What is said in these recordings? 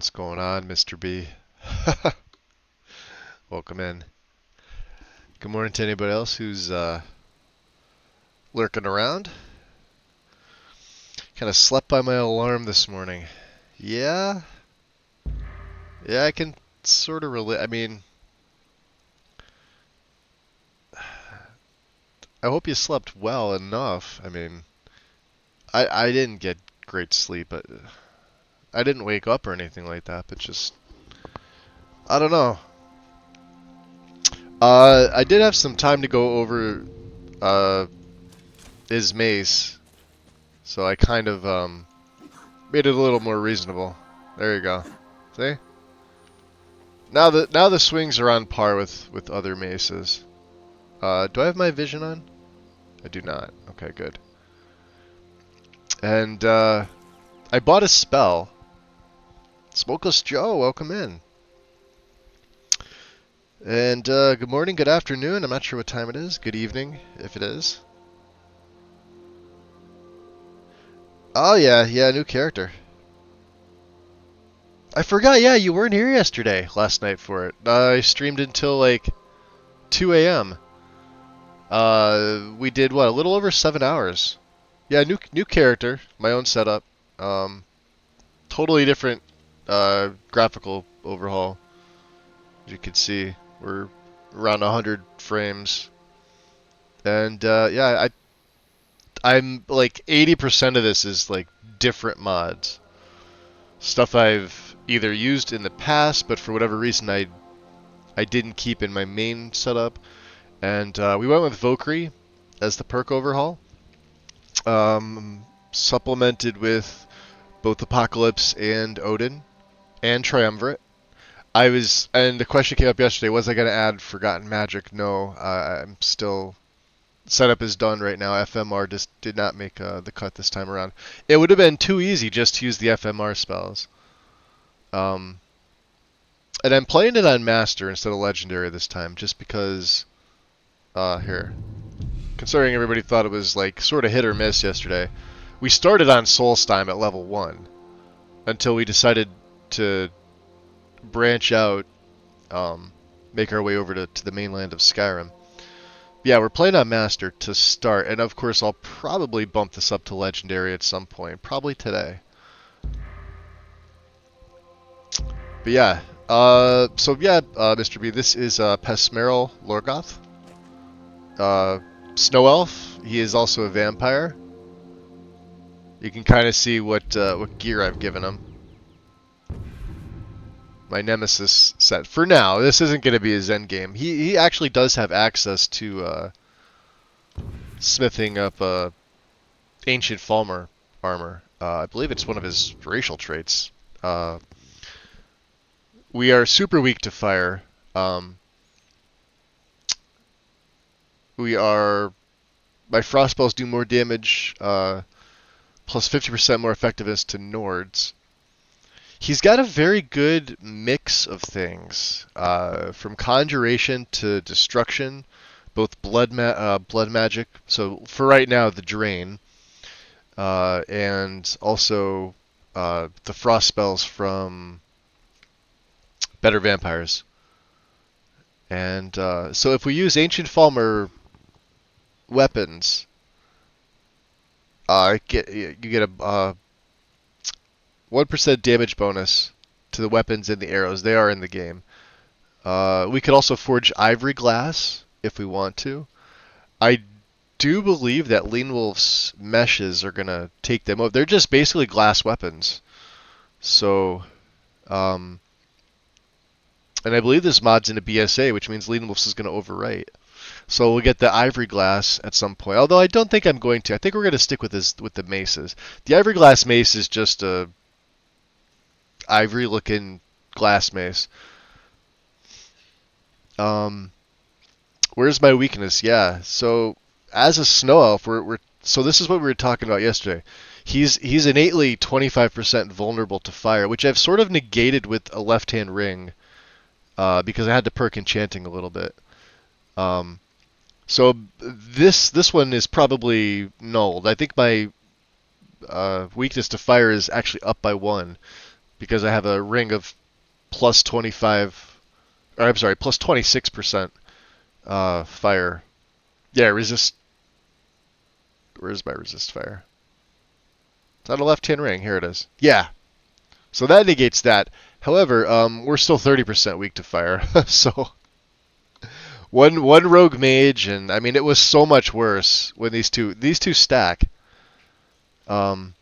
What's going on, Mr. B? Welcome in. Good morning to anybody else who's lurking around. Kind of slept by my alarm this morning. Yeah, yeah, I can sort of relate. I mean, I hope you slept well enough. I mean, I didn't get great sleep, but I didn't wake up or anything like that. But just I don't know. I did have some time to go over his mace, so I kind of made it a little more reasonable. There you go. See? Now the swings are on par with other maces. Do I have my vision on? I do not. Okay, good. And I bought a spell. Smokeless Joe, welcome in. And good morning, good afternoon. I'm not sure what time it is. Good evening, if it is. Oh yeah, new character. I forgot. Yeah, you weren't here last night for it. I streamed until like 2 a.m. We did what, a little over 7 hours. Yeah, new character, my own setup. Totally different graphical overhaul. As you can see, we're around 100 frames, and yeah, I'm like 80% of this is like different mods, stuff I've either used in the past, but for whatever reason I didn't keep in my main setup, and we went with Valkyrie as the perk overhaul. Supplemented with both Apocalypse and Odin and Triumvirate. And the question came up yesterday, was I going to add Forgotten Magic? No, I'm still, setup is done right now. FMR just did not make the cut this time around. It would have been too easy just to use the FMR spells. And I'm playing it on Master instead of Legendary this time, just because, here, considering everybody thought it was like sort of hit or miss yesterday. We started on Solstheim at level 1 until we decided to branch out, make our way over to the mainland of Skyrim. Yeah, we're playing on Master to start, and of course I'll probably bump this up to Legendary at some point, probably today. But yeah, Mr. B, this is Pesmeril Lorgoth. Snow Elf, he is also a vampire. You can kind of see what gear I've given him. My Nemesis set. For now, this isn't going to be his end game. He actually does have access to smithing up Ancient Falmer armor. I believe it's one of his racial traits. We are super weak to fire. My frost spells do more damage, plus 50% more effectiveness to Nords. He's got a very good mix of things, from conjuration to destruction, both blood magic. So for right now, the drain, and also the frost spells from Better Vampires. And so if we use Ancient Falmer weapons, you get a 1% damage bonus to the weapons and the arrows. They are in the game. We could also forge ivory glass if we want to. I do believe that Leanwolf's meshes are going to take them over. They're just basically glass weapons. So, and I believe this mod's in a BSA, which means Leanwolf's is going to overwrite. So we'll get the ivory glass at some point. Although I don't think I'm going to. I think we're going to stick with the maces. The ivory glass mace is just a ivory-looking glass mace. Where's my weakness? Yeah. So as a snow elf, so this is what we were talking about yesterday. He's innately 25% vulnerable to fire, which I've sort of negated with a left-hand ring, because I had to perk enchanting a little bit. So this one is probably nulled. I think my weakness to fire is actually up by 1. because I have a ring of plus 25, or I'm sorry, plus 26% fire. Yeah, resist. Where's my resist fire? It's on the left-hand ring. Here it is. Yeah. So that negates that. However, we're still 30% weak to fire. So one rogue mage, and I mean it was so much worse when these two stack. Um,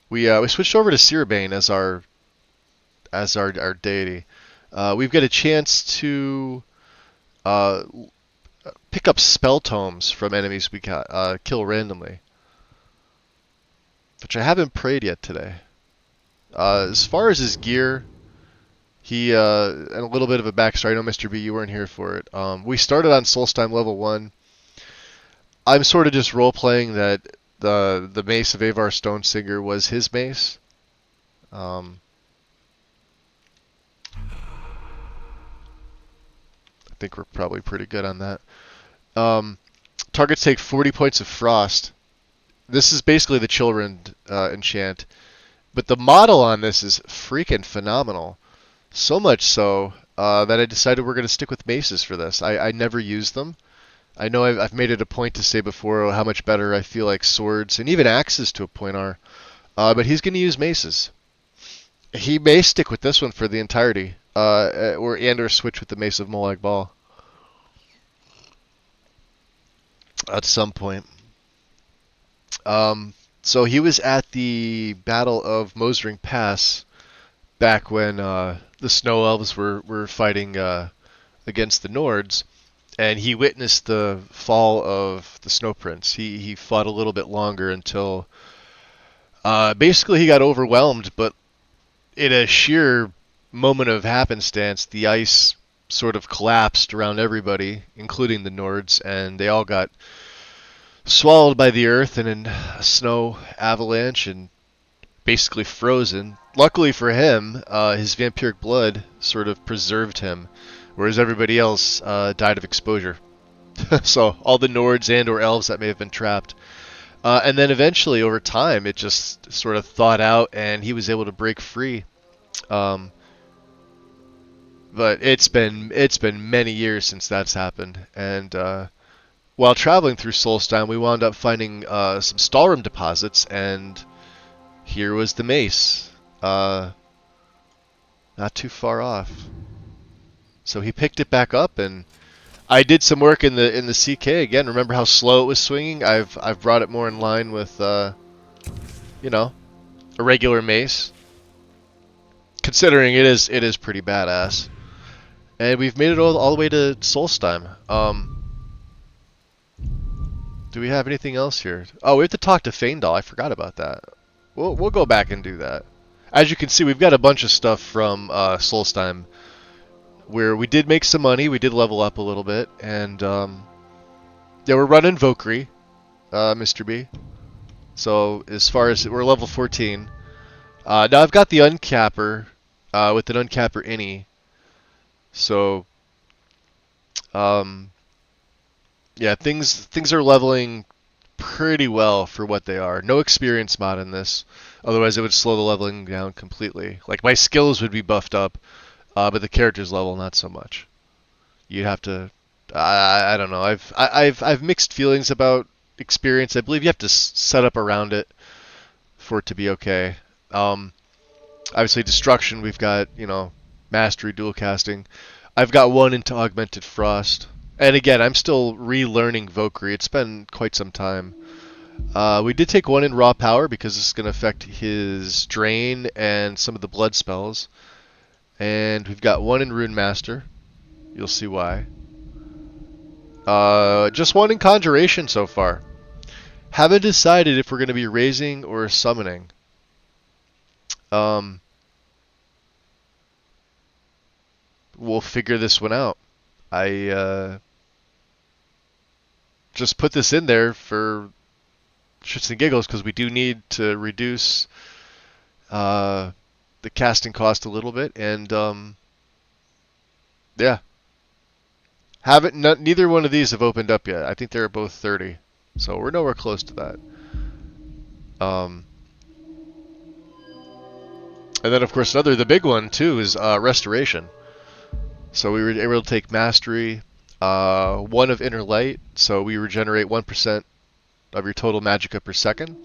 we switched over to Sirabane as our deity. We've got a chance to uh, pick up spell tomes from enemies we kill randomly, which I haven't prayed yet today. As far as his gear, and a little bit of a backstory. I know Mr. B, you weren't here for it. We started on Solstheim level 1. I'm sort of just role playing that the mace of Avar Stonesinger was his mace. I think we're probably pretty good on that. Targets take 40 points of frost. This is basically the children enchant, but the model on this is freaking phenomenal. So much so that I decided we're going to stick with maces for this. I never use them. I know I've made it a point to say before how much better I feel like swords and even axes to a point are, but he's going to use maces. He may stick with this one for the entirety, or switch with the Mace of Molag Bal at some point. So he was at the Battle of Mosring Pass back when the Snow Elves were fighting against the Nords, and he witnessed the fall of the Snow Prince. He fought a little bit longer until basically he got overwhelmed, but in a sheer moment of happenstance, the ice sort of collapsed around everybody, including the Nords, and they all got swallowed by the earth and a snow avalanche and basically frozen. Luckily for him, his vampiric blood sort of preserved him, whereas everybody else died of exposure. So all the Nords and or elves that may have been trapped. And then eventually, over time, it just sort of thawed out, and he was able to break free. But it's been many years since that's happened, and while traveling through Solstheim, we wound up finding some Stalrim deposits, and here was the mace, not too far off. So he picked it back up, and I did some work in the CK again. Remember how slow it was swinging? I've brought it more in line with you know, a regular mace. Considering it is pretty badass. And we've made it all the way to Solstheim. Do we have anything else here? Oh, we have to talk to Faendal. I forgot about that. We'll go back and do that. As you can see, we've got a bunch of stuff from Solstheim where we did make some money. We did level up a little bit, and yeah, we're running Vokri, Mr. B. So as far as we're level 14, now I've got the uncapper with an uncapper innie. So yeah, things are leveling pretty well for what they are. No experience mod in this, otherwise it would slow the leveling down completely. Like my skills would be buffed up, but the character's level not so much. You'd have to. I don't know. I've mixed feelings about experience. I believe you have to set up around it for it to be okay. Obviously destruction. We've got mastery, dual casting. I've got one into augmented frost. And again, I'm still relearning Vokri. It's been quite some time. We did take one in raw power because this is going to affect his drain and some of the blood spells. And we've got one in Rune Master. You'll see why. Just one in Conjuration so far. Haven't decided if we're going to be raising or summoning. We'll figure this one out. I just put this in there for shits and giggles because we do need to reduce the casting cost a little bit, and yeah, neither one of these have opened up yet. I think they're both 30, so we're nowhere close to that. And then, of course, the big one, too, is Restoration. So we were able to take Mastery, 1 of Inner Light, so we regenerate 1% of your total magicka per second.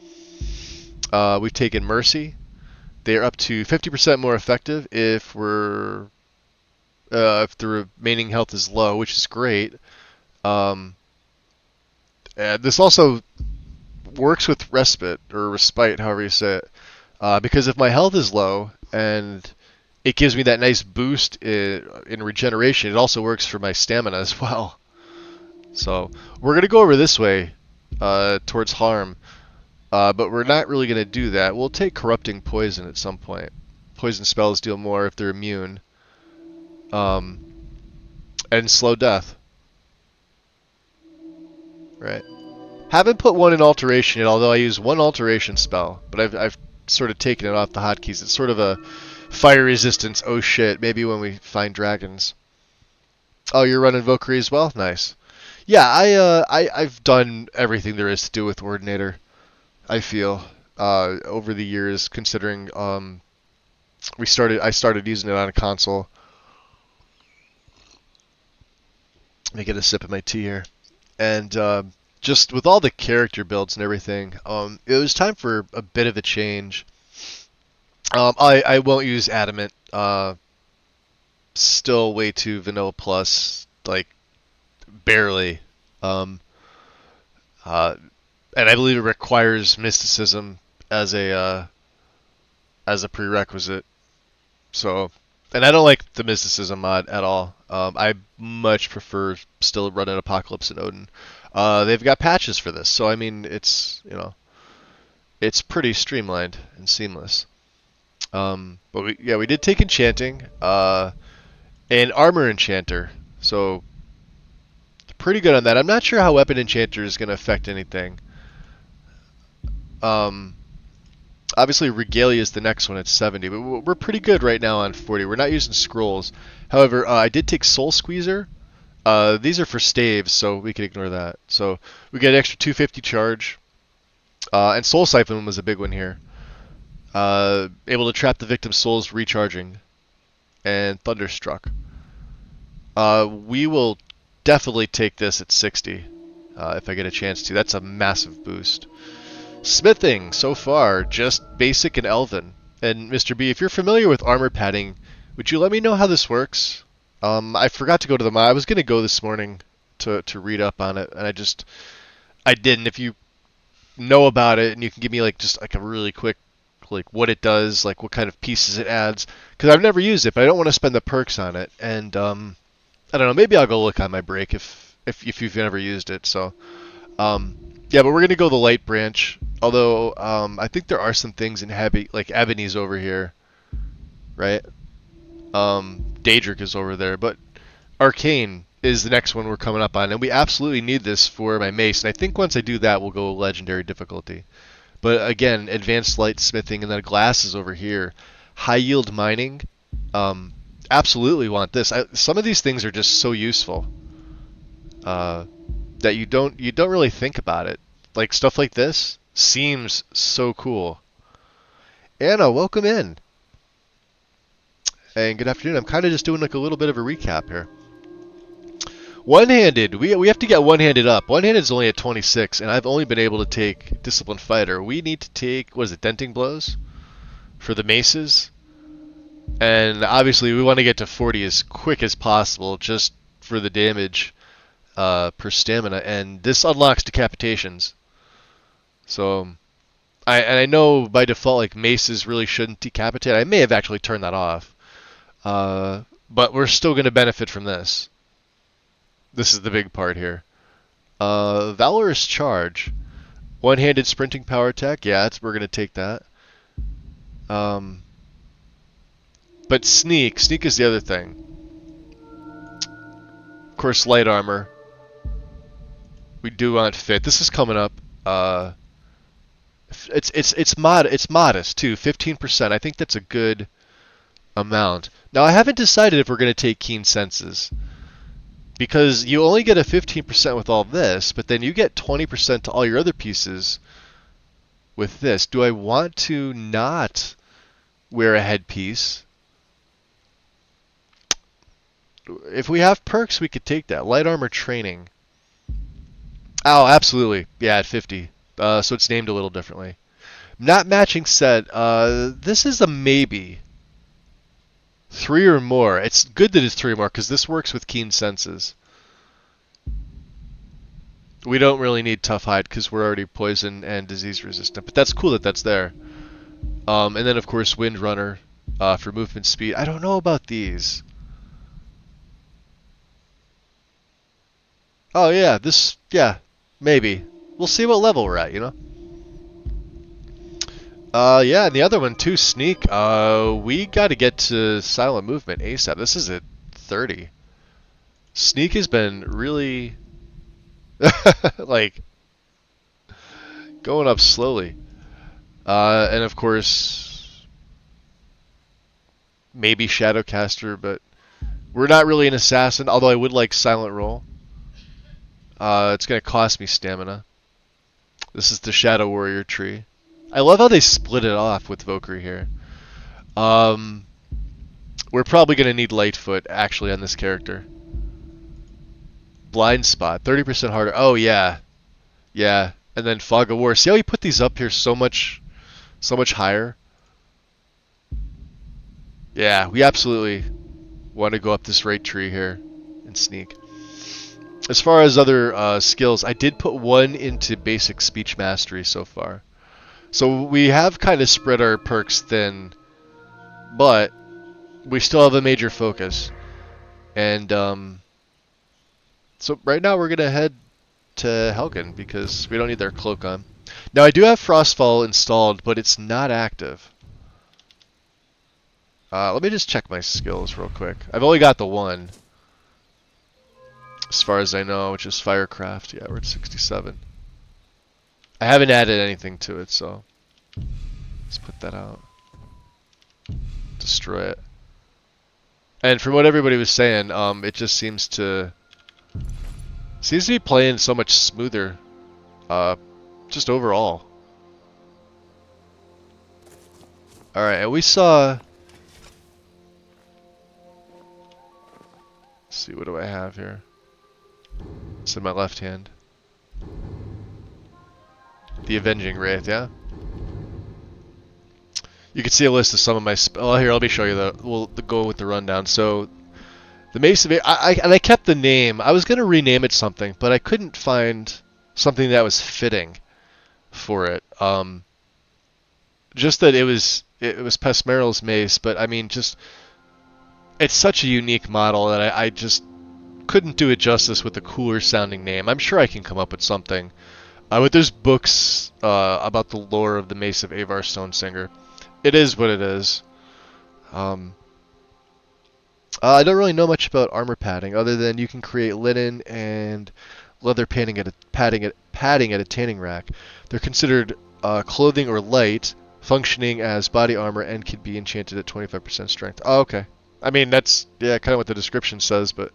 We've taken Mercy. They're up to 50% more effective if the remaining health is low, which is great. And this also works with Respite, or Respite, however you say it. Because if my health is low and it gives me that nice boost in regeneration, it also works for my stamina as well. So we're going to go over this way towards Harm, but we're not really going to do that. We'll take Corrupting Poison at some point. Poison spells deal more if they're immune. And Slow Death. Right. Haven't put one in Alteration yet, although I use one Alteration spell, but I've sort of taken it off the hotkeys. It's sort of a fire resistance. Oh shit! Maybe when we find dragons. Oh, you're running Valkyrie as well. Nice. Yeah, I've done everything there is to do with Ordinator. I feel over the years, considering I started using it on a console. Let me get a sip of my tea here, and just with all the character builds and everything, it was time for a bit of a change. I won't use Adamant. Still way too vanilla plus, like barely. And I believe it requires mysticism as a prerequisite. So, and I don't like the mysticism mod at all. I much prefer still running Apocalypse and Odin. They've got patches for this, so I mean it's it's pretty streamlined and seamless. But we did take Enchanting and Armor Enchanter, so pretty good on that. I'm not sure how Weapon Enchanter is going to affect anything. Obviously, Regalia is the next one at 70, but we're pretty good right now on 40. We're not using scrolls. However, I did take Soul Squeezer. These are for staves, so we can ignore that. So we get an extra 250 charge. And Soul Siphon was a big one here. Able to trap the victim's souls recharging. And Thunderstruck. We will definitely take this at 60 if I get a chance to. That's a massive boost. Smithing, so far, just basic and elven. And Mr. B, if you're familiar with armor padding, would you let me know how this works? I forgot to go to the mod. I was going to go this morning to read up on it, and I didn't. If you know about it and you can give me just a really quick what it does, what kind of pieces it adds, because I've never used it, but I don't want to spend the perks on it. And I don't know, maybe I'll go look on my break if you've never used it. So yeah, but we're going to go the light branch. Although, I think there are some things in heavy, like Ebony's over here, right? Daedric is over there, but Arcane is the next one we're coming up on, and we absolutely need this for my mace, and I think once I do that, we'll go legendary difficulty. But again, advanced light smithing, and then glass is over here. High yield mining, absolutely want this. Some of these things are just so useful that you don't really think about it. Like stuff like this seems so cool. Anna, welcome in. And good afternoon. I'm kind of just doing a little bit of a recap here. One-handed. We have to get one-handed up. One-handed is only at 26, and I've only been able to take Disciplined Fighter. We need to take, what is it, Denting Blows? For the maces. And obviously we want to get to 40 as quick as possible, just for the damage per stamina. And this unlocks decapitations. So, I know by default, maces really shouldn't decapitate. I may have actually turned that off. But we're still going to benefit from this. This is the big part here. Valorous Charge. One-handed sprinting power attack. Yeah, we're going to take that. But Sneak. Sneak is the other thing. Of course, light armor. We do want fit. This is coming up. It's modest too, 15%. I think that's a good amount. Now I haven't decided if we're going to take Keen Senses, because you only get a 15% with all this, but then you get 20% to all your other pieces with this. Do I want to not wear a headpiece. If we have perks, we could take that. Light armor training. Oh, absolutely. Yeah, at 50. So it's named a little differently. Not matching set. This is a maybe. 3 or more. It's good that it's 3 or more because this works with keen senses. We don't really need tough hide because we're already poison and disease resistant. But that's cool that that's there. And then of course Wind Runner for movement speed. I don't know about these. Oh yeah, yeah, maybe. We'll see what level we're at, you know? Yeah, and the other one too, Sneak. We gotta get to silent movement ASAP. This is at 30. Sneak has been really, like, going up slowly. And of course, maybe Shadowcaster, but we're not really an assassin, although I would like Silent Roll. It's gonna cost me stamina. This is the Shadow Warrior tree. I love how they split it off with Valkyrie here. We're probably going to need Lightfoot, actually, on this character. Blind Spot, 30% harder. Oh, yeah. Yeah. And then Fog of War. See how he put these up here so much higher? Yeah, we absolutely want to go up this right tree here and sneak. As far as other skills, I did put one into basic speech mastery so far. So we have kind of spread our perks thin, but we still have a major focus. And so right now we're going to head to Helgen because we don't need their cloak on. Now I do have Frostfall installed, but it's not active. Let me just check my skills real quick. I've only got the one, as far as I know, which is Firecraft. Yeah, we're at 67. I haven't added anything to it, so let's put that out. Destroy it. And from what everybody was saying, it just seems to be playing so much smoother, just overall. All right, and we saw. Let's see, what do I have here? It's in my left hand. The Avenging Wraith, yeah? You can see a list of some of my... Oh, here, let me show you we'll go with the rundown. So, the Mace of... and I kept the name. I was going to rename it something, but I couldn't find something that was fitting for it. Just that it was Pesmeral's Mace, but I mean, just... It's such a unique model that I just couldn't do it justice with a cooler sounding name. I'm sure I can come up with something. But there's books about the lore of the Mace of Avar Stonesinger. It is what it is. I don't really know much about armor padding, other than you can create linen and leather padding at a tanning rack. They're considered clothing or light, functioning as body armor, and can be enchanted at 25% strength. Oh, okay. I mean, that's kind of what the description says, but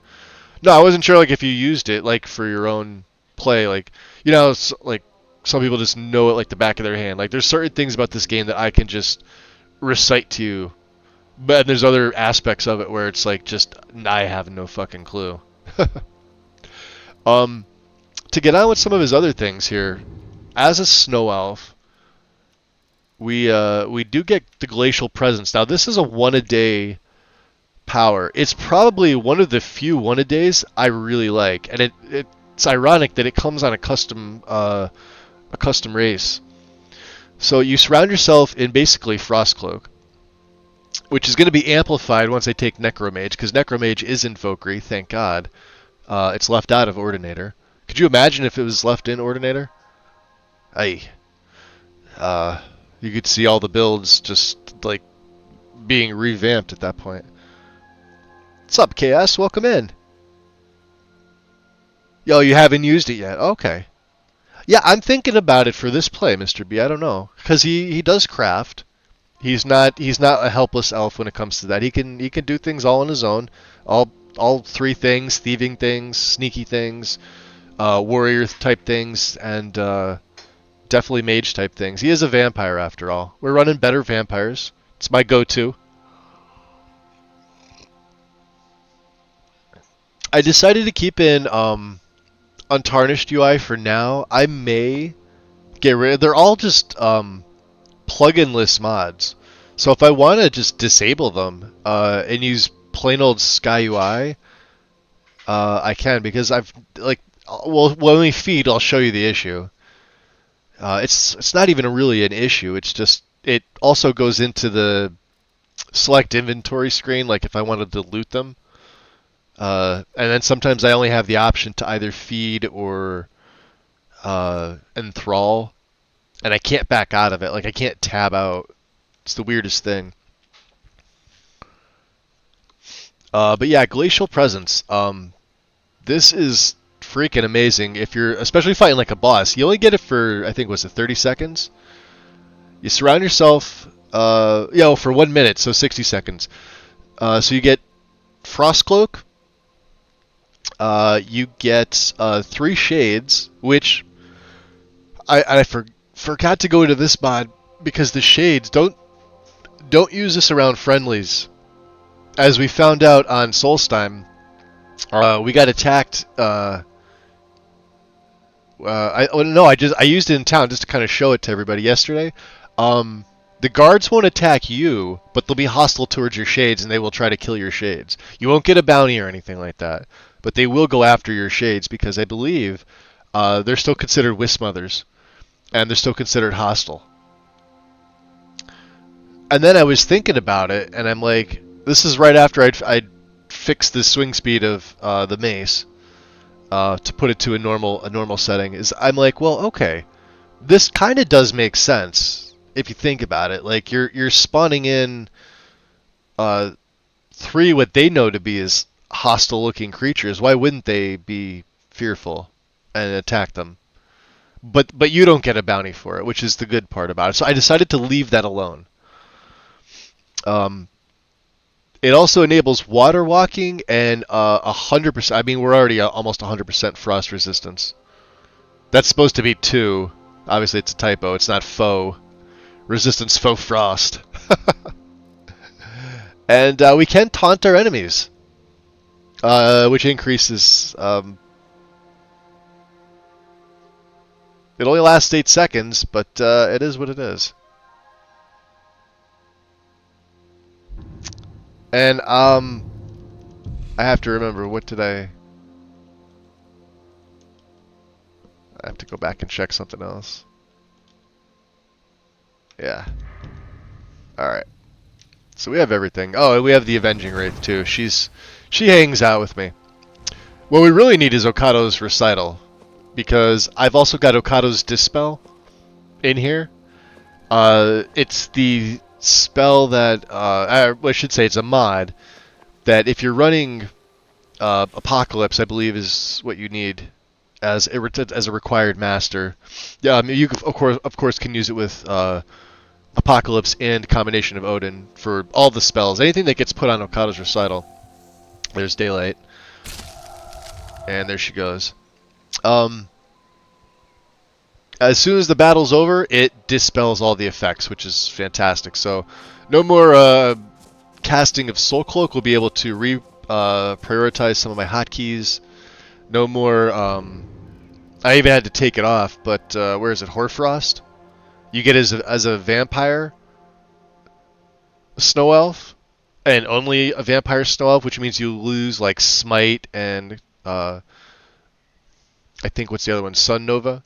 no, I wasn't sure like if you used it like for your own play, like like some people just know it like the back of their hand. Like there's certain things about this game that I can just recite to you, but there's other aspects of it where it's like just I have no fucking clue. To get on with some of his other things here, as a snow elf, we do get the Glacial Presence. Now this is a 1-a-day power. It's probably one of the few 1-a-days I really like, and it's ironic that it comes on a custom race. So you surround yourself in basically Frostcloak, which is going to be amplified once I take Necromage, because Necromage is in Valkyrie, thank God. It's left out of Ordinator. Could you imagine if it was left in Ordinator? You could see all the builds just like being revamped at that point. What's up, KS? Welcome in. Yo, you haven't used it yet? Okay. Yeah, I'm thinking about it for this play, Mr. B. I don't know, because he does craft. He's not a helpless elf when it comes to that. He can do things all on his own. All 3 things: thieving things, sneaky things, warrior type things, and definitely mage type things. He is a vampire after all. We're running better vampires It's my go-to. I decided to keep in untarnished UI for now. I may get rid. They're all just plugin-less mods. So if I want to just disable them and use plain old Sky UI, I can, because I've like, well, when we feed, I'll show you the issue. It's not even really an issue. It's just it also goes into the select inventory screen, like if I wanted to loot them. And then sometimes I only have the option to either feed or enthrall, and I can't back out of it. Like I can't tab out. It's the weirdest thing. But yeah, Glacial Presence. This is freaking amazing. If you're especially fighting like a boss, you only get it for, I think, was it 30 seconds? You surround yourself, for 1 minute, so 60 seconds. So you get Frost Cloak. You get 3 shades, which I forgot to go into this mod because the shades don't use this around friendlies. As we found out on Solstheim, we got attacked. I used it in town just to kind of show it to everybody yesterday. The guards won't attack you, but they'll be hostile towards your shades, and they will try to kill your shades. You won't get a bounty or anything like that, but they will go after your shades because I believe they're still considered Wisp Mothers, and they're still considered hostile. And then I was thinking about it, and I'm like, this is right after I'd fixed the swing speed of the mace to put it to a normal setting. I'm like, well, okay, this kind of does make sense if you think about it. Like you're spawning in 3 what they know to be as hostile-looking creatures. Why wouldn't they be fearful and attack them? But you don't get a bounty for it, which is the good part about it. So I decided to leave that alone. It also enables water walking and 100%. I mean, we're already almost 100% frost resistance. That's supposed to be 2. Obviously, it's a typo. It's not faux. Resistance faux frost. And we can taunt our enemies, which increases. It only lasts 8 seconds, but it is what it is. And I have to remember, what did I have to go back and check something else. Yeah. Alright. So we have everything. Oh, and we have the Avenging Wraith too. She hangs out with me. What we really need is Okado's Recital, because I've also got Okado's Dispel in here. It's the spell that I should say it's a mod that if you're running Apocalypse, I believe is what you need as a required master. Yeah, I mean, you of course can use it with Apocalypse and combination of Odin for all the spells. Anything that gets put on Okado's Recital. There's Daylight, and there she goes. As soon as the battle's over, it dispels all the effects, which is fantastic. So, no more casting of Soul Cloak. We'll be able to prioritize some of my hotkeys. No more. I even had to take it off, but where is it? Hoarfrost. You get as a vampire snow elf, and only a vampire snow elf, which means you lose like Smite and I think what's the other one? Sun Nova.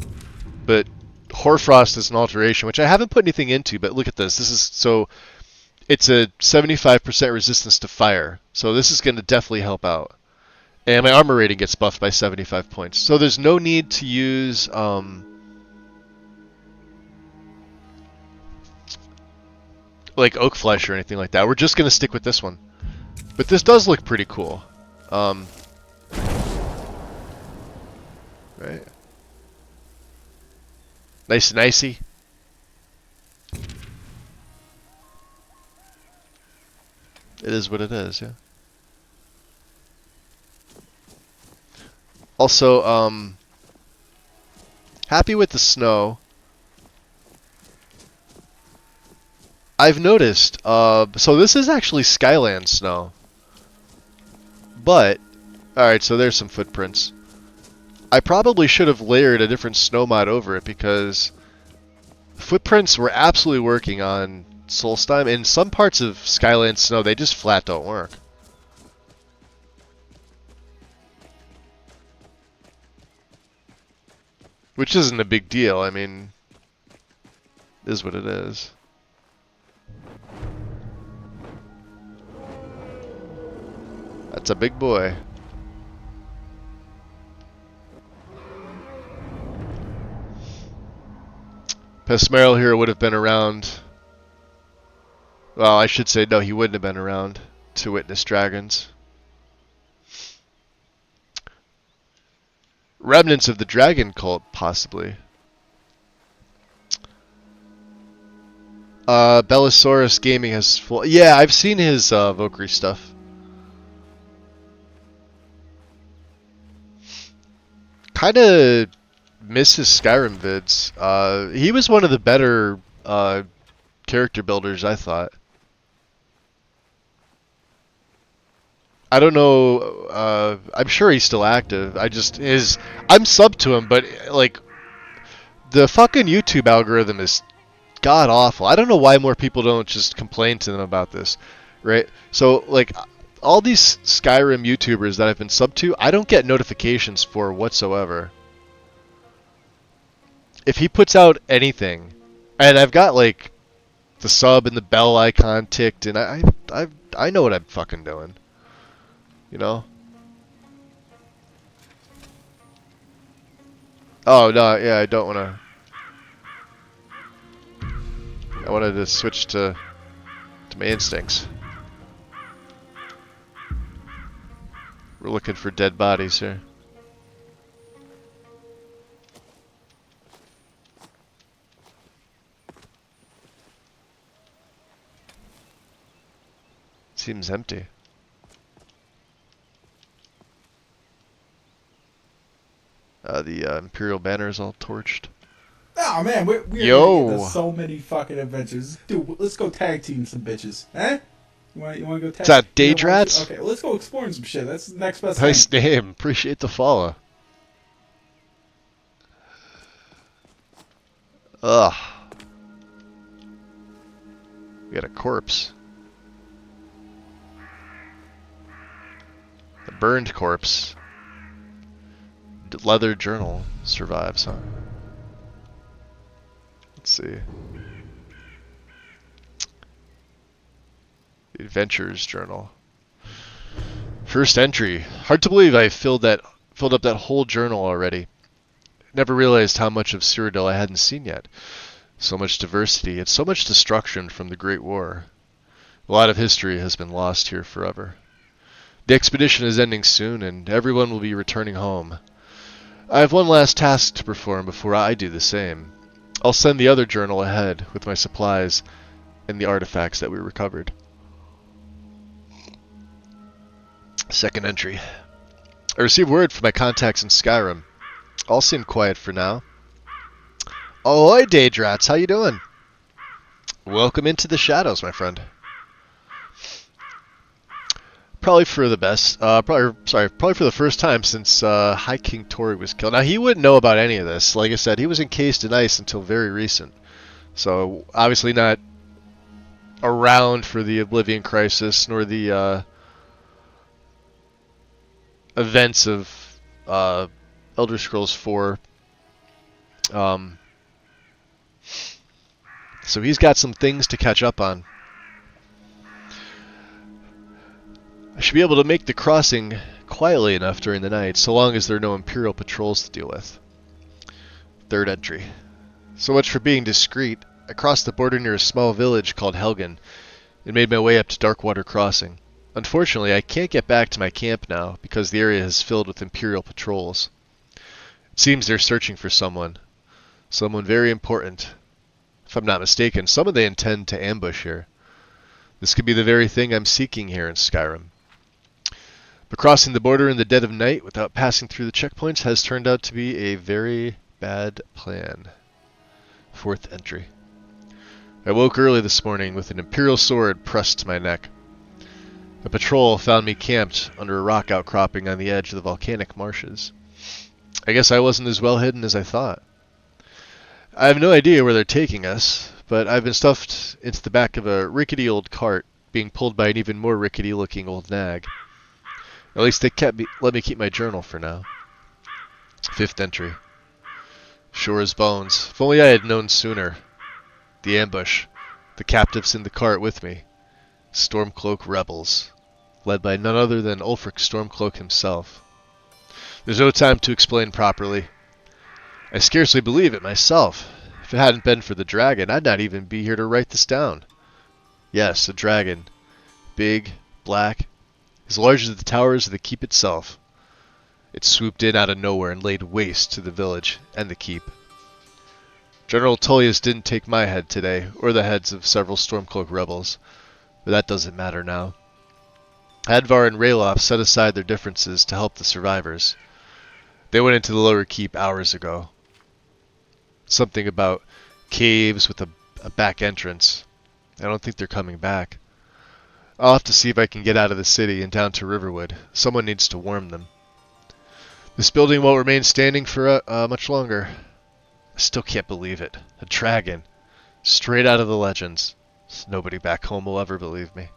But Hoarfrost is an alteration, which I haven't put anything into, but look at this. This is so it's a 75% resistance to fire. So this is going to definitely help out. And my armor rating gets buffed by 75 points. So there's no need to use like Oak Flesh or anything like that. We're just going to stick with this one. But this does look pretty cool. Right. Nice and icy. It is what it is, yeah. Also, happy with the snow. I've noticed, so this is actually Skyland snow. But, alright, so there's some footprints. I probably should have layered a different snow mod over it because footprints were absolutely working on Solstheim. In some parts of Skyland snow, they just flat don't work. Which isn't a big deal, I mean, it is what it is. That's a big boy. Pesmeril here would have been around. Well, I should say no, he wouldn't have been around to witness dragons. Remnants of the dragon cult, possibly. Bellasaurus Gaming has full. Yeah, I've seen his Valkyrie stuff. Kind of miss his Skyrim vids. He was one of the better character builders, I thought. I don't know. I'm sure he's still active. I'm sub to him, but like the fucking YouTube algorithm is god awful. I don't know why more people don't just complain to them about this, right? So like all these Skyrim YouTubers that I've been sub to, I don't get notifications for whatsoever. If he puts out anything, and I've got like the sub and the bell icon ticked, and I know what I'm fucking doing. You know? Oh, no, yeah, I don't want to... I wanted to switch to my instincts. We're looking for dead bodies here. Seems empty. The Imperial banner is all torched. Oh man, we're Yo! getting into so many fucking adventures. Dude, let's go tag team some bitches. Eh? You want to go tag? Is that Daedrats? Okay, well, let's go exploring some shit. That's the next best Nice thing. name. Appreciate the follow. Ugh. We got a corpse. A burned corpse. Leather journal survives, huh? Let's see. The Adventures journal. First entry. Hard to believe I filled up that whole journal already. Never realized how much of Cyrodiil I hadn't seen yet. So much diversity and so much destruction from the Great War. A lot of history has been lost here forever. The expedition is ending soon, and everyone will be returning home. I have one last task to perform before I do the same. I'll send the other journal ahead with my supplies and the artifacts that we recovered. Second entry. I received word from my contacts in Skyrim. All seem quiet for now. Ahoy, Daedrats, how you doing? Welcome into the shadows, my friend. Probably for the best. Probably for the first time since High King Tori was killed. Now, he wouldn't know about any of this. Like I said, he was encased in ice until very recent. So, obviously not around for the Oblivion Crisis, nor the events of Elder Scrolls 4. So he's got some things to catch up on. I should be able to make the crossing quietly enough during the night, so long as there are no Imperial patrols to deal with. Third entry. So much for being discreet. I crossed the border near a small village called Helgen and made my way up to Darkwater Crossing. Unfortunately, I can't get back to my camp now because the area is filled with Imperial patrols. It seems they're searching for someone. Someone very important. If I'm not mistaken, someone they intend to ambush here. This could be the very thing I'm seeking here in Skyrim. But crossing the border in the dead of night without passing through the checkpoints has turned out to be a very bad plan. Fourth entry. I woke early this morning with an Imperial sword pressed to my neck. A patrol found me camped under a rock outcropping on the edge of the volcanic marshes. I guess I wasn't as well hidden as I thought. I have no idea where they're taking us, but I've been stuffed into the back of a rickety old cart, being pulled by an even more rickety-looking old nag. At least they let me keep my journal for now. 5th entry. Sure as bones. If only I had known sooner. The ambush. The captives in the cart with me. Stormcloak rebels. Led by none other than Ulfric Stormcloak himself. There's no time to explain properly. I scarcely believe it myself. If it hadn't been for the dragon, I'd not even be here to write this down. Yes, a dragon. Big, black, as large as the towers of the keep itself. It swooped in out of nowhere and laid waste to the village and the keep. General Tullius didn't take my head today, or the heads of several Stormcloak rebels, but that doesn't matter now. Hadvar and Ralof set aside their differences to help the survivors. They went into the lower keep hours ago. Something about caves with a back entrance. I don't think they're coming back. I'll have to see if I can get out of the city and down to Riverwood. Someone needs to warn them. This building won't remain standing for much longer. I still can't believe it. A dragon. Straight out of the legends. Nobody back home will ever believe me.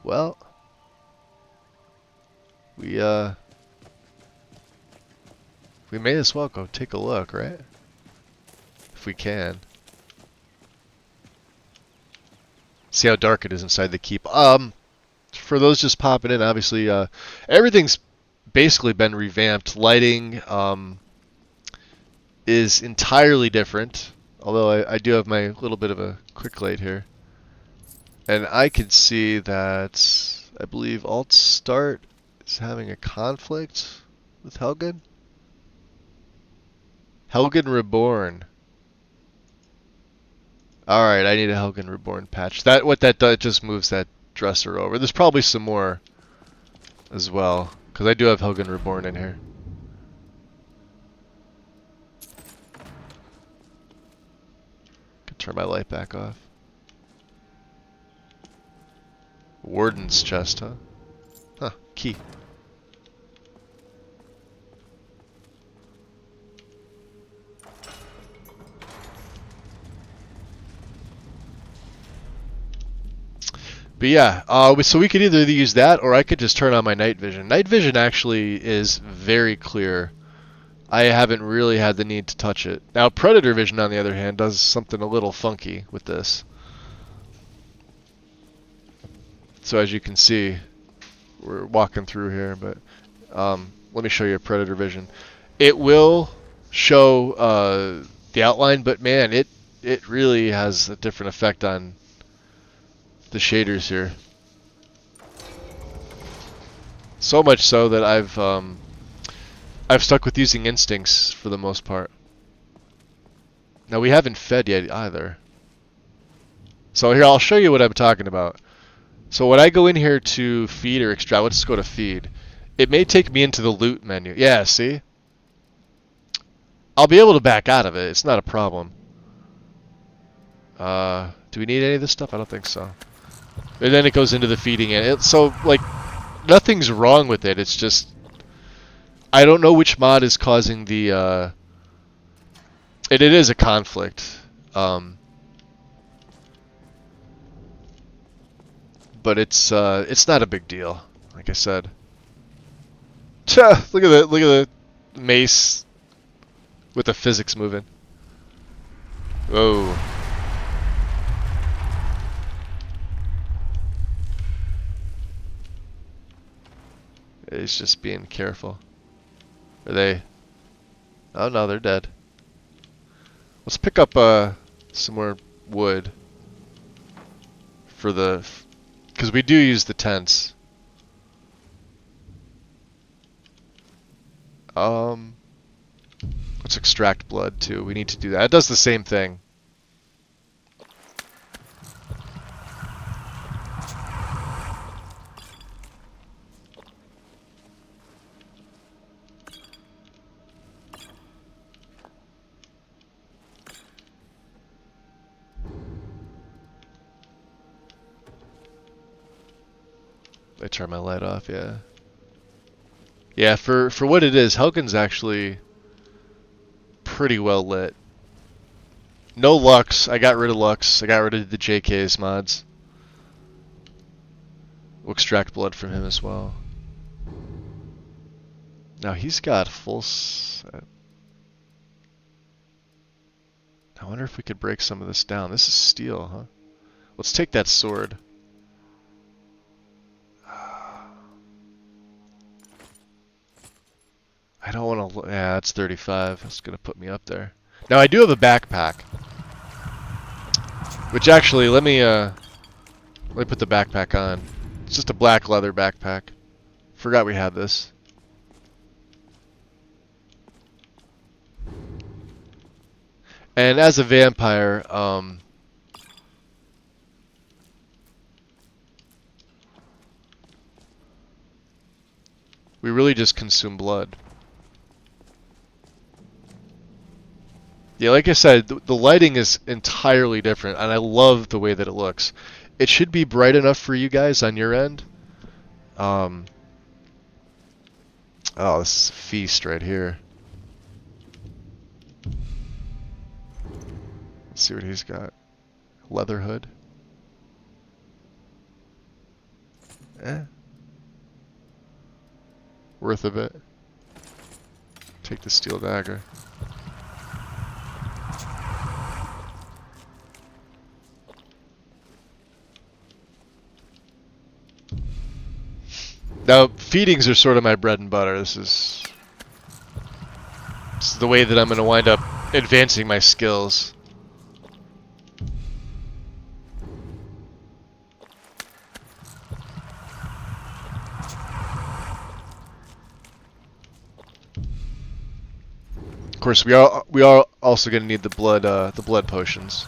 Well, we may as well go take a look, right? If we can. See how dark it is inside the keep. For those just popping in, obviously, everything's basically been revamped. Lighting is entirely different. Although I do have my little bit of a quick light here. And I can see that I believe Alt Start is having a conflict with Helgen. Helgen Reborn. Alright, I need a Helgen Reborn patch. What that does, it just moves that dresser over. There's probably some more as well, because I do have Helgen Reborn in here. Can turn my light back off. Warden's chest, huh? Huh, key. But yeah, so we could either use that, or I could just turn on my night vision. Night vision actually is very clear. I haven't really had the need to touch it. Now, Predator vision, on the other hand, does something a little funky with this. So as you can see, we're walking through here, but let me show you Predator vision. It will show the outline, but man, it really has a different effect on the shaders here. So much so that I've stuck with using instincts for the most part. Now we haven't fed yet either. So here, I'll show you what I'm talking about. So when I go in here to feed or extract, let's go to feed. It may take me into the loot menu. Yeah, see? I'll be able to back out of it. It's not a problem. Do we need any of this stuff? I don't think so. And then it goes into the feeding. So, like, nothing's wrong with it. It's just, I don't know which mod is causing the, it is a conflict. But it's not a big deal. Like I said. Look at the mace with the physics moving. Whoa. He's just being careful. Are they? Oh no, they're dead. Let's pick up some more wood for the, because we do use the tents. Let's extract blood too. We need to do that. It does the same thing. I turn my light off, yeah. Yeah, for what it is, Helgen's actually pretty well lit. No Lux. I got rid of Lux. I got rid of the JK's mods. We'll extract blood from him as well. Now he's got full set. I wonder if we could break some of this down. This is steel, huh? Let's take that sword. I don't want to... Yeah, that's 35. That's going to put me up there. Now, I do have a backpack. Which actually, let me put the backpack on. It's just a black leather backpack. Forgot we had this. And as a vampire, we really just consume blood. Yeah, like I said, the lighting is entirely different, and I love the way that it looks. It should be bright enough for you guys on your end. Oh, this is a feast right here. Let's see what he's got. Leather hood. Worth a bit. Take the steel dagger. Now, feedings are sort of my bread and butter. This is the way that I'm going to wind up advancing my skills. Of course, we are also going to need the blood potions.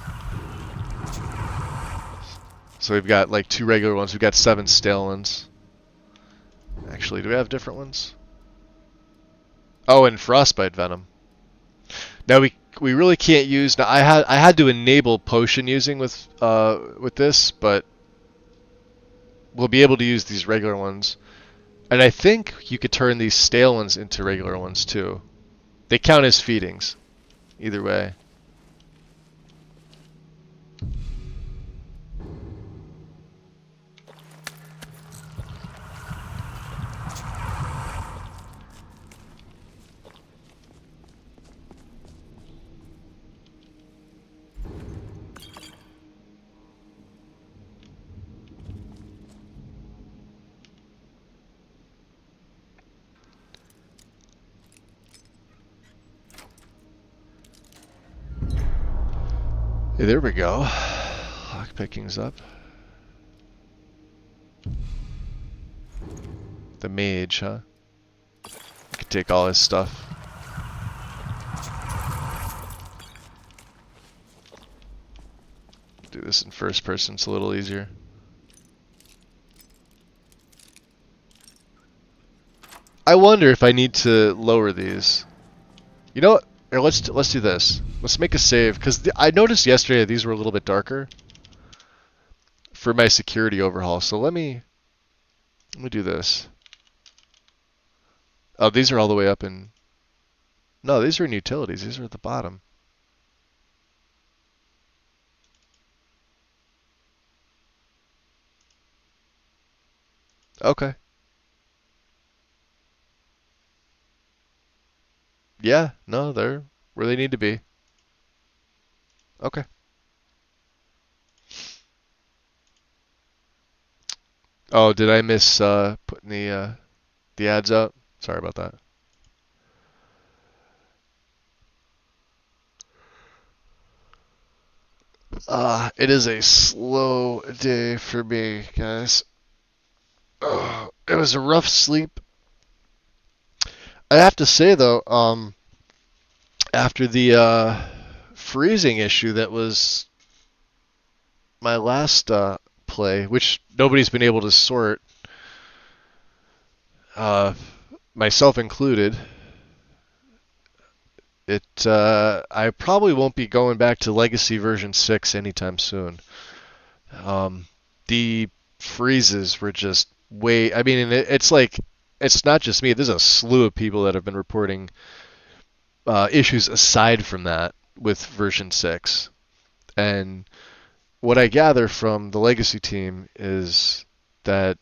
So we've got like 2 regular ones. We've got 7 stale ones. Actually, do we have different ones? Oh, and frostbite venom. Now we really can't use. Now I had to enable potion using with this, but we'll be able to use these regular ones. And I think you could turn these stale ones into regular ones too. They count as feedings, either way. Hey, there we go. Lockpicking's up. The mage, huh? I could take all his stuff. Do this in first person, it's a little easier. I wonder if I need to lower these. You know what? Here, let's do this. Let's make a save, because I noticed yesterday these were a little bit darker for my security overhaul. So let me do this. Oh, these are all the way up in... No, these are in utilities. These are at the bottom. Okay. Yeah, no, they're where they need to be. Okay. Oh, did I miss putting the ads out? Sorry about that. It is a slow day for me, guys. It was a rough sleep. I have to say though, after the freezing issue that was my last play, which nobody's been able to sort, myself included, I probably won't be going back to Legacy version 6 anytime soon. The freezes were just way. I mean, it's like it's not just me. There's a slew of people that have been reporting issues aside from that with version 6. And what I gather from the legacy team is that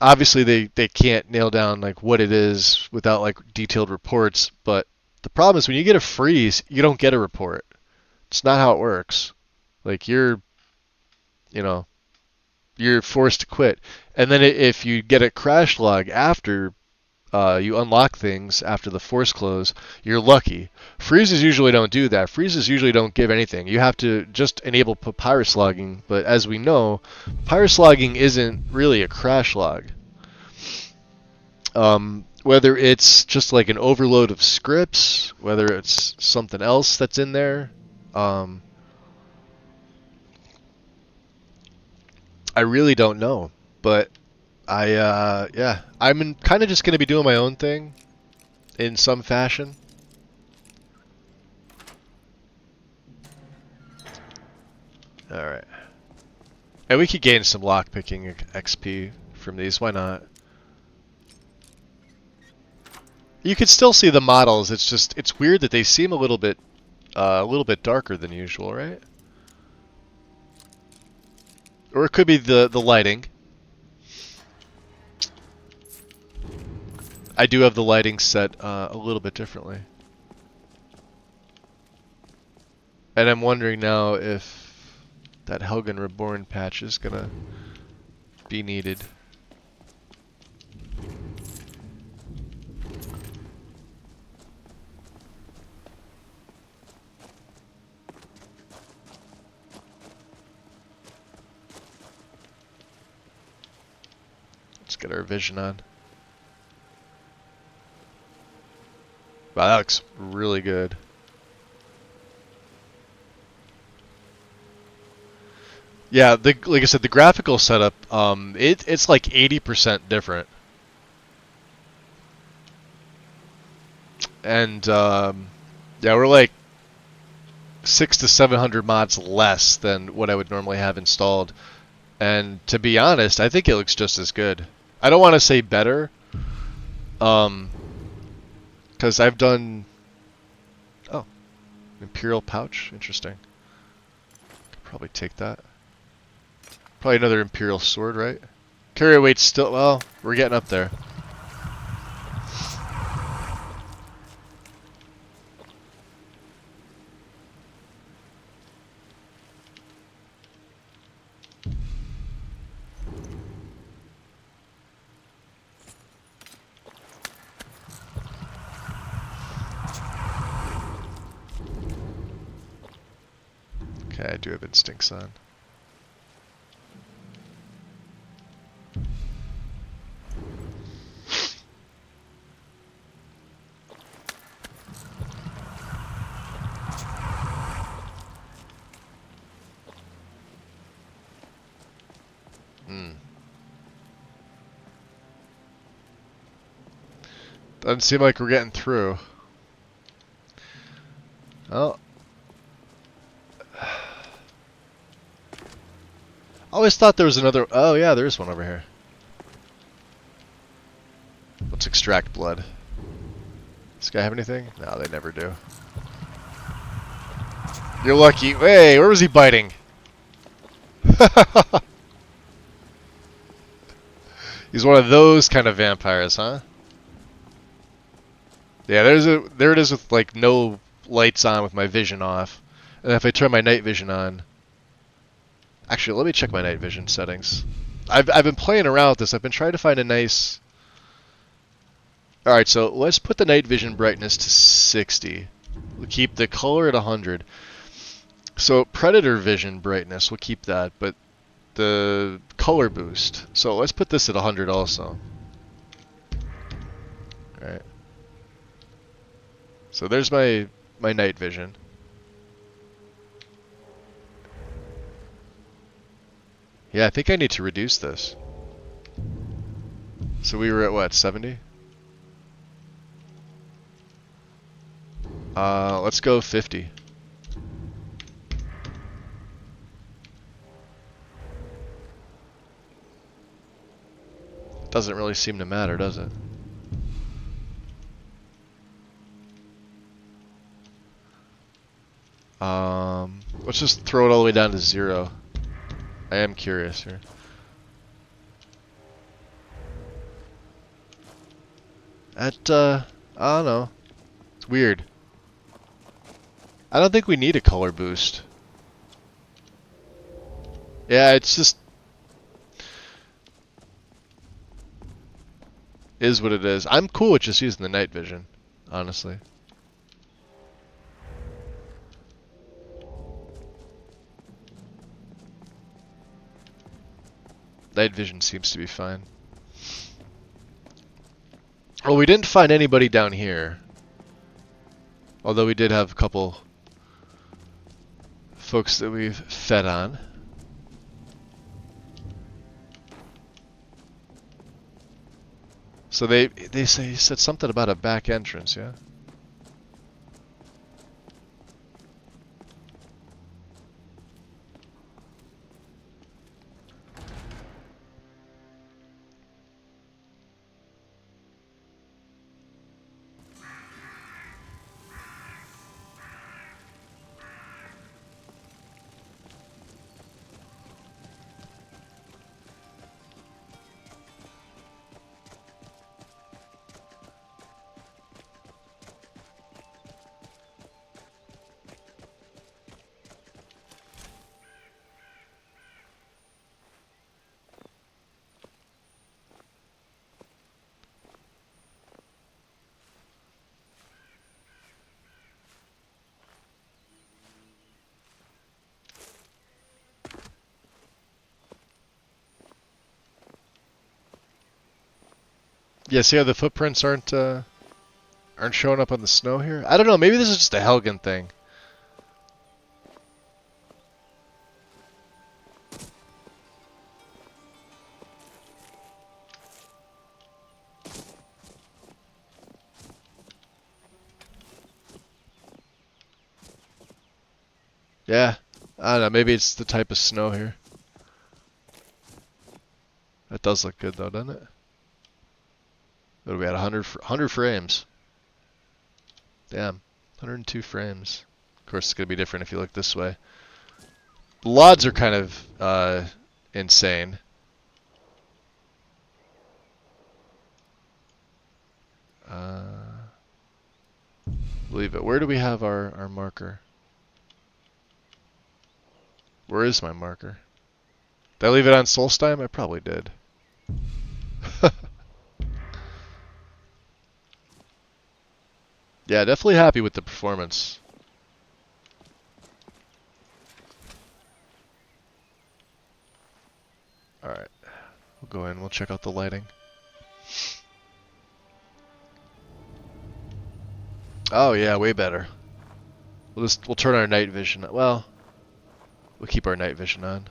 obviously they can't nail down like what it is without like detailed reports, but the problem is when you get a freeze, you don't get a report. It's not how it works. Like you know, you're forced to quit. And then if you get a crash log after you unlock things after the force close, you're lucky. Freezes usually don't do that. Freezes usually don't give anything. You have to just enable papyrus logging, but as we know, papyrus logging isn't really a crash log. Whether it's just like an overload of scripts, whether it's something else that's in there, I really don't know. But yeah, I'm kind of just going to be doing my own thing in some fashion. Alright. And we could gain some lockpicking XP from these, why not? You can still see the models, it's weird that they seem a little bit darker than usual, right? Or it could be the lighting. I do have the lighting set a little bit differently. And I'm wondering now if that Helgen Reborn patch is gonna be needed. Let's get our vision on. Wow, that looks really good. Yeah, like I said, the graphical setup, it's like 80% different. And yeah, we're like 600 to 700 mods less than what I would normally have installed. And to be honest, I think it looks just as good. I don't want to say better, because I've done. Oh, Imperial pouch, interesting. Could probably take that. Probably another Imperial sword, right? Carrier weight's still, well, we're getting up there. Okay, I do have instincts on. Doesn't seem like we're getting through. Oh. I always thought there was another. Oh, yeah, there is one over here. Let's extract blood. This guy have anything? No, they never do. You're lucky. Hey, where was he biting? He's one of those kind of vampires, huh? Yeah, there it is with like no lights on with my vision off. And if I turn my night vision on. Actually, let me check my night vision settings. I've been playing around with this. I've been trying to find a nice. Alright, so let's put the night vision brightness to 60. We'll keep the color at 100. So predator vision brightness, we'll keep that, but the color boost. So let's put this at 100 also. Alright. So there's my night vision. Yeah, I think I need to reduce this. So we were at what, 70? Let's go 50. Doesn't really seem to matter, does it? Let's just throw it all the way down to 0. I am curious here. I don't know. It's weird. I don't think we need a color boost. Yeah, it's just... is what it is. I'm cool with just using the night vision, honestly. Night vision seems to be fine. Well, we didn't find anybody down here. Although we did have a couple folks that we've fed on. So they said something about a back entrance, yeah? Yeah, see how the footprints aren't showing up on the snow here? I don't know, maybe this is just a Helgen thing. Yeah, I don't know, maybe it's the type of snow here. That does look good though, doesn't it? What are we at, 100 frames? Damn, 102 frames. Of course, it's going to be different if you look this way. The LODs are kind of insane. Leave it. Where do we have our marker? Where is my marker? Did I leave it on Solstheim? I probably did. Yeah, definitely happy with the performance. Alright. We'll go in, we'll check out the lighting. Oh yeah, way better. We'll turn our night vision. Well, we'll keep our night vision on.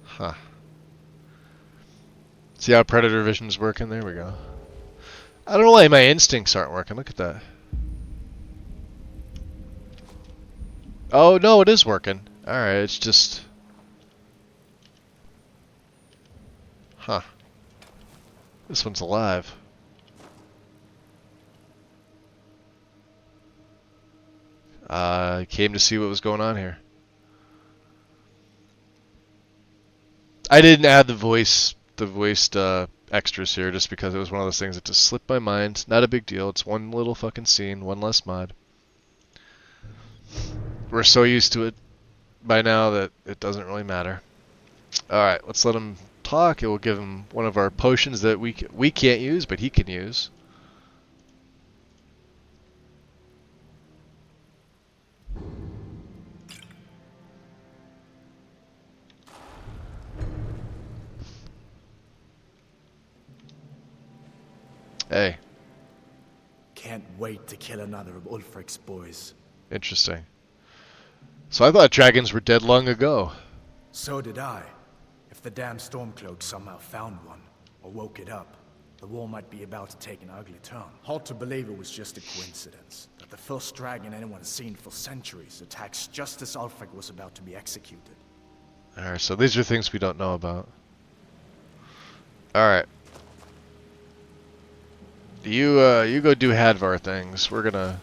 Huh. See how predator vision's working? There we go. I don't know why my instincts aren't working. Look at that. Oh, no, it is working. Alright, it's just... Huh. This one's alive. I came to see what was going on here. I didn't add the voiced extras here just because it was one of those things that just slipped my mind. Not a big deal. It's one little fucking scene, one less mod. We're so used to it by now that it doesn't really matter. Alright, let's let him talk. It will give him one of our potions that we can't use, but he can use. Hey. can't wait to kill another of Ulfric's boys. Interesting. So I thought dragons were dead long ago. So did I. If the damn Stormcloak somehow found one, or woke it up, the war might be about to take an ugly turn. Hard to believe it was just a coincidence, that the first dragon anyone's seen for centuries attacks just as Ulfric was about to be executed. Alright, so these are things we don't know about. Alright. You go do Hadvar things. We're gonna...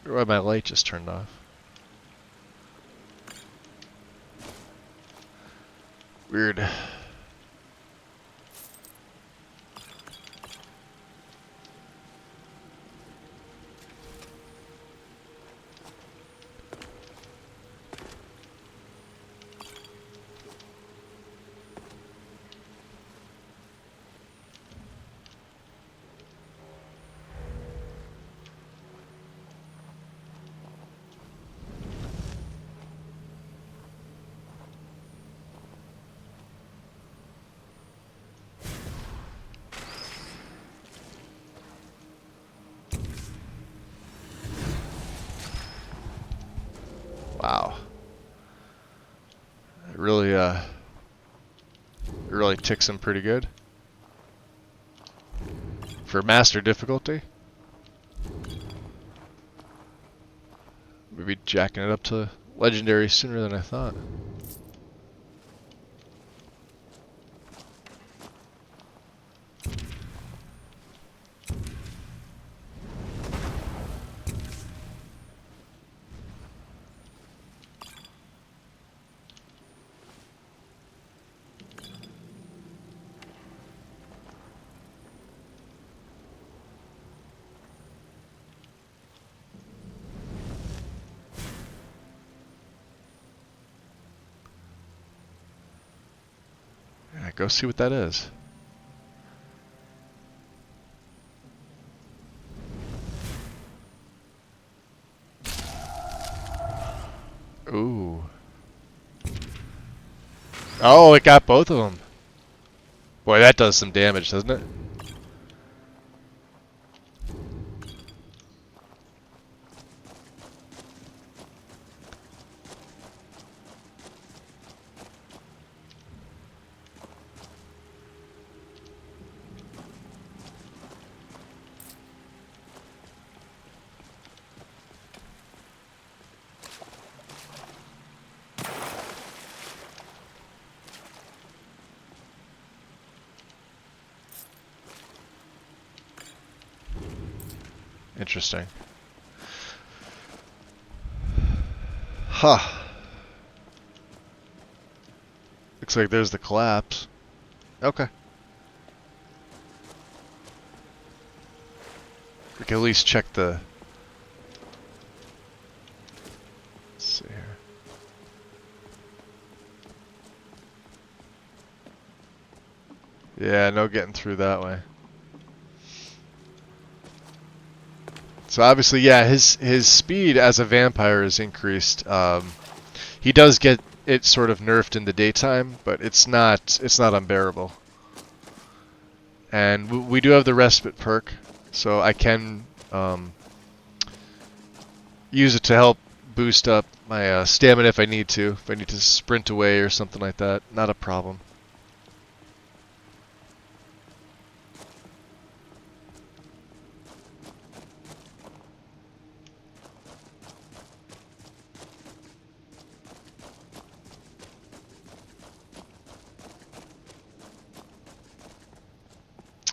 Why my light just turned off. Weird. Wow. It really ticks him pretty good. For master difficulty. Maybe jacking it up to legendary sooner than I thought. Yeah, go see what that is. Ooh. Oh, it got both of them. Boy, that does some damage, doesn't it? Interesting. Huh. Looks like there's the collapse. Okay. We can at least check the... Let's see here. Yeah, no getting through that way. So obviously, yeah, his speed as a vampire is increased. He does get it sort of nerfed in the daytime, but it's not unbearable. And we do have the respite perk, so I can use it to help boost up my stamina if I need to. If I need to sprint away or something like that, not a problem.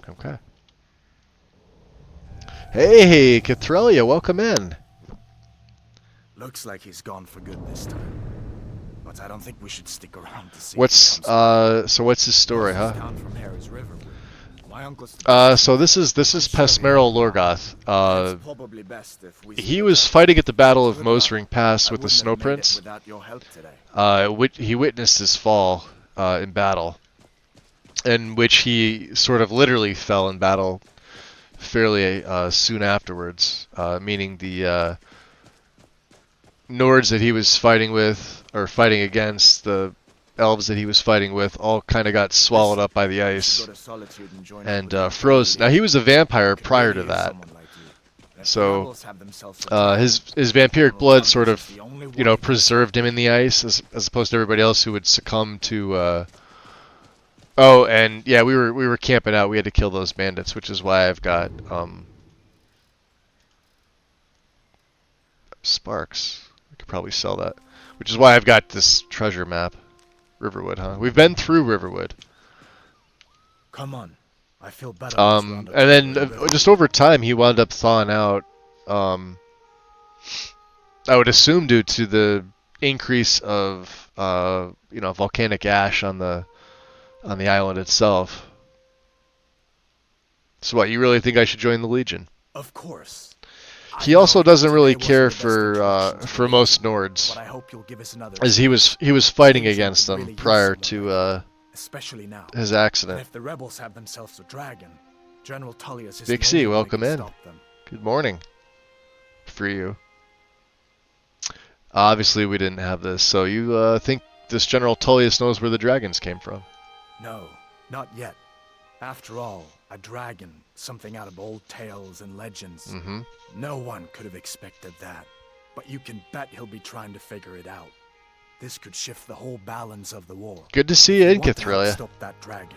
Okay. Hey, Cathrelia, welcome in. Looks like he's gone for good this time. But I don't think we should stick around to see. What's what's his story, huh? Down from Harry's River. My uncle's So this is Pesmeril Lorgoth. It's probably best if we He was fighting at the Battle of Mosring Pass with the Snow Prince. Without your help today. He witnessed his fall in battle, in which he sort of literally fell in battle fairly soon afterwards, meaning the Nords that he was fighting with, or fighting against, the elves that he was fighting with, all kind of got swallowed up by the ice and froze. Now, he was a vampire prior to that, so his vampiric blood sort of, you know, preserved him in the ice, as opposed to everybody else who would succumb to... Oh, and yeah, we were camping out. We had to kill those bandits, which is why I've got sparks. We could probably sell that. Which is why I've got this treasure map. Riverwood, huh? We've been through Riverwood. Come on. I feel better. And then just over time, he wound up thawing out. I would assume due to the increase of you know, volcanic ash on the island itself. So what, you really think I should join the Legion? Of course. He also doesn't really care for most Nords, But I hope you'll give us another as he was fighting against them prior to especially now. his And accident. if the rebels have themselves a dragon, General Tullius is Big the C, only one welcome who can in. stop them. Good morning. For you. Obviously, we didn't have this, so you think this General Tullius knows where the dragons came from? No, not yet. After all, a dragon, something out of old tales and legends. Mm-hmm. No one could have expected that. But you can bet he'll be trying to figure it out. This could shift the whole balance of the war. Good to see you in If want to help Cathrelia. stop that dragon,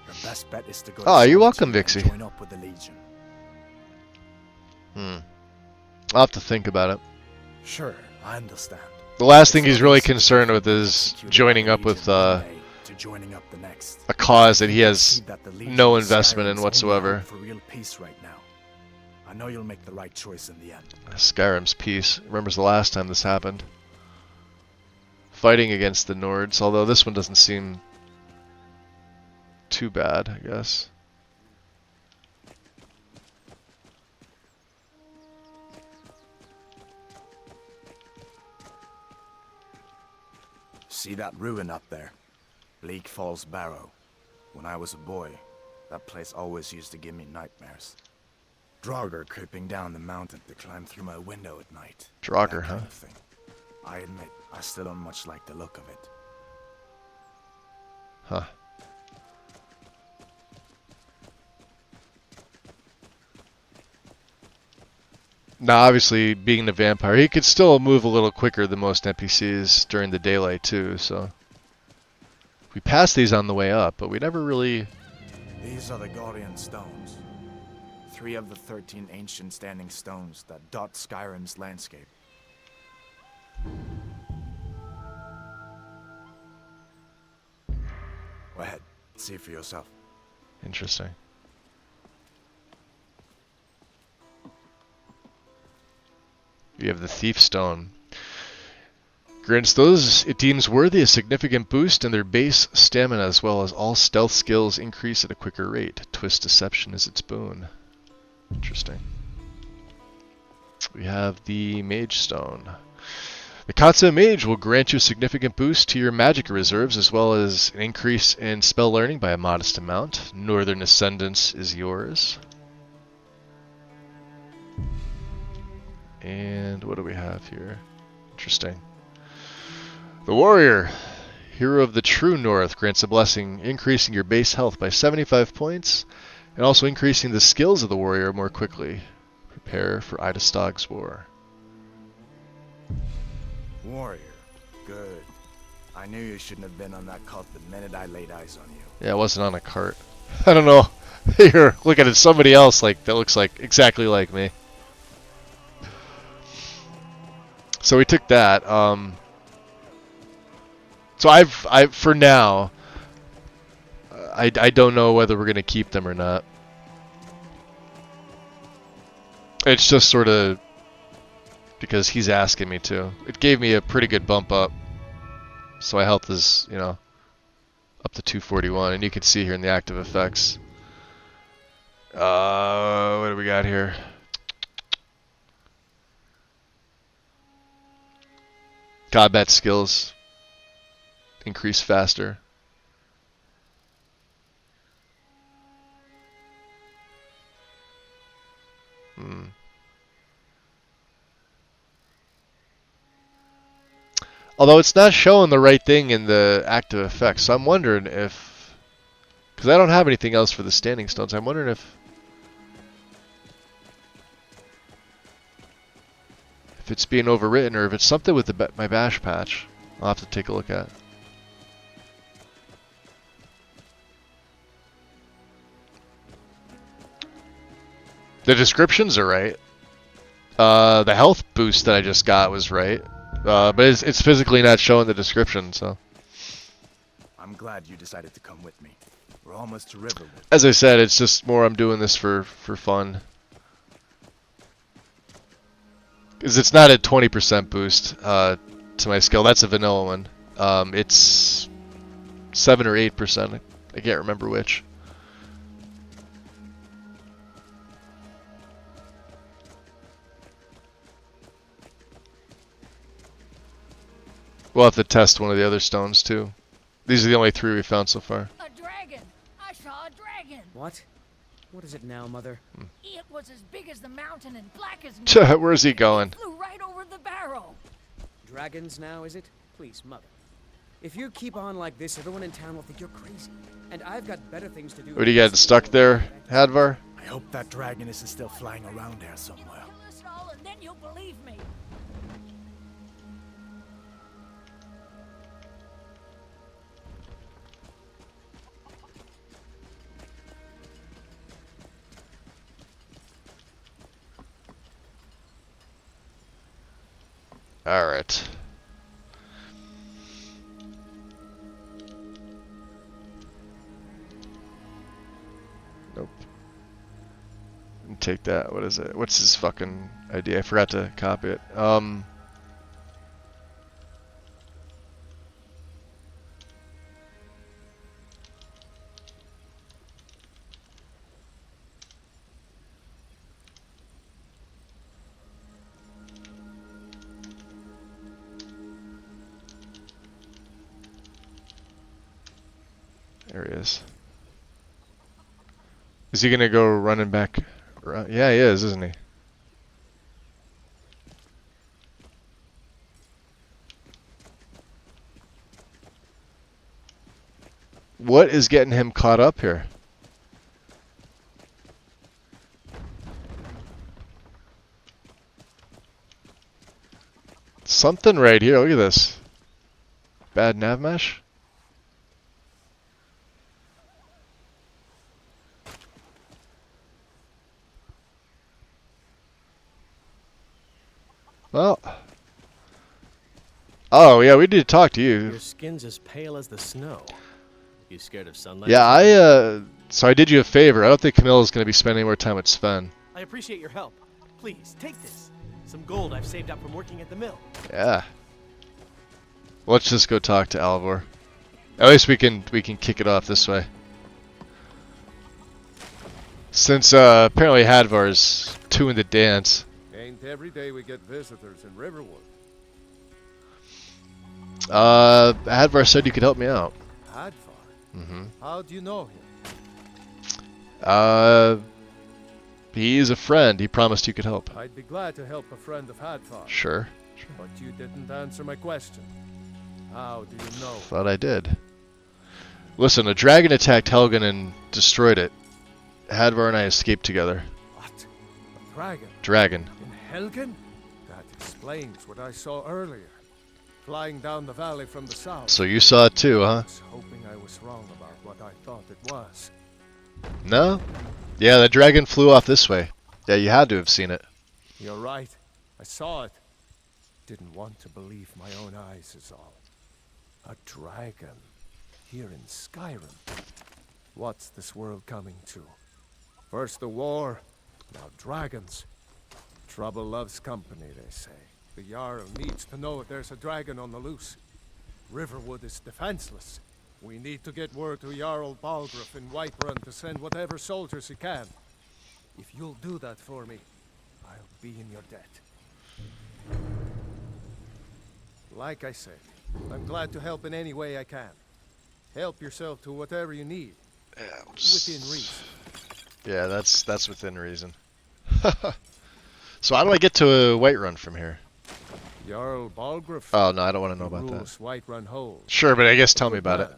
your best bet is to go Oh, to you're welcome, Solitude and Vixie. join up with the Legion. I'll have to think about it. Sure, I understand. The last thing he's really It's concerned with is executed joining by up the with Legion one day to joining up the next. a cause that he You has see that the Legion no of investment in Skyrim's only whatsoever. hope for real peace right now. I know you'll make the right choice in the end. Skyrim's peace. Remembers the last time this happened. Fighting against the Nords, although this one doesn't seem too bad, I guess. See that ruin up there? Bleak Falls Barrow. When I was a boy, that place always used to give me nightmares. Draugr creeping down the mountain to climb through my window at night. Draugr, That huh? kind of thing. I admit, I still don't much like the look of it. Huh. Now, obviously, being the vampire, he could still move a little quicker than most NPCs during the daylight, too, so... We passed these on the way up, but we never really... These are the Guardian Stones. 3 of the 13 ancient standing stones that dot Skyrim's landscape. Go ahead, see for yourself. Interesting. You have the Thief Stone. Grants those it deems worthy a significant boost in their base stamina, as well as all stealth skills increase at a quicker rate. Twist Deception is its boon. Interesting. We have the Mage Stone. The Consummate Mage will grant you a significant boost to your magic reserves, as well as an increase in spell learning by a modest amount. Northern Ascendance is yours. And what do we have here? Interesting. The Warrior, Hero of the True North, grants a blessing, increasing your base health by 75 points, and also increasing the skills of the Warrior more quickly. Prepare for Idastog's War. Warrior. Good. I knew you shouldn't have been on that cart the minute I laid eyes on you. Yeah, it wasn't on a cart. I don't know. Here, look at it. Somebody else like that looks like exactly like me. So we took that. So I've for now, I don't know whether we're gonna keep them or not. It's just sort of because he's asking me to. It gave me a pretty good bump up, so my health is, you know, up to 241, and you can see here in the active effects. What do we got here? Combat skills increase faster. Hmm. Although it's not showing the right thing in the active effects, so I'm wondering if... Because I don't have anything else for the standing stones. I'm wondering if it's being overwritten or if it's something with the my bash patch. I'll have to take a look at. The descriptions are right. The health boost that I just got was right. But it's physically not showing the description, so... I'm glad you decided to come with me. We're almost to Riverwood. As I said, it's just more I'm doing this for fun. Because it's not a 20% boost to my skill. That's a vanilla one. It's 7 or 8%. I can't remember which. We'll have to test one of the other stones too. These are the only 3 we found so far. A dragon! I saw a dragon! What? What is it now, Mother? It was as big as the mountain and black as night. Where's he going? It flew right over the barrow. Dragons now, is it? Please, Mother. If you keep on like this, everyone in town will think you're crazy. And I've got better things to do. What do you got stuck there, Hadvar? I hope that dragon isn't still flying around there somewhere. Tell us all and then you'll believe me. Alright. Nope. Didn't take that. What is it? What's his fucking idea? I forgot to copy it. There he is. Is he gonna go running back? Yeah, he is, isn't he? What is getting him caught up here? Something right here. Look at this. Bad nav mesh? Well. Oh, yeah, we need to talk to you. Your skin's as pale as the snow. You scared of sunlight? Yeah, so I did you a favor. I don't think Camilla's going to be spending more time with Sven. I appreciate your help. Please, take this. Some gold I've saved up from working at the mill. Yeah. Let's just go talk to Alvor. At least we can kick it off this way. Since apparently Hadvar's two in the dance. Ain't every day we get visitors in Riverwood. Hadvar said you could help me out. Hadvar? Mm-hmm. How do you know him? He's a friend. He promised you could help. I'd be glad to help a friend of Hadvar. Sure. But you didn't answer my question. How do you know? Thought I did. Listen, a dragon attacked Helgen and destroyed it. Hadvar and I escaped together. What? A dragon? Dragon. In Helgen? That explains what I saw earlier. Flying down the valley from the south. So you saw it too, huh? I was hoping I was wrong about what I thought it was. No? Yeah, the dragon flew off this way. Yeah, you had to have seen it. You're right. I saw it. Didn't want to believe my own eyes is all. A dragon. Here in Skyrim. What's this world coming to? First the war, now dragons. Trouble loves company, they say. The Jarl needs to know if there's a dragon on the loose. Riverwood is defenseless. We need to get word to Jarl Balgruuf in Whiterun to send whatever soldiers he can. If you'll do that for me, I'll be in your debt. Like I said, I'm glad to help in any way I can. Help yourself to whatever you need. Yeah, Within reason. Yeah, that's within reason. So how do I get to Whiterun from here? Jarl Balgruuf. Oh no, I don't want to know He about that. rules Whiterun Hold. Sure, but I guess tell me Good about it.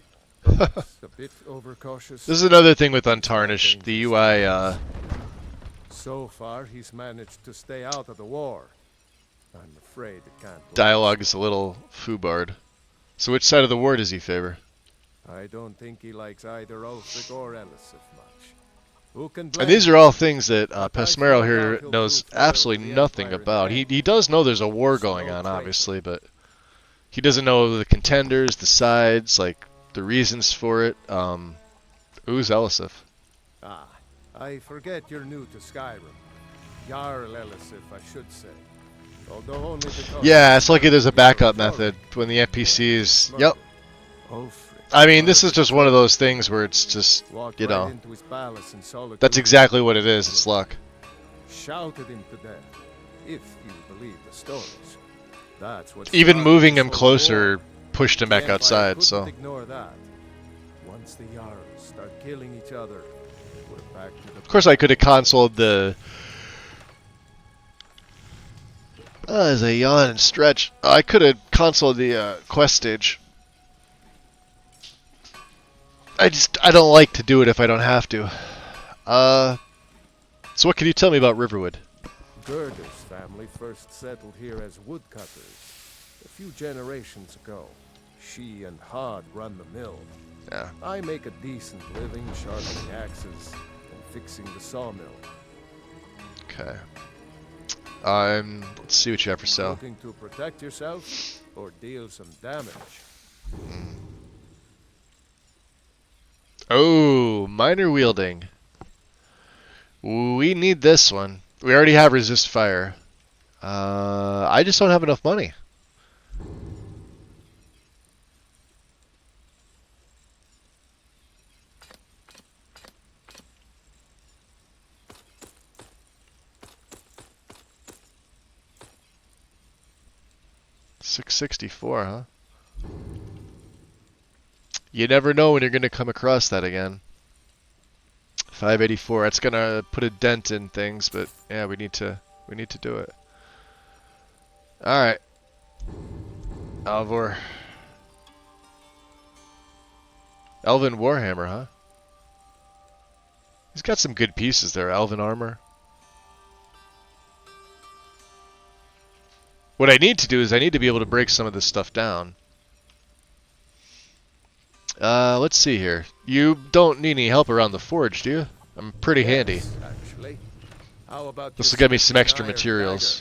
man, but a bit overcautious. This is another thing with Untarnished. The UI, So far, he's managed to stay out of the war. I'm afraid it can't last. dialogue is a little foobarred. So which side of the war does he favor? I don't think he likes either Ulfric or Elisif much. Who can blame And these him? are all things that Pesmerel I here feel he'll knows prove loyal absolutely to the nothing Empire in about. the He end. does know there's a war So going no on, traitor. obviously, but he doesn't know the contenders, the sides, like the reasons for it. Who's Elisif? Ah, I forget you're new to Skyrim. Jarl Elisif, I should say. Although only because Yeah, it's lucky there's a you're backup authority. method when the NPCs. Murder. Yep. Ulfric, I mean, this is murdered just one of those things where it's just, Walked you right know, into his palace in Solitude. that's exactly what it is. It's luck. Shouted him to death, if you believe the stories. That's what Even started moving this him whole closer war. pushed him The back Empire outside, couldn't so. ignore that. Once the Jarls start killing each other, we're back to the Of course, I could have consoled the. As I yawn and stretch, I could have consoled the quest stage. I don't like to do it if I don't have to. So what can you tell me about Riverwood? Gerda's family first settled here as woodcutters a few generations ago. She and Hod run the mill. Yeah. I make a decent living sharpening axes and fixing the sawmill. Okay. Let's see what you have for sale. Looking to protect yourself or deal some damage? Oh, minor wielding. We need this one. We already have resist fire. I just don't have enough money. $664, huh? You never know when you're going to come across that again. 584. That's going to put a dent in things, but yeah, we need to do it. All right. Alvor. Elven Warhammer, huh? He's got some good pieces there. Elven armor. What I need to do is I need to be able to break some of this stuff down. Let's see here. You don't need any help around the forge, do you? I'm pretty handy. Yes, actually. How about This you will get me sneak some an extra iron materials.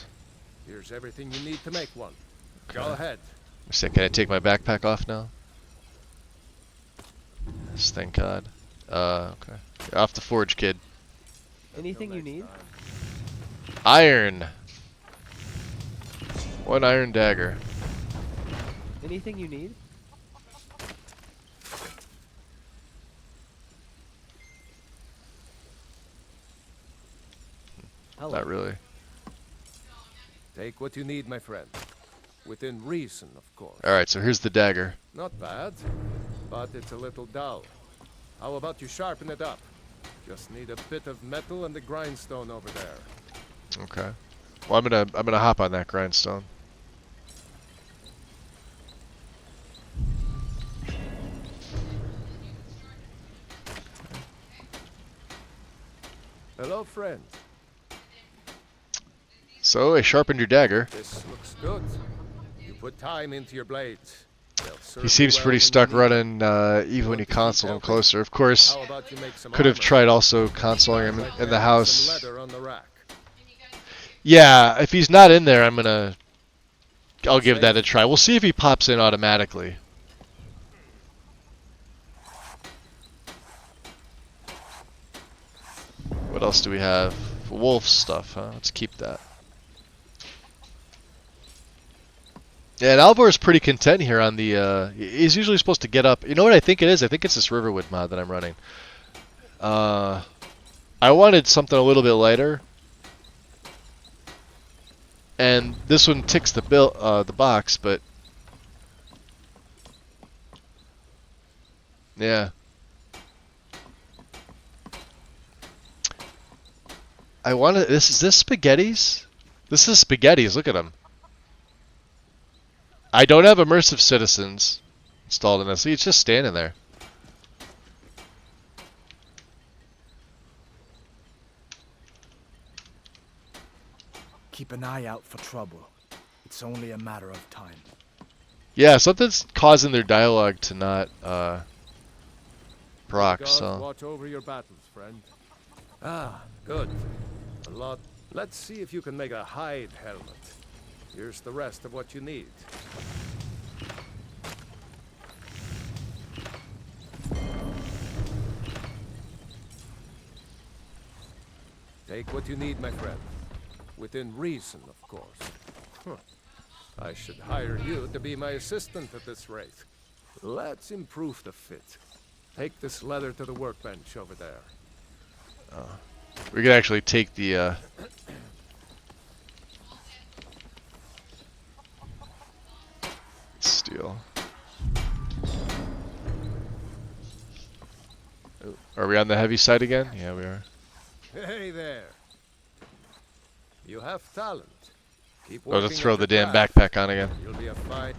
dagger? Here's everything you need to make one. Go Okay. ahead. Can I take my backpack off now? Yes, thank God. Okay. Off the forge, kid. Anything you need? Iron. One iron dagger. Anything you need? Hello. Not really. Take what you need, my friend. Within reason, of course. Alright, so here's the dagger. Not bad, but it's a little dull. How about you sharpen it up? Just need a bit of metal and the grindstone over there. Okay. Well, I'm gonna hop on that grindstone. Hello, friend. So I sharpened your dagger. This looks good. You put time into your blades. They'll serve He you seems well pretty when you stuck need running, even when Want you to keep console him helping? closer. Of it. course, How about you make some could have armor? tried also consoling him Sounds like in the there's house. some leather on the rack. Yeah, if he's not in there, I'll give that a Safe. try. We'll see if he pops in automatically. What else do we have? Wolf stuff, huh? Let's keep that. Yeah, and Alvor is pretty content here on the, he's usually supposed to get up. You know what I think it is? I think it's this Riverwood mod that I'm running. I wanted something a little bit lighter. And this one ticks the the box, but yeah. I wanted this. Is this spaghetti's? This is spaghettis. Look at them. I don't have immersive citizens installed in this. See, it's just standing there. Keep an eye out for trouble. It's only a matter of time. Yeah, something's causing their dialogue to not proc. Gods So watch over your battles, friend. Ah, good. A lot. Let's see if you can make a hide helmet. Here's the rest of what you need. Take what you need, my friend. Within reason, of course. Huh. I should hire you to be my assistant at this rate. Let's improve the fit. Take this leather to the workbench over there. we could actually take the steel. Oh, are we on the heavy side again? Yeah, we are. Hey there. You have talent. Keep Oh, let's working throw at the your damn craft. backpack on again. You'll be a fine.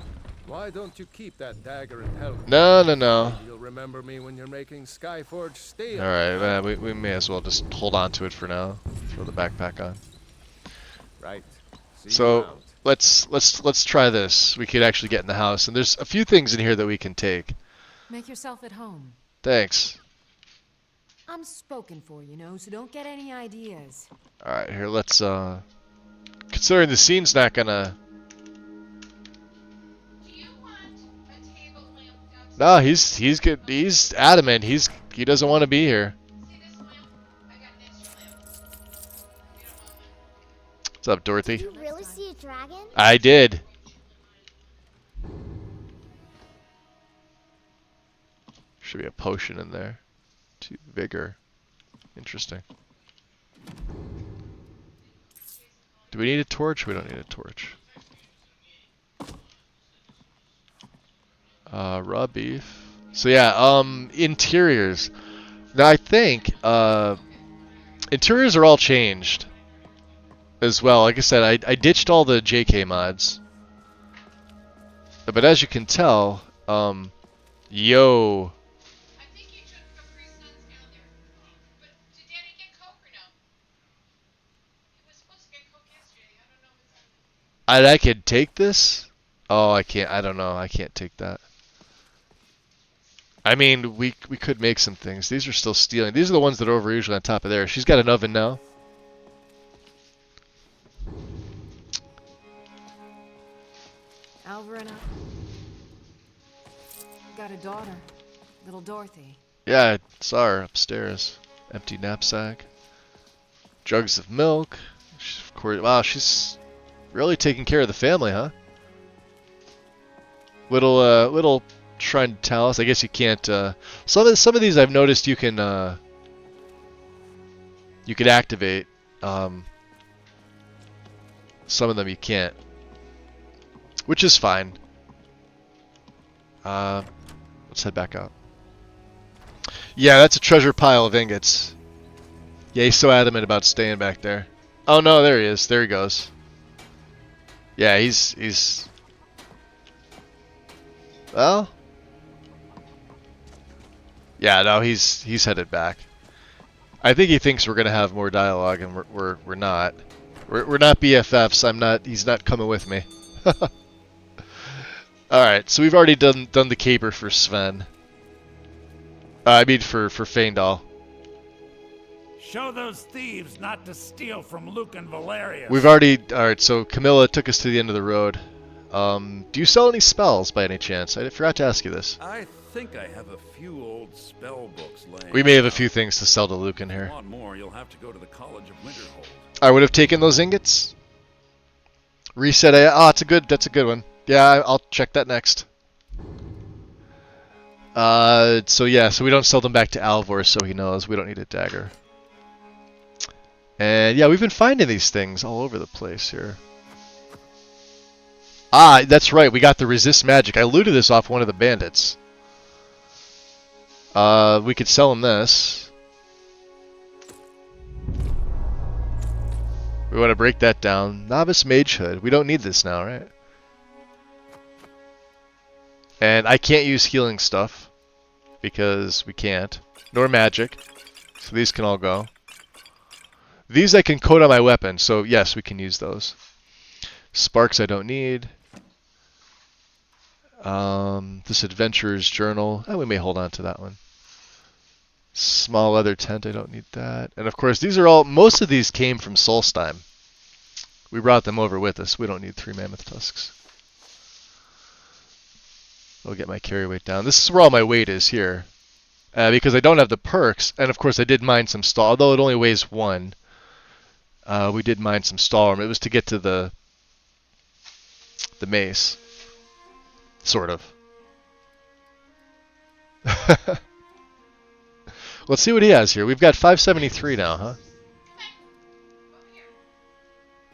Why don't you keep that dagger and helmet? No, no, no. You'll remember me when you're making Skyforge steel. Alright, we may as well just hold on to it for now. Throw the backpack on. Right. See you So around. let's try this. We could actually get in the house, and there's a few things in here that we can take. Make yourself at home. Thanks. I'm spoken for, you know, so don't get any ideas. Alright, here let's considering the scene's not gonna No, he's good. He's adamant. He doesn't want to be here. What's up, Dorothy? Did you really see a dragon? I did. Should be a potion in there. To vigor. Interesting. Do we need a torch? We don't need a torch. Raw beef. So yeah, interiors. Now I think interiors are all changed as well. Like I said, I ditched all the JK mods. But as you can tell, yo. I could take this? Oh, I can't. I don't know. I can't take that. I mean, we could make some things. These are still stealing. These are the ones that are over usually on top of there. She's got an oven now. Alva and I got a daughter, little Dorothy. Yeah, I saw her upstairs. Empty knapsack. Jugs of milk. Of course, wow, she's really taking care of the family, huh? Little shrine talus. I guess you can't. Some of these I've noticed you can activate. Some of them you can't, which is fine. Let's head back out. Yeah, that's a treasure pile of ingots. Yeah, he's so adamant about staying back there. Oh no, there he is. There he goes. Yeah, he's. Well. Yeah, no, he's headed back. I think he thinks we're gonna have more dialogue, and we're not. We're not BFFs. I'm not. He's not coming with me. All right, so we've already done the caper for Sven. I mean for Faendal. Show those thieves not to steal from Luke and Valerius. We've already. All right, so Camilla took us to the end of the road. Do you sell any spells by any chance? I forgot to ask you this. I think I have a few old spell books laying. We may have a few things to sell to Luke in If here. you want more, you'll have to go to the College of Winterhold. I would have taken those ingots. Reset. That's a good one. Yeah, I'll check that next. So yeah, so we don't sell them back to Alvor, so he knows we don't need a dagger. And yeah, we've been finding these things all over the place here. Ah, that's right. We got the resist magic. I looted this off one of the bandits. We could sell him this. We want to break that down. Novice Mage Hood. We don't need this now, right? And I can't use healing stuff because we can't. Nor magic. So these can all go. These I can coat on my weapon, so yes, we can use those. Sparks I don't need. This Adventurer's Journal. Oh, we may hold on to that one. Small leather tent, I don't need that. And of course, these are all, most of these came from Solstheim. We brought them over with us. We don't need 3 mammoth tusks. I'll get my carry weight down. This is where all my weight is here. Because I don't have the perks, and of course I did mine some stall, although it only weighs 1. We did mine some stall. It was to get to the mace. Sort of. Let's see what he has here. We've got 573 now, huh?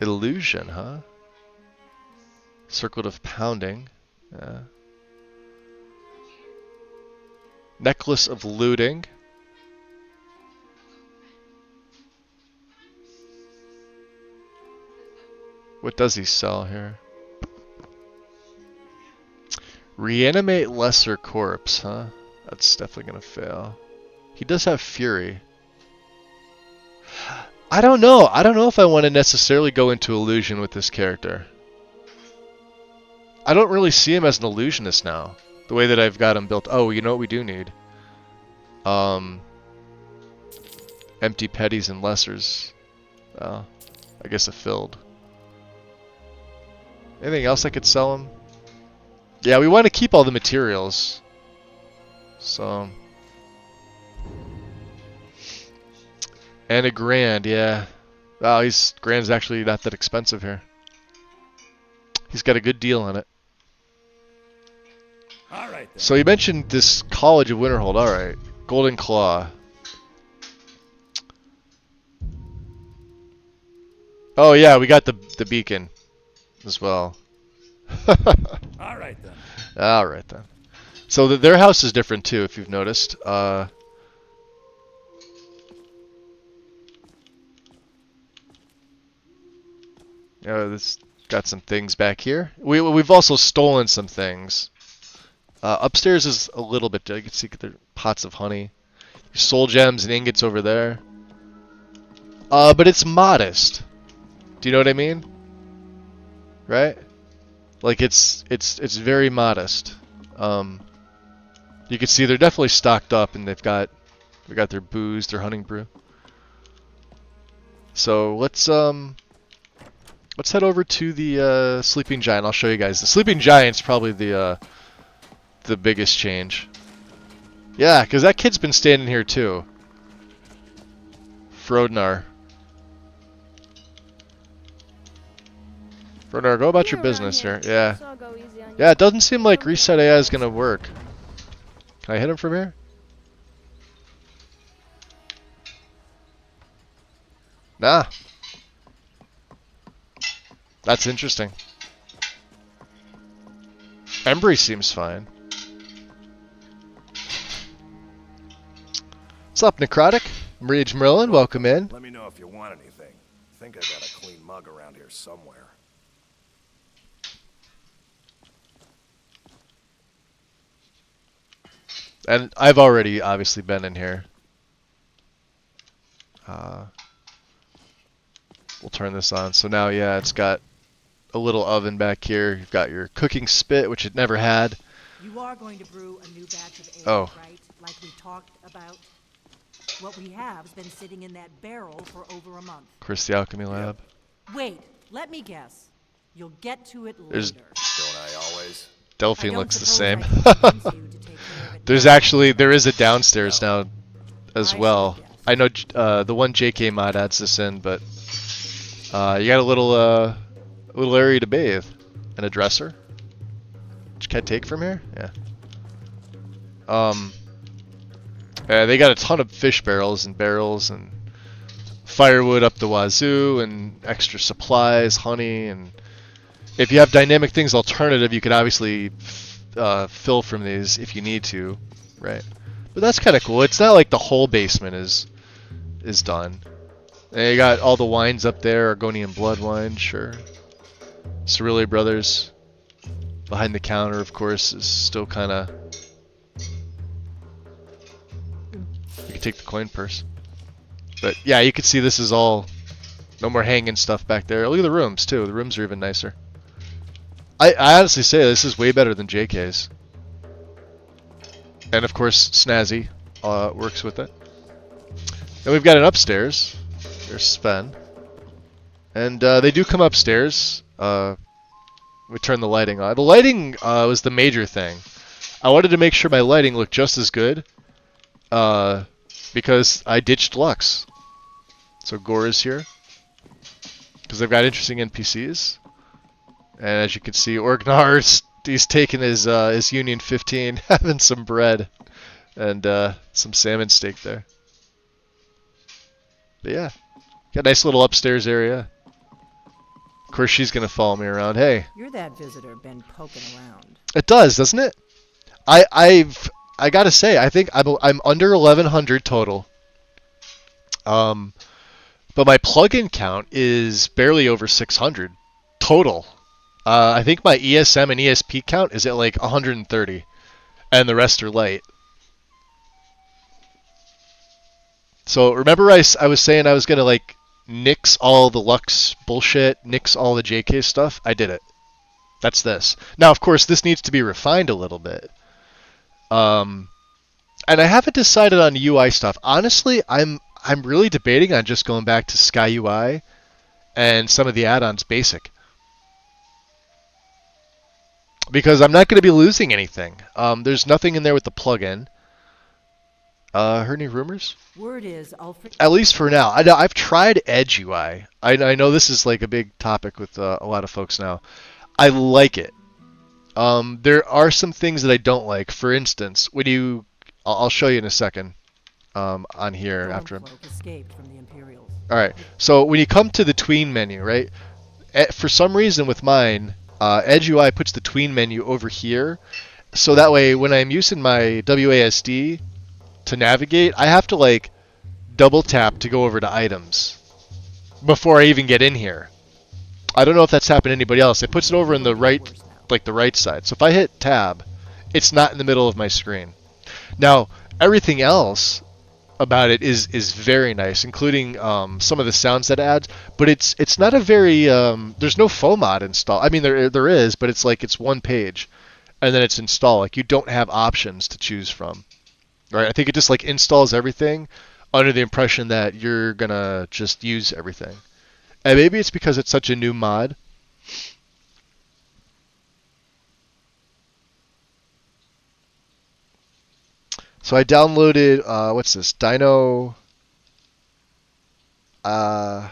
Illusion, huh? Circlet of Pounding. Necklace of Looting. What does he sell here? Reanimate Lesser Corpse, huh? That's definitely gonna fail. He does have Fury. I don't know. I don't know if I want to necessarily go into illusion with this character. I don't really see him as an illusionist now. The way that I've got him built. Oh, you know what we do need? Empty petties and lessers. Well, I guess it filled. Anything else I could sell him? Yeah, we want to keep all the materials. So... And a grand, yeah. Wow, grand's actually not that expensive here. He's got a good deal on it. All right, then. So you mentioned this College of Winterhold. All right, Golden Claw. Oh yeah, we got the beacon as well. All right then. All right then. So their house is different too, if you've noticed. This got some things back here. We've also stolen some things. Upstairs is a little bit. You can see there pots of honey, soul gems and ingots over there. But it's modest. Do you know what I mean? Right? Like it's very modest. You can see they're definitely stocked up, and they got their booze, their hunting brew. So let's head over to the Sleeping Giant. I'll show you guys. The Sleeping Giant's probably the biggest change. Yeah, because that kid's been standing here too. Frodnar. Frodnar, go about your business here. Yeah. Yeah, it doesn't seem like Reset AI is gonna work. Can I hit him from here? Nah. That's interesting. Embry seems fine. What's up, Necrotic? Rage Merlin, welcome in. Let me know if you want anything. I think I got a clean mug around here somewhere. And I've already obviously been in here. We'll turn this on. So now, yeah, it's got a little oven back here. You've got your cooking spit, which it never had. You are going to brew a new batch of ale, right? Like we talked about? What we have has been sitting in that barrel for over a month. Chris, the Alchemy Lab. Wait, let me guess. You'll get to it later. There's... Don't I always? Delphine looks the same. There is a downstairs now as well. I know the one JK mod adds this in, but you got a little area to bathe and a dresser. Which can I take from here? Yeah. They got a ton of fish barrels and firewood up the wazoo and extra supplies, honey, and if you have dynamic things alternative, you can obviously fill from these if you need to, right? But that's kind of cool. It's not like the whole basement is done. And you got all the wines up there, Argonian blood wine, sure. Cerulean Brothers. Behind the counter, of course, is still kind of... You can take the coin purse. But yeah, you can see this is all... No more hanging stuff back there. Look at the rooms, too. The rooms are even nicer. I honestly say this is way better than JK's. And of course, Snazzy works with it. Then we've got an upstairs. There's Sven. And they do come upstairs. We turn the lighting on. The lighting was the major thing. I wanted to make sure my lighting looked just as good. Because I ditched Lux. So Gore is here. Because they've got interesting NPCs. And as you can see, Orgnar, he's taking his Union 15, having some bread and some salmon steak there. But yeah, got a nice little upstairs area. Of course, she's gonna follow me around. Hey, You're that visitor been poking around. it does, doesn't it? I gotta say, I think I'm under 1100 total. But my plugin count is barely over 600 total. I think my ESM and ESP count is at like 130, and the rest are light. So remember I was saying I was going to like nix all the Lux bullshit, nix all the JK stuff? I did it. That's this. Now, of course, this needs to be refined a little bit. And I haven't decided on UI stuff. Honestly, I'm really debating on just going back to Sky UI and some of the add-ons basic. Because I'm not going to be losing anything. There's nothing in there with the plugin. Heard any rumors? Word is Alfred. At least for now. I've tried Edge UI. I know this is like a big topic with a lot of folks now. I like it. There are some things that I don't like. For instance, when you... I'll show you in a second on here after I'm... Escaped from the Imperials. Alright, so when you come to the tween menu, right? For some reason with mine... Edge UI puts the tween menu over here, so that way when I'm using my WASD to navigate, I have to like double tap to go over to items before I even get in here. I don't know if that's happened to anybody else. It puts it over in the right, like the right side. So if I hit tab, it's not in the middle of my screen. Now everything else about it is very nice, including some of the sounds that it adds. But it's not a very there's no FOMOD installed. I mean there is, but it's like it's one page, and then it's installed. Like you don't have options to choose from, right? I think it just like installs everything under the impression that you're gonna just use everything, and maybe it's because it's such a new mod. So I downloaded, what's this, Dino, I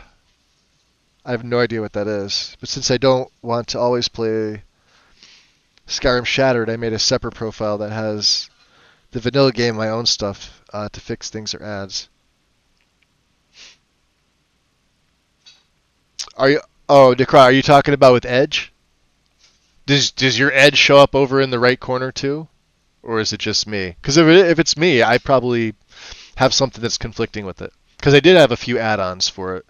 have no idea what that is, but since I don't want to always play Skyrim Shattered, I made a separate profile that has the vanilla game, my own stuff, to fix things or ads. Necra, are you talking about with Edge? Does your Edge show up over in the right corner too? Or is it just me? Because if it's me, I probably have something that's conflicting with it. Because I did have a few add-ons for it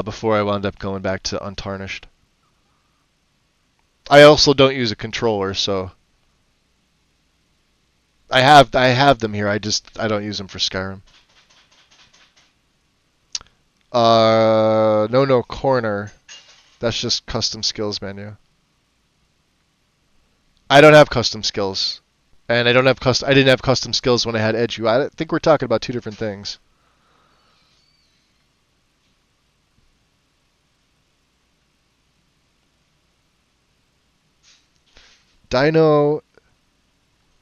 before I wound up going back to Untarnished. I also don't use a controller, so I have them here. I don't use them for Skyrim. No corner. That's just custom skills menu. I don't have custom skills. And I didn't have custom skills when I had Edge UI. I think we're talking about two different things. Dino,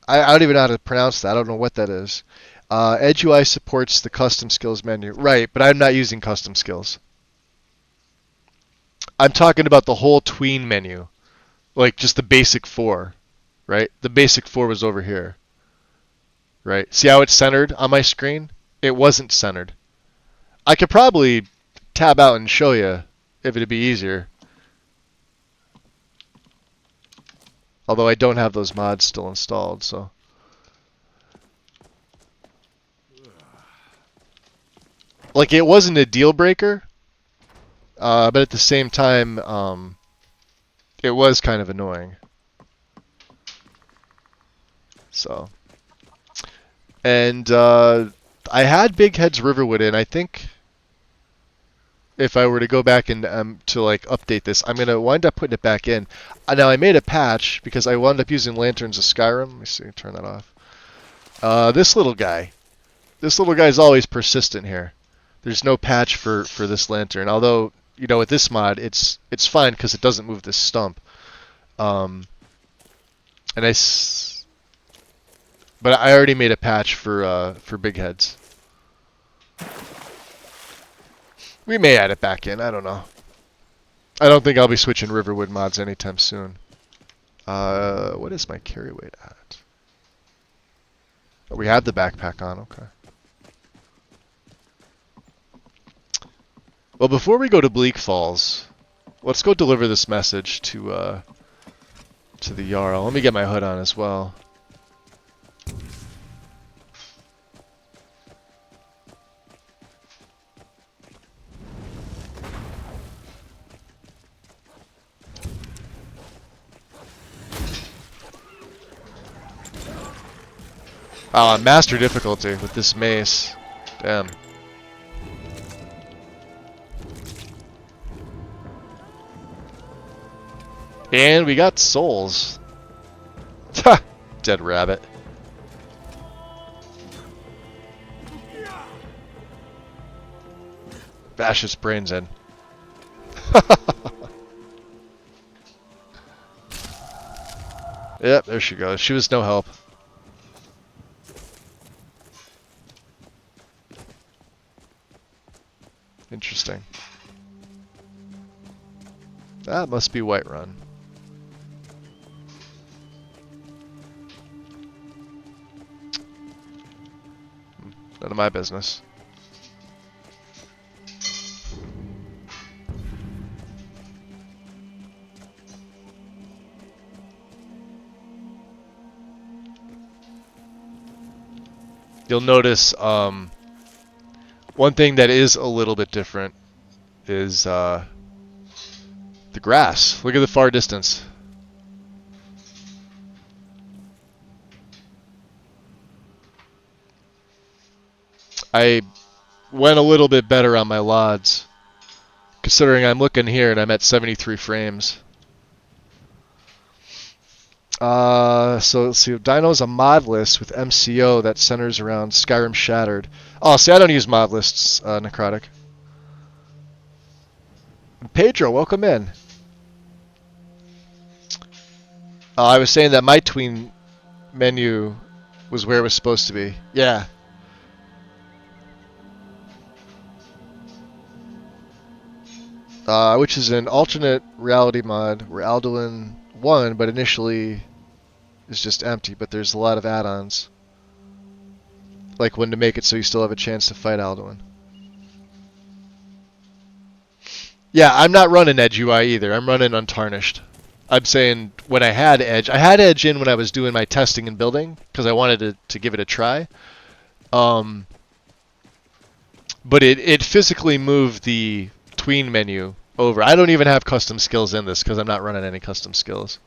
I don't even know how to pronounce that. I don't know what that is. Edge UI supports the custom skills menu. Right, but I'm not using custom skills. I'm talking about the whole tween menu. Like just the basic 4. Right? The basic 4 was over here. Right? See how it's centered on my screen? It wasn't centered. I could probably tab out and show you if it'd be easier. Although I don't have those mods still installed, so. like it wasn't a deal breaker, but at the same time, it was kind of annoying. So, and I had Big Head's Riverwood in. I think if I were to go back and to like update this, I'm gonna wind up putting it back in. Now I made a patch because I wound up using Lanterns of Skyrim. Let me see, turn that off. This little guy. This little guy's always persistent here. There's no patch for this lantern. Although, you know, with this mod, it's fine because it doesn't move this stump. But I already made a patch for big heads. We may add it back in. I don't know. I don't think I'll be switching Riverwood mods anytime soon. What is my carry weight at? Oh, we have the backpack on. Okay. Well, before we go to Bleak Falls, let's go deliver this message to the Jarl. Let me get my hood on as well. Master difficulty with this mace. Damn. And we got souls. Ha! Dead rabbit. Bash his brains in. Yep, there she goes. She was no help. Interesting. That must be Whiterun. None of my business. You'll notice one thing that is a little bit different is the grass. Look at the far distance. I went a little bit better on my LODs, considering I'm looking here and I'm at 73 frames. So let's see. Dino's a mod list with MCO that centers around Skyrim Shattered. Oh, see, I don't use mod lists, Necrotic. Pedro, welcome in. I was saying that my tween menu was where it was supposed to be. Yeah. Which is an alternate reality mod where Alduin won, but initially is just empty, but there's a lot of add-ons. Like when to make it so you still have a chance to fight Alduin. Yeah, I'm not running Edge UI either. I'm running Untarnished. I'm saying when I had Edge in when I was doing my testing and building, because I wanted to give it a try. But it physically moved the tween menu over. I don't even have custom skills in this because I'm not running any custom skills.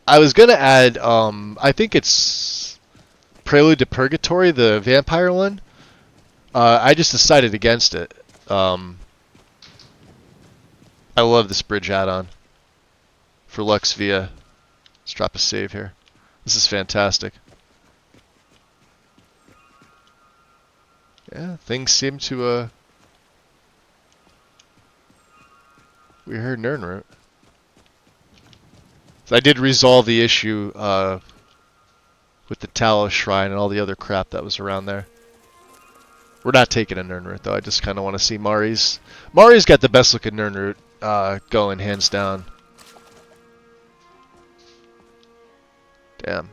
I was gonna add, I think it's Prelude to Purgatory, the vampire one. I just decided against it. I love this bridge add-on for Lux Via. Let's drop a save here. This is fantastic. Yeah, things seem to, we heard Nirnroot. So I did resolve the issue, with the Talos Shrine and all the other crap that was around there. We're not taking a Nirnroot, though. I just kind of want to see Mari's. Mari's got the best looking Nirnroot going, hands down. Damn.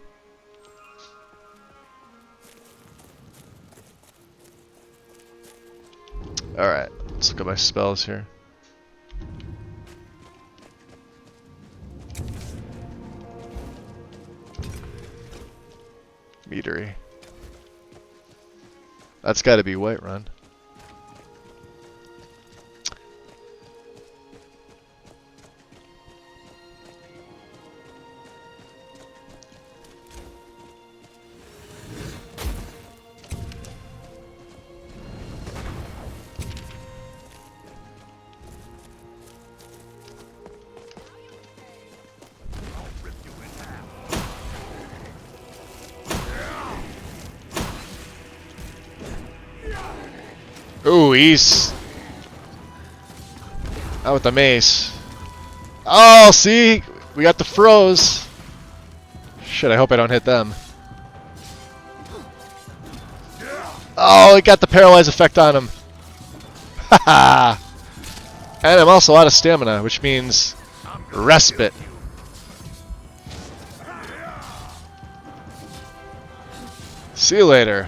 Alright, let's look at my spells here. Meadery. That's got to be Whiterun. Ooh, he's out with the mace. Oh, see? We got the froze. Shit, I hope I don't hit them. Oh, it got the paralyze effect on him. Haha. And I'm also out of stamina, which means respite. See you later.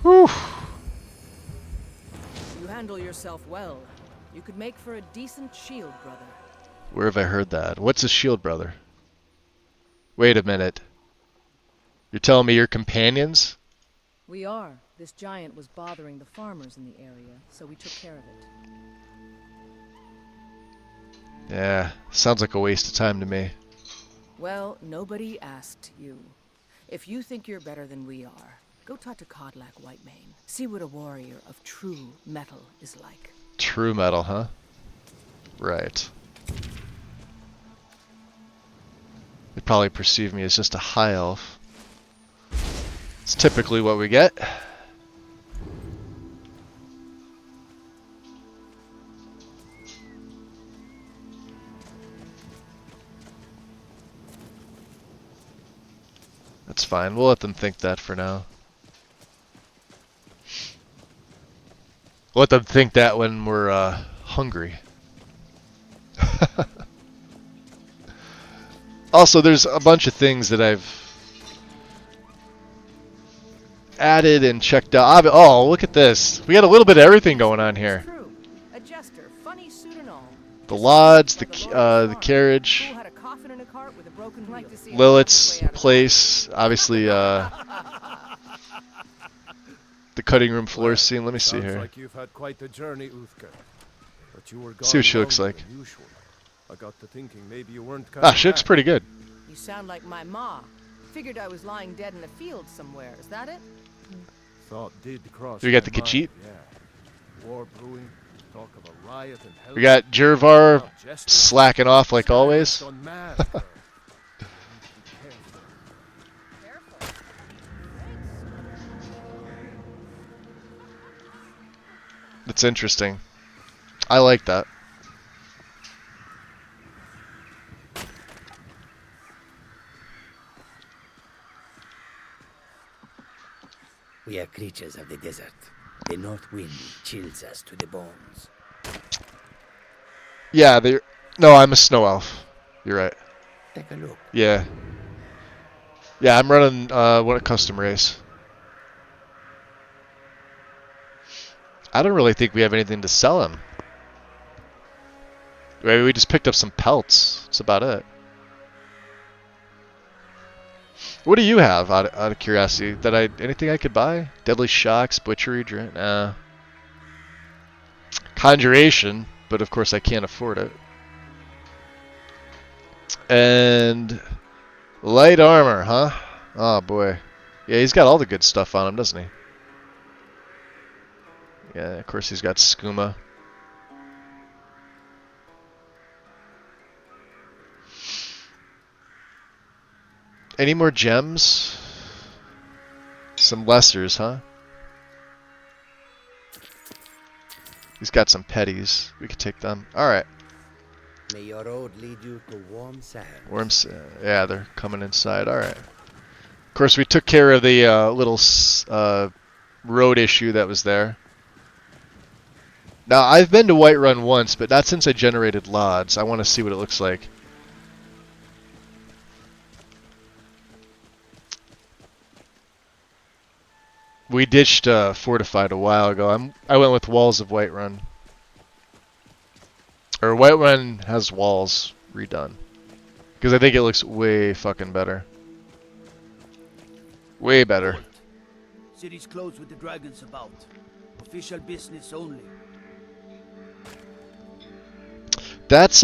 Whew. You handle yourself well. You could make for a decent shield, brother. Where have I heard that? What's a shield, brother? Wait a minute. You're telling me you're companions? We are. This giant was bothering the farmers in the area, so we took care of it. Yeah, sounds like a waste of time to me. Well, nobody asked you. If you think you're better than we are, go talk to Kodlak Whitemane. See what a warrior of true metal is like. True metal, huh? Right. They probably perceive me as just a high elf. It's typically what we get. That's fine. We'll let them think that for now. We'll let them think that when we're hungry. Also, there's a bunch of things that I've added and checked out. Oh, look at this. We got a little bit of everything going on here. True. A jester, funny suit and all. The lodge, the carriage, Lilith's place, obviously the cutting room floor scene. Let me see here. Like you've had quite a journey, Uthgar. But you were gone See what she looks longer like. than usual. I got to thinking maybe you weren't Ah, she looks pretty good. You sound like my ma. Figured I was lying dead in a field somewhere. Is that it? Thought did cross. We got the my mind, Khajiit. Yeah. War brewing. Talk of a riot in hell. We got Jervar slacking off like always. That's interesting. I like that. We are creatures of the desert. The north wind chills us to the bones. Yeah, they're... No, I'm a snow elf. You're right. Take a look. Yeah. Yeah, I'm running a custom race. I don't really think we have anything to sell him. Maybe we just picked up some pelts. That's about it. What do you have, out of curiosity? Anything I could buy? Deadly Shocks, Butchery, nah. Conjuration, but of course I can't afford it. And light armor, huh? Oh boy. Yeah, he's got all the good stuff on him, doesn't he? Yeah, of course he's got skooma. Any more gems? Some lessers, huh? He's got some petties. We could take them. Alright. May your road lead you to warm sand. Worms, yeah, they're coming inside. Alright. Of course, we took care of the little road issue that was there. Now, I've been to Whiterun once, but not since I generated Lods. I want to see what it looks like. We ditched Fortified a while ago. I went with Walls of Whiterun. Or Whiterun has walls redone. Because I think it looks way fucking better. Way better. City's closed with the dragons about. Official business only. That's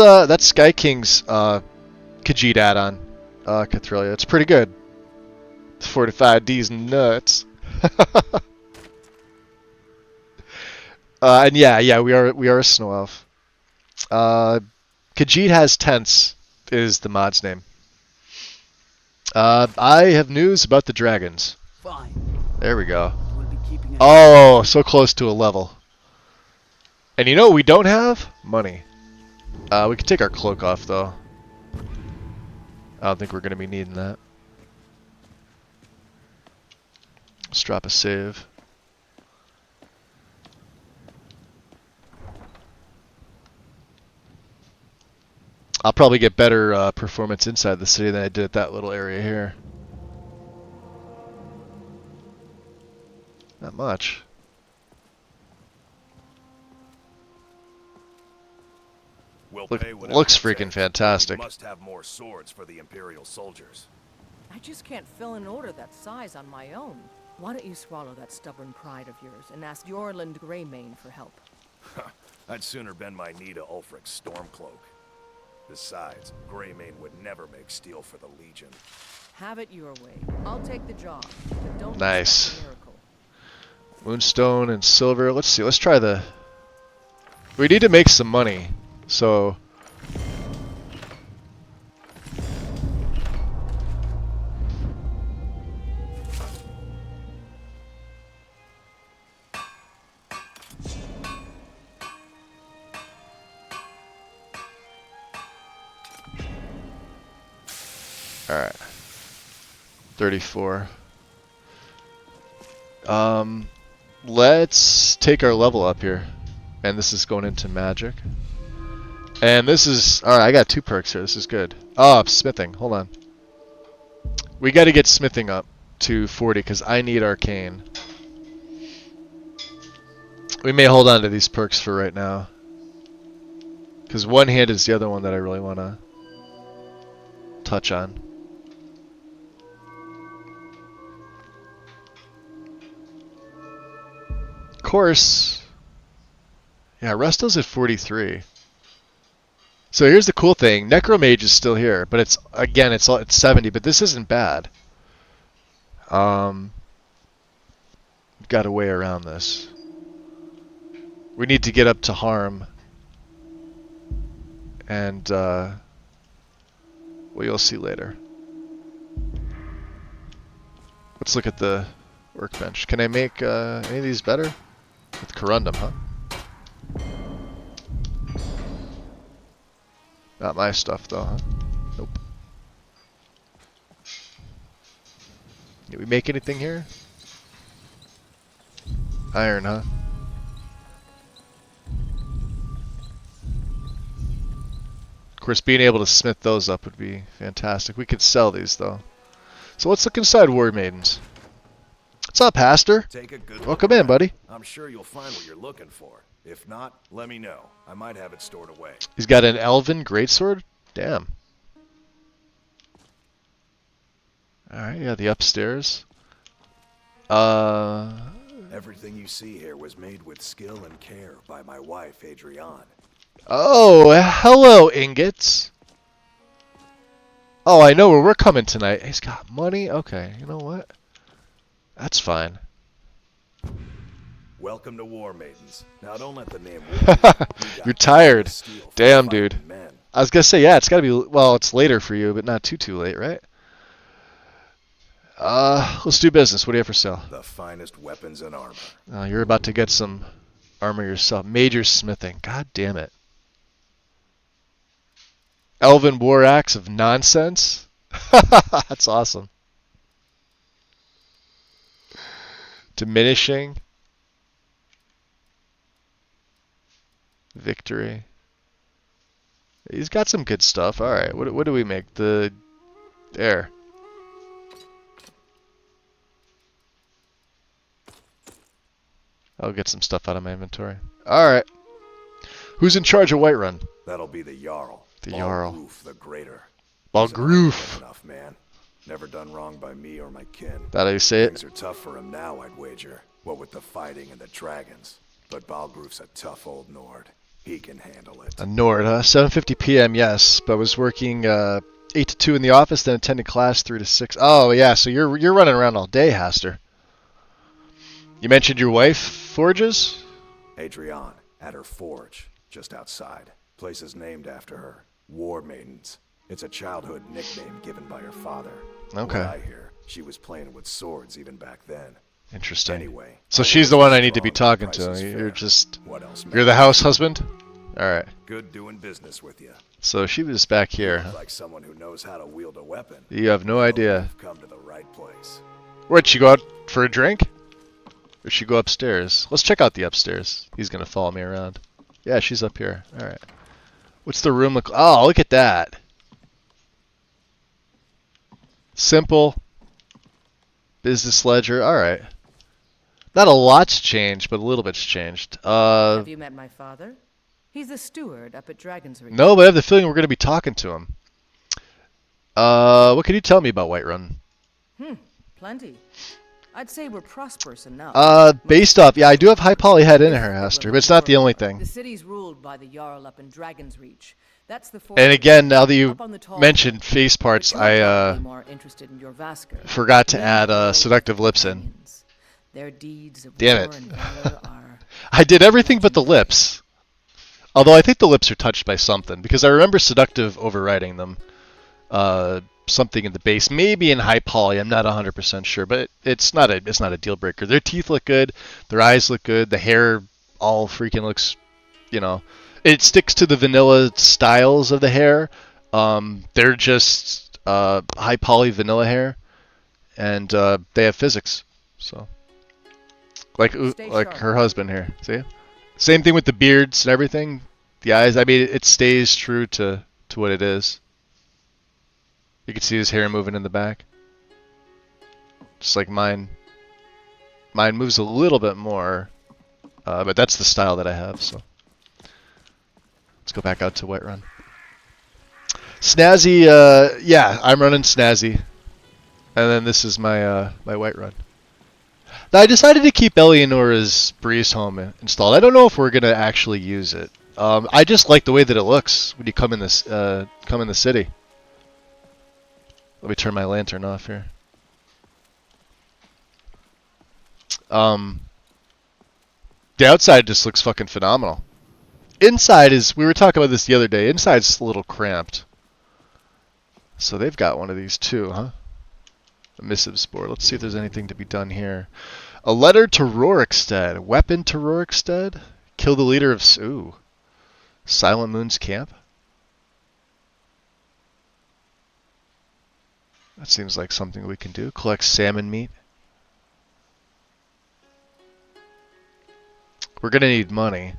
Sky King's Khajiit add-on, Cathrelia. It's pretty good. It's fortified D's nuts. And yeah, we are a snow elf. Khajiit has tents is the mod's name. I have news about the dragons. Fine. There we go. We'll be keeping an Oh, so close to a level. And you know what we don't have? Money. We can take our cloak off though. I don't think we're gonna be needing that. Let's drop a save. I'll probably get better performance inside the city than I did at that little area here. Not much. Looks freaking fantastic. We must have more swords for the Imperial soldiers. I just can't fill an order that size on my own. Why don't you swallow that stubborn pride of yours and ask Yorland Greymane for help? I'd sooner bend my knee to Ulfric's Stormcloak. Besides, Greymane would never make steel for the Legion. Have it your way. I'll take the job, but don't Nice. expect a miracle. Moonstone and silver. Let's see. Let's try the... We need to make some money. So... Alright. 34. Let's take our level up here. And this is going into magic. And this is... Alright, I got 2 perks here. This is good. Oh, smithing. Hold on. We got to get smithing up to 40 because I need arcane. We may hold on to these perks for right now. Because one hand is the other one that I really want to touch on. Course, yeah, Resto's at 43. So here's the cool thing: Necromage is still here, but it's again, it's 70. But this isn't bad. Got a way around this. We need to get up to harm, and well, you'll see later. Let's look at the workbench. Can I make any of these better? With Corundum, huh? Not my stuff, though, huh? Nope. Did we make anything here? Iron, huh? Of course, being able to smith those up would be fantastic. We could sell these, though. So let's look inside War Maidens. What's up, Pastor? Take a good Welcome in, buddy. I'm sure you'll find what you're looking for. If not, let me know. I might have it stored away. He's got an elven greatsword? Damn. Alright, yeah, the upstairs. Everything you see here was made with skill and care by my wife, Adrienne. Oh, hello, ingots. Oh, I know where we're coming tonight. He's got money? Okay, you know what? That's fine. Welcome to War Maidens. Now don't let the name You're tired. Damn, dude. I was gonna say, yeah, it's gotta be, well, it's later for you, but not too late, right? Let's do business. What do you have for sale? The finest weapons and armor. You're about to get some armor yourself. Major smithing. God damn it. Elven war axe of nonsense? That's awesome. Diminishing. Victory. He's got some good stuff. Alright, what do we make? The air. I'll get some stuff out of my inventory. Alright. Who's in charge of Whiterun? That'll be the Jarl. The Jarl. Balgruf the Greater. Balgruf. Enough, man. Never done wrong by me or my kin. That how you say it? Things are tough for him now, I'd wager. What with the fighting and the dragons. But Balgroof's a tough old Nord. He can handle it. A Nord, huh? 7:50 p.m. Yes, but was working 8 to 2 in the office, then attended class 3 to 6. Oh yeah, so you're running around all day, Haster. You mentioned your wife forges? Adrienne, at her forge, just outside. Place is named after her. War Maidens. It's a childhood nickname given by her father. Okay. What I hear, she was playing with swords even back then. Interesting. Anyway, so she's the one I need to be talking to. You're the house husband? Alright. Good doing business with you. So she was back here. Huh? Like someone who knows how to wield a weapon. You have no idea. You've come to the right place. Where'd she go out for a drink? Or she go upstairs? Let's check out the upstairs. He's gonna follow me around. Yeah, she's up here. Alright. What's the room look? Oh, look at that. Simple. Business ledger. Alright. Not a lot's changed, but a little bit's changed. Have you met my father? He's the steward up at Dragon's Reach. No, but I have the feeling we're going to be talking to him. What can you tell me about Whiterun? Plenty. I'd say we're prosperous enough. Based off, yeah, I do have High Poly head in her, Hester, but it's not the only thing. The city's ruled by the Jarl up in Dragon's Reach. That's the and again, now that you mentioned face parts, I forgot to add seductive lips in. Their deeds of Damn war it. and valor are I did everything but the lips. Although I think the lips are touched by something, because I remember seductive overriding them. Something in the base, maybe in High Poly, I'm not 100% sure, but it's not a deal breaker. Their teeth look good, their eyes look good, the hair all freaking looks, you know, it sticks to the vanilla styles of the hair. They're just High Poly vanilla hair, and they have physics, so like her husband here. See, same thing with the beards and everything, the eyes. I mean, it stays true to what it is. You can see his hair moving in the back. Just like mine. Mine moves a little bit more. But that's the style that I have, so. Let's go back out to Whiterun. Snazzy, yeah, I'm running Snazzy. And then this is my my Whiterun. Now I decided to keep Eleonora's Breeze Home installed. I don't know if we're gonna actually use it. I just like the way that it looks when you come in this come in the city. Let me turn my lantern off here. The outside just looks fucking phenomenal. Inside is, we were talking about this the other day, inside's a little cramped. So they've got one of these too, huh? A missives board. Let's see if there's anything to be done here. A letter to Rorikstead. Weapon to Rorikstead? Kill the leader of... Ooh. Silent Moon's camp? That seems like something we can do. Collect salmon meat. We're gonna need money.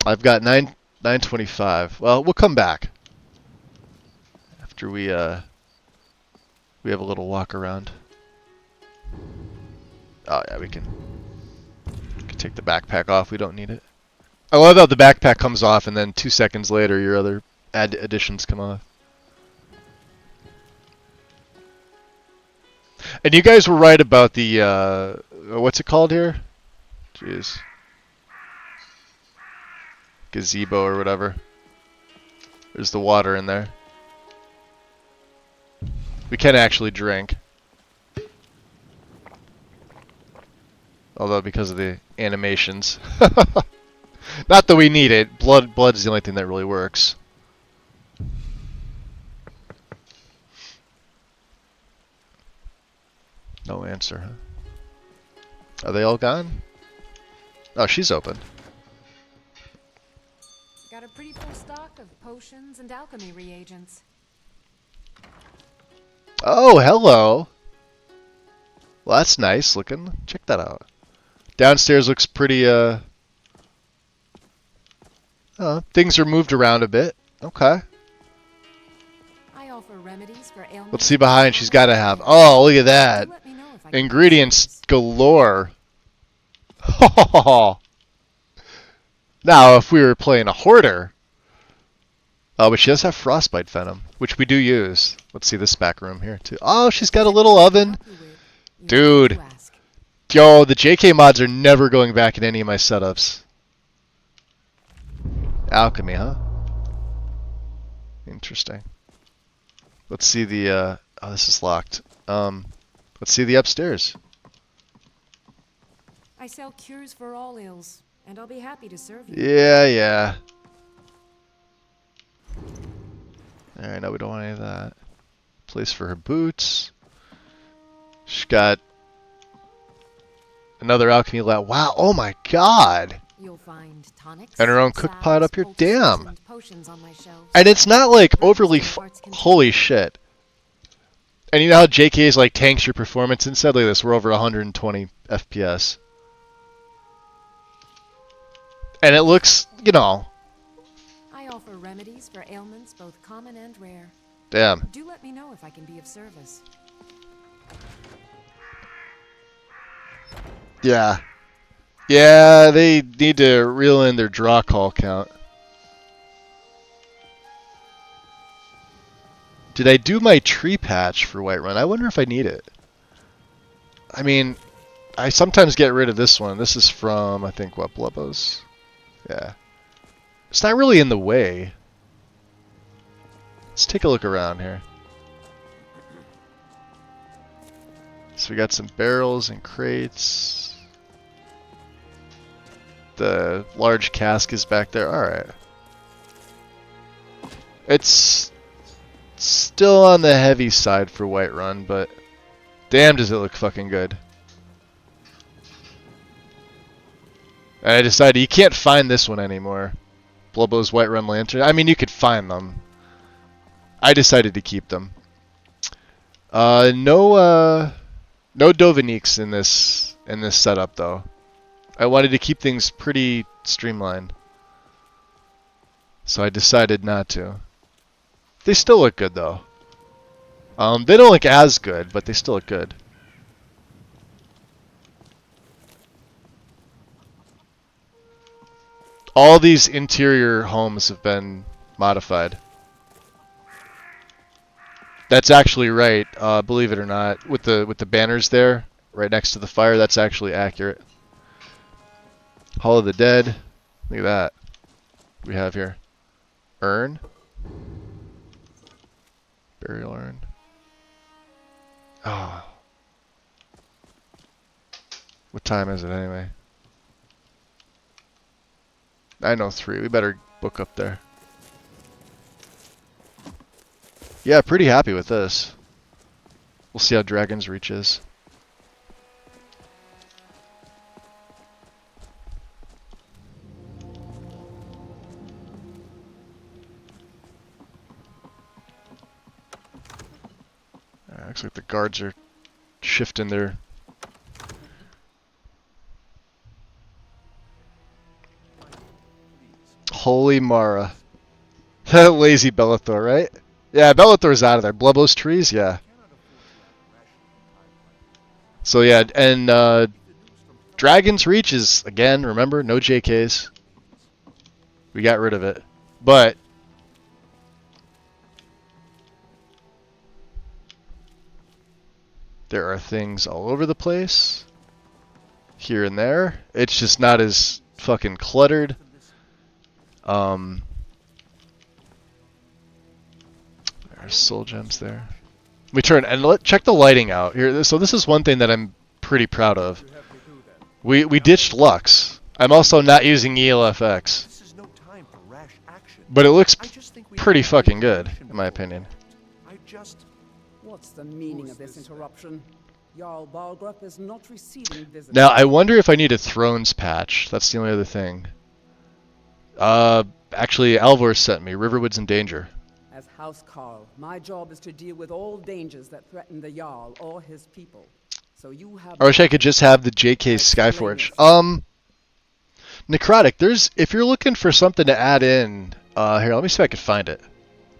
I've got 925. Well, we'll come back after we have a little walk around. Oh yeah, we can take the backpack off. We don't need it. I love how the backpack comes off and then 2 seconds later your other additions come off. And you guys were right about the what's it called here? Jeez. Gazebo or whatever. There's the water in there. We can actually drink. Although because of the animations. Not that we need it. Blood is the only thing that really works. No answer, huh? Are they all gone? Oh, she's open. Got a pretty full stock of potions and alchemy reagents. Oh, hello. Well, that's nice looking. Check that out. Downstairs looks pretty, things are moved around a bit. Okay. I offer remedies for ailments. Let's see behind. She's got to have. Oh, look at that. Ingredients galore. Now, if we were playing a hoarder, Oh, but she does have frostbite venom, which we do use. Let's see this back room here too. Oh, she's got a little oven. Dude. Yo, the JK mods are never going back in any of my setups. Alchemy, huh? Interesting. Let's see the, oh, this is locked. Let's see the upstairs. I sell cures for all ills, and I'll be happy to serve you. Yeah. Alright, no, we don't want any of that. Place for her boots. She's got another alchemy lab. Wow, oh my god! You'll find tonics, And her own cook pot up here? Damn! and potions on my shelves. And it's not like overly holy shit. And you know how JK's like tanks your performance? Instead, look at this, we're over 120 FPS. And it looks, you know. I offer remedies for ailments both common and rare. Damn. Do let me know if I can be of service. Yeah. Yeah, they need to reel in their draw call count. Did I do my tree patch for Whiterun? I wonder if I need it. I mean, I sometimes get rid of this one. This is from, I think, what, Blubbo's? Yeah. It's not really in the way. Let's take a look around here. So we got some barrels and crates. The large cask is back there. Alright. It's still on the heavy side for Whiterun, but damn does it look fucking good. And I decided you can't find this one anymore. Blubbo's Whiterun Lantern. I mean, you could find them. I decided to keep them. No Doviniques in this setup though. I wanted to keep things pretty streamlined. So I decided not to. They still look good though. They don't look as good, but they still look good. All these interior homes have been modified. That's actually right, believe it or not. With the banners there, right next to the fire, that's actually accurate. Hall of the Dead. Look at that. What do we have here? Urn. Burial urn. Oh. What time is it anyway? 9:03. We better book up there. Yeah, pretty happy with this. We'll see how Dragon's Reach is. Looks like the guards are shifting their... Holy Mara. Lazy Bellathor, right? Yeah, Bellathor's out of there. Blubbo's trees, yeah. So yeah, and Dragon's Reach is, again, remember, no JKs. We got rid of it. But there are things all over the place. Here and there. It's just not as fucking cluttered. There are soul gems there. We turn and check the lighting out here. So this is one thing that I'm pretty proud of. We ditched Lux. I'm also not using ELFX. But it looks pretty fucking good, in my opinion. What's the meaning of this interruption? Jarl Balgruuf is not receiving visitors. Now I wonder if I need a Thrones patch. That's the only other thing. Actually, Alvor sent me. Riverwood's in danger. As House Carl, my job is to deal with all dangers that threaten the Jarl or his people. So you have... I wish I could just have the JK Skyforge. Necrotic, if you're looking for something to add in, here, let me see if I can find it.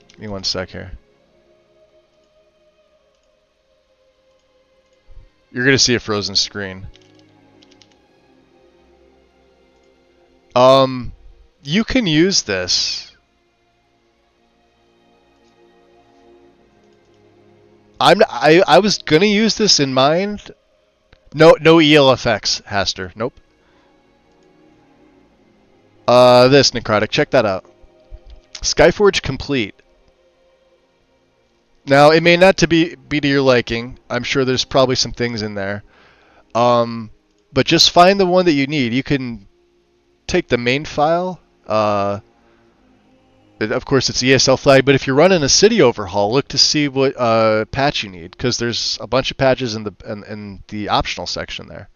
Give me one sec here. You're gonna see a frozen screen. You can use this I was gonna use this in mind. No ELFX, Haster. Nope. This Necrotic. Check that out. Skyforge complete. Now it may not be to your liking. I'm sure there's probably some things in there. But just find the one that you need. You can take the main file. Of course, it's ESL flag, but if you're running a city overhaul, look to see what patch you need, because there's a bunch of patches in the optional section there.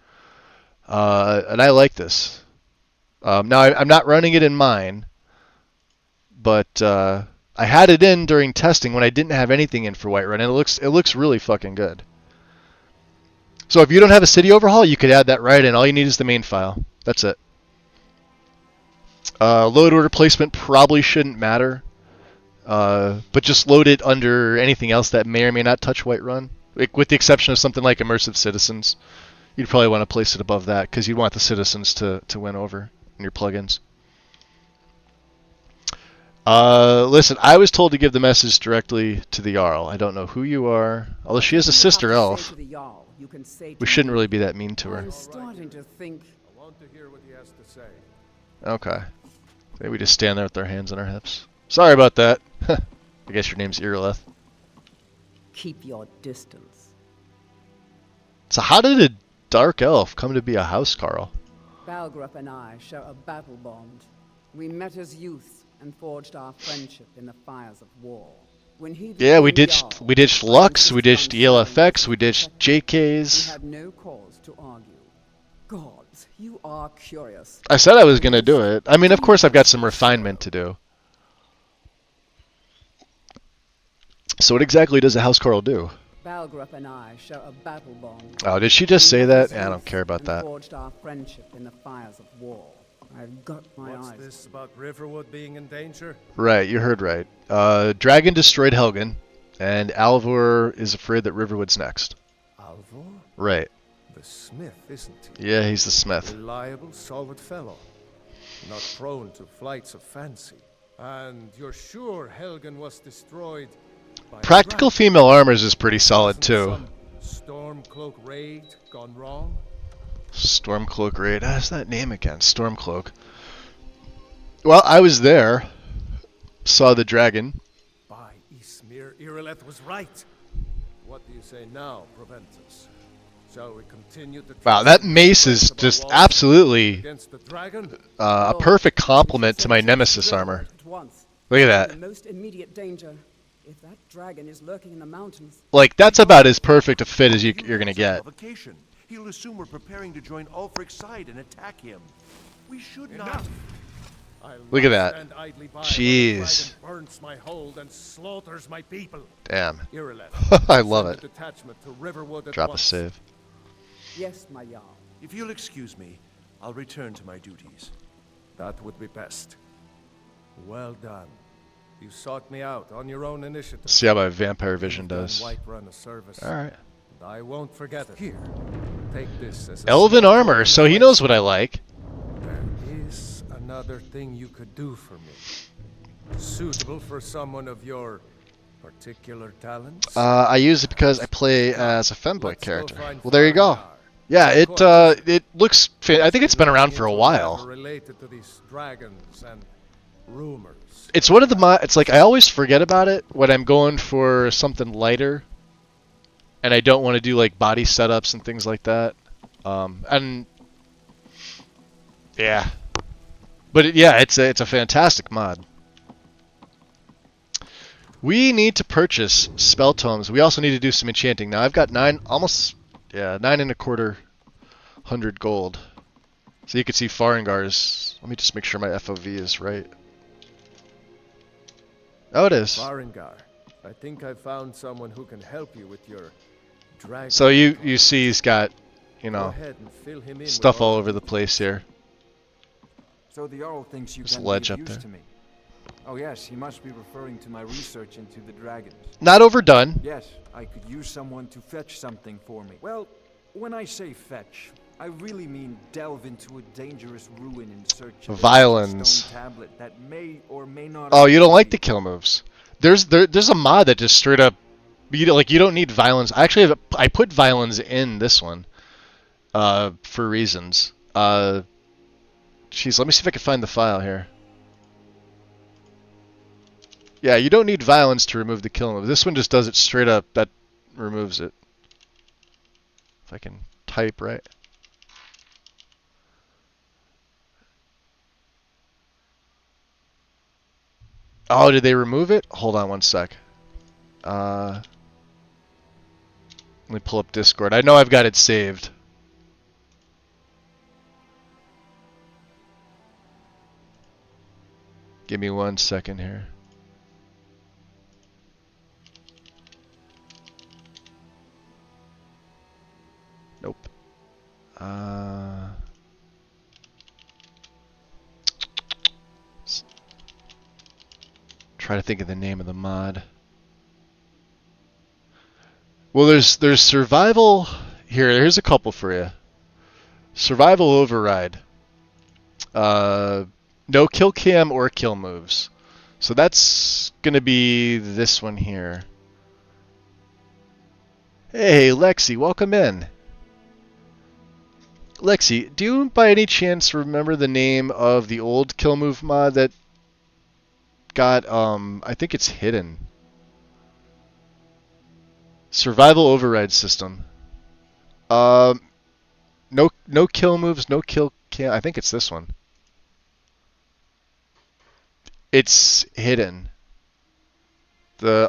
And I like this. Now, I'm not running it in mine, but I had it in during testing when I didn't have anything in for Whiterun, and it looks really fucking good. So if you don't have a city overhaul, you could add that right in. All you need is the main file. That's it. Load order placement probably shouldn't matter, but just load it under anything else that may or may not touch Whiterun, with the exception of something like Immersive Citizens. You'd probably want to place it above that, because you'd want the citizens to win over in your plugins. Listen, I was told to give the message directly to the Jarl. I don't know who you are, although she is a sister elf. We shouldn't really be that mean to her. I'm starting to think. I want to hear what he has to say. Okay. Maybe we just stand there with our hands on our hips. Sorry about that. I guess your name's Irileth. Keep your distance. So how did a dark elf come to be a housecarl? Balgrup and I share a battle bond. We met as youths and forged our friendship in the fires of war. When he we ditched Lux, we ditched ELFX, we ditched JKs. We had no cause to argue. Gods, you are curious. I said I was gonna do it. I mean, of course I've got some refinement to do. So what exactly does a housecarl do? Balgrup and I share a battle bond. Oh, did she just say that? I don't care about that. Forged our friendship in the fires of war. I've got my eyes. What's this about Riverwood being in danger? Right, you heard right. Dragon destroyed Helgen, and Alvor is afraid that Riverwood's next. Alvor? Right. The smith, isn't he? Yeah, he's the smith. Reliable, solid fellow. Not prone to flights of fancy. And you're sure Helgen was destroyed by Practical female armors is pretty solid too. Stormcloak raid gone wrong? Stormcloak raid. How's that name again? Stormcloak. Well, I was there. Saw the dragon. By Ysmir, Irileth was right. What do you say now, Proventus? Shall we continue to... Wow, that mace is just absolutely a perfect complement to my Nemesis armor. Look at that. Most immediate danger. If that dragon is lurking in the mountains. Like, that's about as perfect a fit as you're gonna get. He'll assume we're preparing to join Ulfric's side and attack him. We should not. Look at that. Jeez. Burns my hold and slaughters my people. Damn. I love it. Drop a save. Yes, my Jarl. If you'll excuse me, I'll return to my duties. That would be best. Well done. You sought me out on your own initiative. See how my vampire vision does. Alright. I won't forget it. Here, take this as Elven armor, so he knows what I like. There is another thing you could do for me. Suitable for someone of your particular talents? I use it because I play as a femboy character. Well, there you go. Yeah, it looks... I think it's been around for a while. Related to these dragons and rumors. It's one of the it's like I always forget about it when I'm going for something lighter, and I don't want to do like body setups and things like that. And yeah, but it's a fantastic mod. We need to purchase spell tomes. We also need to do some enchanting. Now I've got 9 and a quarter hundred gold. So you can see Farengar's. Let me just make sure my FOV is right. Oh, it is. Farengar, I think I found someone who can help you with your dragon. So you see he's got, you know, Go ahead and fill him in stuff with all over the place here. So the Jarl thinks you There's can a ledge be up of use there. to me. Oh yes, he must be referring to my research into the dragons. Not overdone. Yes, I could use someone to fetch something for me. Well, when I say fetch, I really mean delve into a dangerous ruin in search of Violins. a stone tablet that may or may not... Oh, you don't like the kill moves. There's a mod that just straight up But you don't need violence. I put violence in this one for reasons. Jeez, let me see if I can find the file here. Yeah, you don't need violence to remove the kill move. This one just does it straight up. That removes it. If I can type right. Oh, did they remove it? Hold on one sec. Let me pull up Discord. I know I've got it saved. Give me 1 second here. Nope. Try to think of the name of the mod. Well, there's survival here. Here's a couple for you. Survival override. No kill cam or kill moves. So that's gonna be this one here. Hey, Lexi, welcome in. Lexi, do you by any chance remember the name of the old kill move mod that got, I think it's hidden. Survival override system. No kill moves, no kill cam. I think it's this one. It's hidden. The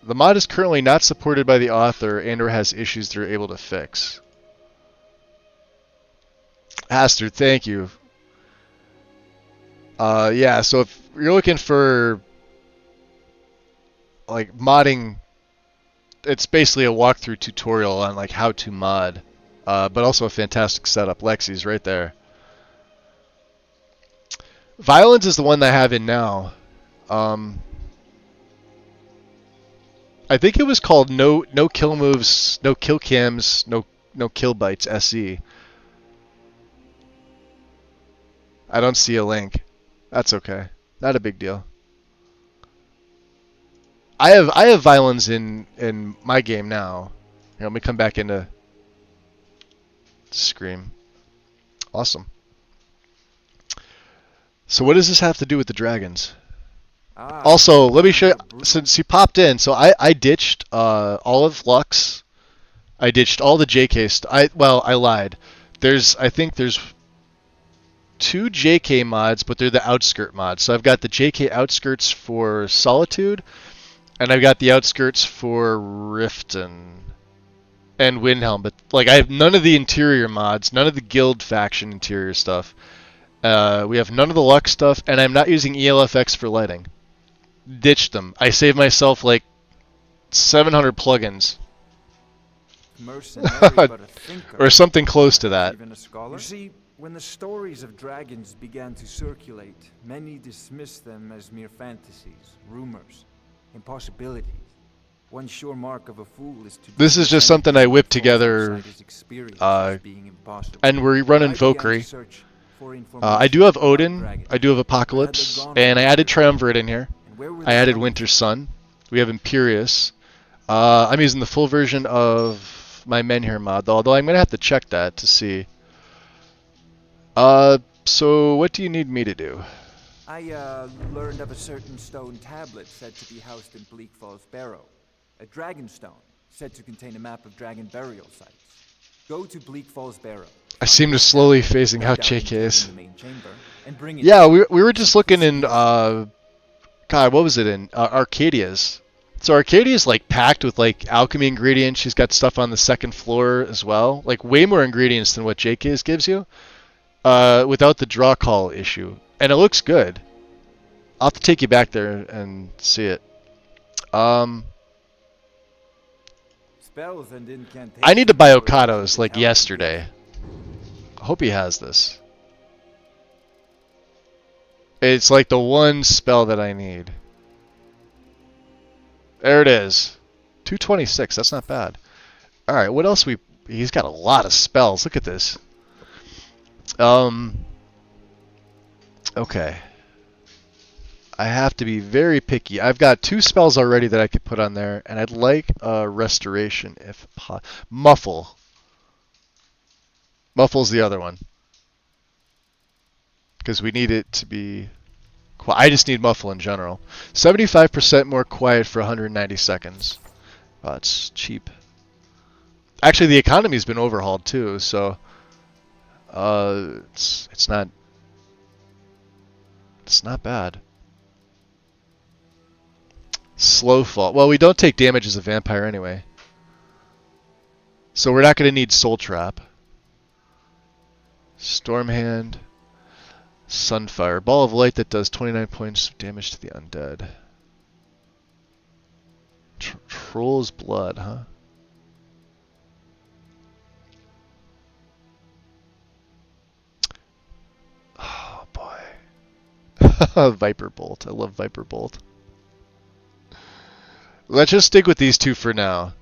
mod is currently not supported by the author and/or has issues they're able to fix. Aster, thank you. Yeah, so if you're looking for like modding, it's basically a walkthrough tutorial on like how to mod, but also a fantastic setup. Lexi's right there. Violence is the one that I have in now. I think it was called no kill moves, no kill cams, no kill bites SE. I don't see a link. That's okay. Not a big deal. I have violence in my game now. Here, let me come back into Scream. Awesome. So what does this have to do with the dragons? Also, let me show you, since you popped in, so I ditched all of Lux. I ditched all the JK I lied. I think there's 2 JK mods, but they're the outskirt mods. So I've got the JK outskirts for Solitude, and I've got the outskirts for Riften and Windhelm. But like I have none of the interior mods, none of the guild faction interior stuff. We have none of the Lux stuff, and I'm not using ELFX for lighting. Ditched them. I saved myself like 700 plugins. Or something close to that. You see, when the stories of dragons began to circulate, many dismissed them as mere fantasies, rumors, impossibilities. One sure mark of a fool is to... This is just something I whipped together, and we're running Valkyrie. I do have Odin, I do have Apocalypse, and I added Triumvirate in here. I added Winter Sun. We have Imperius. I'm using the full version of my Menhir mod, although I'm going to have to check that to see. So what do you need me to do? I learned of a certain stone tablet said to be housed in Bleak Falls Barrow. A dragon stone, said to contain a map of dragon burial sites. Go to Bleak Falls Barrow. I seem to slowly phasing out JKs. Yeah, we were just looking in, God, what was it in? Arcadia's. So Arcadia's like packed with like alchemy ingredients. She's got stuff on the 2nd floor as well. Like way more ingredients than what JK's gives you. Without the draw call issue. And it looks good. I'll have to take you back there and see it. I need to buy Okado's like yesterday. I hope he has this. It's like the one spell that I need. There it is. 226, that's not bad. Alright, what else he's got a lot of spells. Look at this. Okay. I have to be very picky. I've got 2 spells already that I could put on there, and I'd like restoration if muffle. Muffle's the other one. Because we need it to be... I just need muffle in general. 75% more quiet for 190 seconds. Wow, it's cheap. Actually, the economy's been overhauled too, so... it's not bad. Slow fall. Well, we don't take damage as a vampire anyway. So we're not going to need Soul Trap. Stormhand. Sunfire. Ball of Light that does 29 points of damage to the undead. Troll's Blood, huh? Oh, boy. Viper Bolt. I love Viper Bolt. Let's just stick with these 2 for now.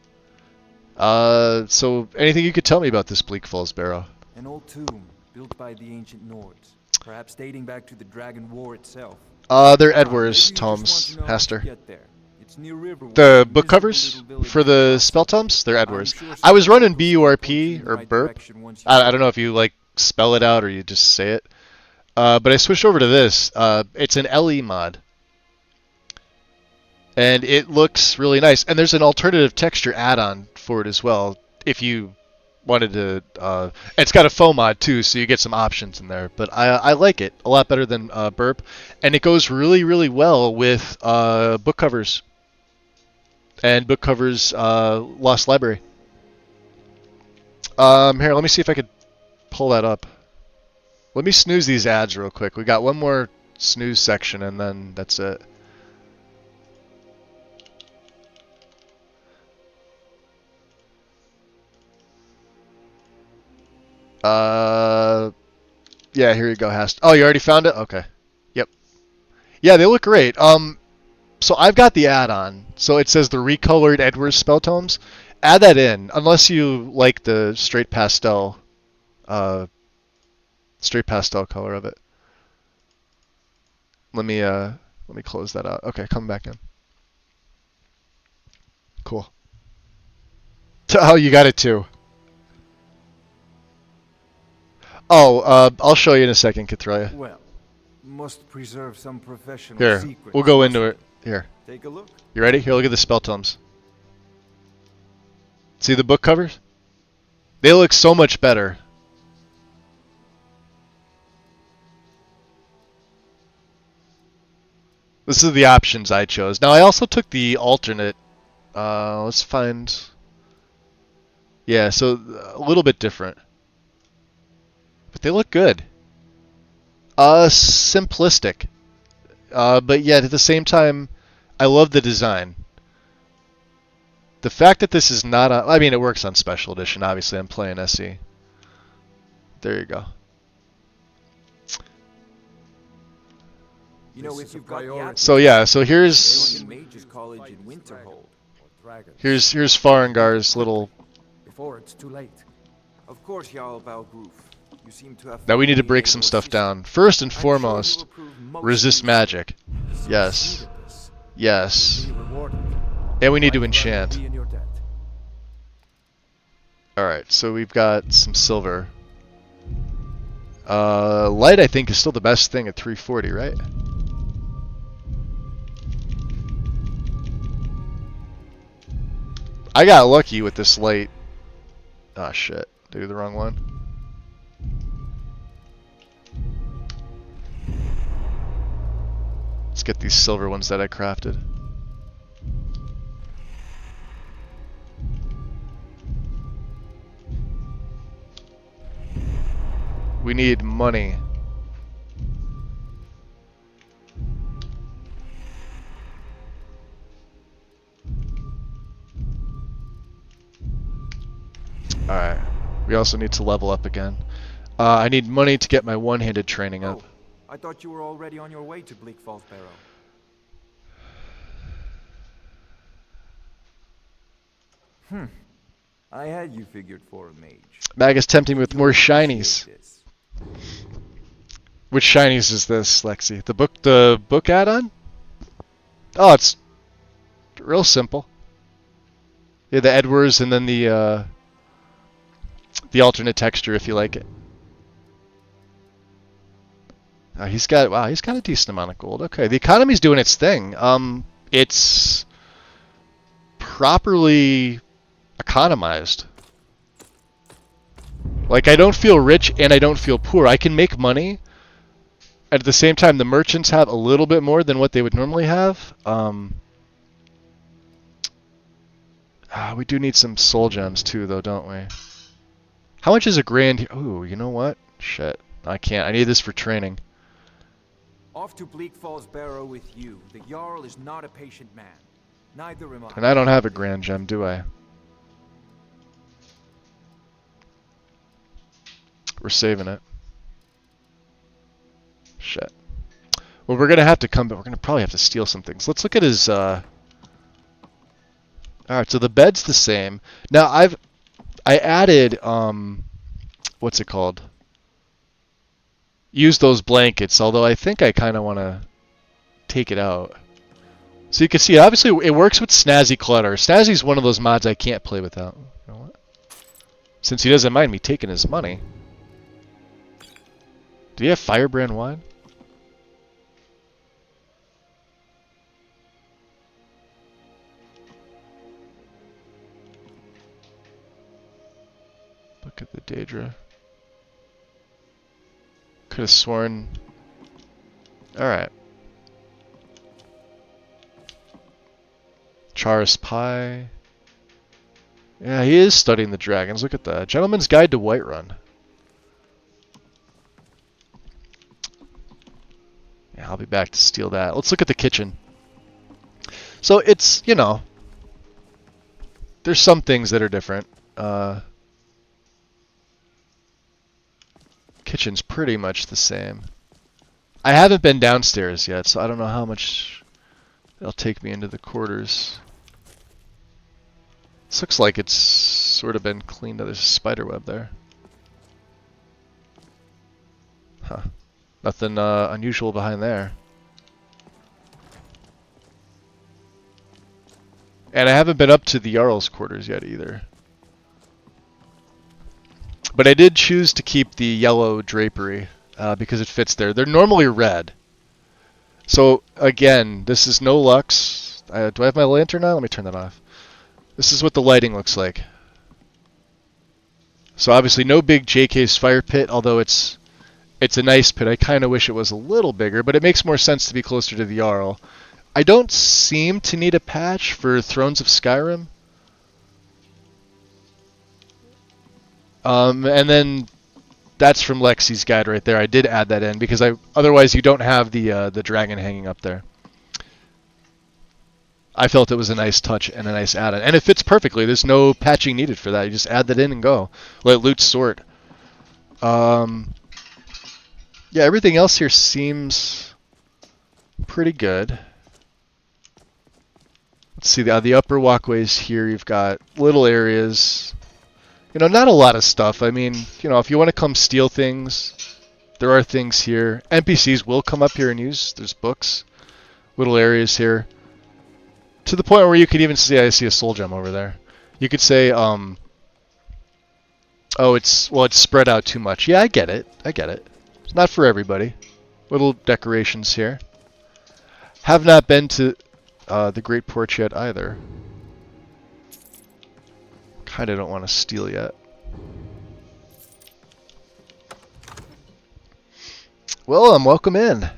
So, anything you could tell me about this Bleak Falls Barrow? An old tomb built by the ancient Nords, perhaps dating back to the Dragon War itself. They're Edwar's tomes, Hester. The book covers for the spell tomes, they're Edwar's. I was running BURP or burp. I don't know if you like spell it out or you just say it. But I switched over to this. It's an LE mod. And it looks really nice. And there's an alternative texture add-on for it as well. If you wanted to... it's got a foam mod too, so you get some options in there. But I like it a lot better than burp. And it goes really, really well with book covers. And book covers Lost Library. Here, let me see if I could pull that up. Let me snooze these ads real quick. We got one more snooze section and then that's it. Yeah, here you go, Hast. Oh, you already found it? Okay. Yep. Yeah, they look great. So I've got the add-on. So it says the recolored Edwards spell tomes. Add that in, unless you like the straight pastel color of it. Let me close that out. Okay, come back in. Cool. Oh, you got it too. Oh, I'll show you in a second, Kathreya. Well, must preserve some professional Here, secrets. we'll go into it. Here. Take a look. You ready? Here, look at the spell tomes. See the book covers? They look so much better. This is the options I chose. Now, I also took the alternate. Let's find... Yeah, so a little bit different. But they look good. Simplistic. But yet, at the same time, I love the design. The fact that this is not on... I mean, it works on Special Edition. Obviously, I'm playing SE. There you go. You know, if you've got So yeah, so here's... Here's Farengar's little... Before it's too late. Of course, Jarl Balgruf. You seem to have... Now we need to break some stuff down. First and foremost, resist magic. Yes. Yes. And we need to enchant. Alright, so we've got some silver. Light, I think, is still the best thing at 340, right? I got lucky with this light. Ah, shit. Did I do the wrong one? Let's get these silver ones that I crafted. We need money. Alright. We also need to level up again. I need money to get my one-handed training up. I thought you were already on your way to Bleak Falls Barrow. I had you figured for a mage. Mag is tempting me with more shinies. Which shinies is this, Lexi? The book add-on? Oh, it's real simple. Yeah, the Edwards and then the alternate texture if you like it. He's got a decent amount of gold. Okay, the economy's doing its thing. It's properly economized. Like, I don't feel rich and I don't feel poor. I can make money. At the same time, the merchants have a little bit more than what they would normally have. We do need some soul gems too, though, don't we? How much is a grand? Ooh, you know what? Shit, I can't. I need this for training. Off to Bleak Falls Barrow with you. The Jarl is not a patient man. Neither am I. And I don't have a grand gem, do I? We're saving it. Shit. Well, we're gonna have to come, but we're gonna probably have to steal some things. Let's look at his. All right, so the bed's the same. Now I added what's it called? Use those blankets. Although I think I kind of want to take it out. So you can see, obviously, it works with Snazzy Clutter. Snazzy's one of those mods I can't play without. You know what? Since he doesn't mind me taking his money. Do you have Firebrand wine? Look at the Daedra. Could have sworn. Alright. Charis Pie. Yeah, he is studying the dragons. Look at that. Gentleman's Guide to Whiterun. Yeah, I'll be back to steal that. Let's look at the kitchen. So it's, you know, there's some things that are different. Kitchen's pretty much the same. I haven't been downstairs yet, so I don't know how much it'll take me into the quarters. This looks like it's sort of been cleaned up. There's a spider web there. Huh. Nothing unusual behind there. And I haven't been up to the Jarl's quarters yet either. But I did choose to keep the yellow drapery because it fits there. They're normally red. So again, this is no lux. Do I have my lantern on? Let me turn that off. This is what the lighting looks like. So obviously no big JK's fire pit, although it's a nice pit. I kind of wish it was a little bigger, but it makes more sense to be closer to the Jarl. I don't seem to need a patch for Thrones of Skyrim. And then that's from Lexi's guide right there. I did add that in because otherwise you don't have the dragon hanging up there. I felt it was a nice touch and a nice add-on, and it fits perfectly. There's no patching needed for that. You just add that in and go. Let loot sort. Yeah, everything else here seems pretty good. Let's see the upper walkways here. You've got little areas. You know, not a lot of stuff. I mean, you know, if you want to come steal things, there are things here. NPCs will come up here and use. There's books. Little areas here. To the point where you could even see, I see a soul gem over there. You could say, oh, it's spread out too much. Yeah, I get it. I get it. It's not for everybody. Little decorations here. Have not been to the Great Porch yet either. Kinda don't want to steal yet. Well, welcome in.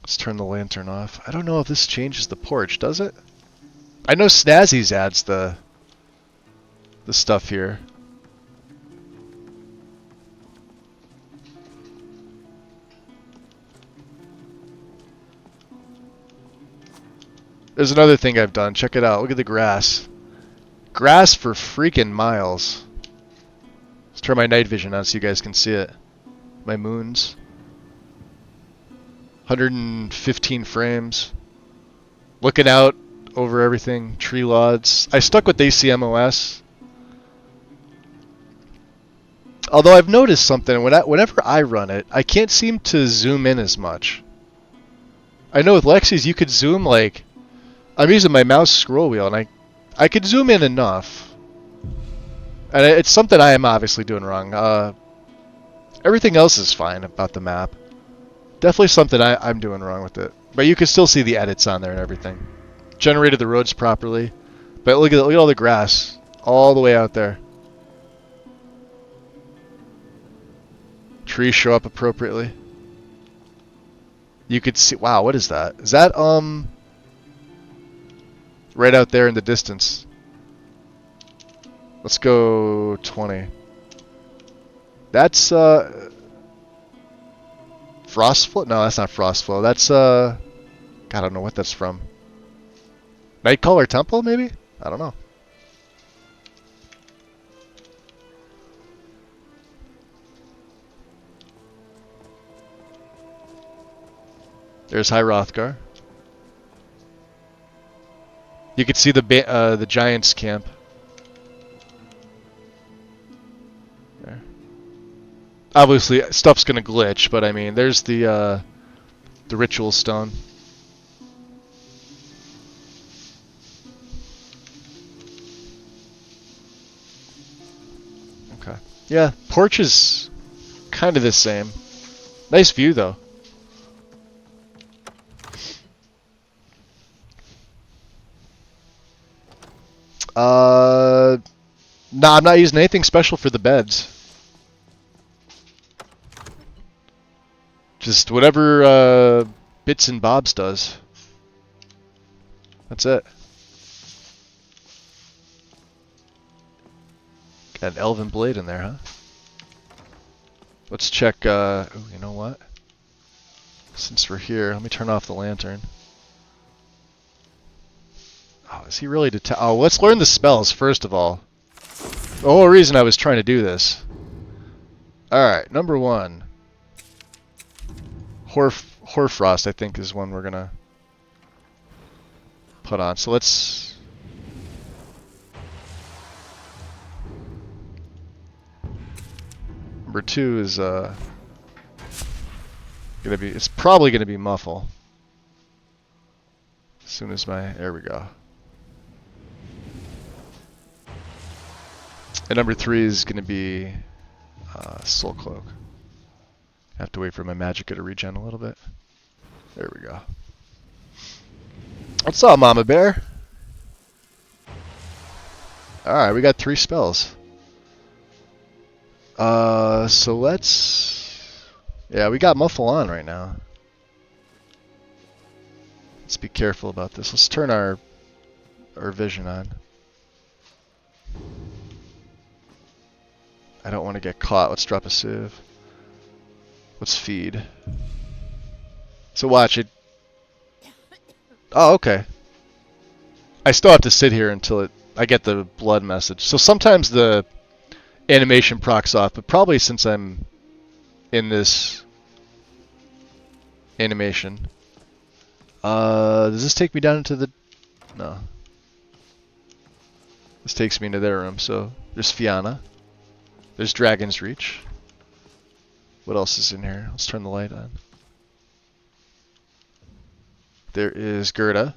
Let's turn the lantern off. I don't know if this changes the porch, does it? I know Snazzy's adds the stuff here. There's another thing I've done. Check it out. Look at the grass. Grass for freaking miles. Let's turn my night vision on so you guys can see it. My moons. 115 frames. Looking out over everything. Tree lots. I stuck with ACMOS. Although I've noticed something, whenever I run it, I can't seem to zoom in as much. I know with Lexi's you could zoom, like, I'm using my mouse scroll wheel, and I could zoom in enough. And it's something I am obviously doing wrong. Everything else is fine about the map. Definitely something I'm doing wrong with it. But you can still see the edits on there and everything. Generated the roads properly. But look at all the grass. All the way out there. Trees show up appropriately. You could see... Wow, what is that? Is that, right out there in the distance. Let's go 20. That's, Frostflow? No, that's not Frostflow. That's, God, I don't know what that's from. Nightcaller Temple, maybe? I don't know. There's High Hrothgar. You can see the Giants camp. There. Obviously, stuff's gonna glitch, but I mean, there's the ritual stone. Okay. Yeah, porch is kind of the same. Nice view though. No, I'm not using anything special for the beds. Just whatever Bits and Bobs does. That's it. Got an Elven Blade in there, huh? Let's check, oh, you know what? Since we're here, let me turn off the lantern. Oh, is he really oh, let's learn the spells, first of all. The whole reason I was trying to do this. Alright, number 1. Hoarfrost, I think, is one we're gonna put on. So let's... Number 2 is, it's probably gonna be Muffle. As soon as there we go. And number 3 is going to be Soul Cloak. I have to wait for my Magicka to regen a little bit. There we go. What's up, Mama Bear? Alright, we got 3 spells. So let's... Yeah, we got Muffle on right now. Let's be careful about this. Let's turn our vision on. I don't want to get caught. Let's drop a sieve. Let's feed. So watch it. Oh, okay. I still have to sit here until I get the blood message. So sometimes the animation procs off, but probably since I'm in this animation. Does this take me down into the... No. This takes me into their room, so there's Fianna. There's Dragon's Reach. What else is in here? Let's turn the light on. There is Gerda.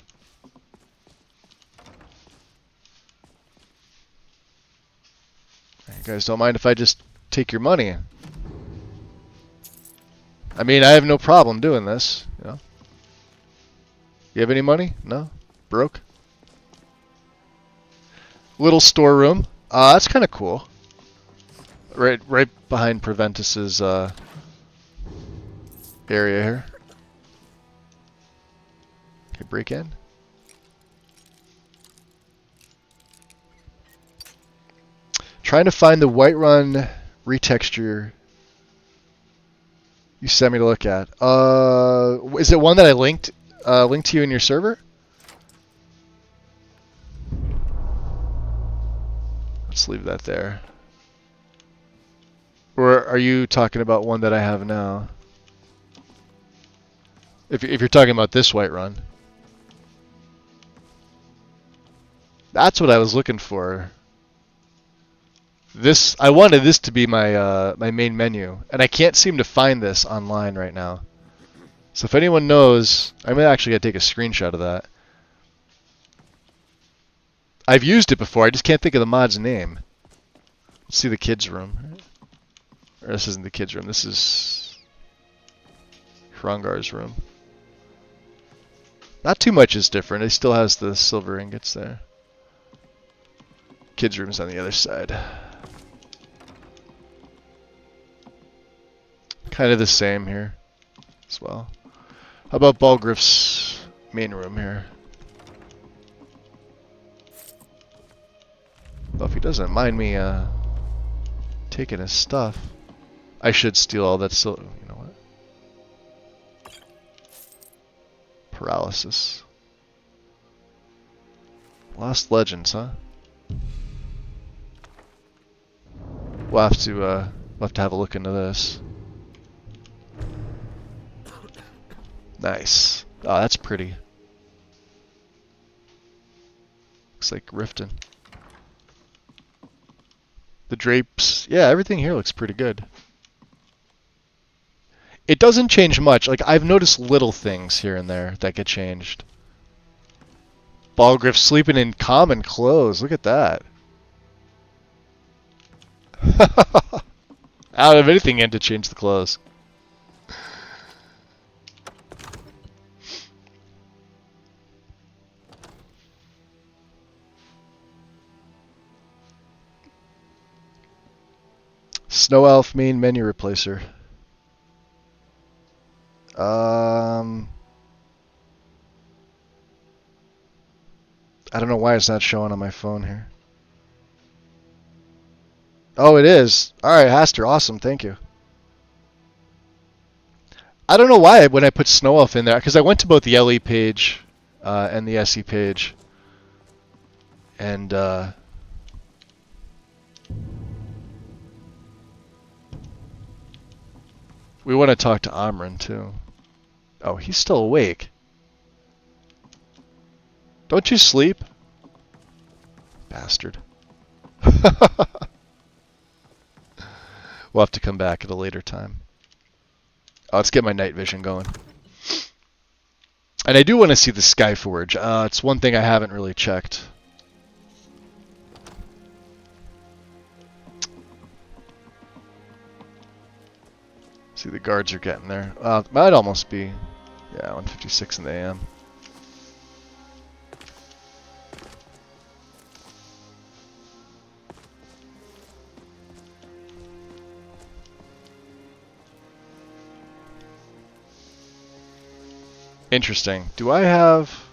You guys don't mind if I just take your money? I mean, I have no problem doing this, you know. You have any money? No? Broke? Little storeroom. That's kind of cool. Right behind Proventus's area here. Okay, break in. Trying to find the Whiterun retexture you sent me to look at. Is it one that I linked to you in your server? Let's leave that there. Or are you talking about one that I have now? If you're talking about this Whiterun. That's what I was looking for. This I wanted this to be my my main menu, and I can't seem to find this online right now. So if anyone knows, I'm actually gonna take a screenshot of that. I've used it before. I just can't think of the mod's name. Let's see the kids' room. Or this isn't the kids' room. This is Hrongar's room. Not too much is different. He still has the silver ingots there. Kids' room's on the other side. Kind of the same here as well. How about Balgriff's main room here? Well, if he doesn't mind me taking his stuff, I should steal all that silver. You know what? Paralysis. Lost Legends, huh? We'll have to have a look into this. Nice. Oh, that's pretty. Looks like Riften. The drapes, yeah, everything here looks pretty good. It doesn't change much. Like, I've noticed little things here and there that get changed. Balgriff sleeping in common clothes. Look at that. I don't have anything in to change the clothes. Snow Elf main menu replacer. I don't know why it's not showing on my phone here. Oh, it is. Alright, Haster, awesome, thank you. I don't know why when I put Snow Elf in there, because I went to both the LE page and the SE page. And, we want to talk to Amren, too. Oh, he's still awake. Don't you sleep? Bastard. We'll have to come back at a later time. Oh, let's get my night vision going. And I do want to see the Skyforge. It's one thing I haven't really checked. See, the guards are getting there. It might almost be, yeah, 1:56 in the AM. Interesting. Do I have...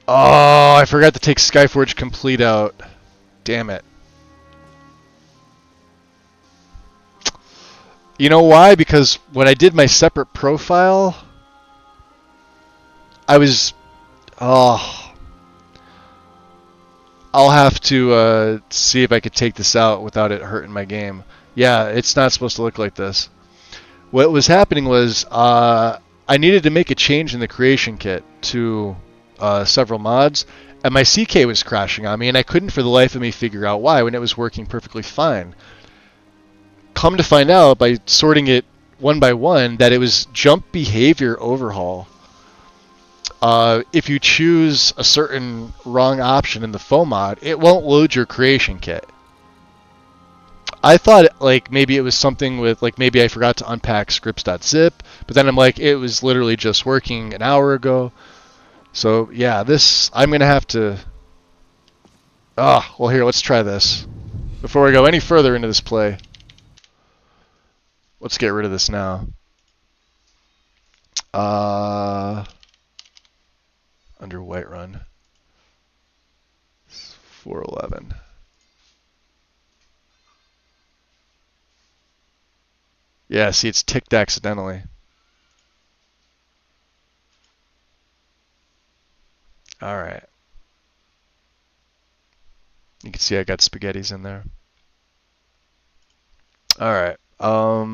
Oh, I forgot to take Skyforge Complete out. Damn it. You know why? Because when I did my separate profile, I was... Oh. I'll have to see if I could take this out without it hurting my game. Yeah, it's not supposed to look like this. What was happening was I needed to make a change in the creation kit to several mods, and my CK was crashing on me, and I couldn't for the life of me figure out why when it was working perfectly fine. Come to find out by sorting it one by one that it was jump behavior overhaul. If you choose a certain wrong option in the foam mod, it won't load your creation kit. I thought like maybe it was something with like maybe I forgot to unpack scripts.zip, but then I'm like it was literally just working an hour ago. So yeah, this I'm gonna have to. Well here, let's try this before we go any further into this play. Let's get rid of this now. Under Whiterun. 411. Yeah, see, it's ticked accidentally. Alright. You can see I got spaghettis in there. Alright. Let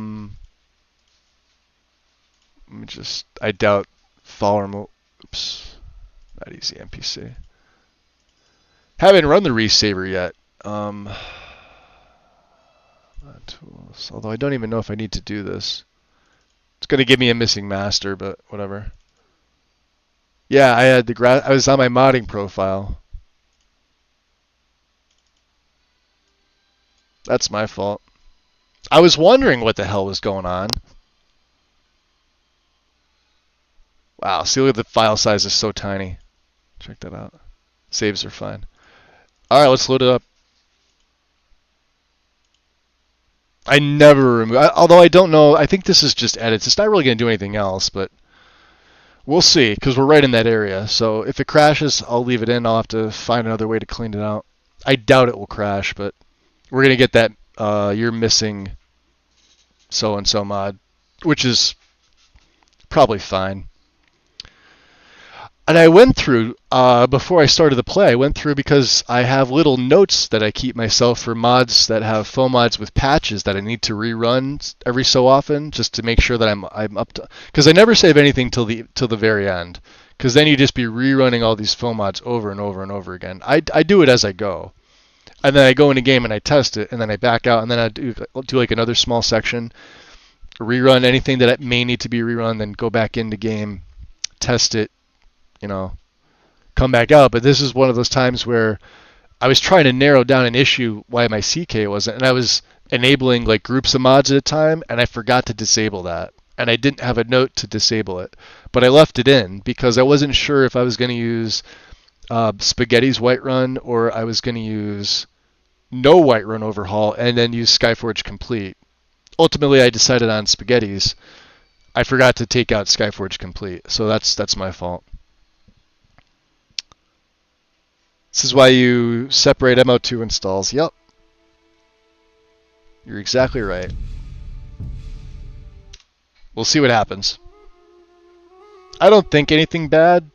me just... I doubt fall remote... Oops. Not easy NPC. Haven't run the Resaver yet. Tools. Although I don't even know if I need to do this. It's gonna give me a missing master, but whatever. Yeah, I had the I was on my modding profile. That's my fault. I was wondering what the hell was going on. Wow, see, look at the file size is so tiny. Check that out. Saves are fine. Alright, let's load it up. I never remove, although I don't know, I think this is just edits. It's not really going to do anything else, but we'll see, because we're right in that area. So if it crashes, I'll leave it in. I'll have to find another way to clean it out. I doubt it will crash, but we're going to get that you're missing so-and-so mod, which is probably fine. And I went through, before I started the play, I went through because I have little notes that I keep myself for mods that have foam mods with patches that I need to rerun every so often, just to make sure that I'm up to, because I never save anything till the very end, because then you just be rerunning all these foam mods over and over and over again. I do it as I go, and then I go in a game and I test it, and then I back out, and then I'll do like another small section, rerun anything that may need to be rerun, then go back into game, test it, you know, come back out. But this is one of those times where I was trying to narrow down an issue why my CK wasn't, and I was enabling like groups of mods at a time, and I forgot to disable that, and I didn't have a note to disable it, but I left it in because I wasn't sure if I was going to use Spaghetti's Whiterun, or I was going to use no Whiterun overhaul and then use Skyforge Complete. Ultimately, I decided on Spaghetti's. I forgot to take out Skyforge Complete, so that's my fault. This is why you separate MO2 installs. Yep. You're exactly right. We'll see what happens. I don't think anything bad.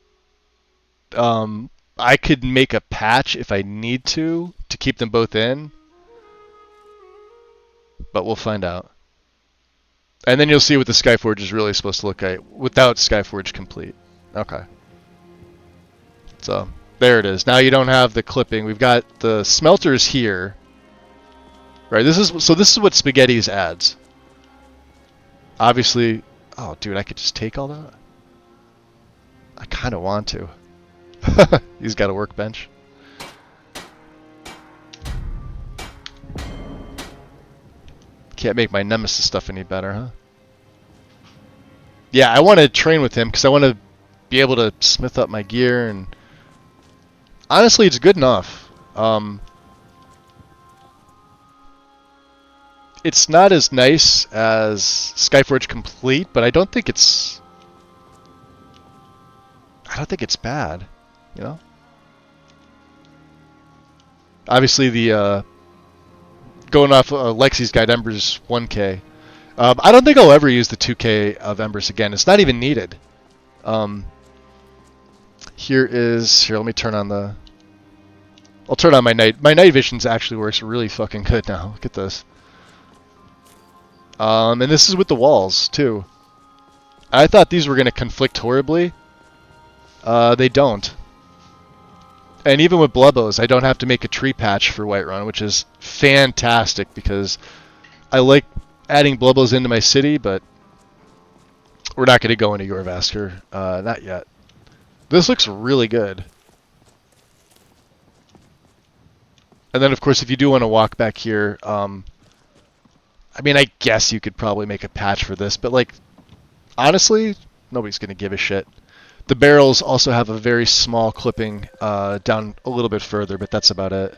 I could make a patch if I need to keep them both in. But we'll find out. And then you'll see what the Skyforge is really supposed to look like without Skyforge Complete. Okay. So there it is. Now you don't have the clipping. We've got the smelters here. Right, this is what Spaghetti's adds. Obviously, oh dude, I could just take all that. I kind of want to. He's got a workbench. Can't make my Nemesis stuff any better, huh? Yeah, I want to train with him because I want to be able to smith up my gear, and honestly, it's good enough. It's not as nice as Skyforge Complete, but I don't think it's bad, you know? Obviously, the going off Lexi's Guide, Embers 1K. I don't think I'll ever use the 2K of Embers again. It's not even needed. Here, let me turn on the... I'll turn on my night. My night vision actually works really fucking good now. Look at this. And this is with the walls, too. I thought these were going to conflict horribly. They don't. And even with Blubbos, I don't have to make a tree patch for Whiterun, which is fantastic because I like adding Blubbos into my city, but we're not going to go into Jorrvaskr. Not yet. This looks really good. And then, of course, if you do want to walk back here, I mean, I guess you could probably make a patch for this, but, like, honestly, nobody's going to give a shit. The barrels also have a very small clipping down a little bit further, but that's about it.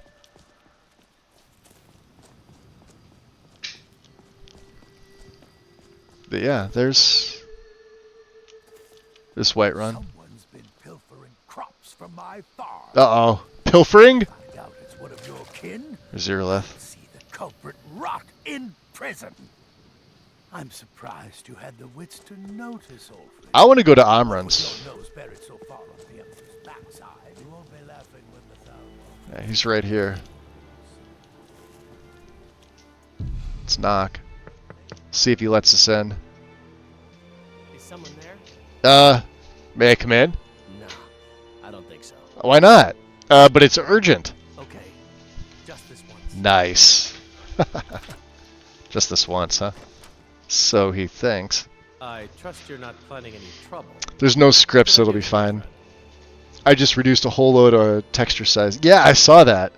But yeah, there's this Whiterun. Someone's been pilfering crops from my farm. Uh-oh. Pilfering? I doubt it's one of your kin. Zerleth. See the culprit rot in prison. I'm surprised you had the wits to notice, Ulfric. I want to go to Amrun's. Yeah, he's right here. Let's knock. See if he lets us in. Is someone there? May I come in? No, I don't think so. Why not? But it's urgent. Okay, just this Nice. Just this once, huh? So he thinks. I trust you're not planning any trouble. There's no script, so it'll be fine. I just reduced a whole load of texture size. Yeah, I saw that.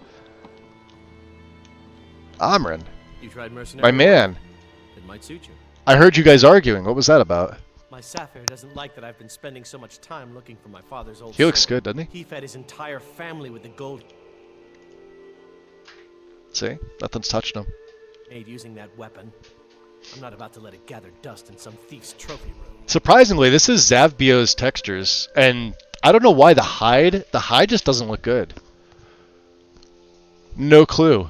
Amren. You tried mercenary My man. It might suit you. I heard you guys arguing. What was that about? My Sapphire doesn't like that I've been spending so much time looking for my father's old He looks sword. good, doesn't he? He fed his entire family with the gold See? Nothing's touched him. made using that weapon. I'm not about to let it gather dust in some thief's trophy room. Surprisingly, this is Zavbio's textures, and I don't know why the hide just doesn't look good. No clue.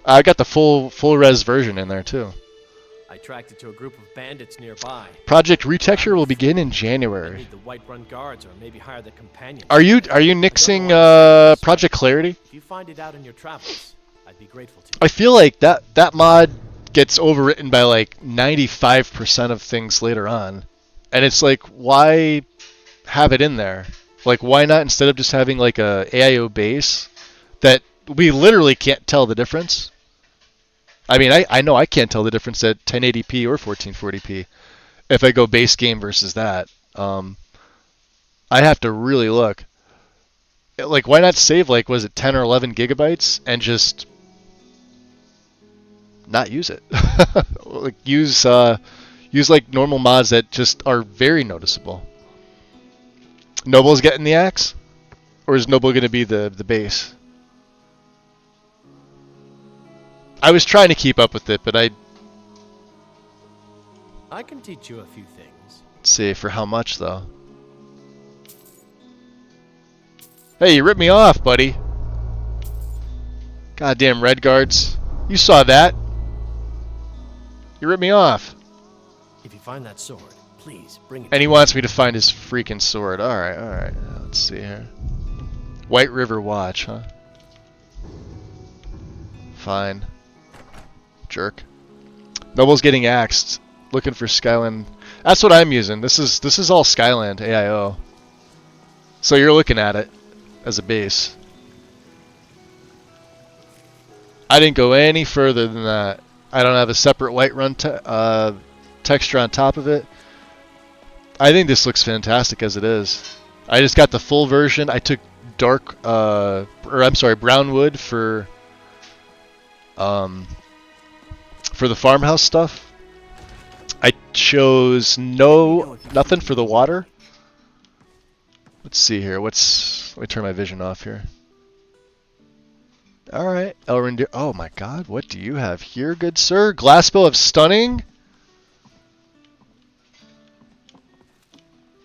I got the full res version in there too. I tracked it to a group of bandits nearby. Project Retexture will begin in I January. need the Whiterun guards, or maybe hire the companions. Are you nixing Project Clarity? If you find it out in your travels, I'd be grateful to. I feel like that mod gets overwritten by like 95% of things later on, and it's like, why have it in there? Like, why not, instead of just having like a AIO base that we literally can't tell the difference? I mean, I know I can't tell the difference at 1080p or 1440p if I go base game versus that. I have to really look. Like, why not save, like, was it 10 or 11 gigabytes and just not use it? Like, use like normal mods that just are very noticeable. Noble's getting the axe, or is Noble going to be the base? I was trying to keep up with it, but I can teach you a few things. Let's see, for how much though? Hey, you ripped me off, buddy. Goddamn red guards. You saw that. You ripped me off. If you find that sword, please bring it. And he wants me to find his freaking sword. Alright. Let's see here. White River Watch, huh? Fine. Jerk. Noble's getting axed. Looking for Skyland. That's what I'm using. This is all Skyland AIO. So you're looking at it as a base. I didn't go any further than that. I don't have a separate Whiterun texture on top of it. I think this looks fantastic as it is. I just got the full version. I took brown wood for the farmhouse stuff. I chose nothing for the water. Let's see here. Let me turn my vision off here. Alright, Elrond. Oh my god, what do you have here, good sir? Glassbow of Stunning?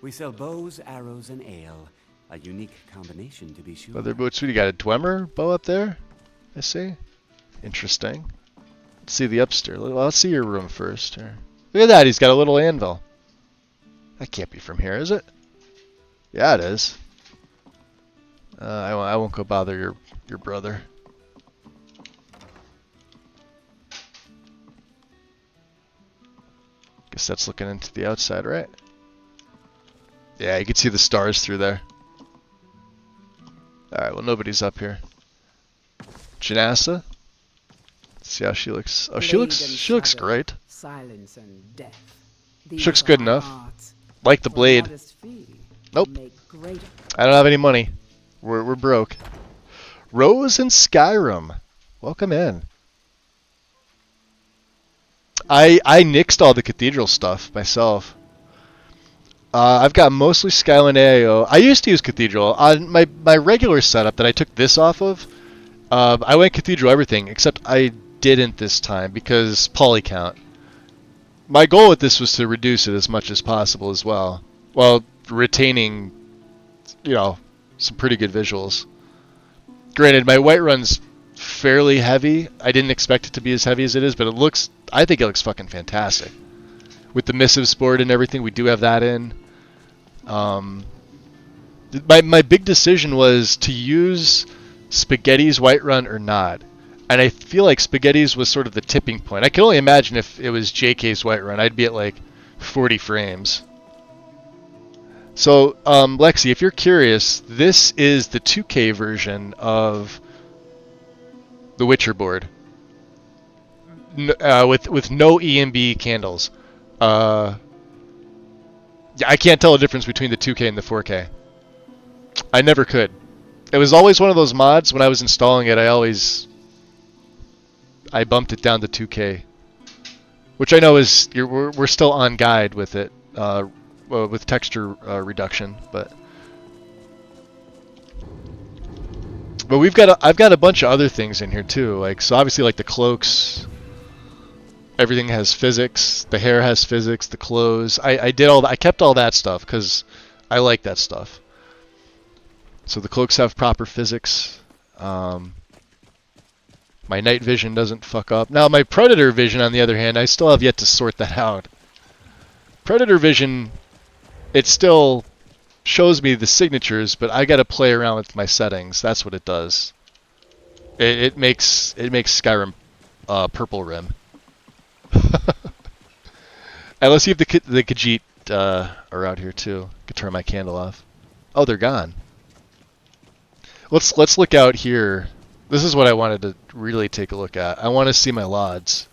We sell bows, arrows, and ale. A unique combination, to be sure. Leather boots. We got a Dwemer bow up there. I see. Interesting. Let's see the upstairs. Let's see your room first. Here. Look at that. He's got a little anvil. That can't be from here, is it? Yeah, it is. I won't go bother your brother. Guess that's looking into the outside, right? Yeah, you can see the stars through there. Alright, well, nobody's up here. Janassa? Let's see how she looks. Oh, she looks great. Silence and death. She looks good enough. Like the blade. Nope. I don't have any money. We're broke. Rose and Skyrim. Welcome in. I nixed all the cathedral stuff myself. I've got mostly Skyland AIO. I used to use Cathedral. On my regular setup that I took this off of, I went Cathedral everything, except I didn't this time because polycount. My goal with this was to reduce it as much as possible as well, while retaining, some pretty good visuals. Granted, my Whiterun's fairly heavy. I didn't expect it to be as heavy as it is, but I think it looks fucking fantastic. With the missives board and everything, we do have that in. My big decision was to use Spaghetti's Whiterun or not. And I feel like Spaghetti's was sort of the tipping point. I can only imagine if it was JK's Whiterun, I'd be at like 40 frames. So, Lexi, if you're curious, this is the 2K version of the Witcher board. with no EMB candles. Yeah, I can't tell the difference between the 2K and the 4K. I never could. It was always one of those mods, when I was installing it, I bumped it down to 2K. Which I know is, we're still on guide with it, with texture reduction, but I've got a bunch of other things in here too, like, so obviously like the cloaks, everything has physics, the hair has physics, the clothes, I did all that, I kept all that stuff, because I like that stuff. So the cloaks have proper physics, my night vision doesn't fuck up. Now my predator vision, on the other hand, I still have yet to sort that out. Predator vision, it still shows me the signatures, but I gotta play around with my settings. That's what it does. It makes Skyrim purple rim. Unless you have the Khajiit are out here too. Could turn my candle off. Oh, they're gone. Let's look out here. This is what I wanted to really take a look at. I want to see my LODs.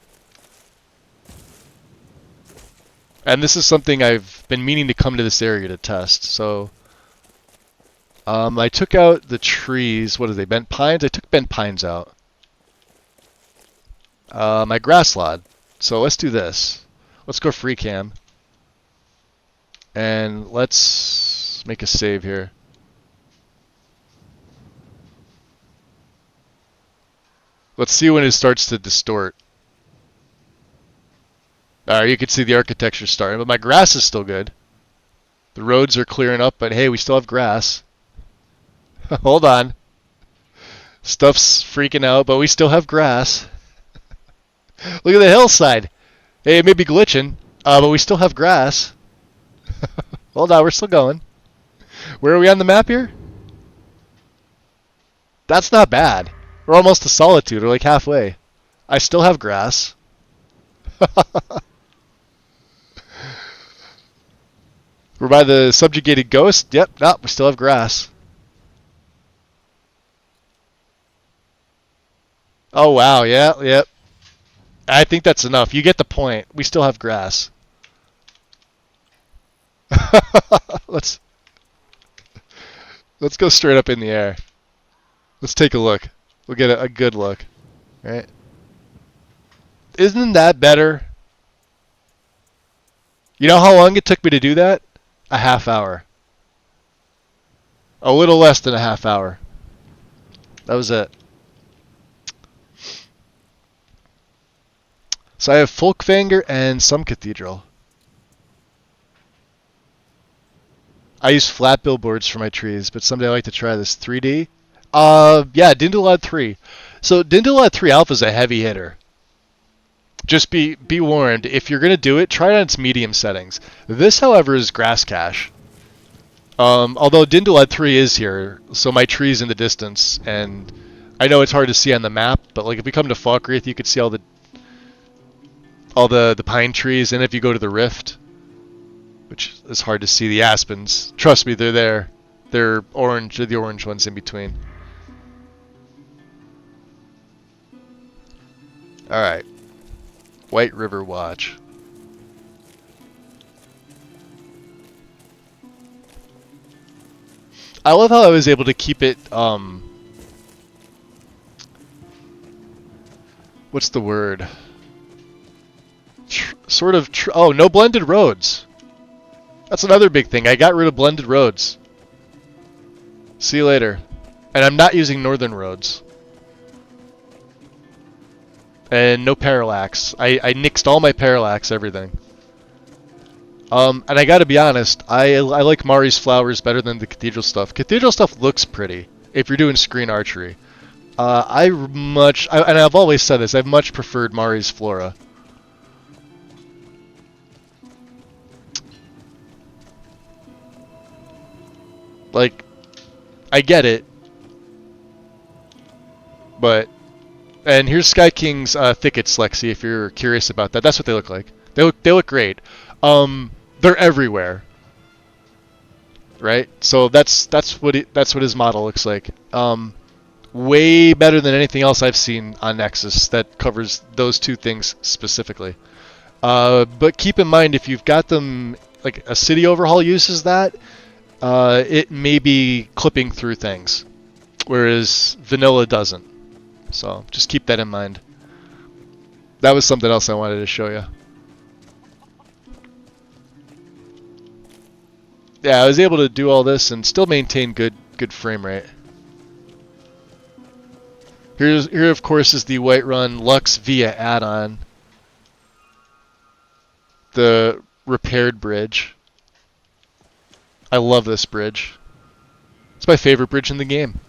And this is something I've been meaning to come to this area to test. So, I took out the trees. What are they? Bent pines? I took bent pines out. My grass LOD. So let's do this. Let's go free cam. And let's make a save here. Let's see when it starts to distort. Alright, you can see the architecture starting, but my grass is still good. The roads are clearing up, but hey, we still have grass. Hold on. Stuff's freaking out, but we still have grass. Look at the hillside. Hey, it may be glitching, but we still have grass. Hold on, we're still going. Where are we on the map here? That's not bad. We're almost to Solitude, we're like halfway. I still have grass. We're by the subjugated ghost. Yep, no, we still have grass. Oh wow, yeah, yep. I think that's enough. You get the point. We still have grass. Let's go straight up in the air. Let's take a look. We'll get a good look. All right. Isn't that better? You know how long it took me to do that? A half hour. A little less than a half hour. That was it. So I have Folkvanger and some Cathedral. I use flat billboards for my trees, but someday I'd like to try this 3D. Yeah, Dindalad 3. So Dindalad 3 Alpha is a heavy hitter. Just be warned, if you're going to do it, try it on its medium settings. This, however, is grass cache. Although Dindalad 3 is here, so my tree's in the distance, and I know it's hard to see on the map, but like if we come to Falkreath, you can see all the pine trees, and if you go to the Rift, which is hard to see, the aspens, trust me, they're there. They're orange, they're the orange ones in between. Alright. White River Watch. I love how I was able to keep it, what's the word? Oh, no blended roads. That's another big thing. I got rid of blended roads. See you later. And I'm not using northern roads. And no parallax. I nixed all my parallax, everything. And I gotta be honest, I like Mari's flowers better than the Cathedral stuff. Cathedral stuff looks pretty, if you're doing screen archery. And I've always said this, I've much preferred Mari's flora. Like, I get it. But, and here's Sky King's thickets, Lexi, if you're curious about that. That's what they look like. They look great. They're everywhere. Right? So that's what his model looks like. Way better than anything else I've seen on Nexus that covers those two things specifically. But keep in mind, if you've got them, like a city overhaul uses that, it may be clipping through things, whereas vanilla doesn't. So just keep that in mind. That was something else I wanted to show you. Yeah, I was able to do all this and still maintain good frame rate. Here, of course, is the Whiterun Lux Via add-on. The repaired bridge. I love this bridge. It's my favorite bridge in the game.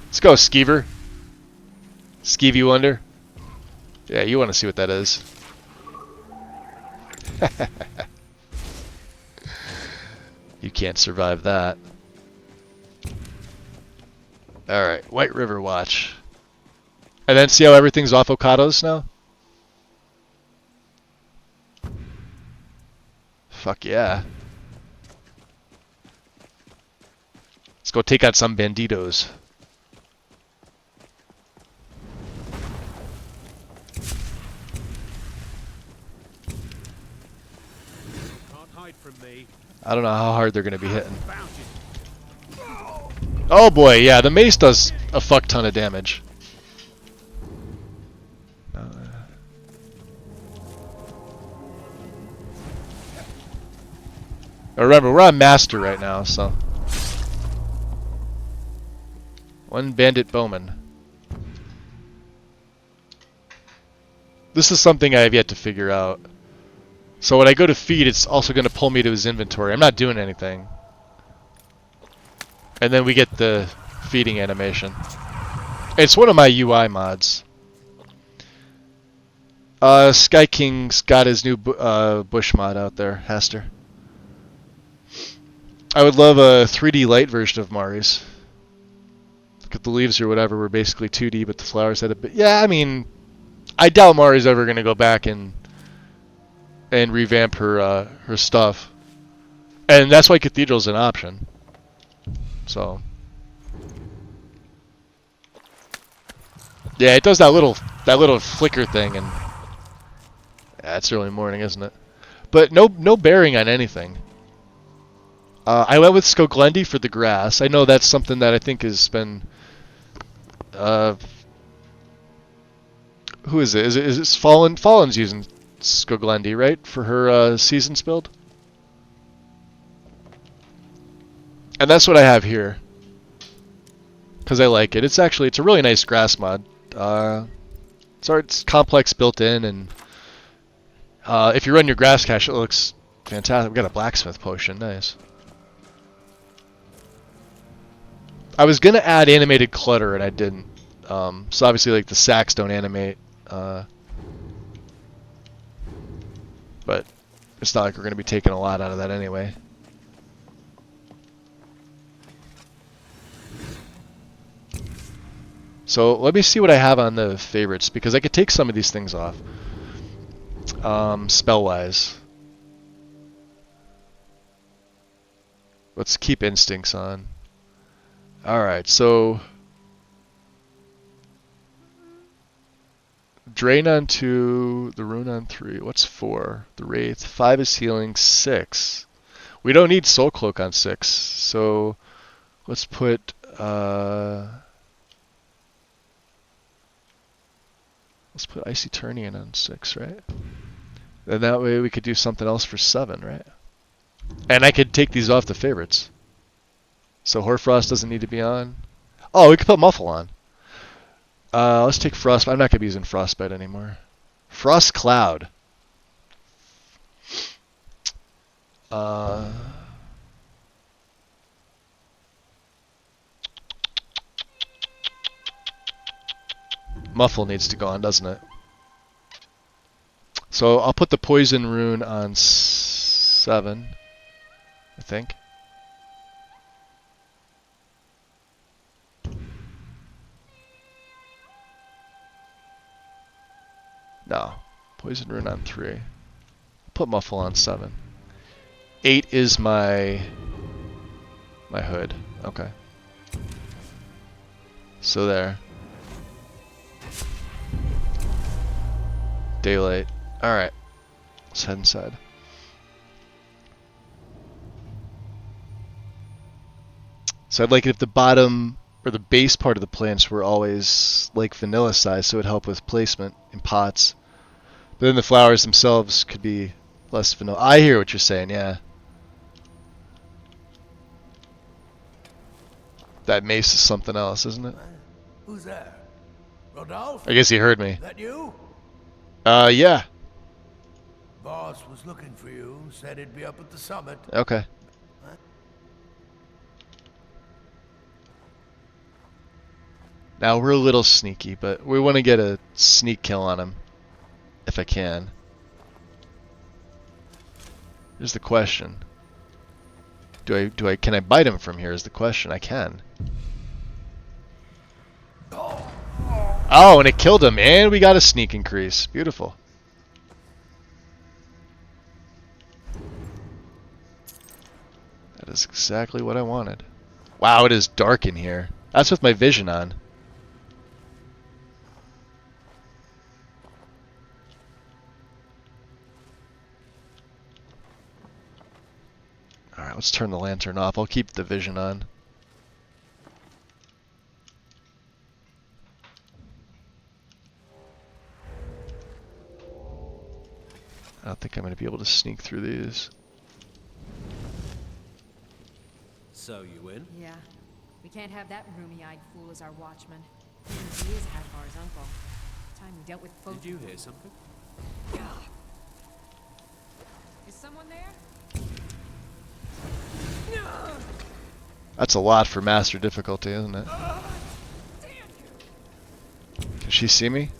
Let's go, Skeever. Skeevy Wonder. Yeah, you want to see what that is. You can't survive that. Alright, White River Watch. And then see how everything's off Okados now? Fuck yeah. Let's go take out some banditos. I don't know how hard they're going to be hitting. Oh boy, yeah, the mace does a fuck ton of damage. Remember, we're on Master right now, so... One Bandit Bowman. This is something I have yet to figure out. So when I go to feed, it's also going to pull me to his inventory. I'm not doing anything. And then we get the feeding animation. It's one of my UI mods. Sky King's got his new bush mod out there, Hester. I would love a 3D light version of Mari's. Look at the leaves or whatever were basically 2D, but the flowers had a bit... Yeah, I mean, I doubt Mari's ever going to go back and revamp her stuff. And that's why Cathedral's an option. So... Yeah, it does that little flicker thing, and... Yeah, it's early morning, isn't it? But no bearing on anything. I went with Skoglendi for the grass. I know that's something that I think has been... who is it? Is it Fallen? Fallen's using Skoglendi, right? For her Seasons build? And that's what I have here. Because I like it. It's a really nice grass mod. It's complex built in, and if you run your grass cache, it looks fantastic. We've got a blacksmith potion. Nice. I was gonna add animated clutter and I didn't. So obviously, like the sacks don't animate, but it's not like we're gonna be taking a lot out of that anyway. So let me see what I have on the favorites, because I could take some of these things off. Spell-wise. Let's keep instincts on. Alright, so... Drain on 2, the Rune on 3. What's 4? The Wraith. 5 is healing, 6. We don't need Soul Cloak on 6, so let's put... let's put Icy Turnian on 6, right? And that way we could do something else for 7, right? And I could take these off the favorites. So Hoarfrost doesn't need to be on. Oh, we could put Muffle on. Let's take Frost. I'm not going to be using Frostbite anymore. Frost Cloud. Muffle needs to go on, doesn't it? So I'll put the Poison Rune on 7, I think. No. Poison rune on 3. Put muffle on 7. 8 is my hood. Okay. So there. Daylight. Alright. Let's head inside. So I'd like it if the bottom or the base part of the plants were always like vanilla size, so it would help with placement in pots. But then the flowers themselves could be less vanilla. I hear what you're saying, yeah. That mace is something else, isn't it? Who's there? Rodolphe? I guess he heard me. That you? Yeah. Boss was looking for you. Said he'd be up at the summit. Okay. Now we're a little sneaky, but we want to get a sneak kill on him, if I can. Here's the question. Can I bite him from here is the question. I can. Oh, and it killed him, and we got a sneak increase. Beautiful. That is exactly what I wanted. Wow, it is dark in here. That's with my vision on. Alright, let's turn the lantern off. I'll keep the vision on. I don't think I'm going to be able to sneak through these. So you win? Yeah. We can't have that roomy-eyed fool as our watchman. He is Hadvar's uncle. Time we dealt with folks. Did you hear something? Is someone there? That's a lot for master difficulty, isn't it? Can she see me?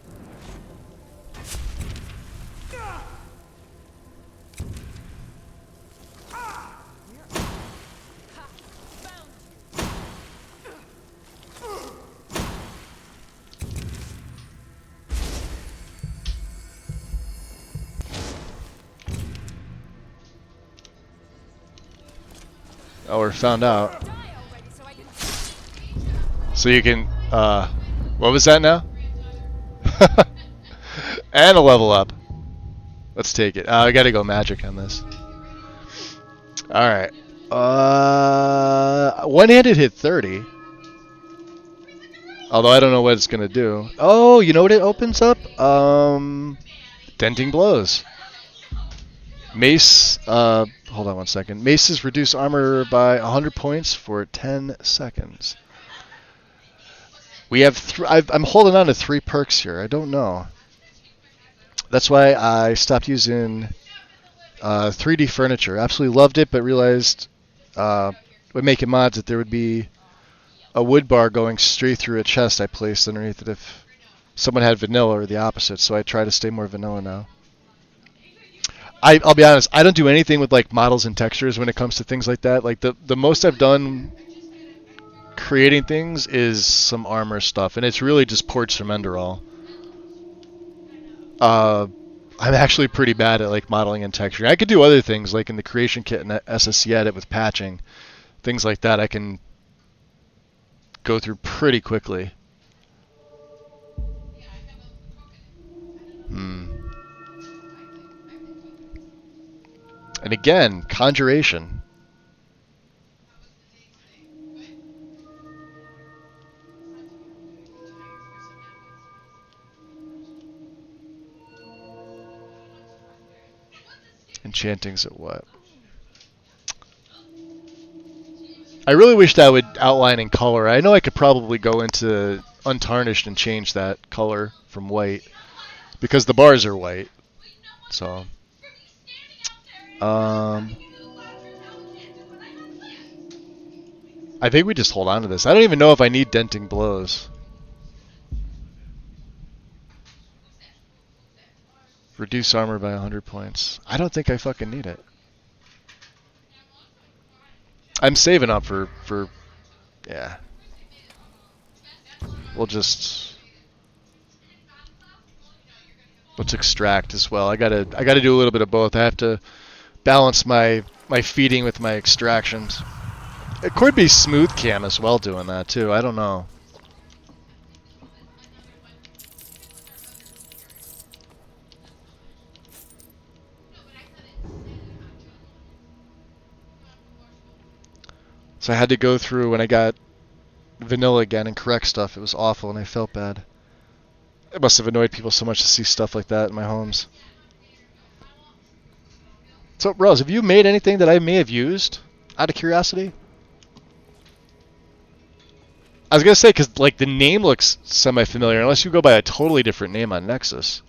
Oh, we're found out. So you can, what was that now? And a level up. Let's take it. I gotta go magic on this. Alright. One-handed hit 30. Although I don't know what it's gonna do. Oh, you know what it opens up? Denting blows. Mace, hold on one second. Maces reduce armor by 100 points for 10 seconds. We have I'm holding on to 3 perks here. I don't know. That's why I stopped using 3D furniture. Absolutely loved it, but realized when making mods that there would be a wood bar going straight through a chest I placed underneath it if someone had vanilla or the opposite. So I try to stay more vanilla now. I'll be honest, I don't do anything with like models and textures when it comes to things like that. Like the most I've done creating things is some armor stuff, and it's really just ports from Enderal. I'm actually pretty bad at like modeling and texturing. I could do other things like in the creation kit and SSC edit with patching, things like that. I can go through pretty quickly. And again, conjuration. Enchanting's at what? I really wish that would outline in color. I know I could probably go into untarnished and change that color from white because the bars are white. So I think we just hold on to this. I don't even know if I need denting blows. Reduce armor by 100 points. I don't think I fucking need it. I'm saving up for yeah. We'll just Let's extract as well. I gotta do a little bit of both. I have to balance my feeding with my extractions. It could be smooth cam as well doing that too. I don't know. So I had to go through when I got vanilla again and correct stuff. It was awful and I felt bad. It must have annoyed people so much to see stuff like that in my homes. So, Rose, have you made anything that I may have used out of curiosity? I was going to say, because like, the name looks semi-familiar, unless you go by a totally different name on Nexus.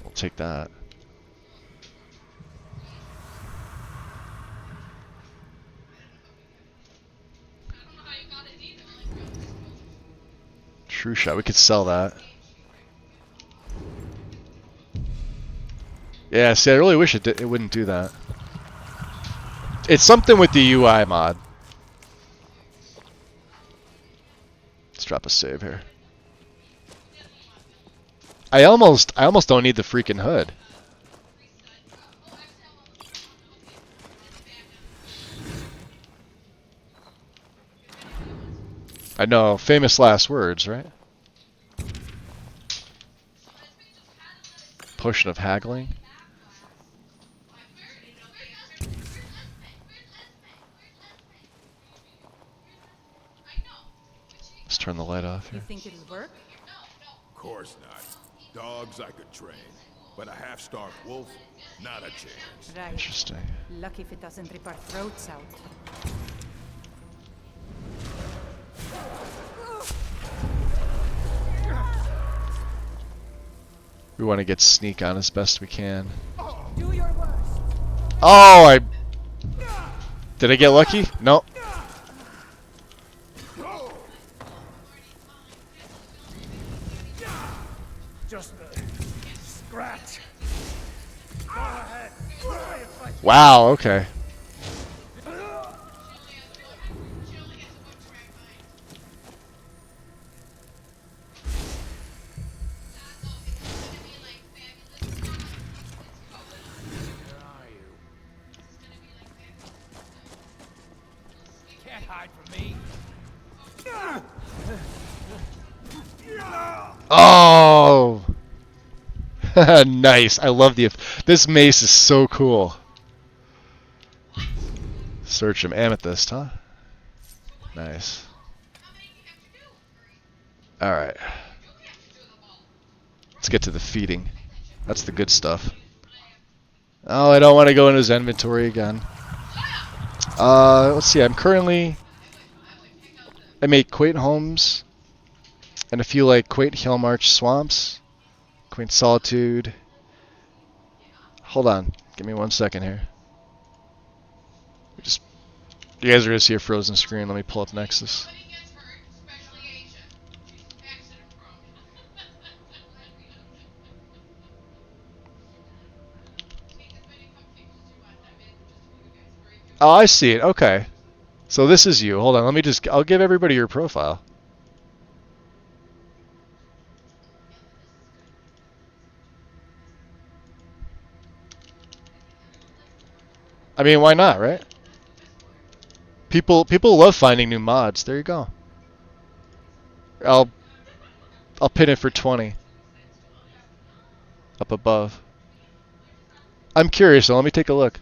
We'll take that. True shot. We could sell that. Yeah, see, I really wish it wouldn't do that. It's something with the UI mod. Let's drop a save here. I almost don't need the freaking hood. I know, famous last words, right? Potion of haggling. Let's turn the light off here. You think it'll work? Of course not. Dogs I could train, but a half-starved wolf, not a chance. Right. Interesting. Lucky if it doesn't rip our throats out. We want to get sneak on as best we can. Do your worst. Oh, did I get lucky? No. Just a scratch. Go ahead. Try and fight. Wow, okay. Can't hide from me. Oh! Nice. I love this mace is so cool. Search him. Amethyst, huh? Nice. Alright. Let's get to the feeding. That's the good stuff. Oh, I don't want to go in his inventory again. Let's see. I make Quaint Homes and a few like Quaint Hillmarch Swamps, Quaint Solitude. Hold on. Give me 1 second here. You guys are gonna see a frozen screen. Let me pull up Nexus. Oh, I see it. Okay. So this is you. Hold on. I'll give everybody your profile. I mean, why not, right? People love finding new mods. There you go. I'll pin it for 20. Up above. I'm curious, so let me take a look.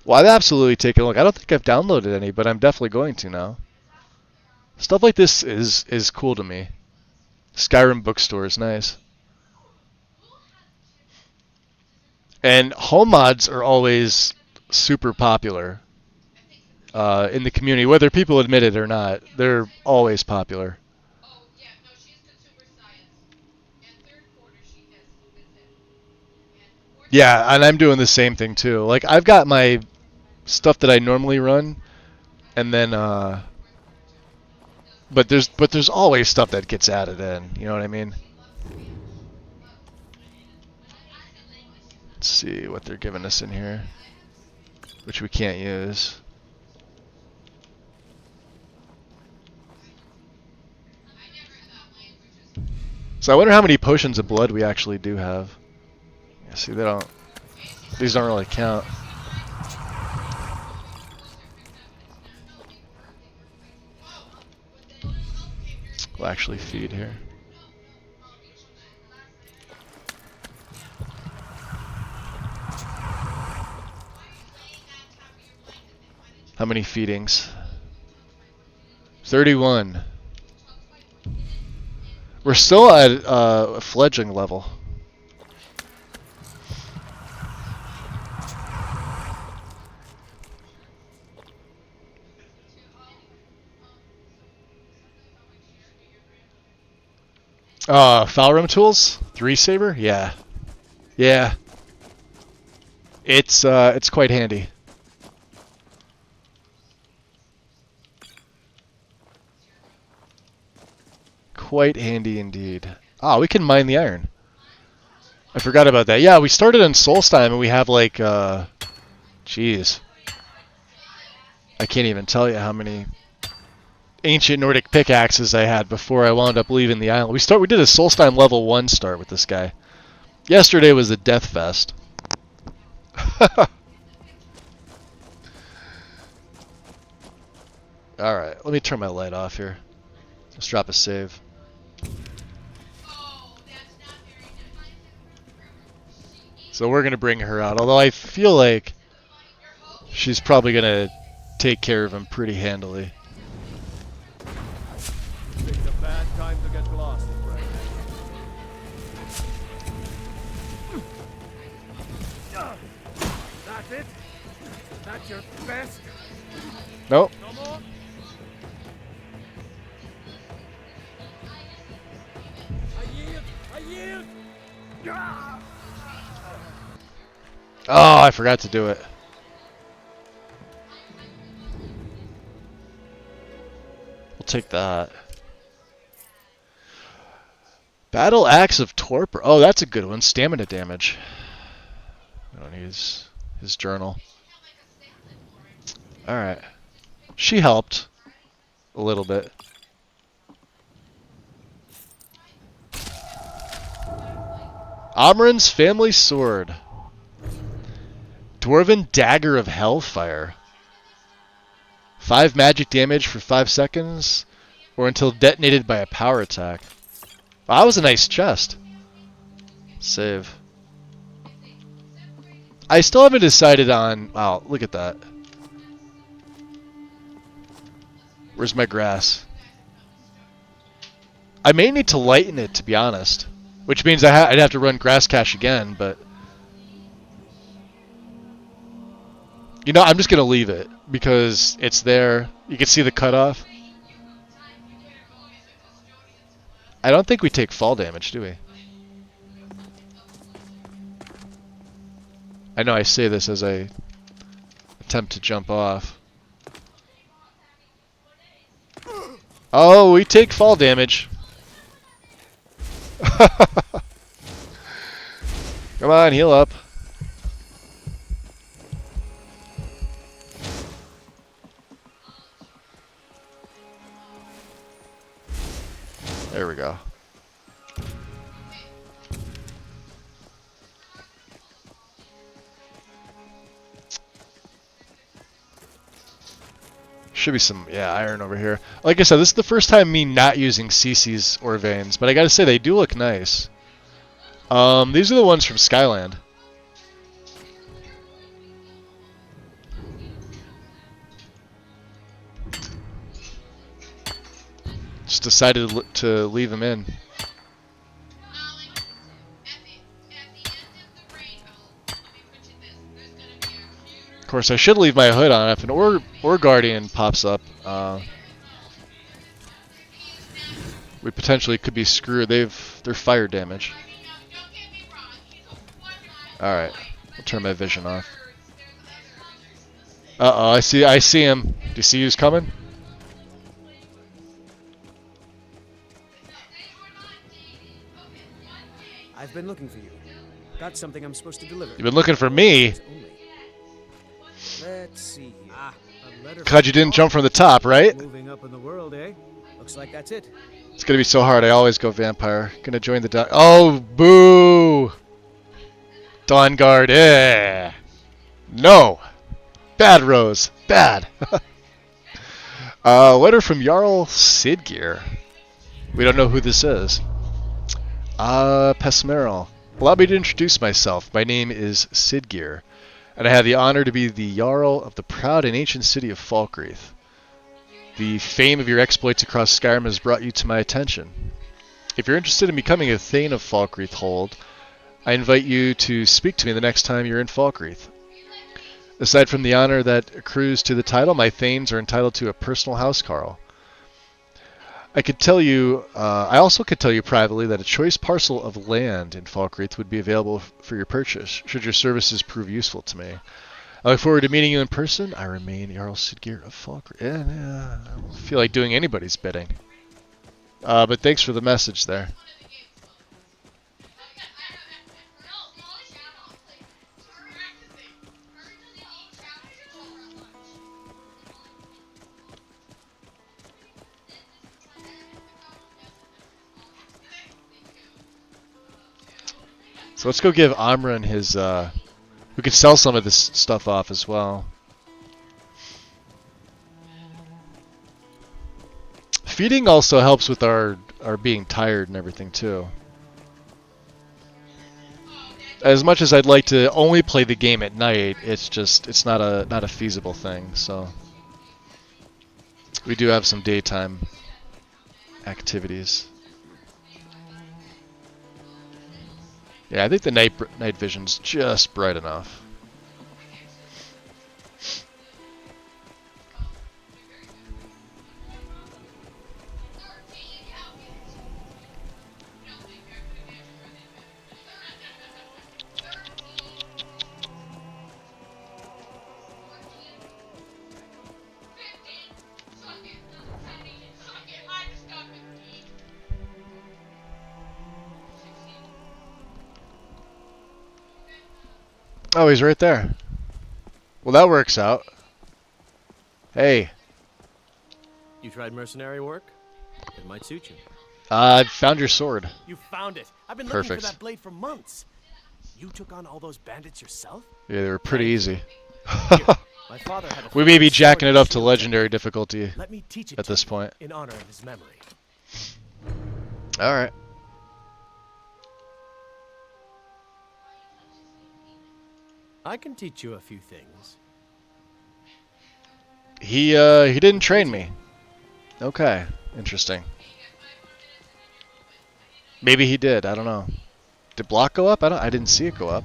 Well, I've absolutely taken a look. I don't think I've downloaded any, but I'm definitely going to now. Stuff like this is cool to me. Skyrim bookstore is nice. And home mods are always super popular in the community, whether people admit it or not. They're always popular. Yeah, and I'm doing the same thing too. Like I've got my stuff that I normally run, and then but there's always stuff that gets added in. You know what I mean? Let's see what they're giving us in here, which we can't use. So I wonder how many potions of blood we actually do have. Yeah, see, these don't really count. We'll actually feed here. How many feedings? 31. We're still at a fledgling level. Foul room tools? 3 saber? Yeah. Yeah. It's quite handy. Quite handy indeed. Ah, we can mine the iron. I forgot about that. Yeah, we started in Solstheim and we have like, jeez. I can't even tell you how many ancient Nordic pickaxes I had before I wound up leaving the island. We did a Solstheim level 1 start with this guy. Yesterday was a death fest. Alright, let me turn my light off here. Let's drop a save. So we're going to bring her out, although I feel like she's probably going to take care of him pretty handily. It's a bad time to get lost, right? That's it? That's your best? Nope. No more? I yield! Oh, I forgot to do it. We'll take that. Battle Axe of Torpor. Oh, that's a good one. Stamina damage. We don't need his journal. Alright. She helped. A little bit. Amren's Family Sword. Dwarven Dagger of Hellfire. 5 magic damage for 5 seconds, or until detonated by a power attack. Wow, that was a nice chest. Save. I still haven't decided on... Wow, look at that. Where's my grass? I may need to lighten it, to be honest. Which means I'd have to run grass cache again, but... You know, I'm just going to leave it, because it's there. You can see the cutoff. I don't think we take fall damage, do we? I know I say this as I attempt to jump off. Oh, we take fall damage. Come on, heal up. There we go. Should be some, yeah, iron over here. Like I said, this is the first time me not using CC's or veins, but I gotta say, they do look nice. These are the ones from Skyland. Just decided to leave them in. Of course, I should leave my hood on. If an Ore Guardian pops up, we potentially could be screwed. They're fire damage. Alright, I'll turn my vision off. Uh-oh, I see him. Do you see who's coming? I've been looking for you. Got something I'm supposed to deliver. You've been looking for me? Let's see here. A letter Glad you didn't jump from the top, right? Moving up in the world, eh? Looks like that's it. It's gonna be so hard. I always go vampire. Gonna join the Oh, boo! Dawnguard, eh? No! Bad, Rose. Bad. Letter from Jarl Sidgeir. We don't know who this is. Pesmeril. Allow me to introduce myself. My name is Sidgeir, and I have the honor to be the Jarl of the proud and ancient city of Falkreath. The fame of your exploits across Skyrim has brought you to my attention. If you're interested in becoming a Thane of Falkreath Hold, I invite you to speak to me the next time you're in Falkreath. Aside from the honor that accrues to the title, my Thanes are entitled to a personal housecarl. I also could tell you privately that a choice parcel of land in Falkreath would be available for your purchase, should your services prove useful to me. I look forward to meeting you in person. I remain Jarl Sidgeir of Falkreath. Yeah, I don't feel like doing anybody's bidding. But thanks for the message there. So let's go give Amran his, we could sell some of this stuff off as well. Feeding also helps with our being tired and everything too. As much as I'd like to only play the game at night, it's not a feasible thing, so we do have some daytime activities. Yeah, I think the night vision's just bright enough. Oh, he's right there. Well, that works out. Hey. You tried mercenary work? It might suit you. I found your sword. You found it. I've been Perfect. looking for that blade for months. You took on all those bandits yourself? Yeah, they were pretty easy. My father had a We may be sword jacking it and up to shield. legendary difficulty Let me teach it at to this you point. in honor of his memory. All right. I can teach you a few things. He didn't train me. Okay, interesting. Maybe he did. I don't know. Did block go up? I didn't see it go up.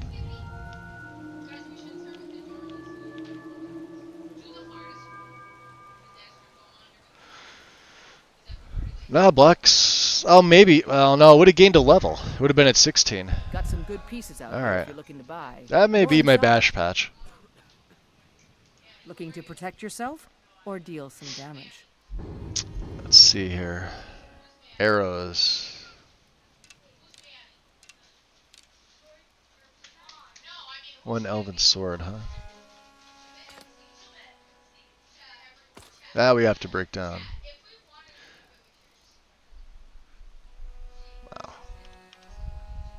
No, blocks. Oh, maybe. Well, no, it would have gained a level. It would have been at 16. Got some good pieces out All there right. if you're looking to buy. That may Or be my sell. bash patch. Looking to protect yourself or deal some damage? Let's see here. Arrows. One elven sword, huh? That we have to break down.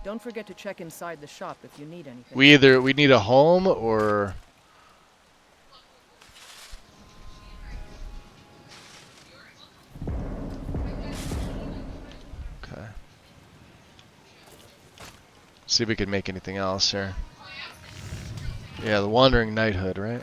Don't forget to check inside the shop if you need anything. We need a home or okay. See if we can make anything else here. Yeah, the Wandering Knighthood, right?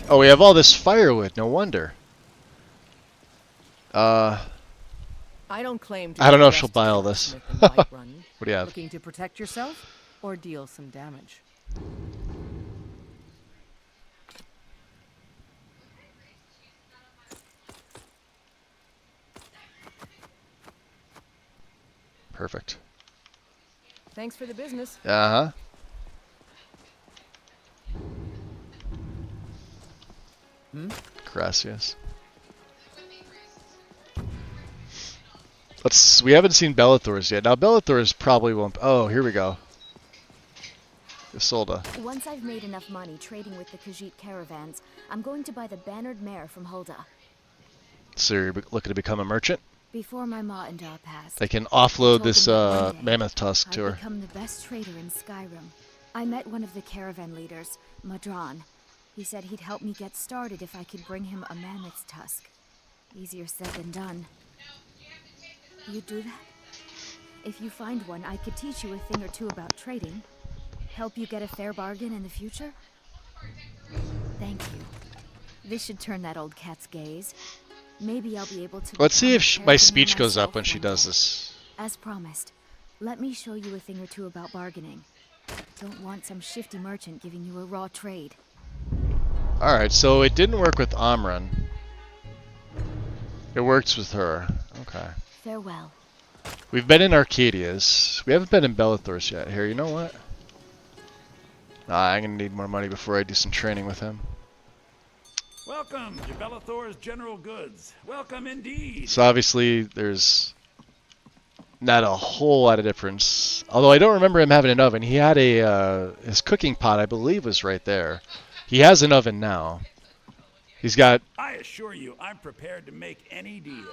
Oh, we have all this firewood. No wonder. I don't claim to I don't be know the if she'll best buy all this. blacksmith in Whiterun. What do you have? Looking to protect yourself Or deal some damage. Perfect. Thanks for the business. Uh-huh. Gracias. We haven't seen Bellathor's yet. Now Bellathor's probably won't. Oh, here we go. Isolde. Once I've made enough money trading with the Khajiit caravans, I'm going to buy the bannered mare from Hulda. So you're looking to become a merchant? Before my ma and Da passed, They can offload I told this them that one day mammoth tusk to I'd her. become the best trader in Skyrim. I met one of the caravan leaders, Madran. He said he'd help me get started if I could bring him a mammoth's tusk. Easier said than done. You'd do that? If you find one, I could teach you a thing or two about trading. Help you get a fair bargain in the future? Thank you. This should turn that old cat's gaze. Maybe I'll be able to... Let's see if my caravan speech goes up myself when she one does day. this. As promised, let me show you a thing or two about bargaining. Don't want some shifty merchant giving you a raw trade. Alright, so it didn't work with Amrun. It works with her. Okay. Farewell. We've been in Arcadia's. We haven't been in Bellathor's yet. Here, you know what? Nah, I'm gonna need more money before I do some training with him. Welcome to Bellathor's General Goods. Welcome indeed. So obviously there's not a whole lot of difference. Although I don't remember him having an oven. He had his cooking pot, I believe, was right there. He has an oven now. He's got... I assure you, I'm prepared to make any deal.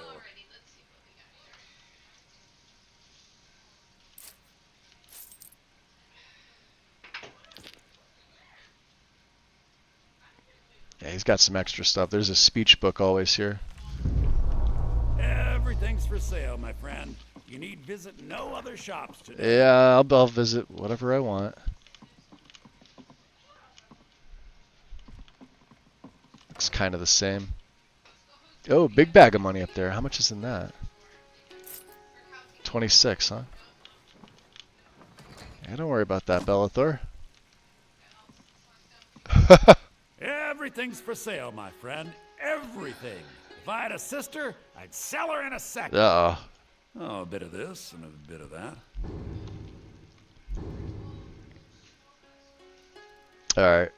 Yeah, he's got some extra stuff. There's a speech book always here. Everything's for sale, my friend. You need visit no other shops today. Yeah, I'll visit whatever I want. Looks kind of the same. Oh, big bag of money up there. How much is in that? 26, huh? Yeah, don't worry about that, Bellathor. Everything's for sale, my friend. Everything. If I had a sister, I'd sell her in a second. Uh-oh. Oh, a bit of this and a bit of that. Alright.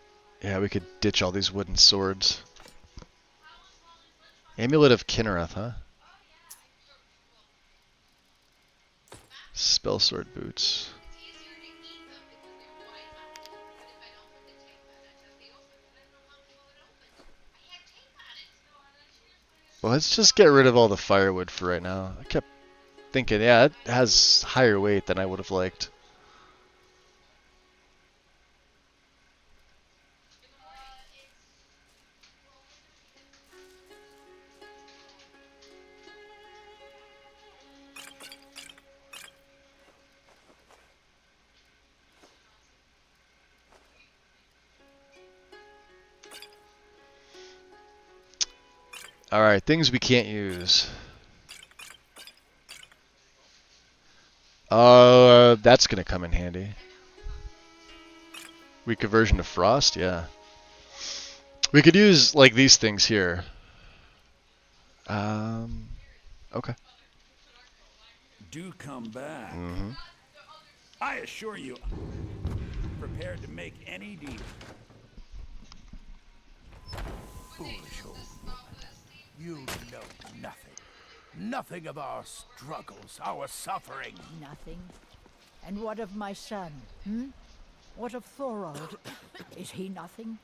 Yeah, we could ditch all these wooden swords. Amulet of Kinnereth, huh? Spell sword boots. Well, let's just get rid of all the firewood for right now. I kept thinking, yeah, it has higher weight than I would have liked. Alright, things we can't use. That's gonna come in handy. Weak aversion to frost, yeah. We could use, like, these things here. Okay. Do come back. Mm-hmm. I assure you, prepared to make any deal. Foolish old woman. You know nothing. Nothing of our struggles, our suffering. Nothing. And what of my son? What of Thorold? Is he nothing?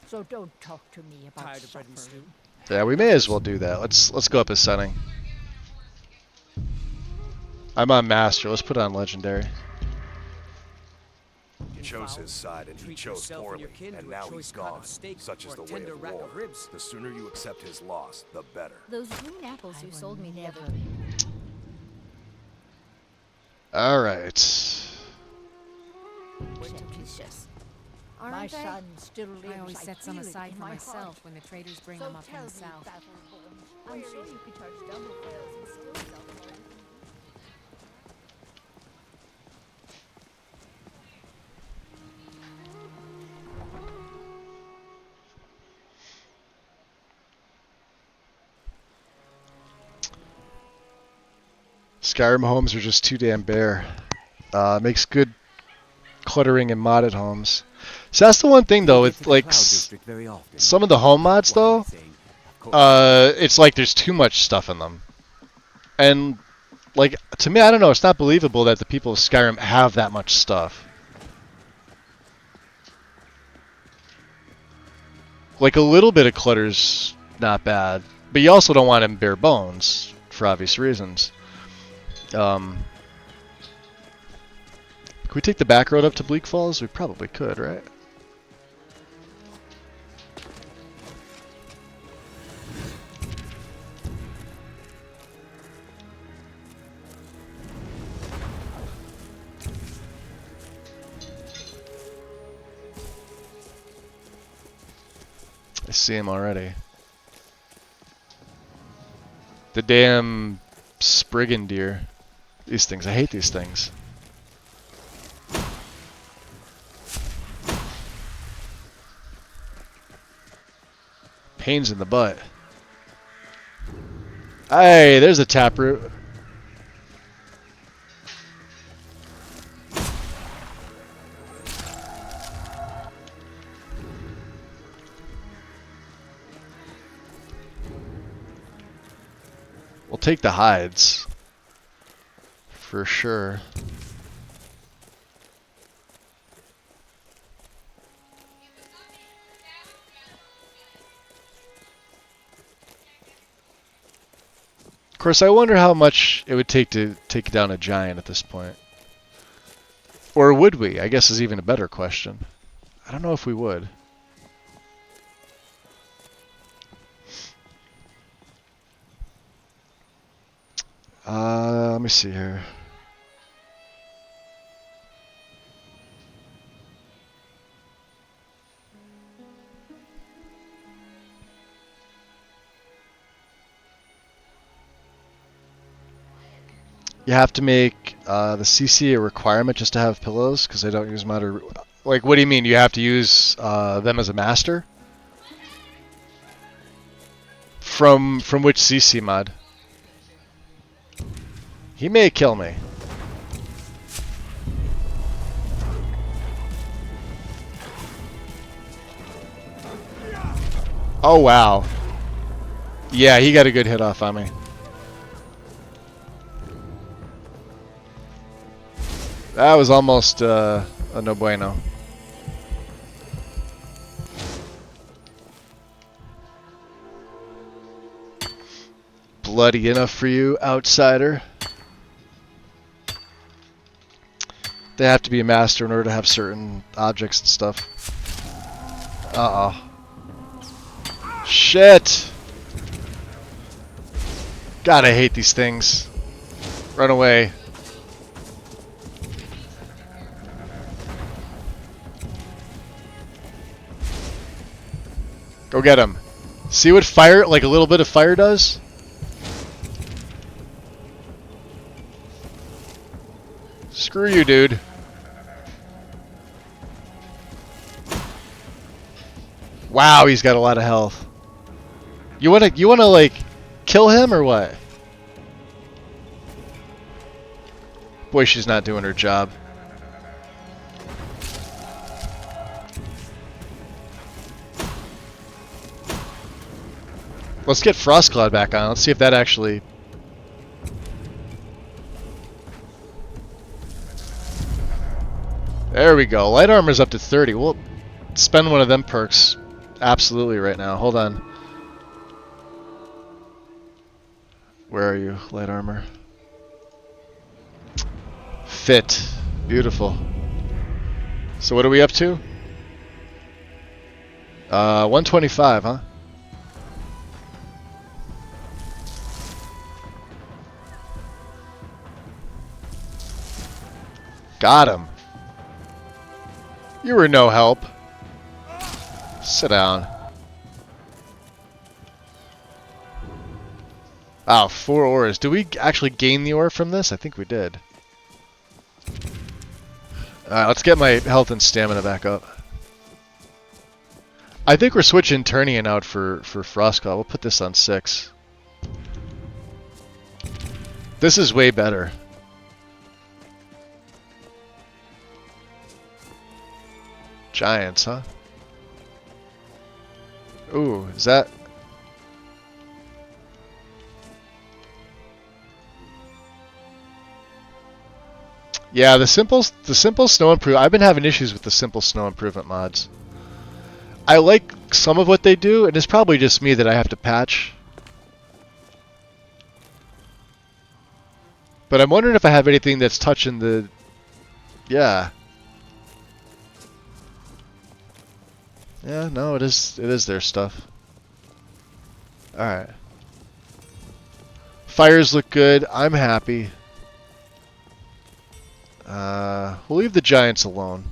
So don't talk to me about suffering. Yeah, we may as well do that. Let's go up a setting. I'm on Master. Let's put on Legendary. He chose his side and he chose poorly, and now he's gone. Such is the way of war. The sooner you accept his loss, the better. Those green apples you sold me the other Alright. My son still lives. I always set some feel it aside in for my myself heart. when the traders bring So them up from tell the me, south. Battleborn, I'm sure you could charge double fails and still sell more. Skyrim homes are just too damn bare. Makes good cluttering and modded homes. So that's the one thing though, with like some of the home mods though, it's like there's too much stuff in them. And like to me, I don't know, it's not believable that the people of Skyrim have that much stuff. Like a little bit of clutter's not bad, but you also don't want them bare bones for obvious reasons. Can we take the back road up to Bleak Falls? We probably could, right? I see him already. The damn Spriggan deer. These things, I hate these things. Pains in the butt. Hey, there's a taproot. We'll take the hides. For sure. Of course, I wonder how much it would take to take down a giant at this point. Or would we? I guess is even a better question. I don't know if we would. Let me see here. You have to make the CC a requirement just to have pillows, because they don't use them. Like, what do you mean? You have to use them as a master? From which CC mod? He may kill me. Oh wow. Yeah, he got a good hit off on me. That was almost a no bueno. Bloody enough for you, outsider. They have to be a master in order to have certain objects and stuff. Uh-oh. Shit! God, I hate these things. Run away. Go get him. See what fire, like a little bit of fire does? Screw you, dude. Wow, he's got a lot of health. You wanna like kill him or what? Boy, she's not doing her job. Let's get Frostclaw back on. Let's see if that actually... There we go. Light armor's up to 30. We'll spend one of them perks absolutely right now. Hold on. Where are you, light armor? Fit. Beautiful. So what are we up to? 125, huh? Got him. You were no help. Sit down. Wow, 4 ores. Do we actually gain the ore from this? I think we did. Alright, let's get my health and stamina back up. I think we're switching Turnian out for Frostclaw. We'll put this on 6. This is way better. Giants, huh? Ooh, is that... Yeah, the simple snow improvement. I've been having issues with the simple snow improvement mods. I like some of what they do, and it's probably just me that I have to patch. But I'm wondering if I have anything that's touching the... Yeah. Yeah, no, it is their stuff. Alright. Fires look good. I'm happy. We'll leave the giants alone.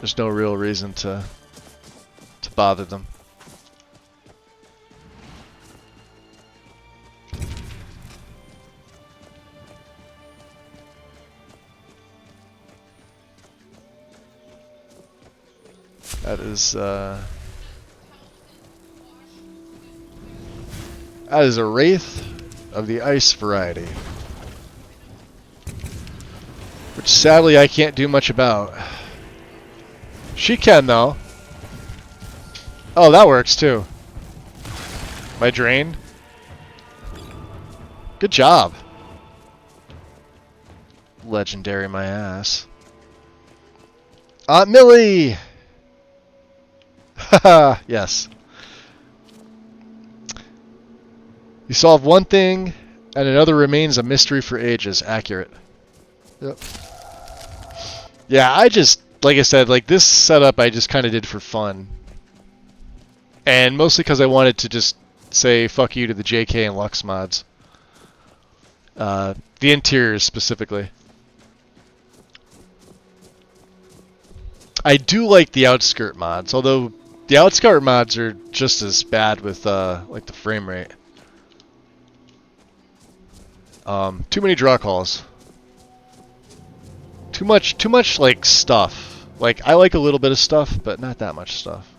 There's no real reason to bother them. That is a wraith of the ice variety, which sadly I can't do much about. She can though. Oh, that works too. My drain. Good job. Legendary my ass. Aunt Millie! Haha, yes. You solve one thing, and another remains a mystery for ages. Accurate. Yep. Yeah, like I said, like this setup I just kind of did for fun. And mostly because I wanted to just say fuck you to the JK and Lux mods. The interiors specifically. I do like the outskirt mods, although the outskirt mods are just as bad with like the frame rate. Too many draw calls. Too much like stuff. Like I like a little bit of stuff, but not that much stuff.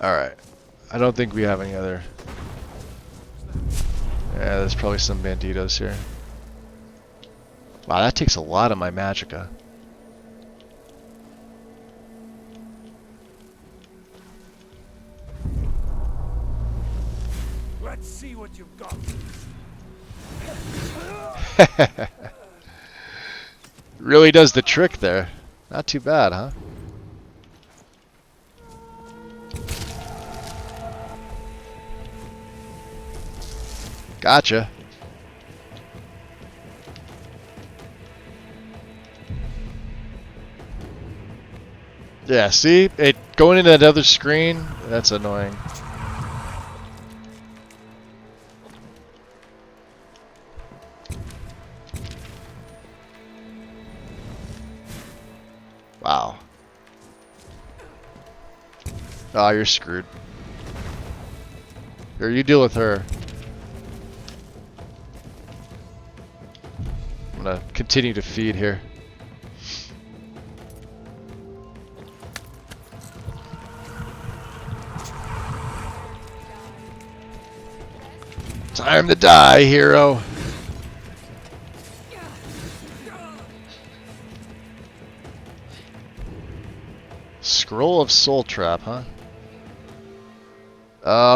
Alright. I don't think we have any other... Yeah, there's probably some banditos here. Wow, that takes a lot of my magicka. Let's see what you've got. Really does the trick there. Not too bad, huh? Gotcha. Yeah, see? It going into another screen, that's annoying. Wow. Oh, you're screwed. Here, you deal with her. I'm gonna continue to feed here. Time to die, hero. Scroll of Soul Trap, huh?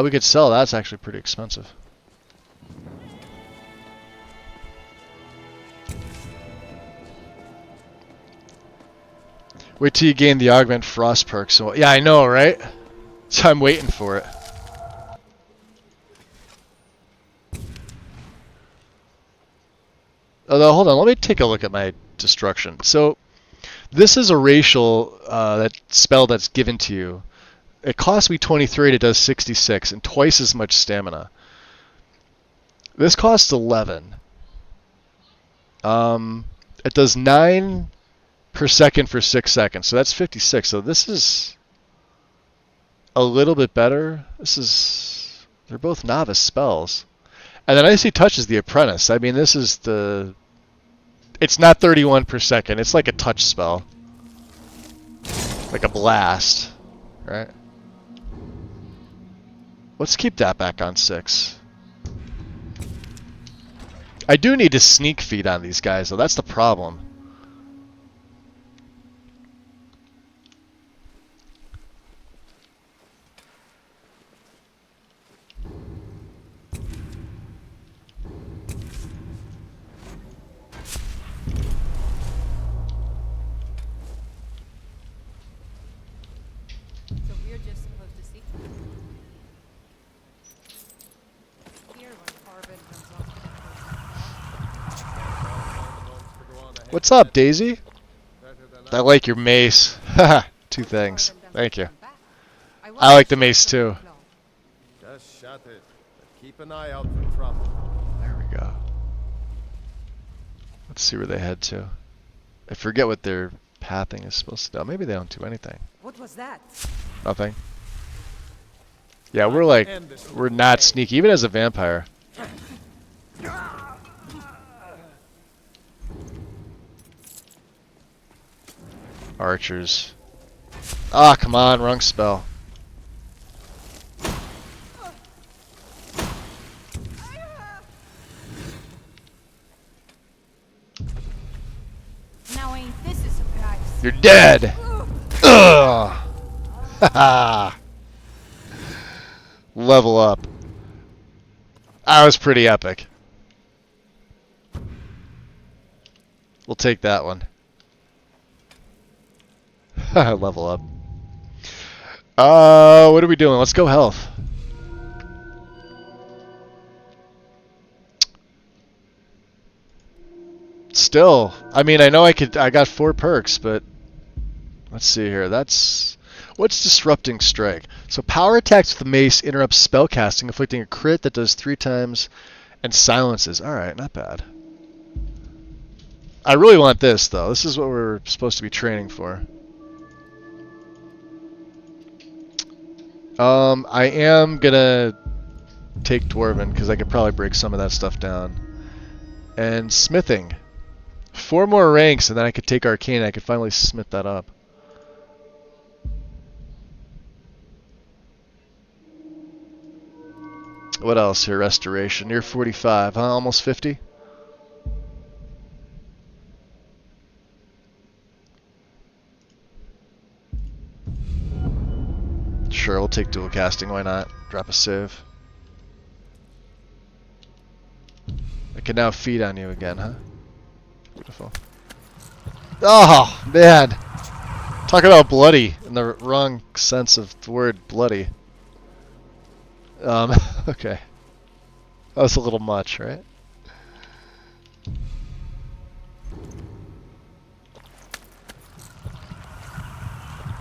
We could sell. That's actually pretty expensive. Wait till you gain the Augment Frost perk. So yeah, I know, right? So I'm waiting for it. Although, hold on, let me take a look at my destruction. So, this is a racial that spell that's given to you. It costs me 23, and it does 66, and twice as much stamina. This costs 11. It does 9 per second for 6 seconds, so that's 56. So this is a little bit better. They're both novice spells. And then Icy Touch is the Apprentice. I mean, this is the... It's not 31 per second. It's like a touch spell. Like a blast, right? Let's keep that back on 6. I do need to sneak feed on these guys, though. That's the problem. So we're just supposed to see. Here when Corbin comes off What's up, Daisy? I like your mace. Haha, 2 things. Thank you. I like the mace too. Just shut it. But keep an eye out for trouble. There we go. Let's see where they head to. I forget what their pathing is supposed to do. Maybe they don't do anything. What was that? Nothing. Yeah, we're not sneaky, even as a vampire. Archers. Ah, come on, wrong spell. Now ain't this a surprise? You're dead! Ugh! Haha! Level up. That was pretty epic. We'll take that one. Level up. What are we doing? Let's go health. Still, I mean, I know I got 4 perks, but let's see here. What's Disrupting Strike? So power attacks with the mace interrupts spell casting, inflicting a crit that does 3 times and silences. Alright, not bad. I really want this, though. This is what we're supposed to be training for. I am gonna take Dwarven, because I could probably break some of that stuff down. And Smithing. 4 more ranks, and then I could take Arcane, I could finally smith that up. What else here? Restoration. Near 45, huh? Almost 50? Sure, we'll take dual casting. Why not? Drop a save. I can now feed on you again, huh? Beautiful. Oh, man! Talk about bloody in the wrong sense of the word bloody. Okay. That was a little much, right?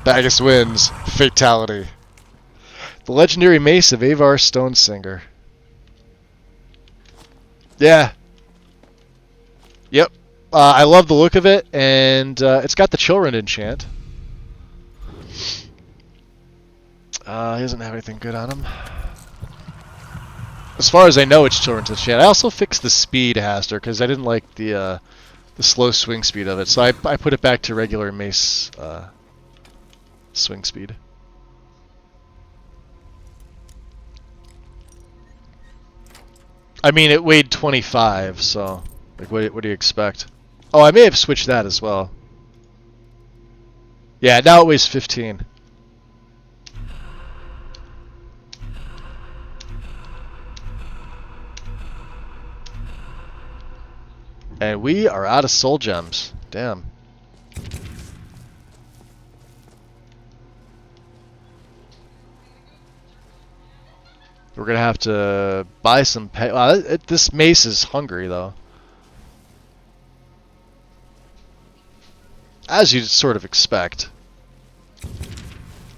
Bagus wins. Fatality. The legendary mace of Avar Stonesinger. Yeah. Yep. I love the look of it, and it's got the Chillrend enchant. He doesn't have anything good on him. As far as I know, it's Chillrend's enchant. I also fixed the speed, Haster, because I didn't like the slow swing speed of it, so I put it back to regular mace swing speed. I mean, it weighed 25, so like, what do you expect? Oh, I may have switched that as well. Yeah, now it weighs 15. And we are out of soul gems. Damn. We're gonna have to buy some pay. This mace is hungry though, as you'd sort of expect.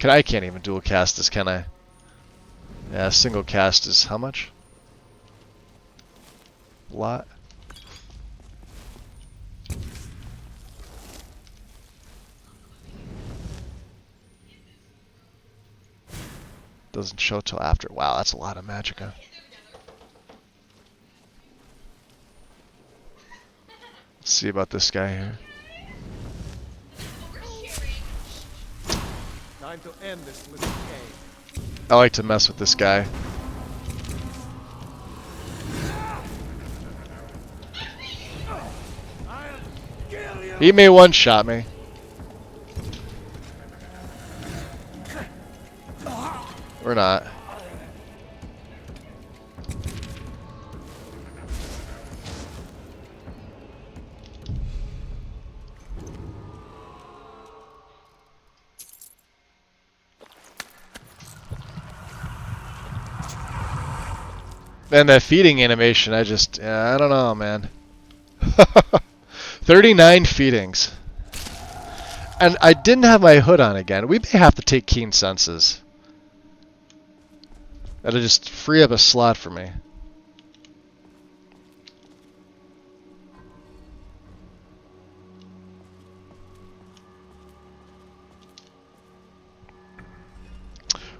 I can't even dual cast this, can I? Yeah, single cast is how much? A lot. Doesn't show till after. Wow, that's a lot of magicka. Let's see about this guy here. Time to end this little game. I like to mess with this guy. He may one-shot me. Or not. And that feeding animation, I don't know, man. 39 feedings. And I didn't have my hood on again. We may have to take Keen Senses. That'll just free up a slot for me.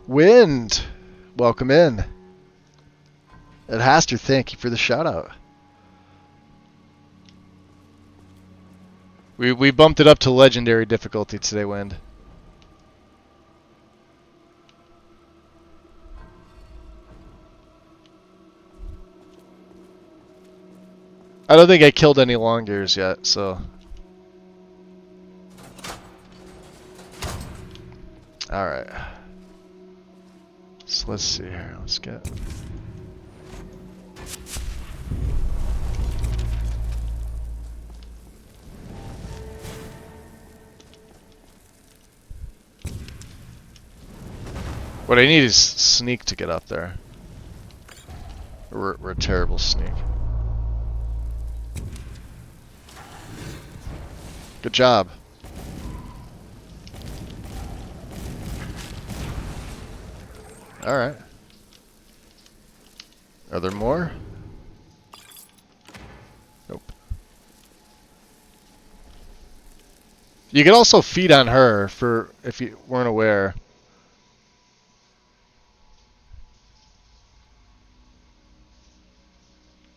Wind! Welcome in. Ed Haster, thank you for the shout out. We bumped it up to legendary difficulty today, Wind. I don't think I killed any Longears yet, so. Alright. So let's see here. Let's get. What I need is sneak to get up there. We're a terrible sneak. Good job. Alright. Are there more? Nope. You can also feed on her for if you weren't aware.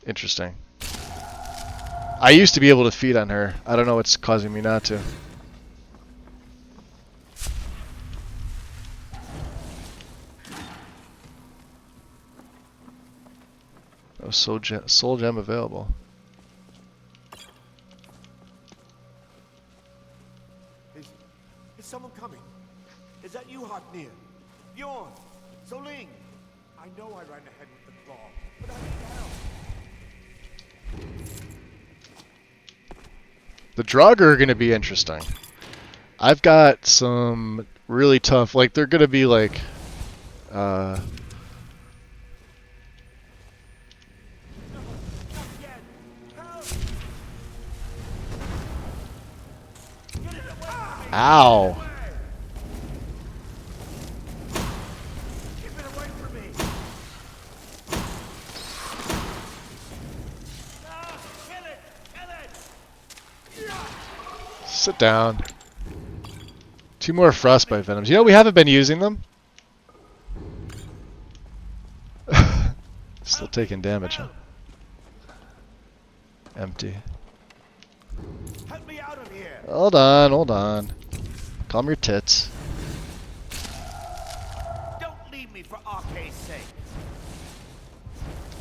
Interesting. I used to be able to feed on her. I don't know what's causing me not to. Oh, soul gem available. Is someone coming? Is that you, Haknir? Bjorn? Soling? I know I ran ahead with the claw, but I need help. The Draugr are going to be interesting. I've got some really tough, like they're going to be like, ow. Sit down. 2 more Frostbite Venoms. You know, we haven't been using them. Still taking damage, huh? Empty. Help me out of here. Hold on, hold on. Calm your tits. Don't leave me for Arcade's sake.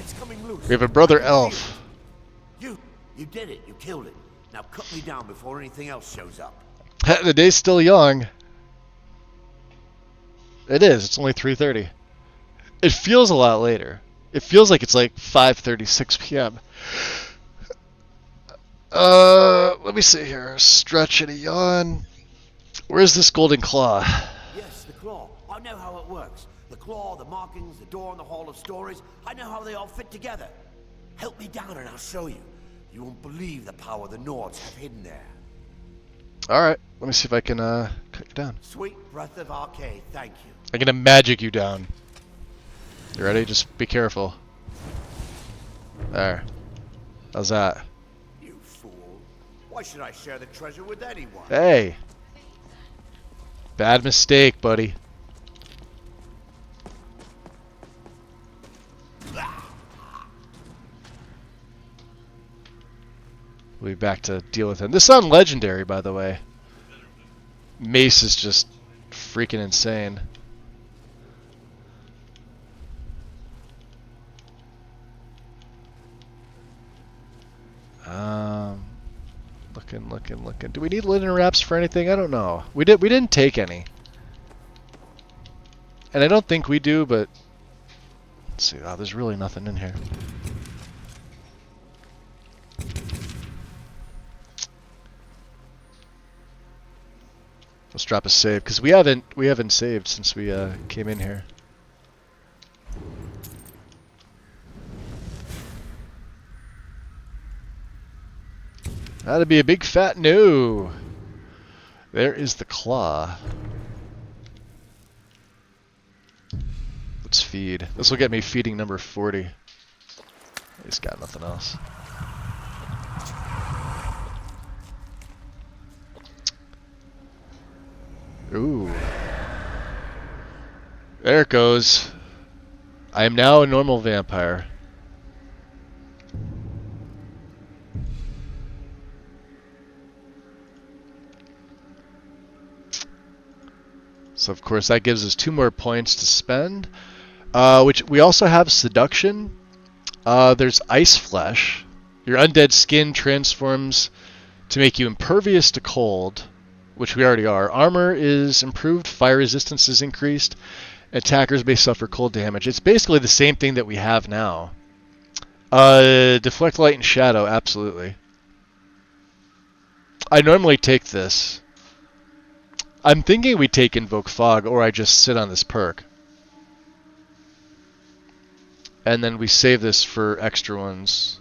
It's coming loose. We have a brother elf. You did it. You killed it. Now cut me down before anything else shows up. The day's still young. It is. It's only 3:30. It feels a lot later. It feels like it's like 5:36 p.m. Let me see here. Stretch and a yawn. Where's this golden claw? Yes, the claw. I know how it works. The claw, the markings, the door in the Hall of Stories. I know how they all fit together. Help me down and I'll show you. You won't believe the power the Nords have hidden there. Alright, let me see if I can cut you down. Sweet breath of Arcade, thank you. I'm gonna magic you down. You ready? Just be careful. There. How's that? You fool. Why should I share the treasure with anyone? Hey! Bad mistake, buddy. We'll be back to deal with him. This is on legendary, by the way. Mace is just freaking insane. Looking. Do we need linen wraps for anything? I don't know. We didn't take any. And I don't think we do, but let's see. Oh, there's really nothing in here. Let's drop a save because we haven't saved since we came in here. That'd be a big fat no. There is the claw. Let's feed. This will get me feeding number 40. He's got nothing else. Ooh. There it goes. I am now a normal vampire. So of course that gives us 2 more points to spend. Which we also have seduction. There's ice flesh. Your undead skin transforms to make you impervious to cold, which we already are. Armor is improved, fire resistance is increased, attackers may suffer cold damage. It's basically the same thing that we have now. Deflect light and shadow, absolutely. I normally take this. I'm thinking we take Invoke Fog, or I just sit on this perk. And then we save this for extra ones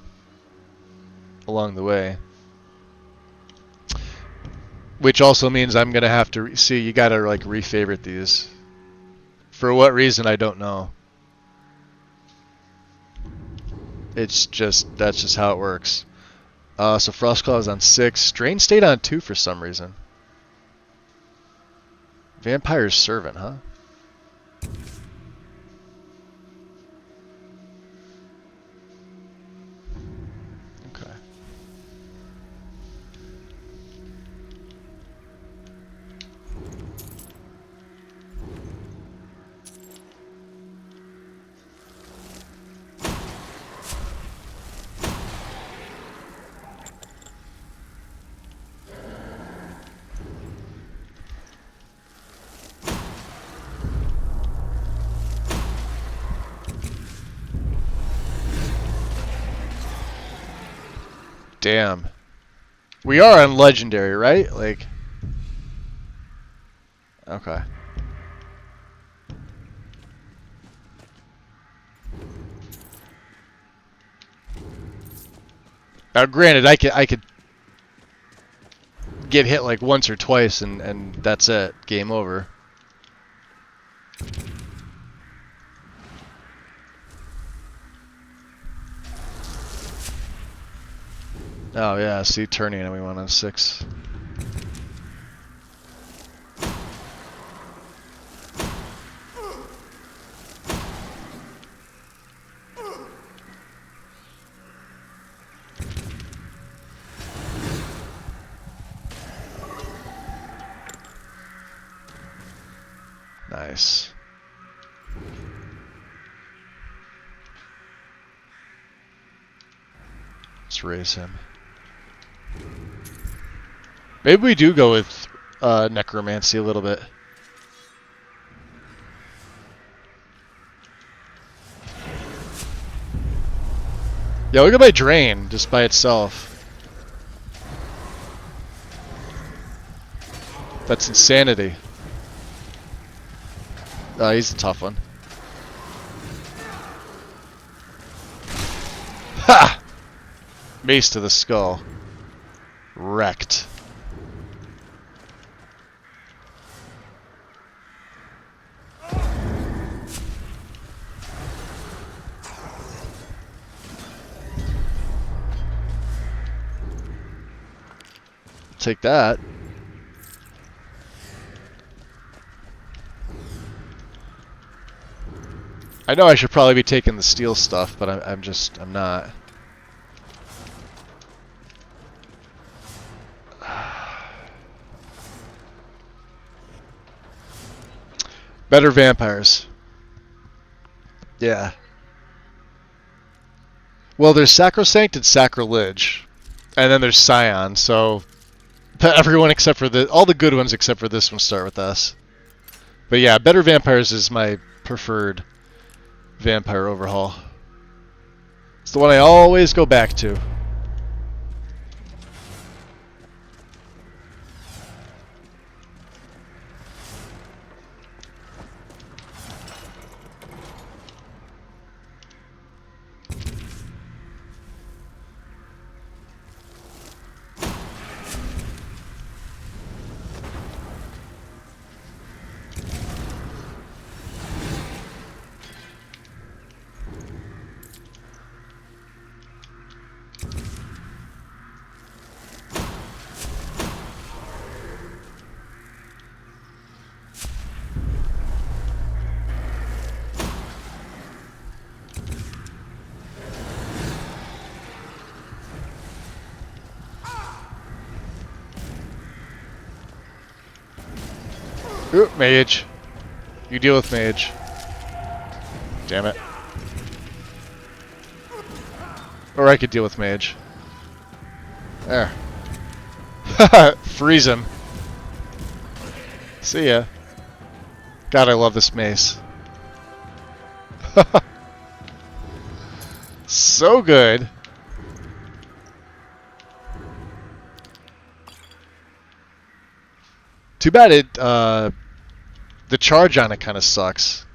along the way. Which also means I'm going to have to see, you got to like refavorite these. For what reason, I don't know. It's just, that's just how it works. So Frostclaw is on 6. Drain stayed on 2 for some reason. Vampire's Servant, huh? Okay. Damn. We are on legendary, right? Like, okay. Now, granted, I could get hit like once or twice, and that's it. Game over. Oh yeah, see, turning and we went on 6. Nice. Let's raise him. Maybe we do go with necromancy a little bit. Yeah, look at my drain just by itself. That's insanity. Oh, he's a tough one. Ha! Mace to the skull. Wrecked. Take that. I know I should probably be taking the steel stuff, but I'm not. Better vampires. Yeah. Well, there's Sacrosanct and Sacrilege. And then there's Scion, so everyone except for all the good ones except for this one start with S. But yeah, Better Vampires is my preferred vampire overhaul. It's the one I always go back to. Ooh, mage. You deal with mage. Damn it. Or I could deal with mage. There. Freeze him. See ya. God, I love this mace. So good. Too bad it, the charge on it kind of sucks.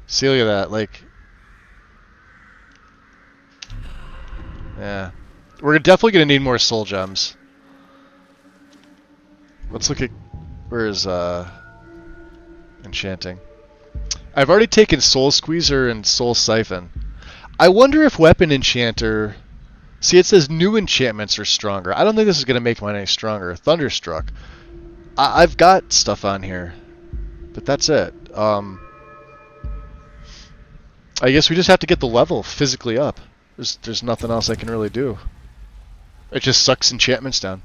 See, look at that, like... Yeah. We're definitely going to need more soul gems. Let's look at... Where's, enchanting? I've already taken Soul Squeezer and Soul Siphon. I wonder if Weapon Enchanter... See, it says new enchantments are stronger. I don't think this is going to make mine any stronger. Thunderstruck. I've got stuff on here. But that's it. I guess we just have to get the level physically up. There's nothing else I can really do. It just sucks enchantments down.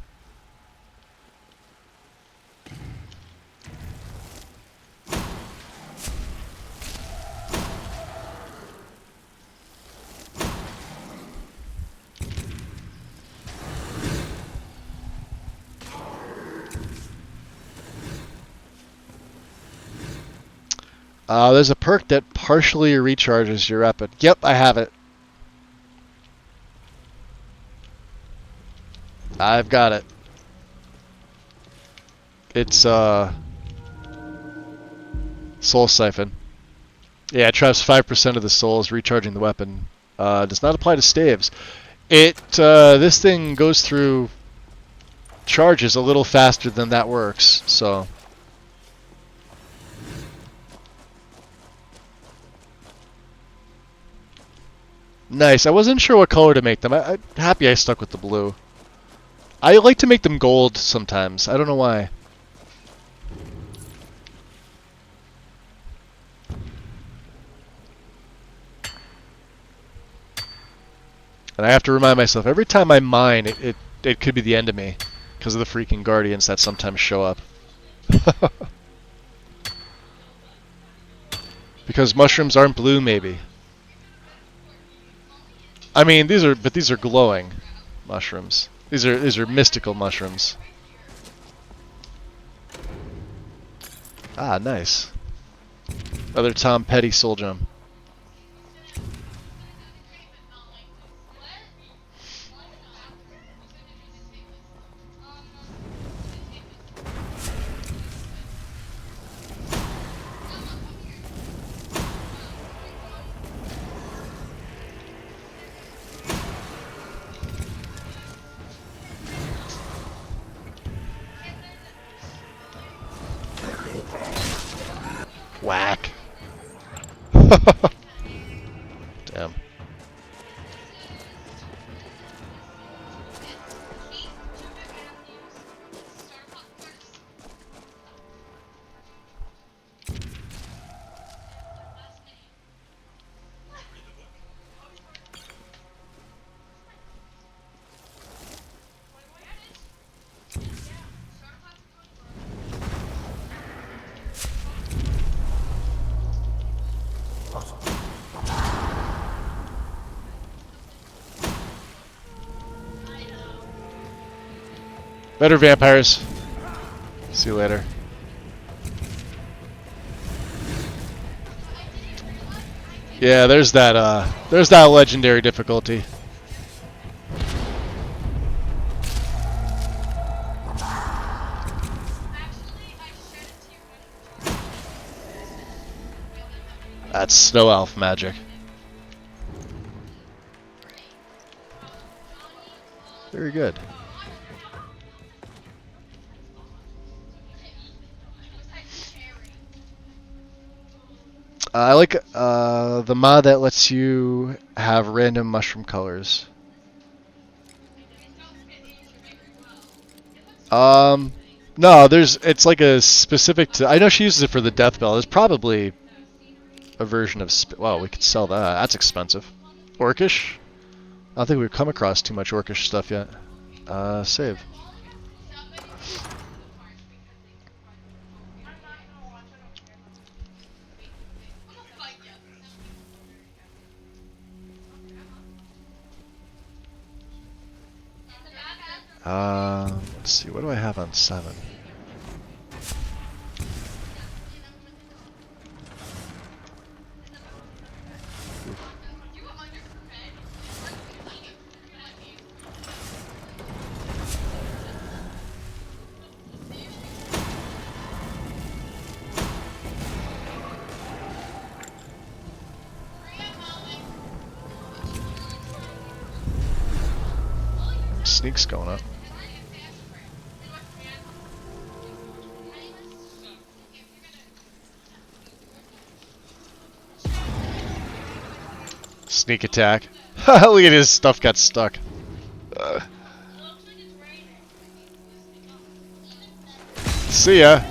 There's a perk that partially recharges your weapon. Yep, I have it. I've got it. It's, Soul Siphon. Yeah, it traps 5% of the souls, recharging the weapon. Does not apply to staves. This thing goes through charges a little faster than that works, so... Nice. I wasn't sure what color to make them. I'm happy I stuck with the blue. I like to make them gold sometimes. I don't know why. And I have to remind myself, every time I mine, it could be the end of me. Because of the freaking guardians that sometimes show up. Because mushrooms aren't blue, maybe. I mean, these are glowing mushrooms. These are mystical mushrooms. Ah, nice. Another Tom Petty soul gem. Whack. Damn. Better vampires. See you later. Yeah, there's that legendary difficulty. That's snow elf magic. Very good. I like the mod that lets you have random mushroom colors. No, it's like a specific to. I know she uses it for the death bell. There's probably a version of. Well, we could sell that. That's expensive. Orcish? I don't think we've come across too much Orcish stuff yet. Save. Let's see, what do I have on 7? Sneak's going up. Sneak attack. Look at his stuff got stuck. See ya.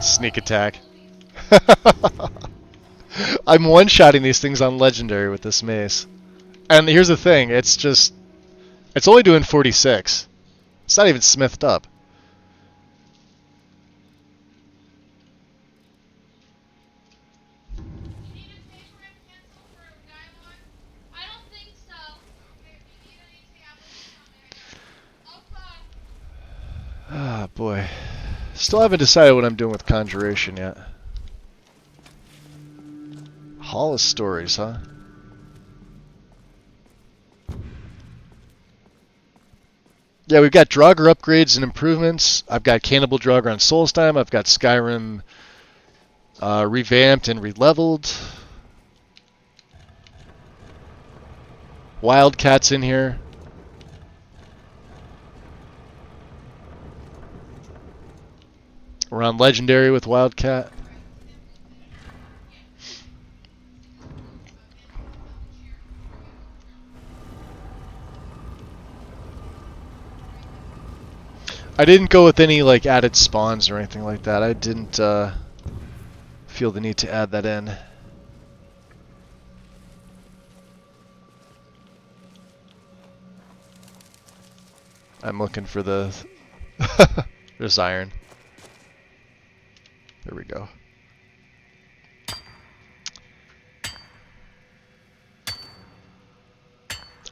Sneak attack. I'm one-shotting these things on legendary with this mace. And here's the thing, it's only doing 46. It's not even smithed up. Ah, boy. Still haven't decided what I'm doing with Conjuration yet. Hall of Stories, huh? Yeah, we've got Draugr upgrades and improvements. I've got Cannibal Draugr on Solstheim. I've got Skyrim revamped and releveled. Wildcat's in here. We're on Legendary with Wildcat. I didn't go with any like added spawns or anything like that. I didn't feel the need to add that in. I'm looking for the... There's iron. There we go.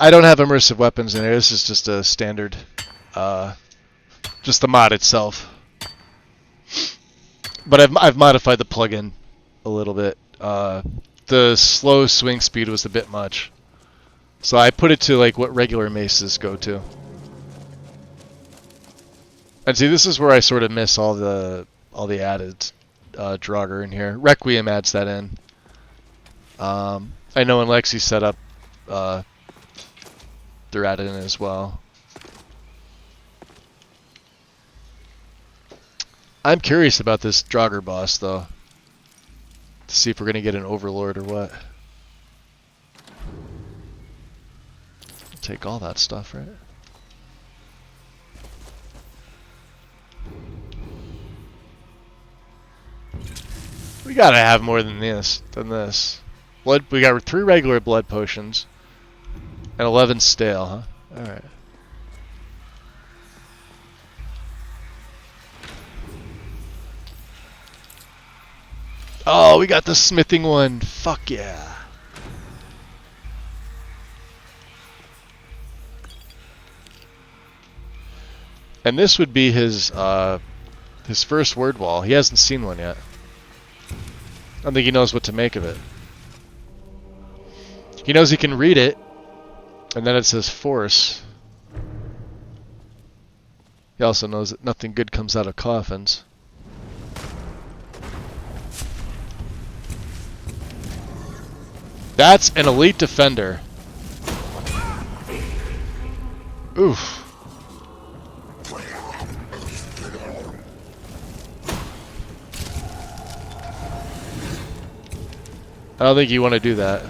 I don't have immersive weapons in here. This is just a standard, just the mod itself. But I've modified the plugin a little bit. The slow swing speed was a bit much, so I put it to like what regular maces go to. And see, this is where I sort of miss all the added Draugr in here. Requiem adds that in. I know when Lexi set up, they're added in as well. I'm curious about this Draugr boss, though. To see if we're gonna get an Overlord or what. Take all that stuff, right? We gotta have more than this. Blood. We got 3 regular blood potions and 11 stale, huh? All right. Oh, we got the smithing one. Fuck yeah. And this would be his first word wall. He hasn't seen one yet. I don't think he knows what to make of it. He knows he can read it, and then it says force. He also knows that nothing good comes out of coffins. That's an elite defender. Oof. I don't think you want to do that.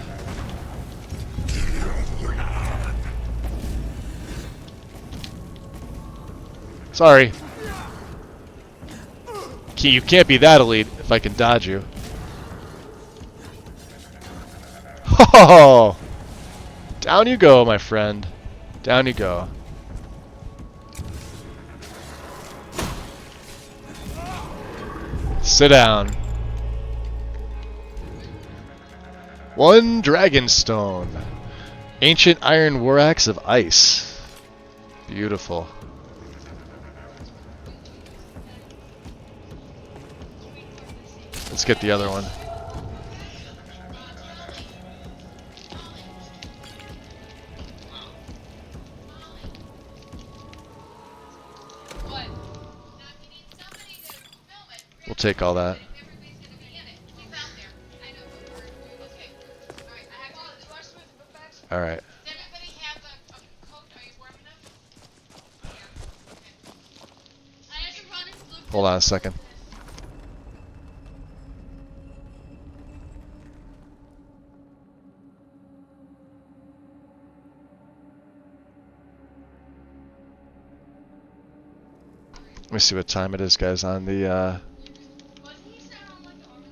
Sorry. You can't be that elite if I can dodge you. Oh! Down you go, my friend. Down you go. Sit down. One Dragonstone. Ancient Iron War Axe of Ice. Beautiful. Let's get the other one. We'll take all that. Alright. Hold on a second. Let me see what time it is, guys, on the,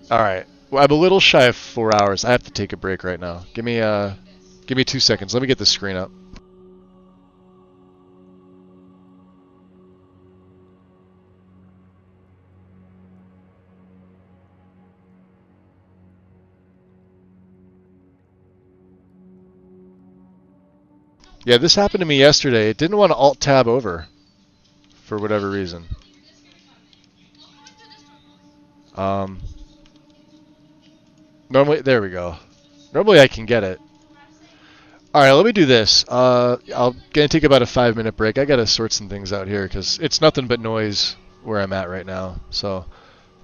Alright. Well, I'm a little shy of 4 hours. I have to take a break right now. Give me 2 seconds. Let me get the screen up. Yeah, this happened to me yesterday. It didn't want to Alt-Tab over. For whatever reason. Normally, there we go. Normally I can get it. Alright, let me do this. I'm gonna take about a 5-minute break. I gotta sort some things out here, because it's nothing but noise where I'm at right now. So,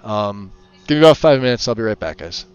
give me about 5 minutes. I'll be right back, guys.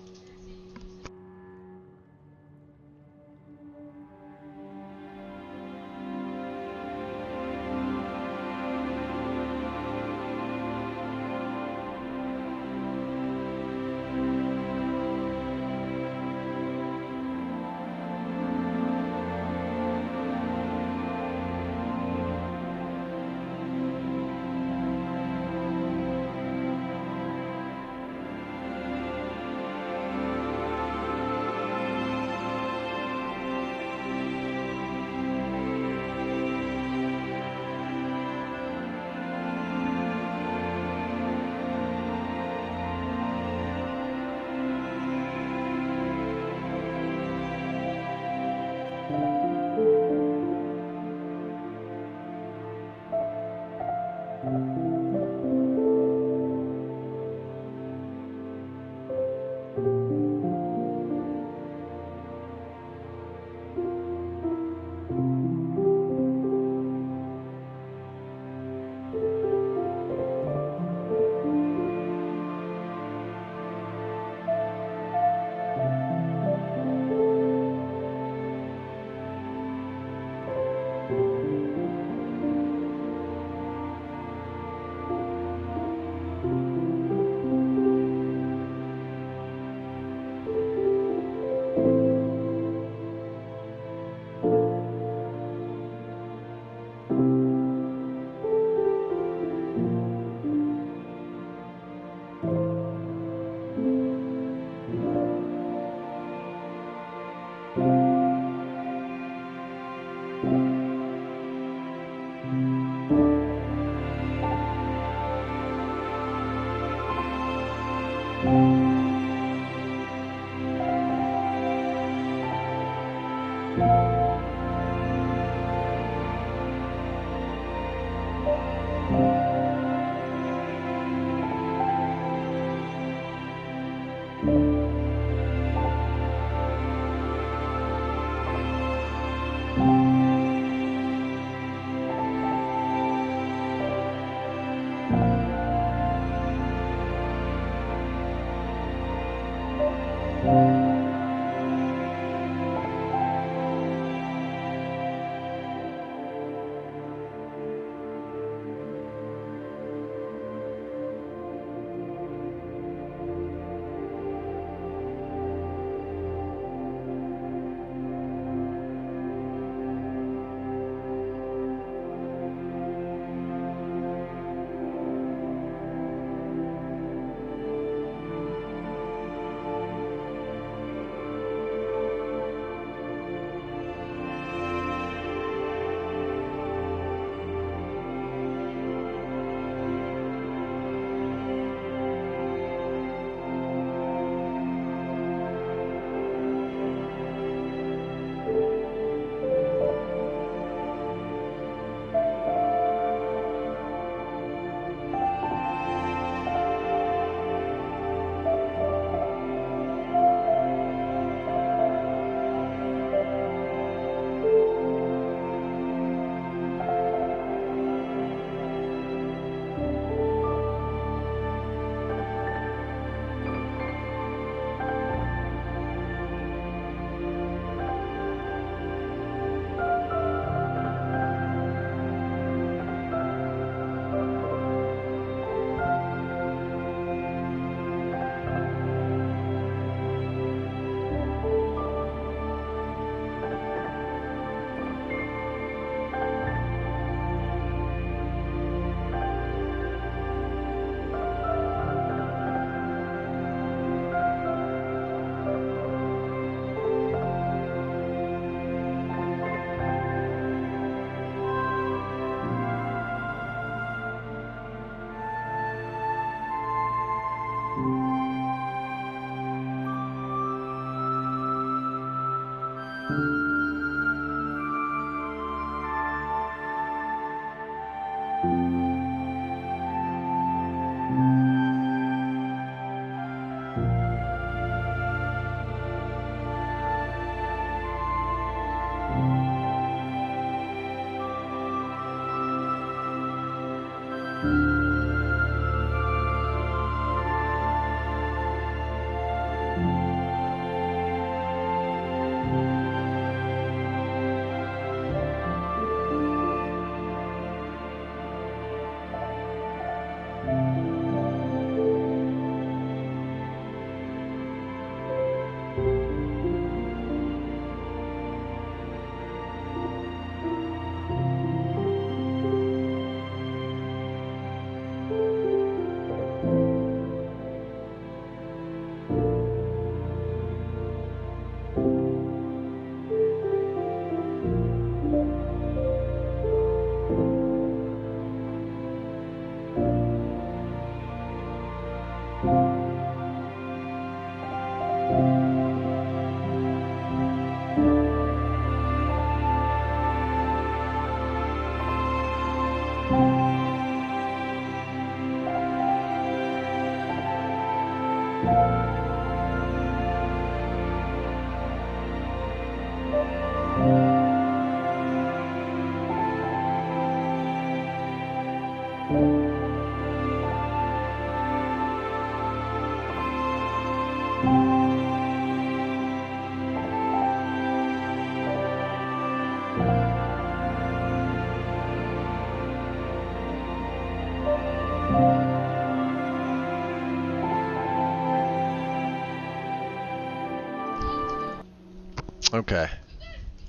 Okay.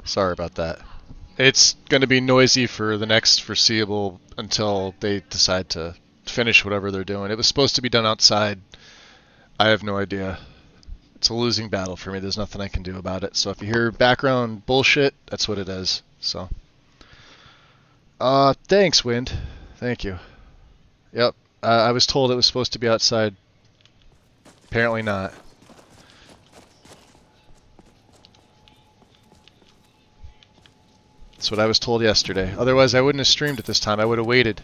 Sorry about that. It's going to be noisy for the next foreseeable until they decide to finish whatever they're doing. It was supposed to be done outside. I have no idea. It's a losing battle for me. There's nothing I can do about it. So if you hear background bullshit, that's what it is. So, thanks, Wind. Thank you. Yep. I was told it was supposed to be outside. Apparently not. That's what I was told yesterday. Otherwise, I wouldn't have streamed at this time. I would have waited.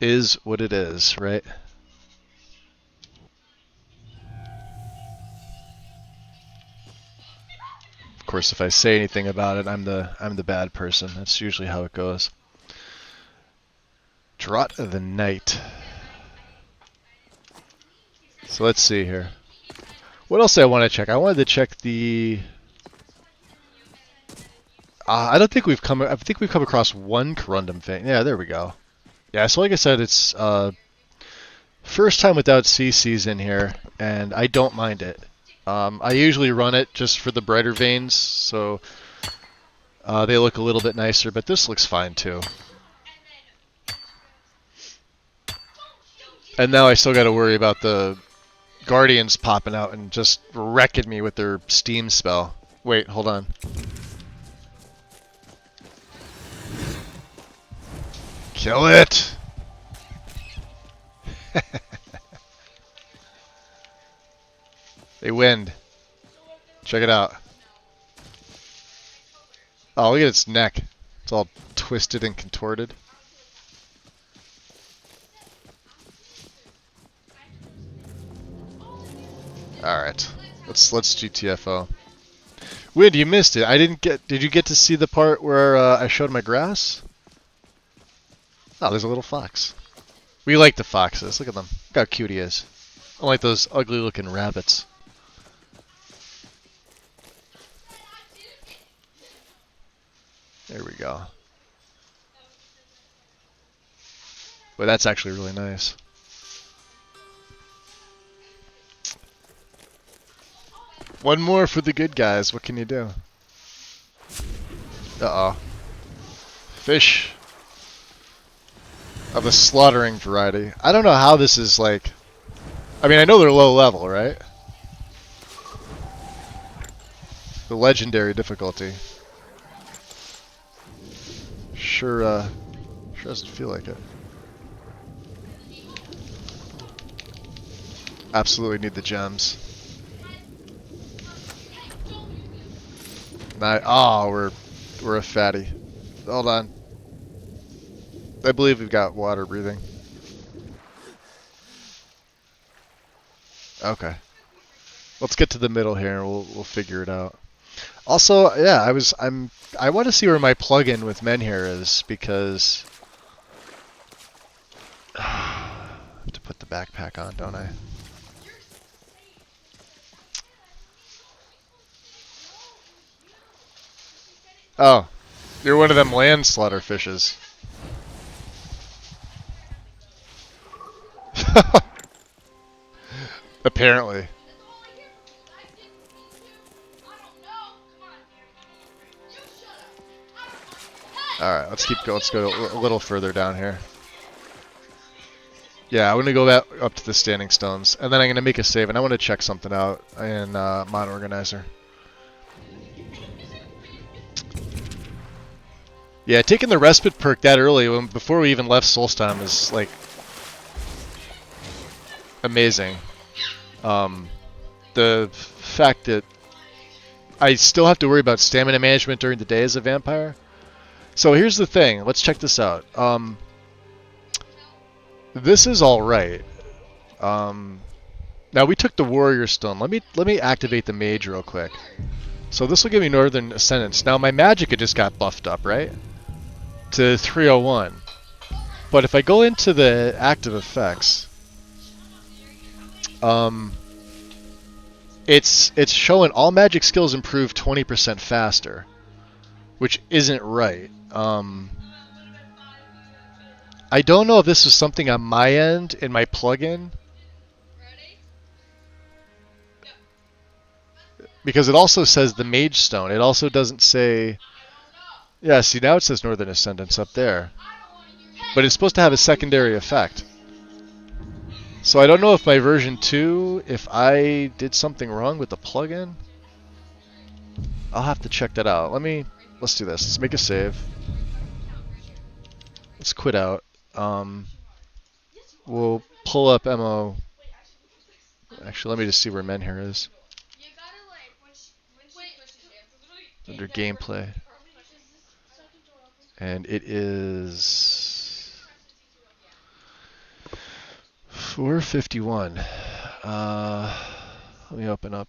Is what it is, right? Of course, if I say anything about it, I'm the bad person. That's usually how it goes. Draught of the Night. So let's see here. What else do I want to check? I wanted to check the. I don't think we've come. I think we've come across one Corundum thing. Yeah, there we go. Yeah, so like I said, it's first time without CCs in here, and I don't mind it. I usually run it just for the brighter veins, so they look a little bit nicer, but this looks fine too. And now I still got to worry about the Guardians popping out and just wrecking me with their steam spell. Wait, hold on. Kill it! They wind. Check it out. Oh, look at its neck. It's all twisted and contorted. Alright. Let's GTFO. Wind, you missed it. I didn't get. Did you get to see the part where I showed my grass? Oh, there's a little fox. We like the foxes. Look at them. Look how cute he is. Unlike those ugly looking rabbits. There we go. Well, that's actually really nice. One more for the good guys. What can you do? Uh-oh. Fish of the slaughtering variety. I don't know how this is like... I mean, I know they're low level, right? The legendary difficulty. Sure doesn't feel like it. Absolutely need the gems. Oh, we're a fatty. Hold on. I believe we've got water breathing. Okay. Let's get to the middle here and we'll figure it out. Also, yeah, I want to see where my plug-in with Menhir is because I have to put the backpack on, don't I? Oh, you're one of them land slaughter fishes. Apparently. Alright, let's keep going. Let's go a little further down here. Yeah, I'm going to go back up to the Standing Stones, and then I'm going to make a save, and I want to check something out in Mod Organizer. Yeah, taking the respite perk that early, before we even left Solstheim, is like amazing. The fact that I still have to worry about stamina management during the day as a vampire. So here's the thing. Let's check this out. This is all right. Now we took the Warrior Stone. Let me activate the Mage real quick. So this will give me Northern Ascendance. Now my Magicka just got buffed up, right? To 301. But if I go into the active effects, it's showing all magic skills improve 20% faster, which isn't right. I don't know if this is something on my end in my plugin, Because it also says the Mage Stone. It also doesn't say... Yeah, see, now it says Northern Ascendants up there. But it's supposed to have a secondary effect. So I don't know if my version 2, if I did something wrong with the plugin. I'll have to check that out. Let's do this. Let's make a save. Let's quit out. We'll pull up MO. Actually, let me just see where Menhir is. Under gameplay. And it is 4:51. Let me open up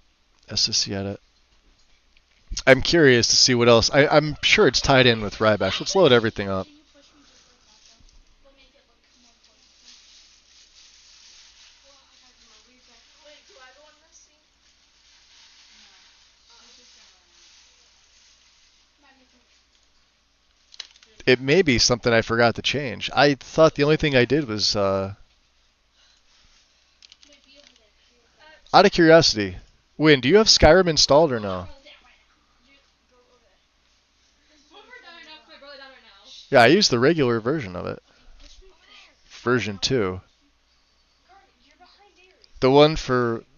SSC Edit. I'm curious to see what else. I'm sure it's tied in with Rybash. Let's load everything up. It may be something I forgot to change. I thought the only thing I did was... out of curiosity, Win, do you have Skyrim installed or no? Yeah, I use the regular version of it. Version 2. The one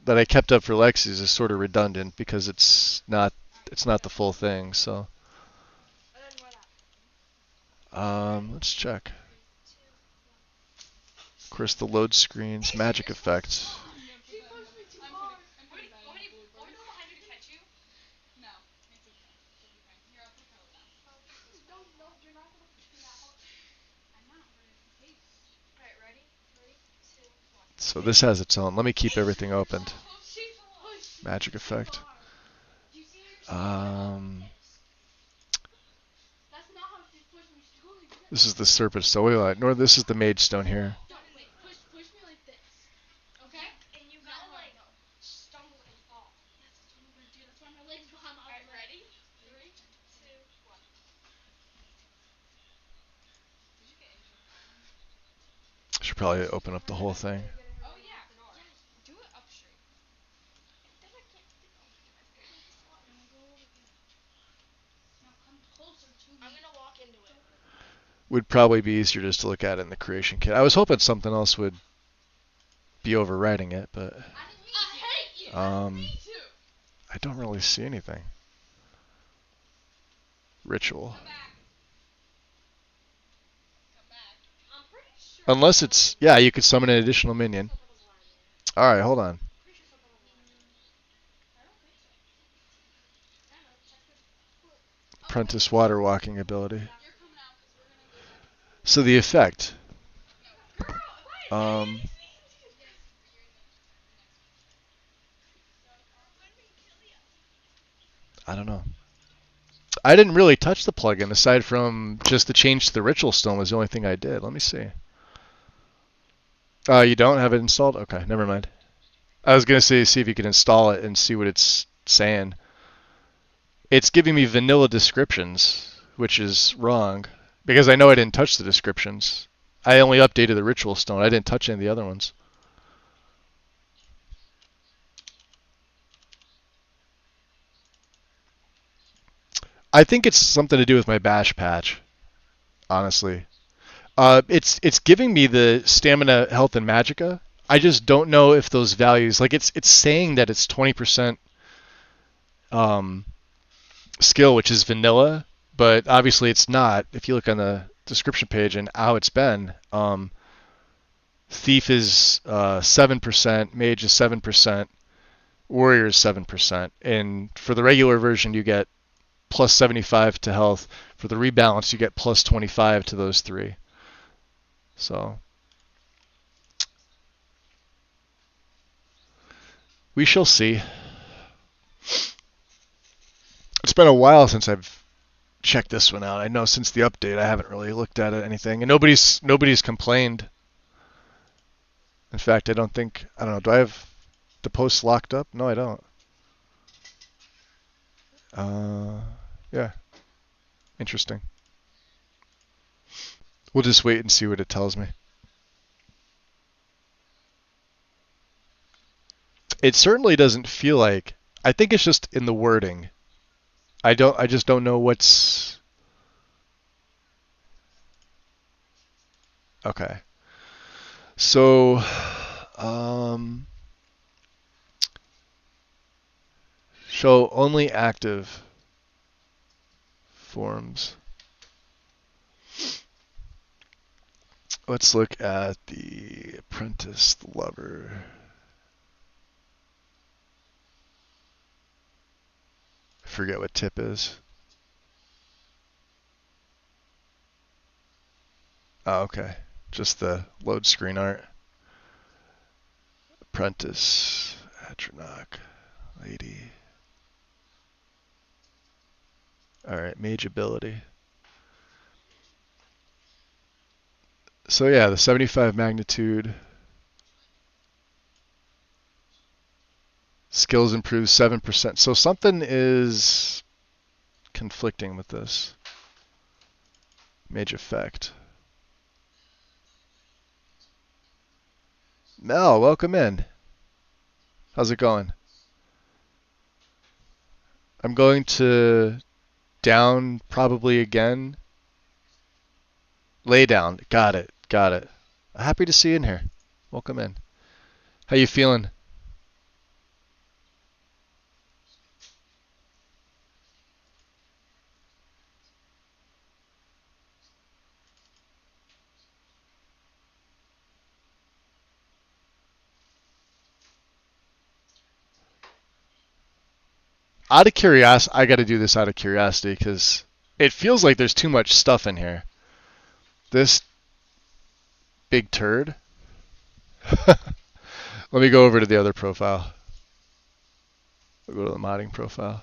that I kept up for Lexi's is sort of redundant because it's not the full thing, so... let's check. Of course, the load screens, magic effects. So this has its own. Let me keep everything opened. Magic effect. This is the Serpent Stone. Nor this is the Mage Stone here. Should probably open up the whole thing. Would probably be easier just to look at it in the creation kit. I was hoping something else would be overriding it, but I don't really see anything. Ritual. Unless it's... Yeah, you could summon an additional minion. Alright, hold on. Apprentice water walking ability. So the effect. I don't know. I didn't really touch the plugin aside from just the change to the Ritual Stone was the only thing I did. Let me see. You don't have it installed? Okay, never mind. I was going to see if you could install it and see what it's saying. It's giving me vanilla descriptions, which is wrong. Because I know I didn't touch the descriptions. I only updated the Ritual Stone. I didn't touch any of the other ones. I think it's something to do with my bash patch, honestly. It's giving me the stamina, health, and magicka. I just don't know if those values, like it's saying that it's 20% skill, which is vanilla, but obviously it's not. If you look on the description page and how it's been, Thief is 7%, Mage is 7%, Warrior is 7%, and for the regular version you get plus 75 to health. For the rebalance you get plus 25 to those three. So we shall see. It's been a while since I've checked this one out. I know since the update I haven't really looked at it anything, and nobody's complained. In fact, I don't know, do I have the posts locked up? No, I don't. Yeah. Interesting. We'll just wait and see what it tells me. It certainly doesn't feel like... I think it's just in the wording. I just don't know what's... Okay. So, show only active forms. Let's look at the apprentice, the lover. I forget what tip is. Oh, okay. Just the load screen art. Apprentice, Atronach, lady. Alright, mage ability. So yeah, the 75 magnitude. Skills improve 7%. So something is conflicting with this. Mage effect. Mel, welcome in. How's it going? I'm going to down probably again. Lay down. Got it. Got it. Happy to see you in here. Welcome in. How you feeling? Out of curiosity, I got to do this out of curiosity because it feels like there's too much stuff in here. This big turd. Let me go over to the other profile. We'll go to the modding profile.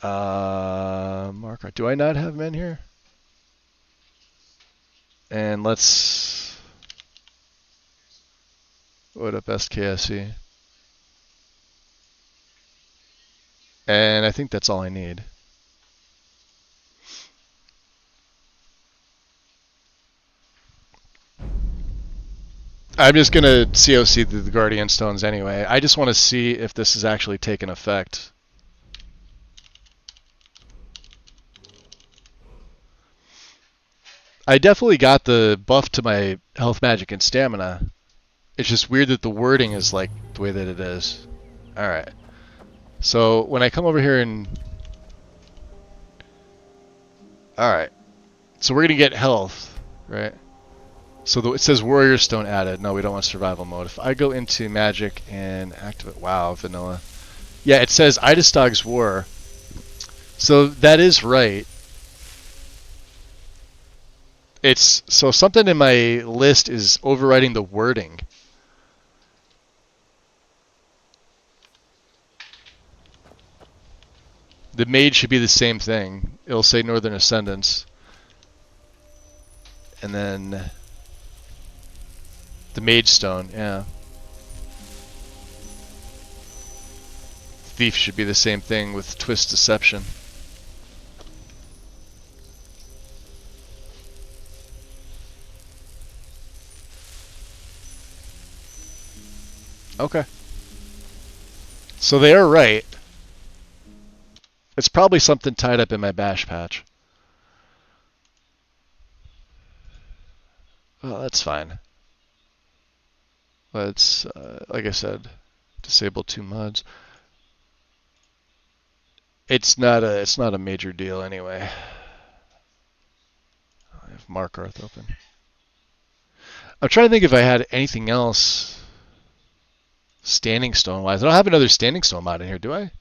Mark, do I not have men here? And let's... What up, SKSE? And I think that's all I need. I'm just going to COC the Guardian Stones anyway. I just want to see if this is actually taking effect. I definitely got the buff to my health, magic, and stamina. It's just weird that the wording is like the way that it is. Alright. So when I come over here and... Alright. So we're going to get health, right? So it says Warrior Stone added. No, we don't want survival mode. If I go into magic and activate... Wow, vanilla. Yeah, it says Eidestag's War. So that is right. It's... So something in my list is overriding the wording. The mage should be the same thing. It'll say Northern Ascendants. And then... The Mage Stone, yeah. Thief should be the same thing with Twist Deception. Okay. So they are right. It's probably something tied up in my bash patch. Well, that's fine. Let's, like I said, disable 2 mods. It's not a major deal anyway. I have Markarth open. I'm trying to think if I had anything else Standing Stone wise. I don't have another Standing Stone mod in here, do I?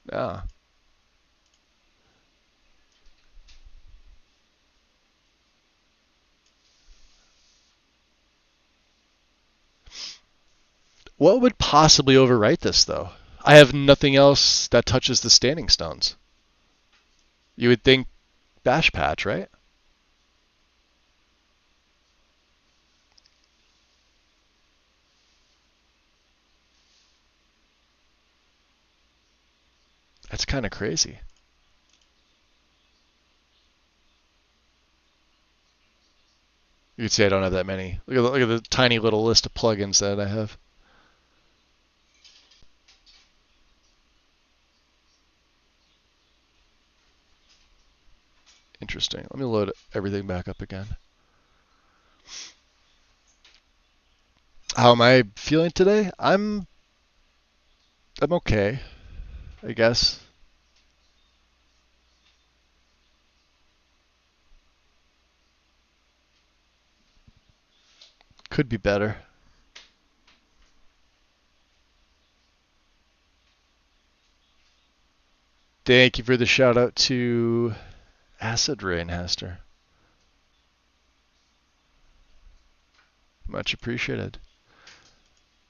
Yeah. What would possibly overwrite this, though? I have nothing else that touches the Standing Stones. You would think Bash Patch, right? That's kind of crazy. You can see I don't have that many. Look at the tiny little list of plugins that I have. Interesting. Let me load everything back up again. How am I feeling today? I'm okay, I guess. Could be better. Thank you for the shout out to Acid Rain Hester. Much appreciated.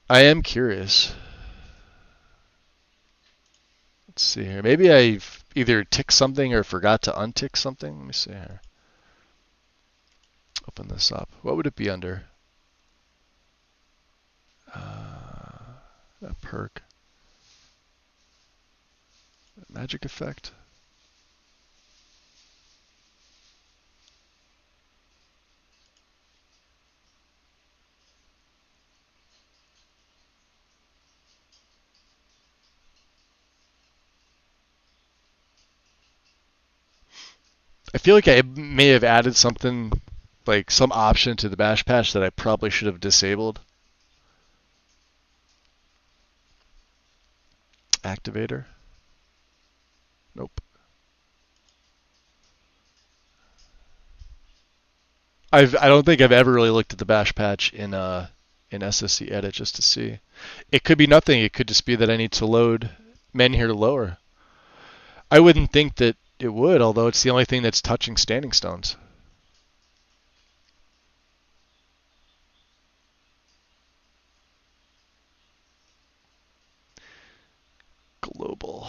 I am curious. Let's see here. Maybe I either ticked something or forgot to untick something. Let me see here. Open this up. What would it be under? A perk. Magic effect. I feel like I may have added something, like some option to the bash patch that I probably should have disabled. Activator. Nope. I don't think I've ever really looked at the bash patch in SSC edit just to see. It could be nothing. It could just be that I need to load Menhir lower. I wouldn't think that it would, although it's the only thing that's touching Standing Stones. Global.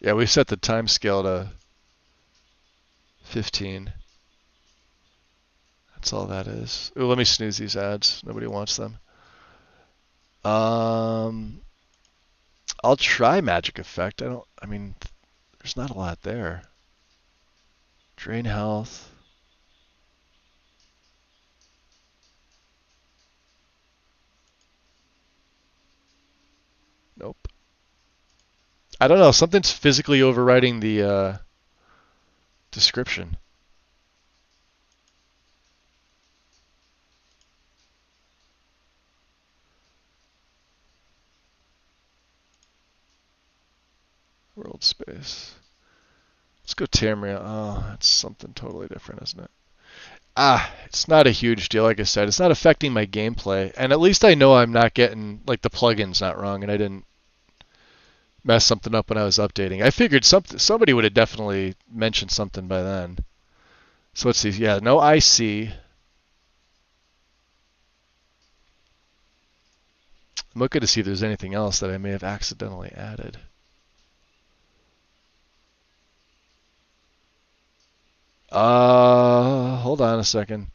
Yeah, we set the time scale to 15. That's all that is. Ooh, let me snooze these ads. Nobody wants them. I'll try Magic Effect. I mean, there's not a lot there. Drain health. Nope. I don't know. Something's physically overriding the description. World space. Let's go Tamriel. Oh, that's something totally different, isn't it? It's not a huge deal. Like I said, it's not affecting my gameplay, and at least I know I'm not getting, like, the plugin's not wrong, and I didn't mess something up when I was updating. I figured somebody would have definitely mentioned something by then. So let's see. Yeah, no IC. I'm looking to see if there's anything else that I may have accidentally added. Hold on a second.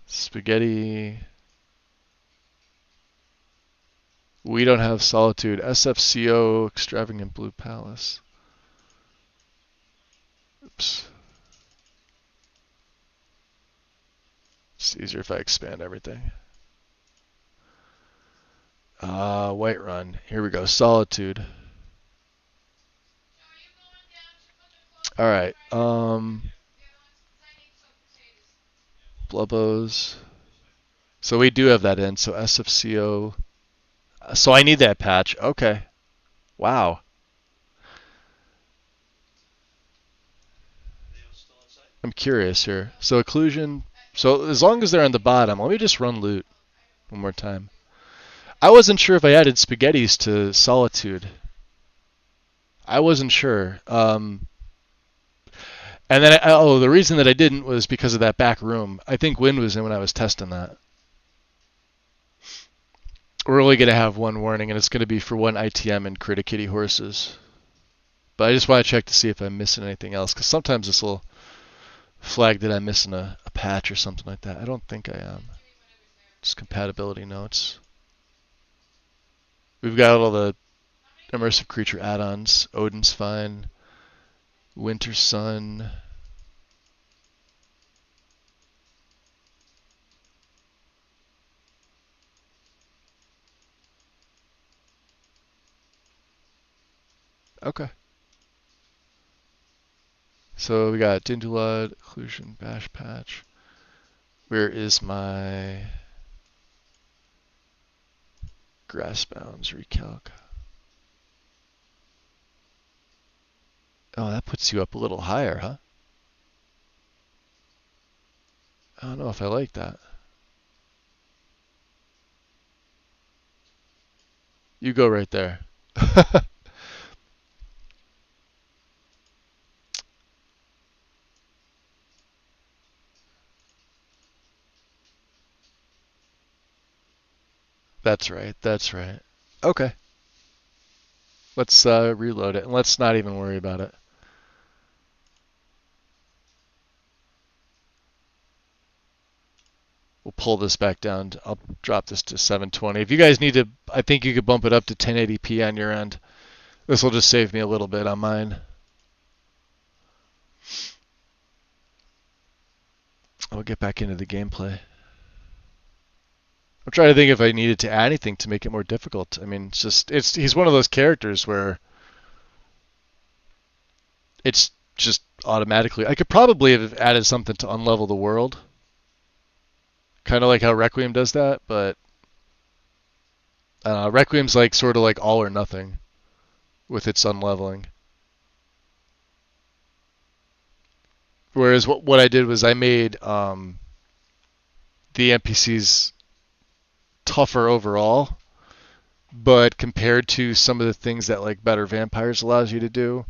Spaghetti. We don't have Solitude. SFCO, Extravagant Blue Palace. Oops. It's easier if I expand everything. Whiterun. Here we go. Solitude. Alright. Blubbos. So we do have that in. So SFCO. So I need that patch. Okay. Wow. I'm curious here. So occlusion. So as long as they're on the bottom, let me just run loot one more time. I wasn't sure if I added spaghettis to Solitude. I wasn't sure. And then, the reason that I didn't was because of that back room. I think Wind was in when I was testing that. We're only going to have one warning, and it's going to be for one ITM and Criticity horses. But I just want to check to see if I'm missing anything else, because sometimes this will flag that I'm missing a patch or something like that. I don't think I am. Just compatibility notes. We've got all the immersive creature add-ons. Odin's fine. Winter Sun. Okay. So we got Dindulad, Occlusion, Bash Patch. Where is my Grass Bounds Recalc? Oh, that puts you up a little higher, huh? I don't know if I like that. You go right there. That's right, that's right. Okay. Let's reload it, and let's not even worry about it. We'll pull this back down. I'll drop this to 720. If you guys need to, I think you could bump it up to 1080p on your end. This will just save me a little bit on mine. I'll get back into the gameplay. I'm trying to think if I needed to add anything to make it more difficult. I mean, he's one of those characters where it's just automatically. I could probably have added something to unlevel the world, kind of like how Requiem does that, but Requiem's like sort of like all or nothing with its unleveling. Whereas what I did was I made the NPCs tougher overall, but compared to some of the things that like Better Vampires allows you to do,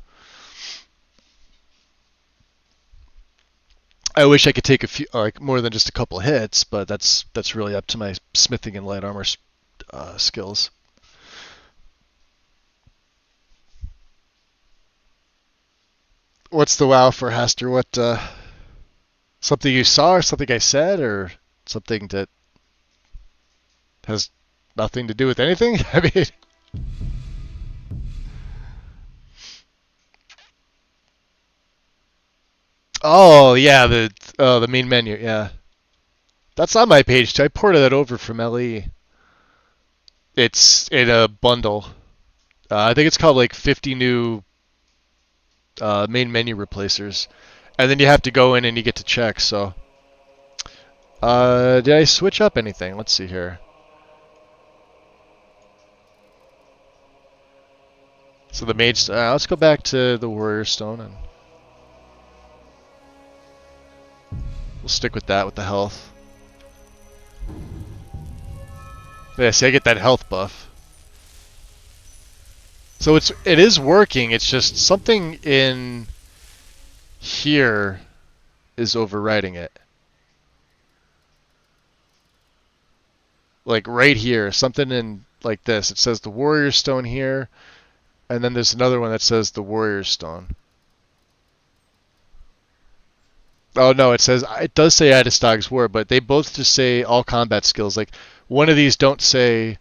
I wish I could take a few, like more than just a couple hits, but that's really up to my smithing and light armor skills. What's the wow for, Haster? What something you saw, or something I said, or something that has nothing to do with anything? I mean, oh yeah, the main menu, yeah. That's on my page too. I ported that over from LE. It's in a bundle. I think it's called like 50 new main menu replacers, and then you have to go in and you get to check. So, did I switch up anything? Let's see here. So the mage. Let's go back to the Warrior Stone, and we'll stick with that with the health. Yeah, see, I get that health buff. So it is working. It's just something in here is overriding it. Like right here, something in like this. It says the Warrior Stone here, and then there's another one that says the Warrior Stone. Oh no, it does say Adistog's War, but they both just say all combat skills. Like one of these don't say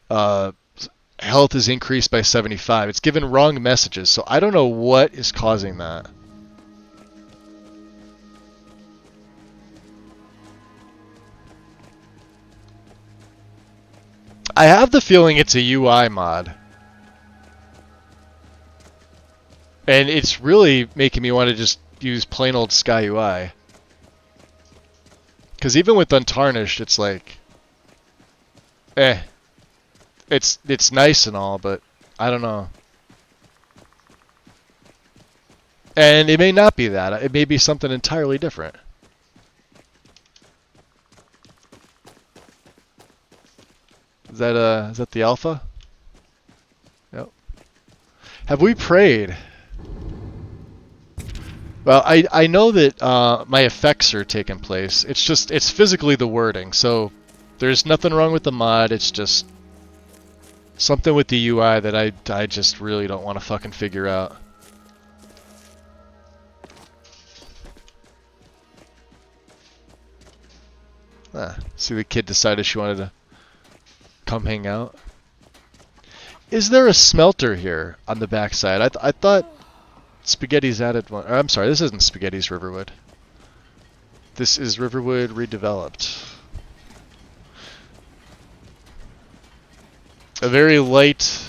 health is increased by 75. It's given wrong messages, so I don't know what is causing that. I have the feeling it's a UI mod. And it's really making me want to just use plain old Sky UI. Because even with Untarnished, it's like, it's nice and all, but I don't know. And it may not be that. It may be something entirely different. Is that the alpha? Yep. Have we prayed? Well, I know that my effects are taking place. It's physically the wording. So there's nothing wrong with the mod. It's just something with the UI that I just really don't want to fucking figure out. See, the kid decided she wanted to come hang out. Is there a smelter here on the backside? I thought Spaghetti's added one. I'm sorry, this isn't Spaghetti's Riverwood. This is Riverwood redeveloped. A very light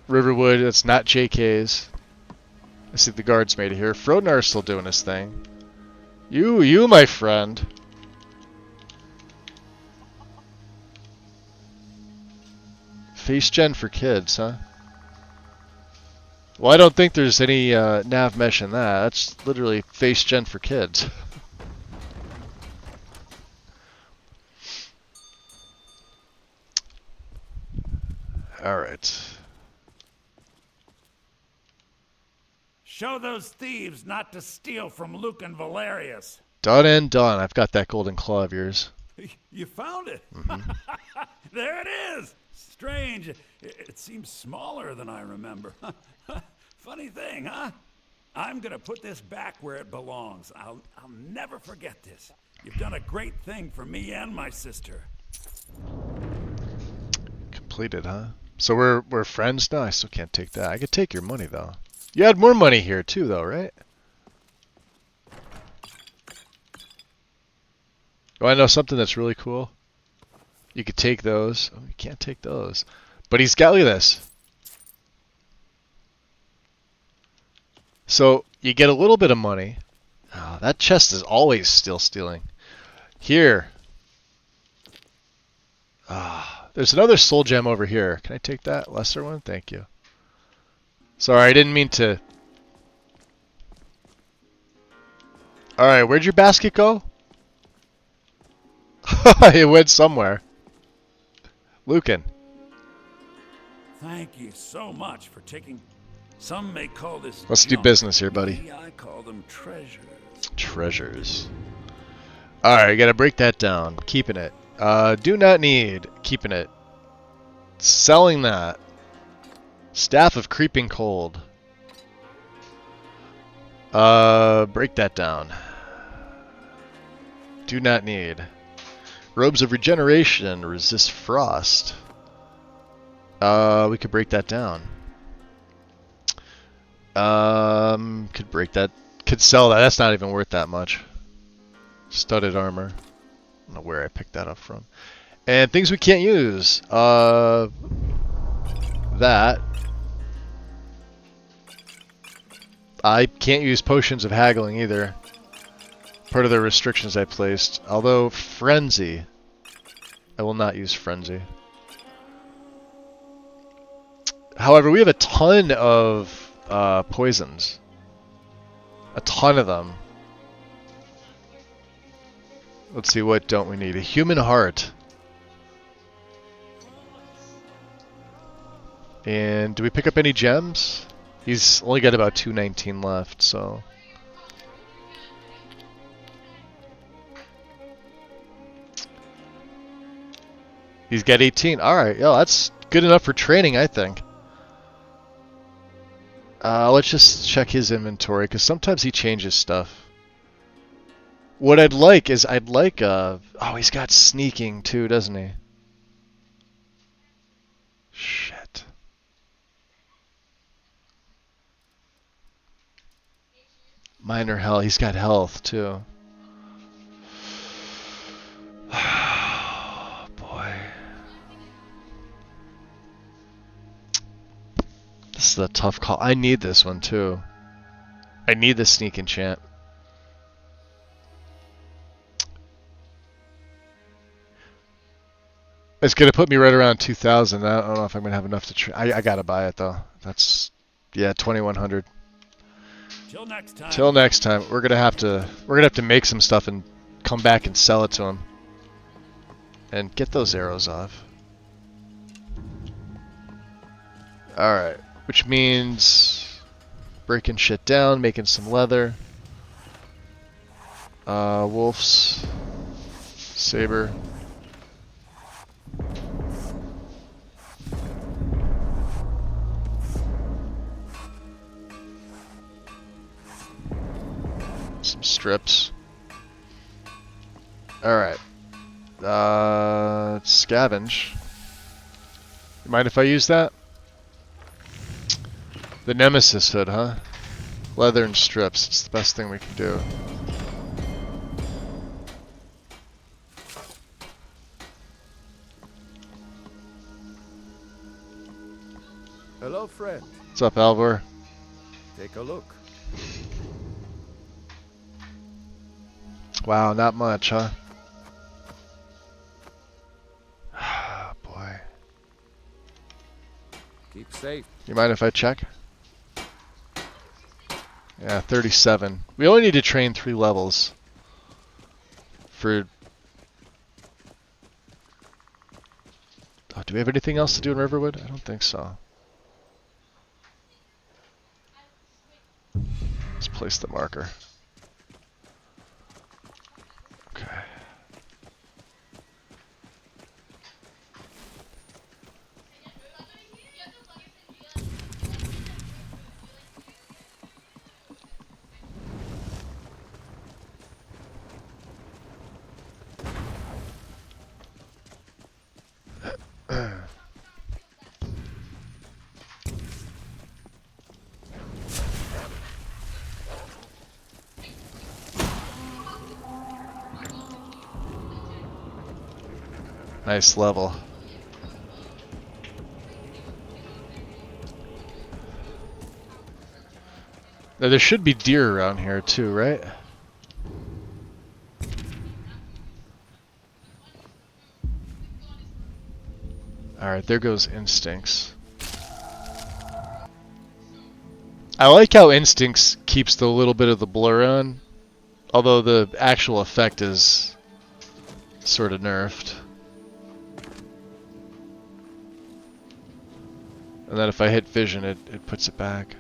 Riverwood. It's not JK's. I see the guards made it here. Frodnar's still doing his thing. You, my friend. Face gen for kids, huh? Well, I don't think there's any nav mesh in that. That's literally face gen for kids. Alright. Show those thieves not to steal from Luke and Valerius. Done and done. I've got that golden claw of yours. You found it. Mm-hmm. There it is. Strange. It seems smaller than I remember. Funny thing, huh? I'm gonna put this back where it belongs. I'll never forget this. You've done a great thing for me and my sister. Completed, huh? So we're friends now? I still can't take that. I could take your money though. You had more money here too though, right? Oh, I know something that's really cool. You could take those. Oh, you can't take those. But he's got, look at this. So you get a little bit of money. Oh, that chest is always still stealing. Here. There's another soul gem over here. Can I take that lesser one? Thank you. Sorry, I didn't mean to. Alright, where'd your basket go? It went somewhere. Lucan. Thank you so much for taking. Some may call this. Let's do business here, buddy. Me, I call them treasures. Treasures. Alright, gotta break that down. Keeping it. Do not need. Keeping it. Selling that. Staff of Creeping Cold. Break that down. Do not need. Robes of Regeneration. Resist Frost. We could break that down. Could break that. Could sell that. That's not even worth that much. Studded armor. I don't know where I picked that up from. And things we can't use. That. I can't use potions of haggling either. Part of the restrictions I placed. Although Frenzy. I will not use Frenzy. However, we have a ton of poisons. A ton of them. Let's see, what don't we need? A human heart. And do we pick up any gems? He's only got about 219 left, so... He's got 18. Alright, yo, that's good enough for training, I think. Let's just check his inventory, because sometimes he changes stuff. What I'd like is, oh, he's got sneaking too, doesn't he? Shit. Minor health, he's got health too. Oh, boy. This is a tough call. I need this one too. I need the sneak enchant. It's gonna put me right around 2,000. I don't know if I'm gonna have enough to. I gotta buy it though. That's, yeah, 2,100. Till next time. Till next time, we're gonna have to make some stuff and come back and sell it to him. And get those arrows off. All right, which means breaking shit down, making some leather. Wolf's saber. Some strips. Alright. Scavenge. You mind if I use that? The Nemesis hood, huh? Leather and strips. It's the best thing we can do. Hello, friend. What's up, Alvor? Take a look. Wow, not much, huh? Boy. Keep safe. You mind if I check? Yeah, 37. We only need to train 3 levels. For... Oh, do we have anything else to do in Riverwood? I don't think so. Let's place the marker. Okay. Nice level. Now, there should be deer around here too, right? Alright, there goes Instincts. I like how Instincts keeps the little bit of the blur on, although the actual effect is sort of nerfed. And then if I hit vision, it puts it back.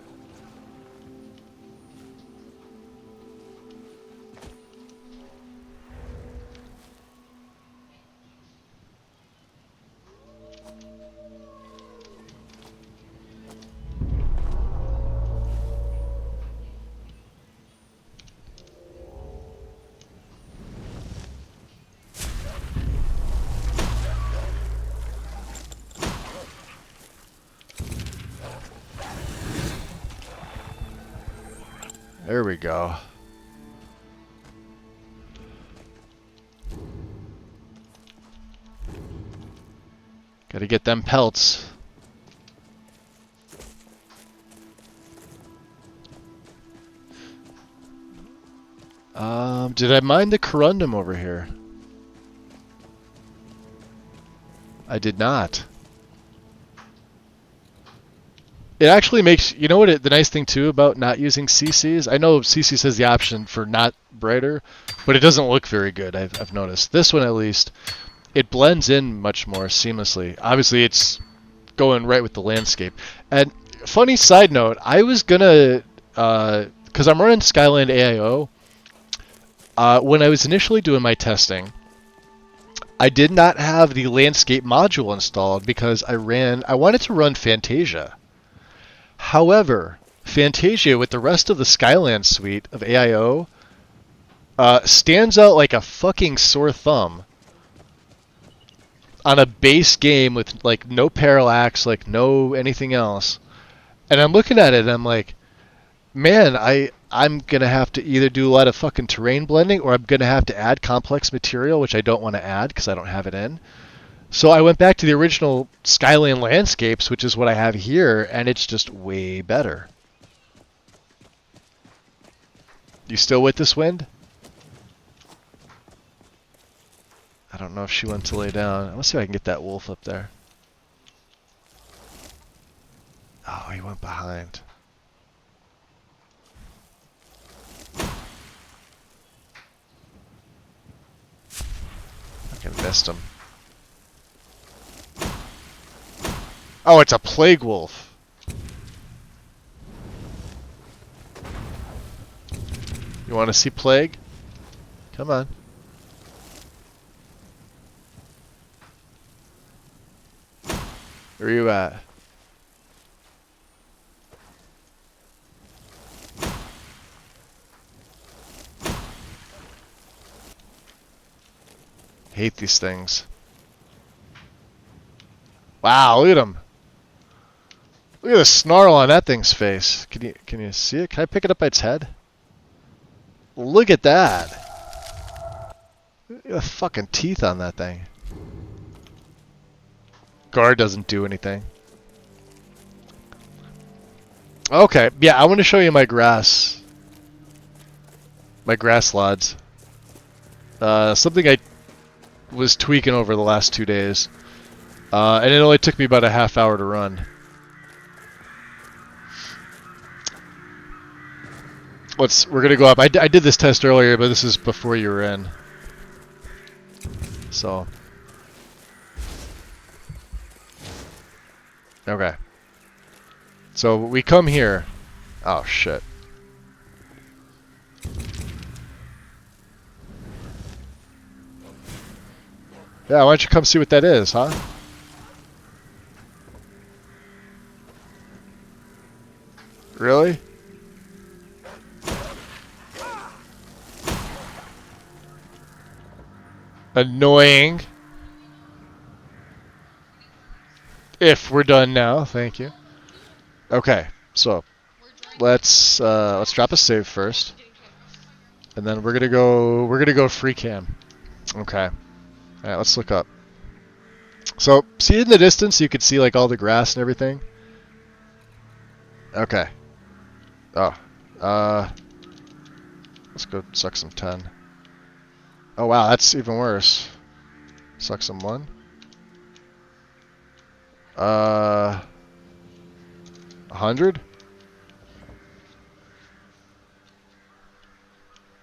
There we go. Gotta get them pelts. Did I mine the corundum over here? I did not. It actually makes, you know what, the nice thing too about not using CCs? I know CCs has the option for not brighter, but it doesn't look very good, I've noticed. This one at least, it blends in much more seamlessly. Obviously it's going right with the landscape. And funny side note, I was gonna, because I'm running Skyland AIO, when I was initially doing my testing, I did not have the landscape module installed because I wanted to run Fantasia. However, Fantasia with the rest of the Skyland suite of AIO stands out like a fucking sore thumb on a base game with like no parallax, like no anything else. And I'm looking at it and I'm like, man, I'm going to have to either do a lot of fucking terrain blending or I'm going to have to add complex material, which I don't want to add because I don't have it in. So I went back to the original Skyland landscapes, which is what I have here, and it's just way better. You still with this wind? I don't know if she went to lay down. Let's see if I can get that wolf up there. Oh, he went behind. I missed him. Oh, it's a plague wolf. You want to see plague? Come on. Where are you at? Hate these things. Wow, look at him. Look Look at the snarl on that thing's face. Can you see it? Can I pick it up by its head? Look at that. Look at the fucking teeth on that thing. Guard doesn't do anything. Okay, yeah, I want to show you my grass. My grass lods. Something I was tweaking over the last 2 days. And it only took me about a half hour to run. We're gonna go up. I did this test earlier, but this is before you were in. So. Okay. So we come here. Oh shit. Yeah, why don't you come see what that is, huh? Really? Annoying. If we're done now, thank you. Okay, so let's drop a save first, and then we're gonna go free cam. Okay. All right, let's look up. So see in the distance, you could see like all the grass and everything. Okay. Oh. Let's go suck some 10. Oh wow, that's even worse. Suck some 1. 100?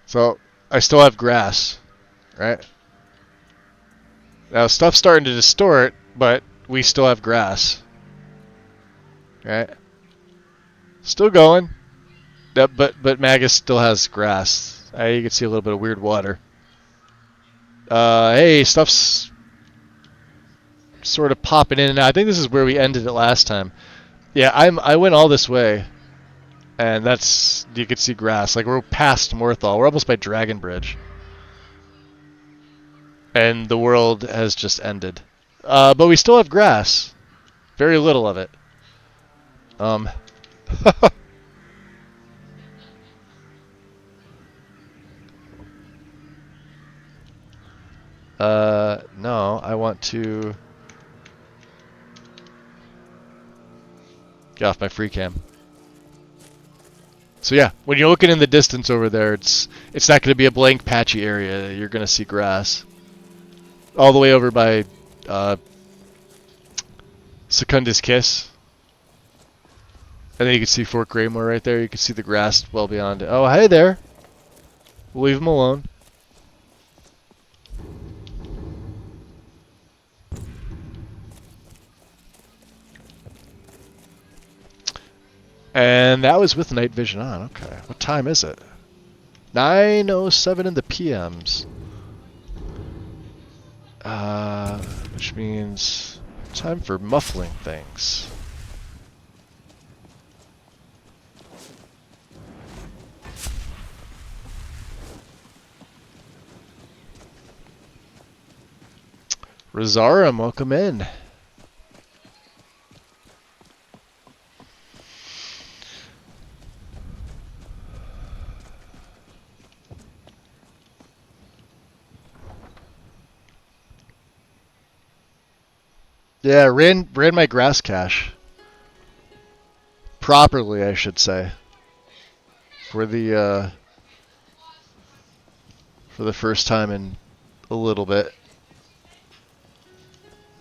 So, I still have grass, right? Now, stuff's starting to distort, but we still have grass. Right? Still going. But Magus still has grass. You can see a little bit of weird water. Hey, stuff's sort of popping in and out. I think this is where we ended it last time. Yeah, I went all this way, and you could see grass. Like we're past Morthal. We're almost by Dragon Bridge, and the world has just ended. But we still have grass. Very little of it. No, I want to get off my free cam. So yeah, when you're looking in the distance over there, it's not going to be a blank patchy area. You're going to see grass. All the way over by Secundus Kiss. And then you can see Fort Greymore right there. You can see the grass well beyond it. Oh, hey there. We'll leave him alone. And that was with night vision on. Okay. What time is it? 9:07 in the PMs. Which means time for muffling things. Rosarum, welcome in. Yeah, ran my grass cache properly, I should say, for the first time in a little bit.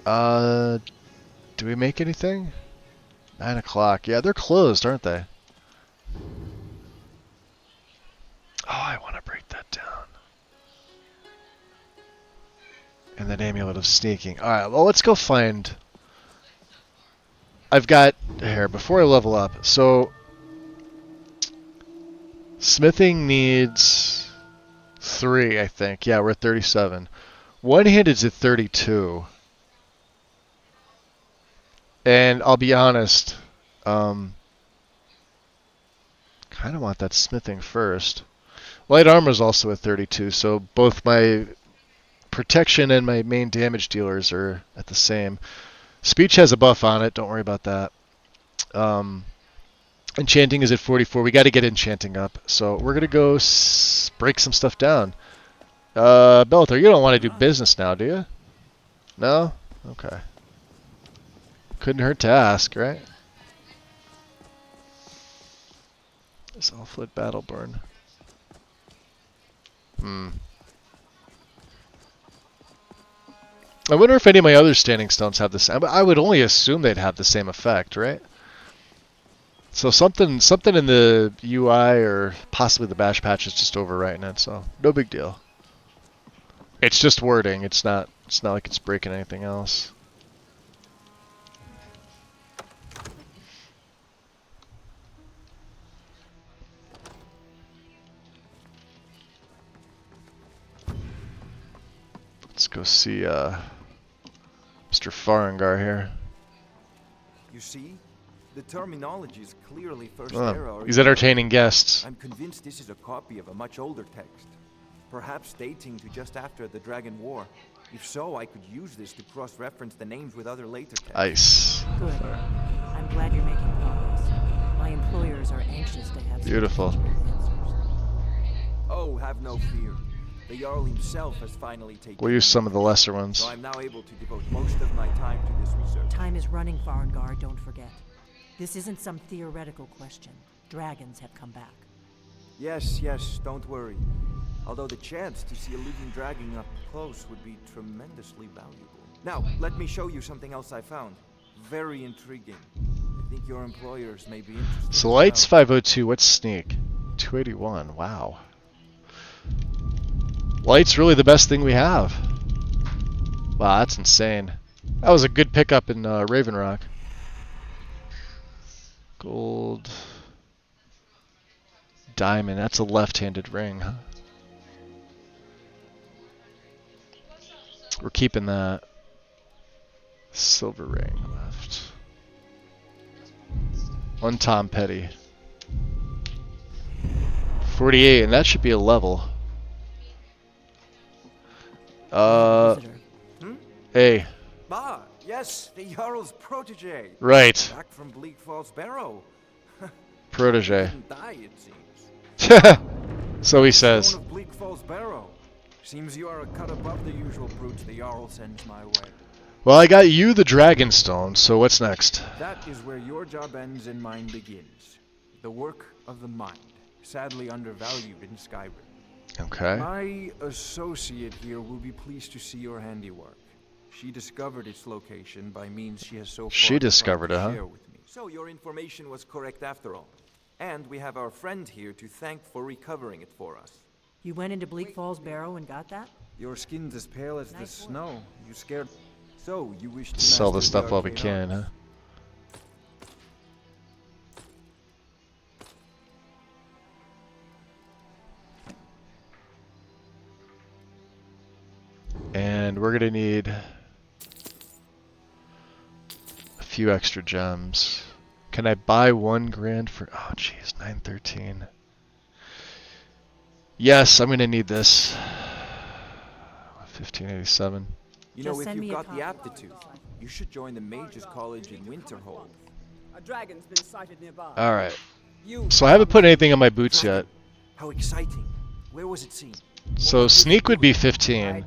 Do we make anything? 9 o'clock. Yeah, they're closed, aren't they? Oh, I want to break that down. And that amulet of sneaking. Alright, well, let's go find... I've got... Here, before I level up. So... Smithing needs... 3, I think. Yeah, we're at 37. One-handed's at 32. And I'll be honest, kind of want that smithing first. Light armor's also at 32, so both my protection and my main damage dealers are at the same. Speech has a buff on it, don't worry about that. Enchanting is at 44. We got to get enchanting up. So we're going to go break some stuff down. Bellator, you don't want to do business now, do you? No? Okay. Couldn't hurt to ask, right? Self-lit Battleborn. I wonder if any of my other standing stones have the same. I would only assume they'd have the same effect, right? So something in the UI or possibly the bash patch is just overwriting it, so no big deal. It's just wording. It's not like it's breaking anything else. Let's go see Mr. Farengar here. You see? The terminology is clearly First Oh, Era. he's entertaining guests. I'm convinced this is a copy of a much older text, perhaps dating to just after the Dragon War. If so, I could use this to cross-reference the names with other later texts. Ice. Good. I'm glad you're making progress. My employers are anxious to have Beautiful. some tangible answers. Oh, have no fear. The Jarl himself has finally taken. We'll use some of the lesser ones. So I'm now able to devote most of my time to this research. Time is running, Farengar, don't forget. This isn't some theoretical question. Dragons have come back. Yes, don't worry. Although the chance to see a living dragon up close would be tremendously valuable. Now, let me show you something else I found. Very intriguing. I think your employers may be interested. So Light's 502, what's Sneak? 281, wow. Light's really the best thing we have. Wow, that's insane. That was a good pickup in Raven Rock. Gold. Diamond, that's a left-handed ring, huh? We're keeping that. Silver ring left. One Tom Petty. 48, and that should be a level. Hey. Ah, yes, the Jarl's protege. Right. Back from Bleak Falls Barrow. Protege. Didn't die, it seems. So he says. Stone of Bleak Falls Barrow. Seems you are a cut above the usual brutes the Jarl sends my way. Well, I got you the Dragonstone, so what's next? That is where your job ends and mine begins. The work of the mind, sadly undervalued in Skyrim. Okay. My associate here will be pleased to see your handiwork. She discovered its location by means she has so far She discovered it, huh? share with me. So your information was correct after all. And we have our friend here to thank for recovering it for us. You went into Bleak Falls Barrow and got that? Your skin's as pale as the snow. You scared. So you wish to Sell the master stuff while we arcane can, huh? arts. And we're gonna need a few extra gems. Can I buy 1 grand for? Oh, jeez, 913. Yes, I'm gonna need this. 1587. You know, if you've got the aptitude, you should join the Mages College in Winterhold. A dragon's been sighted nearby. All right. So I haven't put anything on my boots yet. How exciting! Where was it seen? So sneak would be 15.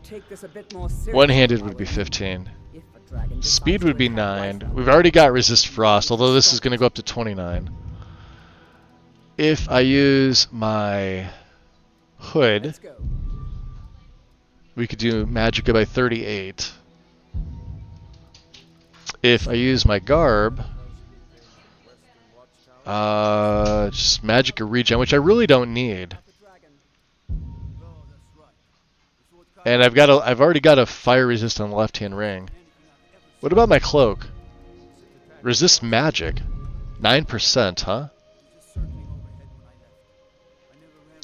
One-handed would be 15. Speed would be 9. We've already got resist frost, although this is going to go up to 29. If I use my hood, we could do Magicka by 38. If I use my garb, just Magicka regen, which I really don't need. And I've already got a fire resist on the left-hand ring. What about my cloak? Resist magic. 9%, huh?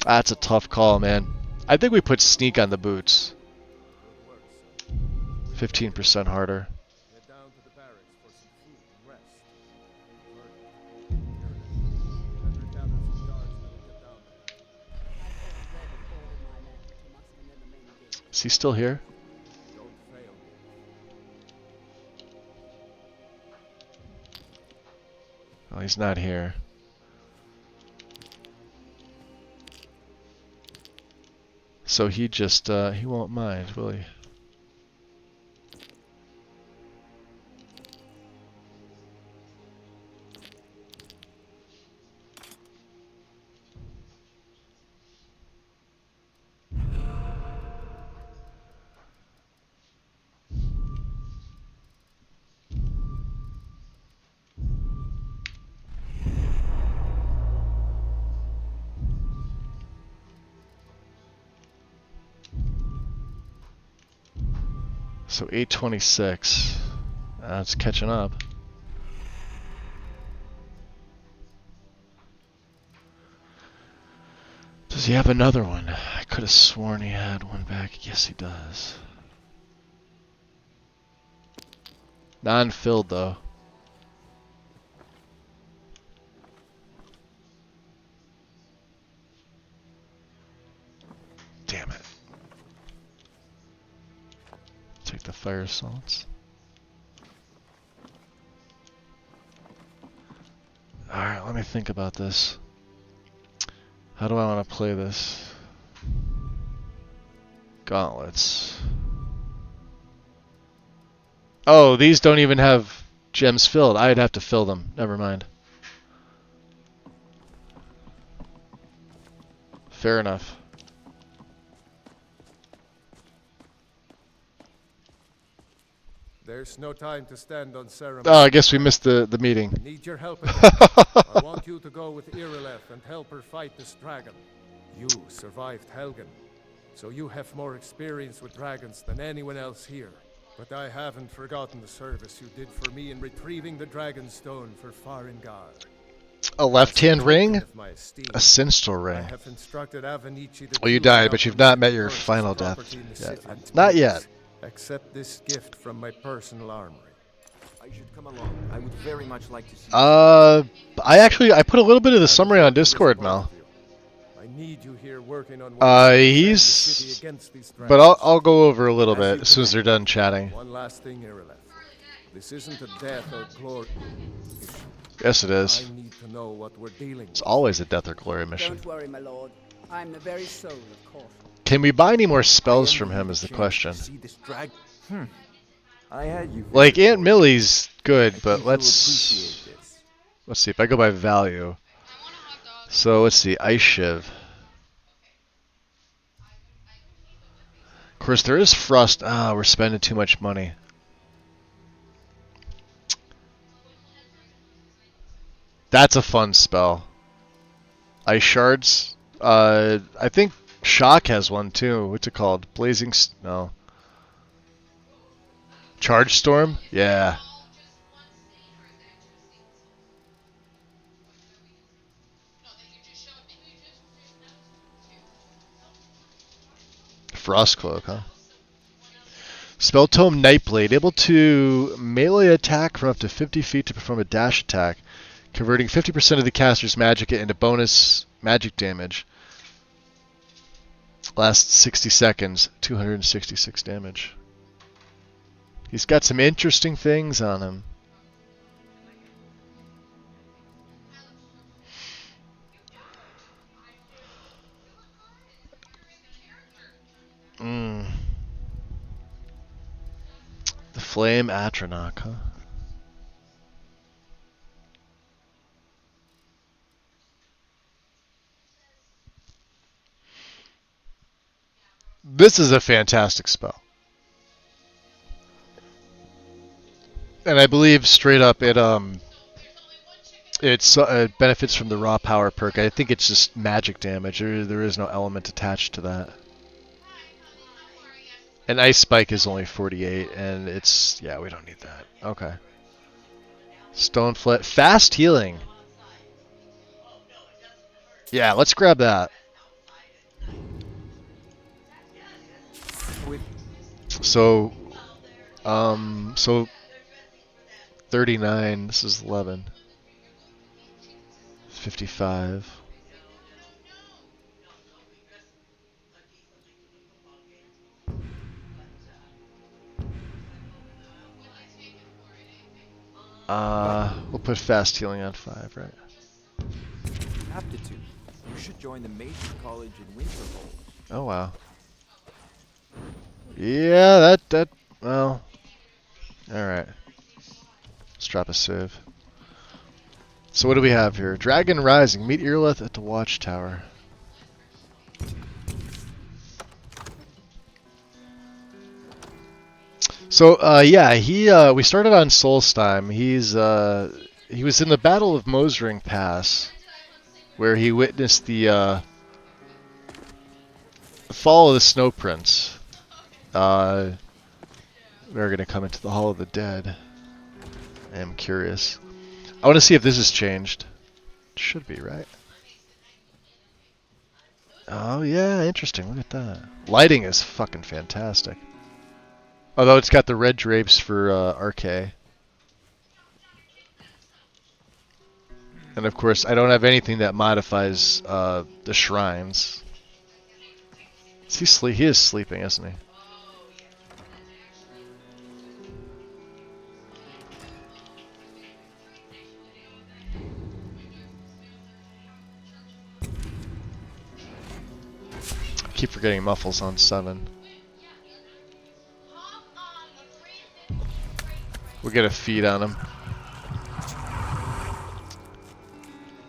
That's a tough call, man. I think we put sneak on the boots. 15% harder. Is he still here? he's not here. So he just, he won't mind, will he? So 8:26. It's catching up. Does he have another one? I could have sworn he had one back. Yes, he does. Non-filled though. Damn it. Take the fire salts. Alright, let me think about this. How do I want to play this? Gauntlets. Oh, these don't even have gems filled. I'd have to fill them. Never mind. Fair enough. There's no time to stand on ceremony. Oh, I guess we missed the meeting. I need your help again. I want you to go with Irileth and help her fight this dragon. You survived Helgen, so you have more experience with dragons than anyone else here. But I haven't forgotten the service you did for me in retrieving the Dragon Stone for Farengar. A left-hand ring? A Sinstral ring. I have instructed Avenici to Well, you died, but you've not met your final death yet. Not yet. Accept this gift from my personal armory. I should come along. I would very much like to see. I put a little bit of the summary on Discord, Mel. I need you here working on but I'll go over a little bit as soon as they're done chatting. One last thing, Irileth. This isn't a death or glory. Yes, it is. I need to know what we're dealing with. It's always a death or glory mission. Don't worry, my lord. I'm the very soul of caution. Can we buy any more spells from him is the question. I had you. Like Aunt Millie's good, but let's see if I go by value. So let's see, Ice Shiv. Of course, there is Frost. We're spending too much money. That's a fun spell. Ice Shards. I think Shock has one too. What's it called? Blazing... No. Charge Storm? Yeah. Frost Cloak, huh? Spell Tome Nightblade. Able to melee attack from up to 50 feet to perform a dash attack, converting 50% of the caster's magic into bonus magic damage. Lasts 60 seconds, 266 damage. He's got some interesting things on him. The Flame Atronach, huh? This is a fantastic spell. And I believe straight up it benefits from the raw power perk. I think it's just magic damage. There is no element attached to that. And Ice Spike is only 48, and it's... Yeah, we don't need that. Okay. Stone Flet. Fast healing. Yeah, let's grab that. So 39, this is 11. 55. We'll put fast healing on 5, right? Aptitude. You should join the Major College in Winterhold. Oh wow. Yeah, that well. All right. Let's drop a save. So what do we have here? Dragon Rising. Meet Irlith at the Watchtower. So yeah, we started on Solstheim. He was in the Battle of Mosring Pass, where he witnessed the fall of the Snow Prince. We're gonna come into the Hall of the Dead. I am curious. I want to see if this has changed. It should be, right? Oh yeah, interesting. Look at that. Lighting is fucking fantastic. Although it's got the red drapes for RK. And of course, I don't have anything that modifies the shrines. He is sleeping, isn't he? I keep forgetting Muffles on 7. We'll get a feed on him.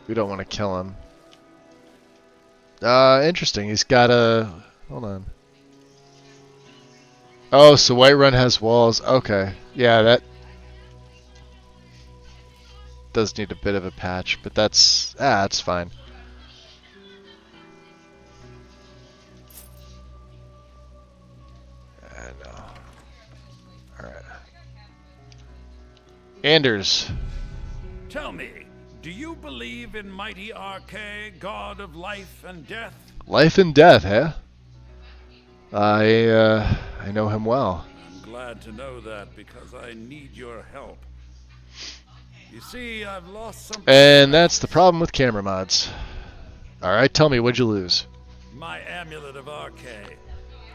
We don't want to kill him. Interesting. He's got a... Hold on. Oh, so Whiterun has walls. Okay. Yeah, that does need a bit of a patch, but that's fine. No. Alright. Anders. Tell me, do you believe in mighty RK, god of life and death? Life and death, eh? I know him well. I'm glad to know that because I need your help. You see, I've lost something. And that's the problem with camera mods. Alright, tell me, what'd you lose? My amulet of RK.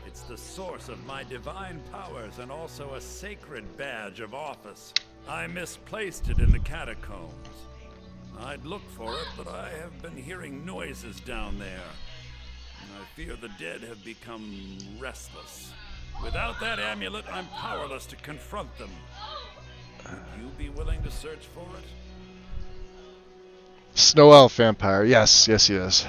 It's the source of my divine powers and also a sacred badge of office. I misplaced it in the catacombs. I'd look for it, but I have been hearing noises down there. I fear the dead have become restless. Without that amulet, I'm powerless to confront them. Would you be willing to search for it? Snow Elf Vampire. Yes, he is.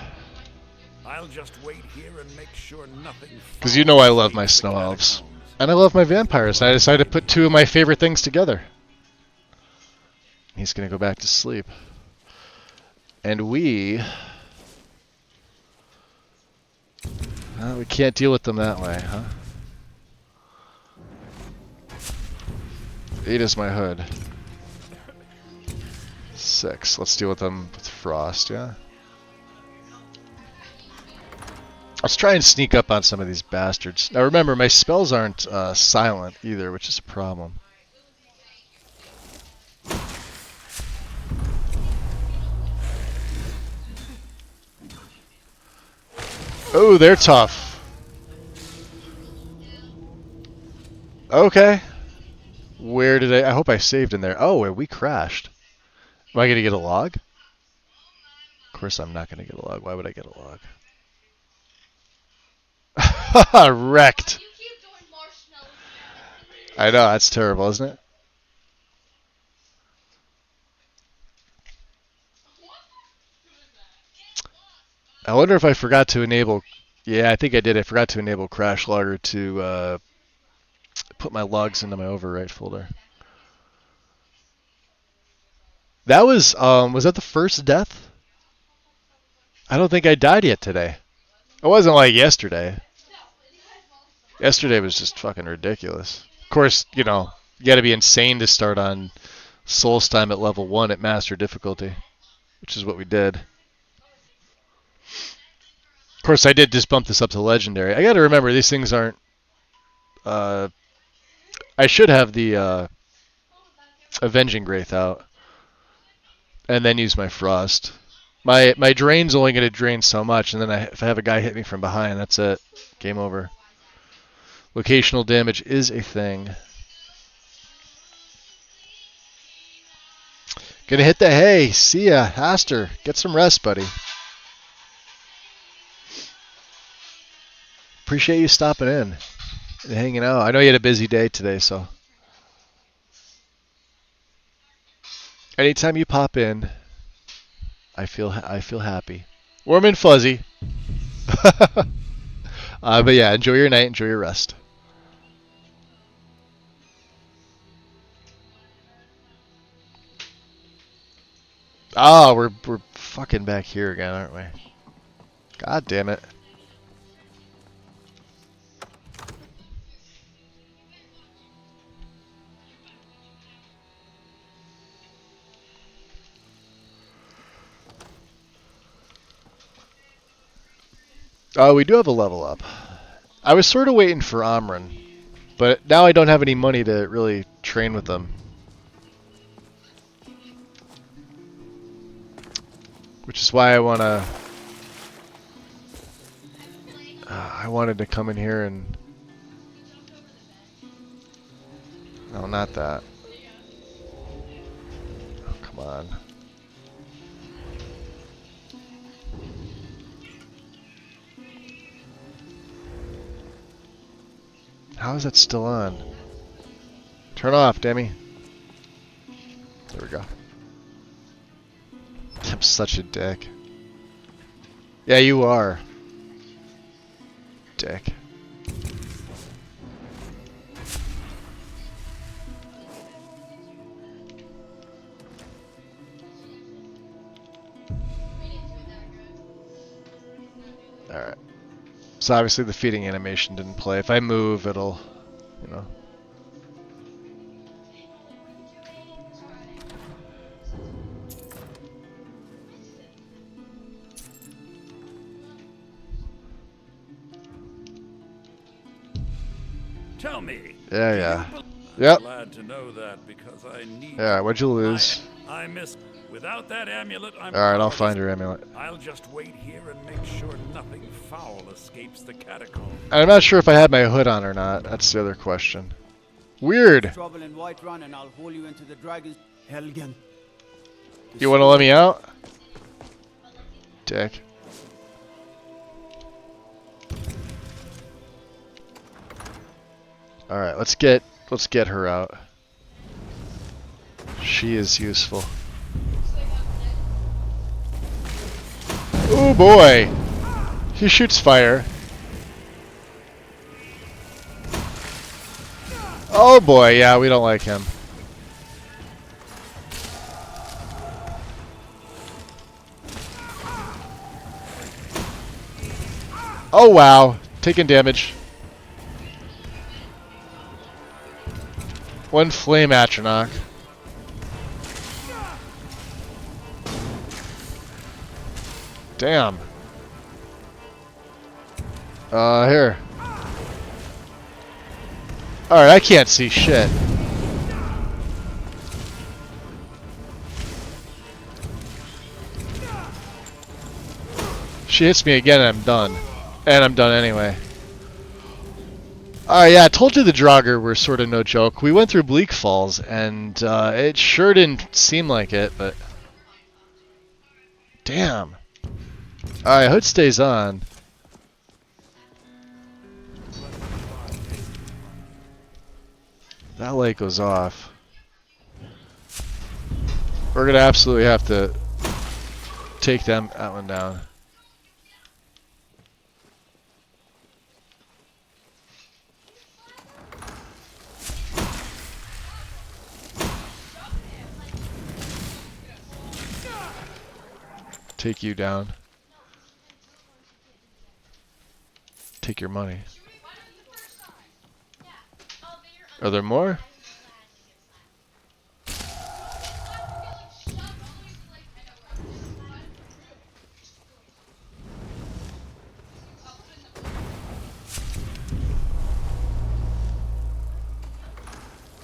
I'll just wait here and make sure nothing... Because you know I love my Snow Elves. And I love my vampires, and I decided to put two of my favorite things together. He's going to go back to sleep. And we can't deal with them that way, huh? 8 is my hood. 6. Let's deal with them with frost, yeah? Let's try and sneak up on some of these bastards. Now remember, my spells aren't silent either, which is a problem. Oh, they're tough. Okay. Where did I hope I saved in there. Oh, we crashed. Am I going to get a log? Of course I'm not going to get a log. Why would I get a log? Wrecked. I know, that's terrible, isn't it? I wonder if I forgot to enable... Yeah, I think I did. I forgot to enable Crash Logger to put my logs into my overwrite folder. That was that the first death? I don't think I died yet today. It wasn't like yesterday. Yesterday was just fucking ridiculous. Of course, you know, you gotta be insane to start on Solstheim at level 1 at Master Difficulty, which is what we did. Of course, I did just bump this up to Legendary. I gotta remember, these things aren't... I should have the Avenging Wraith out. And then use my Frost. My Drain's only going to drain so much, and then if I have a guy hit me from behind, that's it. Game over. Locational damage is a thing. Gonna hit the hay. See ya, Aster. Get some rest, buddy. Appreciate you stopping in and hanging out. I know you had a busy day today, so anytime you pop in, I feel happy, warm and fuzzy. But yeah, enjoy your night, enjoy your rest. Oh, we're fucking back here again, aren't we? God damn it. Oh, we do have a level up. I was sort of waiting for Amryn, but now I don't have any money to really train with them. Which is why I wanted to come in here and... No, not that. Oh, come on. How is that still on? Turn off, Demi. There we go. I'm such a dick. Yeah, you are. Dick. Alright. So obviously the feeding animation didn't play. If I move, it'll, you know. Tell me. Yeah. Yep. Glad to know that because I need. Yeah, what'd you lose? I miss. Without that amulet, I'm. Alright, I'll find your amulet. I'll just wait here and make sure nothing foul escapes the catacomb. I'm not sure if I had my hood on or not. That's the other question. Weird. Trouble in Whiterun and I'll haul you into the dragon's Helgen. You want to let me out? Dick. Alright, let's get her out. She is useful. Oh boy! He shoots fire. Oh boy, yeah, we don't like him. Oh wow, taking damage. One flame Atronach. Damn. Here. Alright, I can't see shit. She hits me again and I'm done. And I'm done anyway. Alright, yeah, I told you the Draugr were sort of no joke. We went through Bleak Falls and it sure didn't seem like it, but... Damn. Alright, hood stays on. That light goes off. We're gonna absolutely have to take that one down. Take you down. Take your money. Are there more?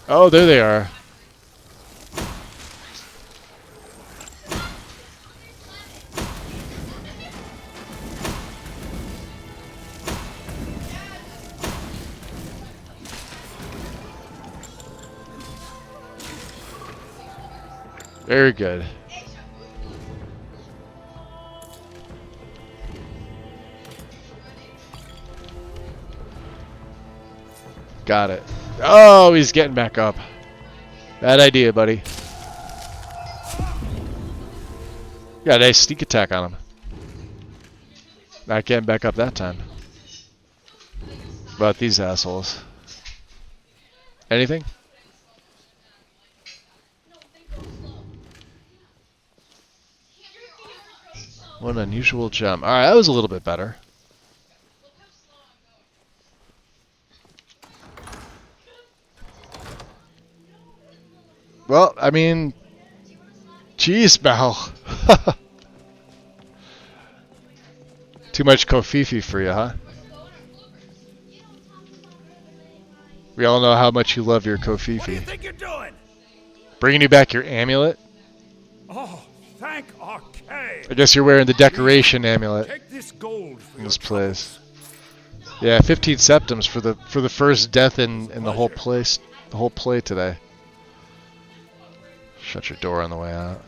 Oh, there they are. Very good. Got it. Oh, he's getting back up. Bad idea, buddy. Got a nice sneak attack on him. Not getting back up that time. About these assholes. Anything? What an unusual gem. Alright, that was a little bit better. Well, I mean, jeez, Mal. Too much Kofifi for you, huh? We all know how much you love your Kofifi. What do you think you're doing? Bringing you back your amulet? Oh, thank Arcade. I guess you're wearing the decoration amulet Take this gold for in your this place. Yeah, 15 septims for the first death in the whole place, the whole play today. Shut your door on the way out.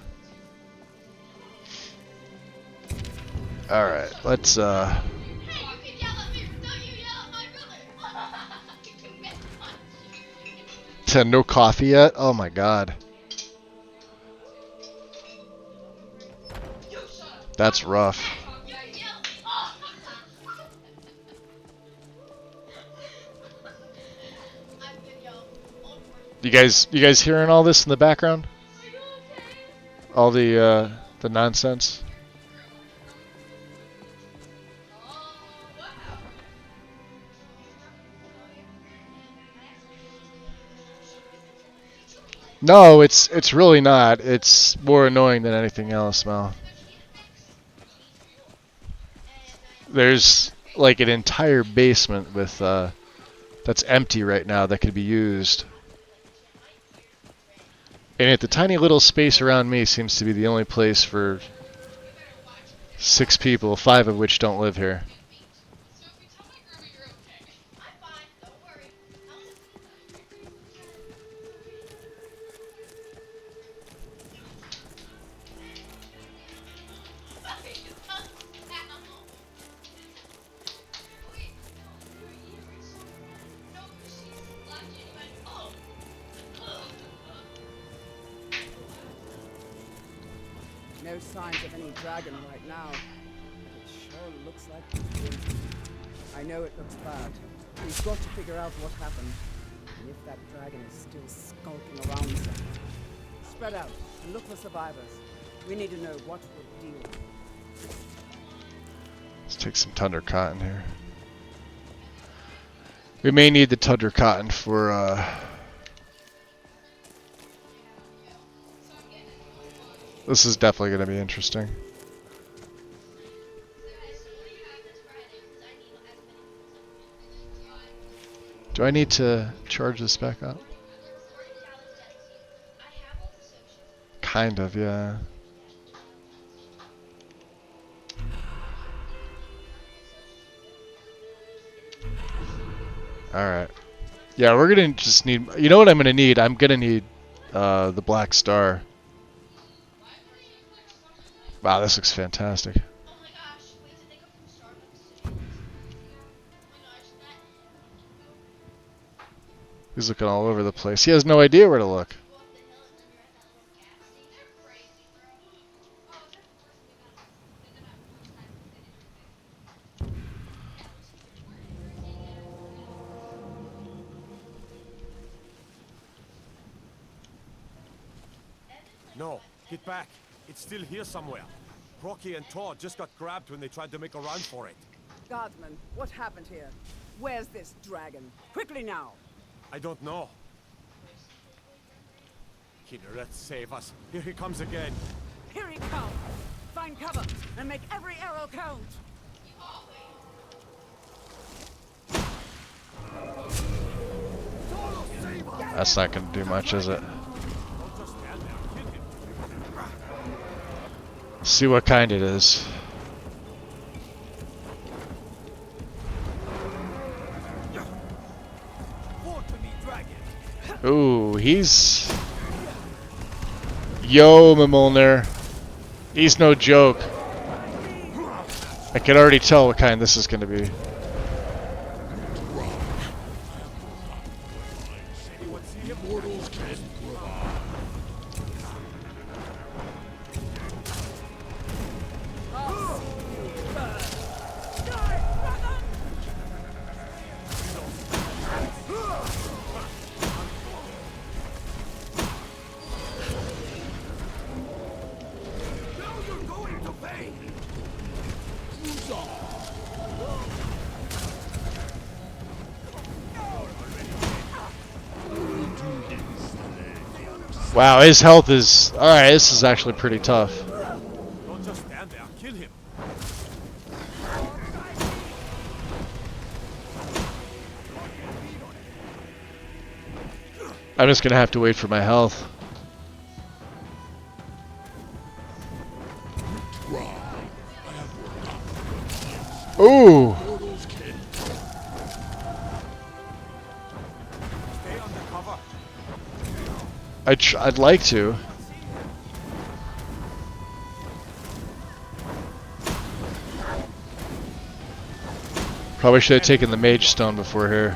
All right, let's no coffee yet? Oh my god. That's rough. You guys hearing all this in the background? All the nonsense? No, it's really not. It's more annoying than anything else, Mal. There's like an entire basement with that's empty right now that could be used. And yet the tiny little space around me seems to be the only place for 6 people, 5 of which don't live here. No signs of any dragon right now. But it sure looks like it is. I know it looks bad. We've got to figure out what happened. And if that dragon is still skulking around somewhere. Spread out and look for survivors. We need to know what we're dealing with. Let's take some Tundra Cotton here. We may need the Tundra Cotton for this is definitely going to be interesting. Do I need to charge this back up? Kind of, yeah. Alright. Yeah, we're going to just need... You know what I'm going to need? I'm going to need the Black Star. Wow, this looks fantastic. He's looking all over the place. He has no idea where to look. No, get back. It's still here somewhere. Rocky and Todd just got grabbed when they tried to make a run for it. Guardsman, what happened here? Where's this dragon? Quickly now! I don't know. Kidder, save us. Here he comes again. Here he comes! Find cover and make every arrow count! That's not going to do much, is it? Let's see what kind it is. Ooh, he's Yo, Mimolnir. He's no joke. I can already tell what kind this is going to be. Wow, his health is... Alright, this is actually pretty tough. Don't just stand there. Kill him. I'm just gonna have to wait for my health. Ooh! I'd like to. Probably should have taken the Mage Stone before here.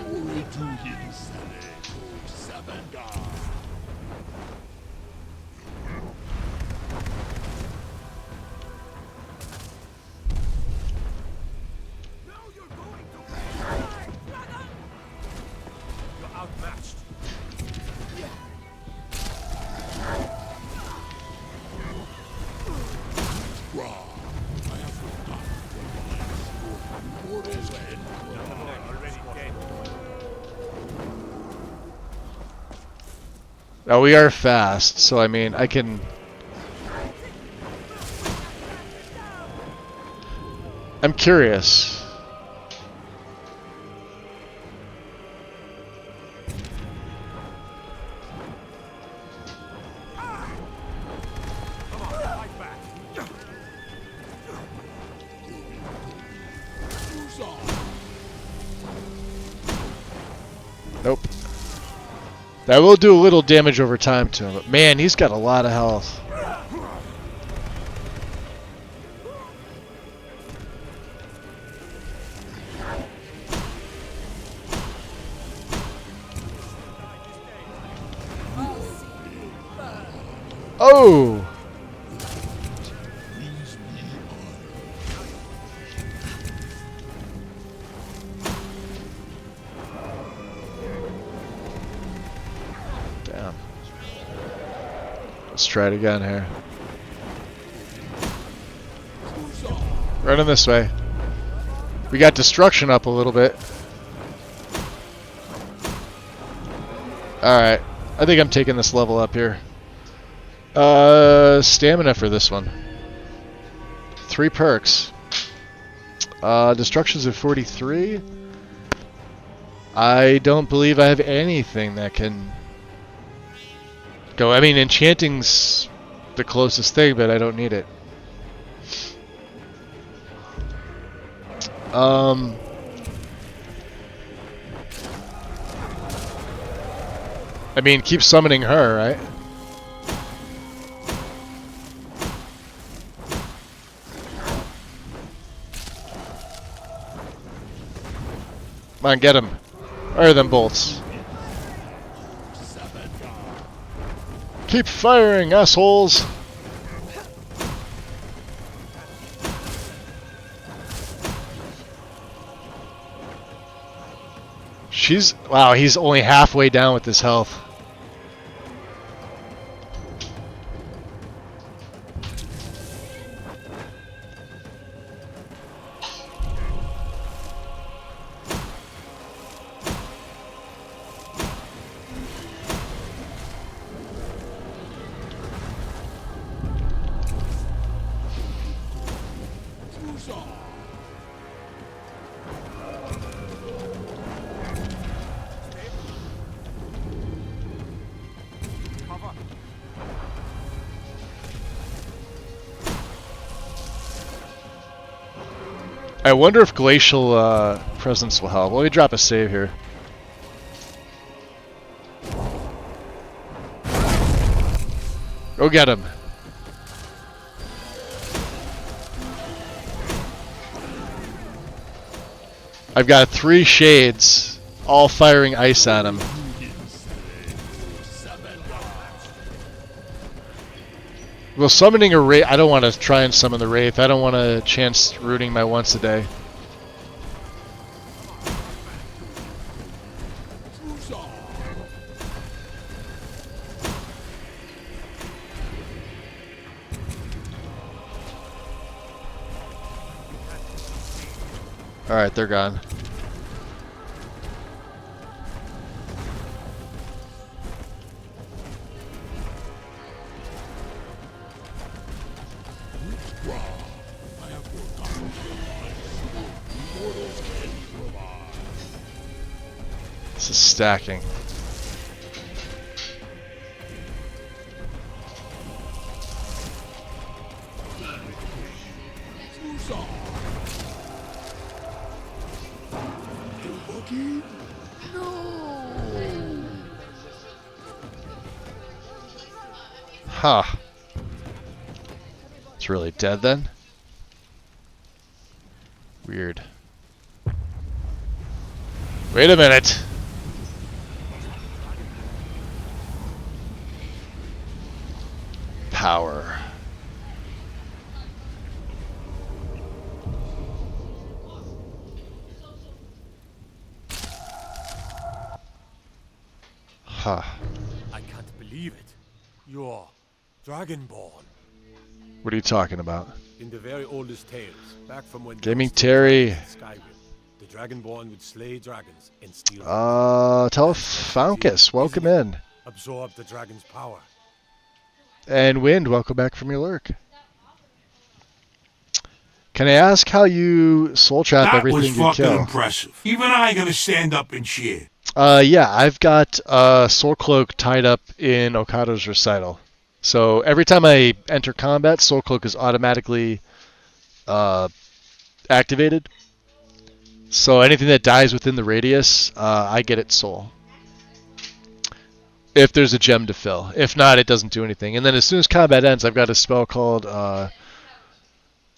Now we are fast, so I mean, I can... I'm curious. Nope. That will do a little damage over time to him, but man, he's got a lot of health. Oh! Let's try it again here. Running this way. We got destruction up a little bit. Alright. I think I'm taking this level up here. Stamina for this one. 3 perks. Destructions of 43. I don't believe I have anything that can go. I mean, enchanting's the closest thing, but I don't need it. I mean, keep summoning her, right? Come on, get him. Fire them bolts. Keep firing, assholes! Wow, he's only halfway down with his health. I wonder if Glacial Presence will help. Let me drop a save here. Go get him. I've got 3 shades, all firing ice at him. Well, summoning a Wraith, I don't want to try and summon the Wraith. I don't want to chance rooting my once a day. Alright, they're gone. This is stacking. Huh. It's really dead then? Weird. Wait a minute. Power. Huh. I can't believe it. You're Dragonborn. What are you talking about? In the very oldest tales, back from when Gaming Terry. Skyrim, the Dragonborn would slay dragons and steal Telefounkus, welcome in. absorb the dragon's power. And Wind, welcome back from your lurk. Can I ask how you soul trap everything you kill? That was fucking impressive. Even I gotta stand up and cheer. Yeah, I've got Soul Cloak tied up in Okado's recital. So every time I enter combat, Soul Cloak is automatically activated. So anything that dies within the radius, I get its soul. If there's a gem to fill. If not, it doesn't do anything. And then as soon as combat ends, I've got a spell called... a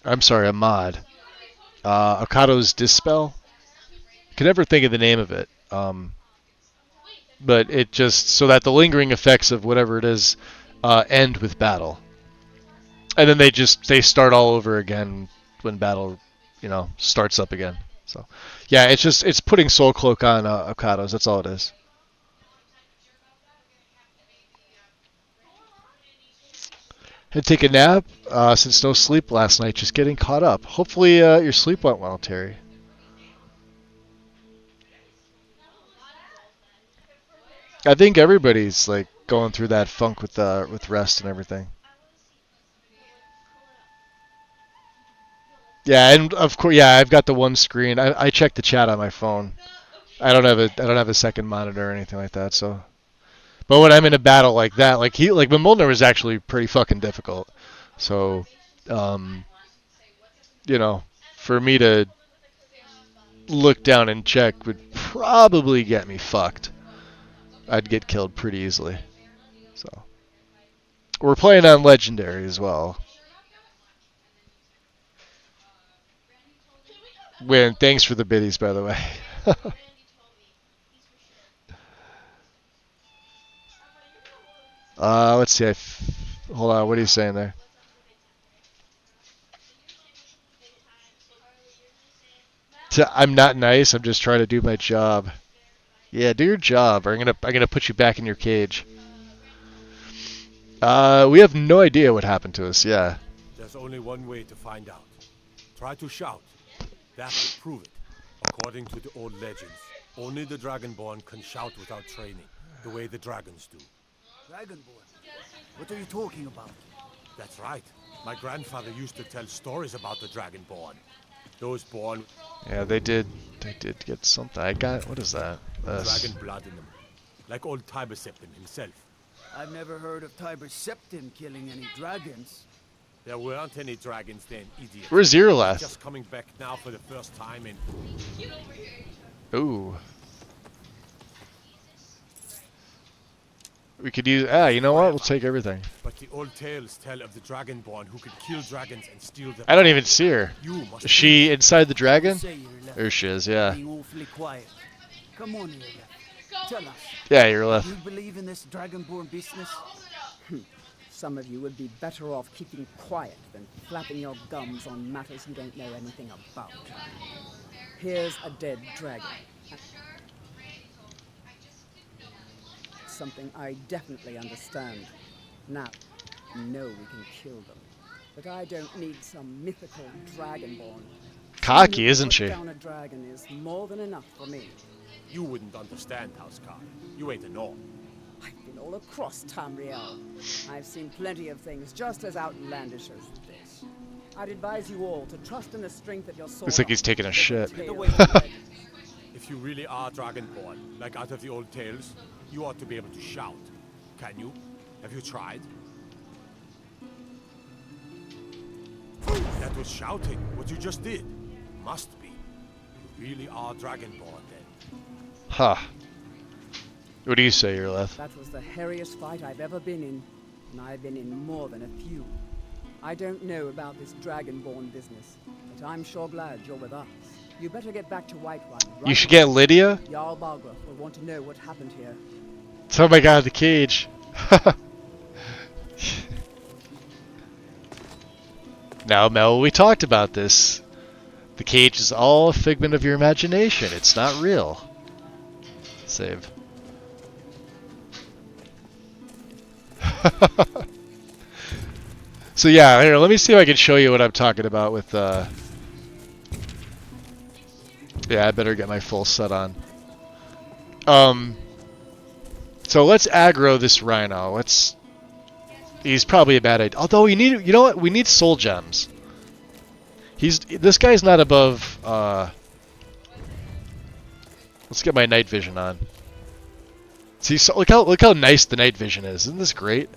mod. Okado's Dispel. Can never think of the name of it. But it just... so that the lingering effects of whatever it is end with battle. And then they start all over again when battle, starts up again. So, yeah, it's putting Soul Cloak on Okado's. That's all it is. Had to take a nap since no sleep last night. Just getting caught up. Hopefully your sleep went well, Terry. I think everybody's like going through that funk with rest and everything. Yeah, and of course, yeah, I've got the one screen. I check the chat on my phone. I don't have a second monitor or anything like that. So, but when I'm in a battle like that, like Mjolnir was actually pretty fucking difficult. So, for me to look down and check would probably get me fucked. I'd get killed pretty easily. So, we're playing on Legendary as well. Win, thanks for the biddies, by the way. Let's see. Hold on. What are you saying there? I'm not nice. I'm just trying to do my job. Yeah, do your job, or I'm gonna put you back in your cage. We have no idea what happened to us. Yeah. There's only one way to find out. Try to shout. That will prove it. According to the old legends, only the Dragonborn can shout without training, the way the dragons do. Dragonborn? What are you talking about? That's right. My grandfather used to tell stories about the Dragonborn. Those born... Yeah, they did get something. What is that? Dragon blood in them. Like old Tiber Septim himself. I've never heard of Tiber Septim killing any dragons. There weren't any dragons then, idiot. Where's Irileth? Just coming back now for the first time in... Ooh. We could use... Ah, you know what? We'll take everything. But the old tales tell of the Dragonborn who could kill dragons and steal them. I don't even see her. Is she inside the dragon? Say you're left. There she is, yeah. Being awfully quiet. Come on, Irla. Tell us. Yeah, you're left. Do you believe in this Dragonborn business? Some of you would be better off keeping quiet than flapping your gums on matters you don't know anything about. Here's a dead dragon. Something I definitely understand. Now, no, we can kill them. But I don't need some mythical dragonborn. Cocky, isn't she? Down a dragon is more than enough for me. You wouldn't understand, Housecarl. You ain't a Norn. I've been all across Tamriel. I've seen plenty of things just as outlandish as this. I'd advise you all to trust in the strength of your sword. Looks like he's taking a shit. If you really are Dragonborn, like out of the old tales, you ought to be able to shout. Can you? Have you tried? That was shouting, what you just did. Must be. You really are Dragonborn then. Huh. What do you say, Irleth? That was the hairiest fight I've ever been in, and I've been in more than a few. I don't know about this Dragonborn business, but I'm sure glad you're with us. You better get back to Whiterun. You should get Lydia? Jarl Balgruuf will want to know what happened here. Oh my god, the cage. Now, Mel, we talked about this. The cage is all a figment of your imagination. It's not real. Save. So yeah, here, let me see if I can show you what I'm talking about with, yeah, I better get my full set on. So let's aggro this rhino. He's probably a bad idea. Although you know what? We need soul gems. This guy's not above, let's get my night vision on. See, so look how nice the night vision is. Isn't this great?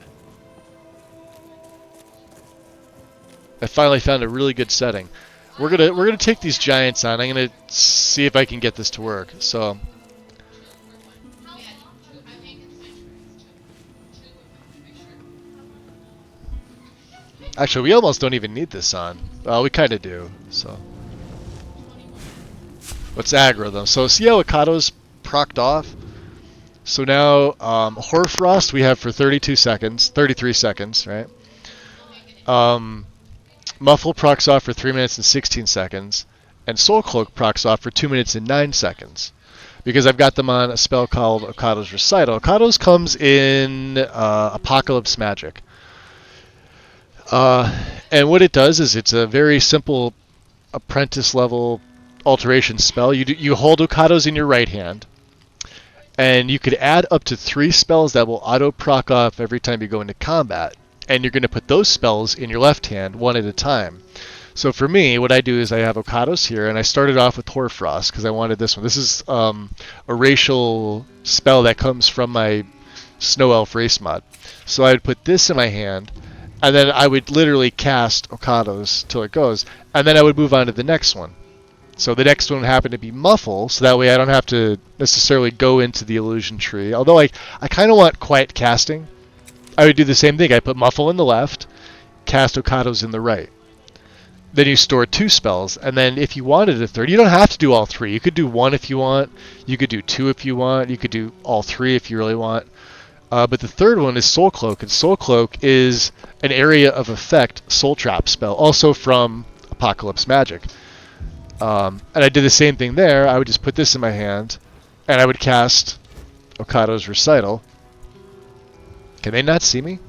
I finally found a really good setting. We're gonna take these giants on. I'm gonna see if I can get this to work. So actually, we almost don't even need this on. Well, we kind of do. So let's aggro them. So see how Okado's procced off? So now Hoarfrost we have for 33 seconds, right? Muffle procs off for 3 minutes and 16 seconds, and Soul Cloak procs off for 2 minutes and 9 seconds. Because I've got them on a spell called Okado's Recital. Okado's comes in Apocalypse Magic. And what it does is it's a very simple apprentice level alteration spell. You hold Okado's in your right hand, and you could add up to 3 spells that will auto proc off every time you go into combat. And you're going to put those spells in your left hand one at a time. So for me, what I do is I have Okado's here, and I started off with Hoarfrost because I wanted this one. This is a racial spell that comes from my Snow Elf race mod. So I would put this in my hand, and then I would literally cast Okado's till it goes, and then I would move on to the next one. So the next one happened to be Muffle, so that way I don't have to necessarily go into the illusion tree. Although I kind of want quiet casting. I would do the same thing. I put Muffle in the left, cast Okado's in the right. Then you store 2 spells, and then if you wanted a third, you don't have to do all 3. You could do 1 if you want, you could do 2 if you want, you could do all 3 if you really want. But the third one is Soul Cloak, and Soul Cloak is an area of effect Soul Trap spell, also from Apocalypse Magic. And I did the same thing there. I would just put this in my hand, and I would cast Okado's Recital. Can they not see me?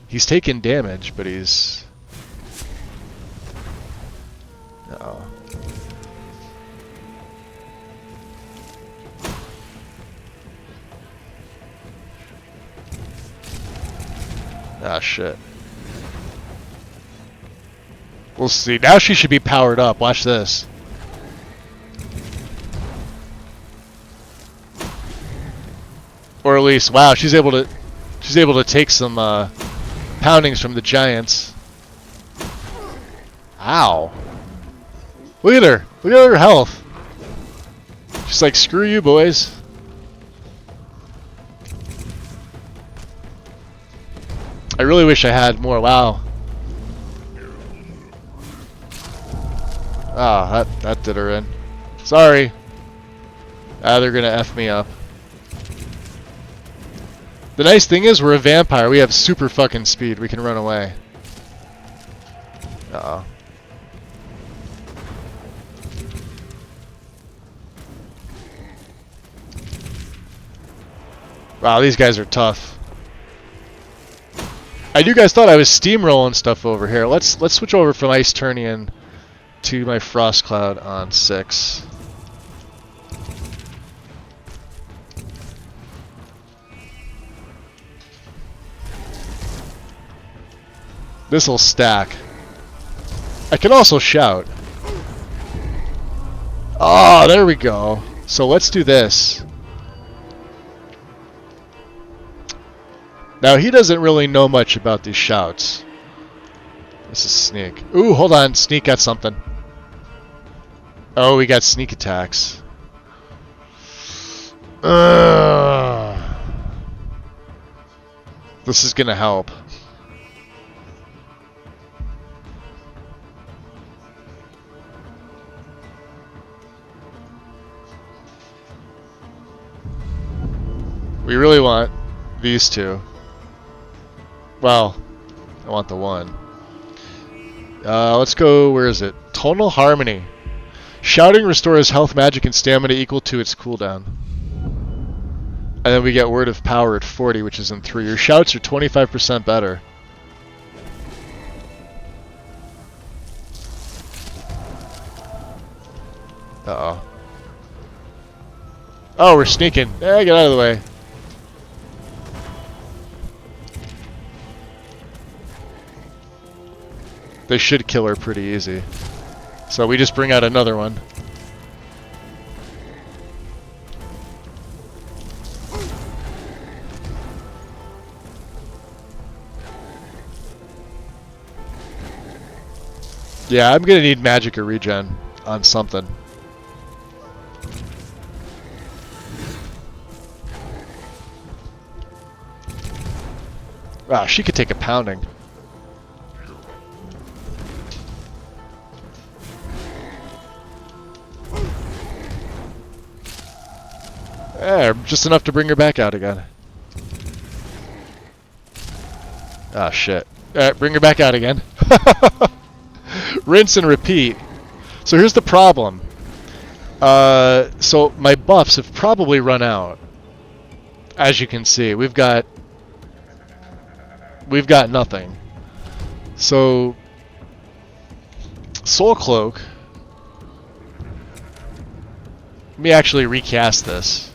He's taking damage, but he's... Uh-oh. Ah, shit. We'll see. Now she should be powered up. Watch this. Or at least, wow, she's able to take some poundings from the giants. Ow! Look at her! Look at her health. She's like, screw you, boys. I really wish I had more. Wow. Ah, that did her in. Sorry. Ah, they're gonna F me up. The nice thing is we're a vampire. We have super fucking speed. We can run away. Uh-oh. Wow, these guys are tough. You guys thought I was steamrolling stuff over here. Let's switch over from Ice Turnian to my Frost Cloud on 6. This'll stack. I can also shout. Oh, there we go. So let's do this. Now, he doesn't really know much about these shouts. This is Sneak. Ooh, hold on. Sneak got something. Oh, we got sneak attacks. This is gonna help. We really want these two. Well, I want the one. Let's go, where is it? Tonal Harmony. Shouting restores health, magic, and stamina equal to its cooldown. And then we get Word of Power at 40, which is in 3. Your shouts are 25% better. Uh-oh. Oh, we're sneaking. Eh, get out of the way. They should kill her pretty easy. So we just bring out another one. Yeah, I'm gonna need magic or regen on something. Wow, she could take a pounding. Yeah, just enough to bring her back out again. Ah, shit. Alright, bring her back out again. Rinse and repeat. So here's the problem. So my buffs have probably run out. As you can see, we've got nothing. So Soul Cloak. Let me actually recast this.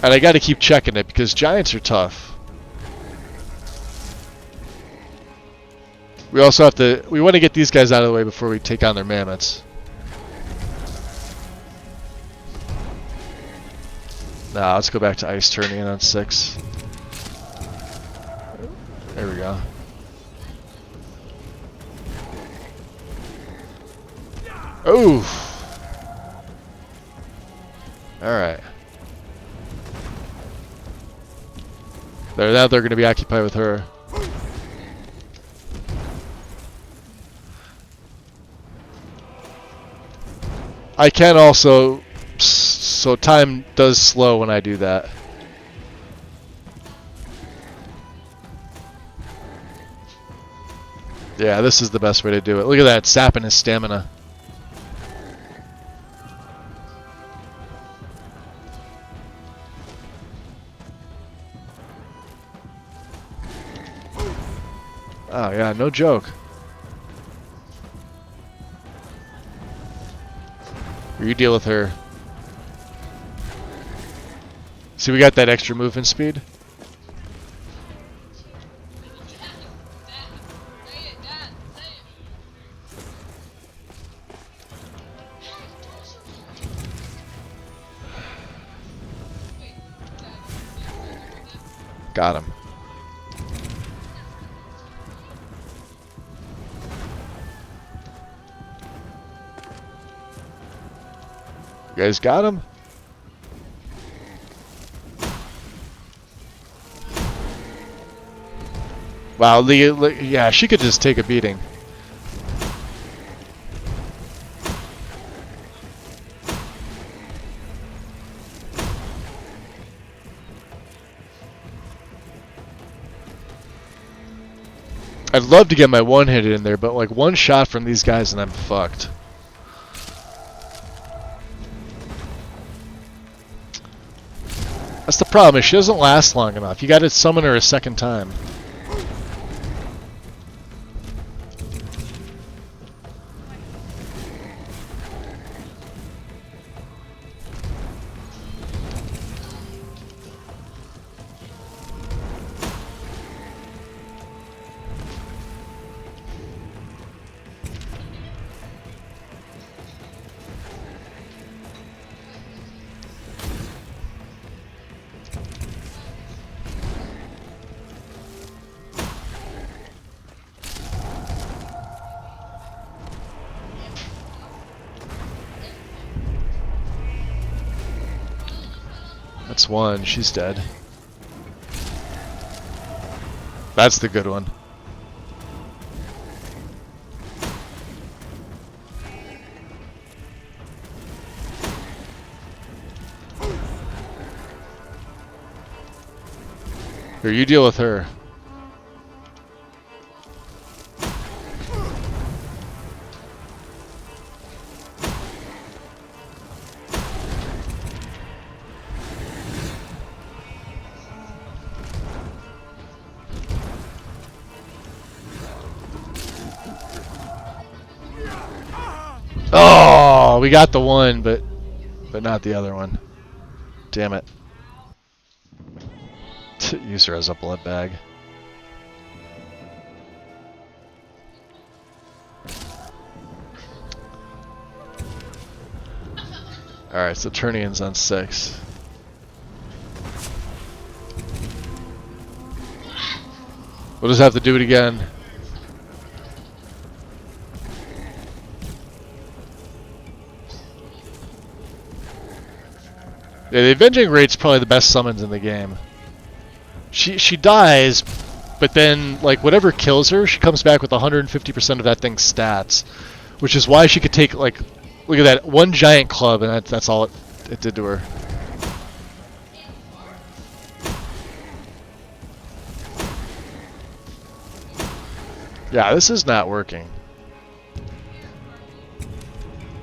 And I gotta keep checking it because giants are tough. We also have to, we want to get these guys out of the way before we take on their mammoths. Nah, let's go back to Ice Turnian on 6. There we go. Oof. Alright. Now they're going to be occupied with her. I can also... So time does slow when I do that. Yeah, this is the best way to do it. Look at that, sapping his stamina. Oh yeah, no joke. You deal with her. See, we got that extra movement speed. Got him. You guys got him? Wow, yeah, she could just take a beating. I'd love to get my one-hit in there, but like one shot from these guys and I'm fucked. That's the problem, is she doesn't last long enough. You gotta summon her a second time. That's one. She's dead. That's the good one. Here, you deal with her. Oh, we got the one, but not the other one. Damn it. Use her as a blood bag. Alright, so Turnian's on 6. We'll just have to do it again. Yeah, the Avenging Raid's probably the best summons in the game. She dies, but then like whatever kills her, she comes back with 150% of that thing's stats, which is why she could take like, look at that, one giant club, and that's all it did to her. Yeah, this is not working.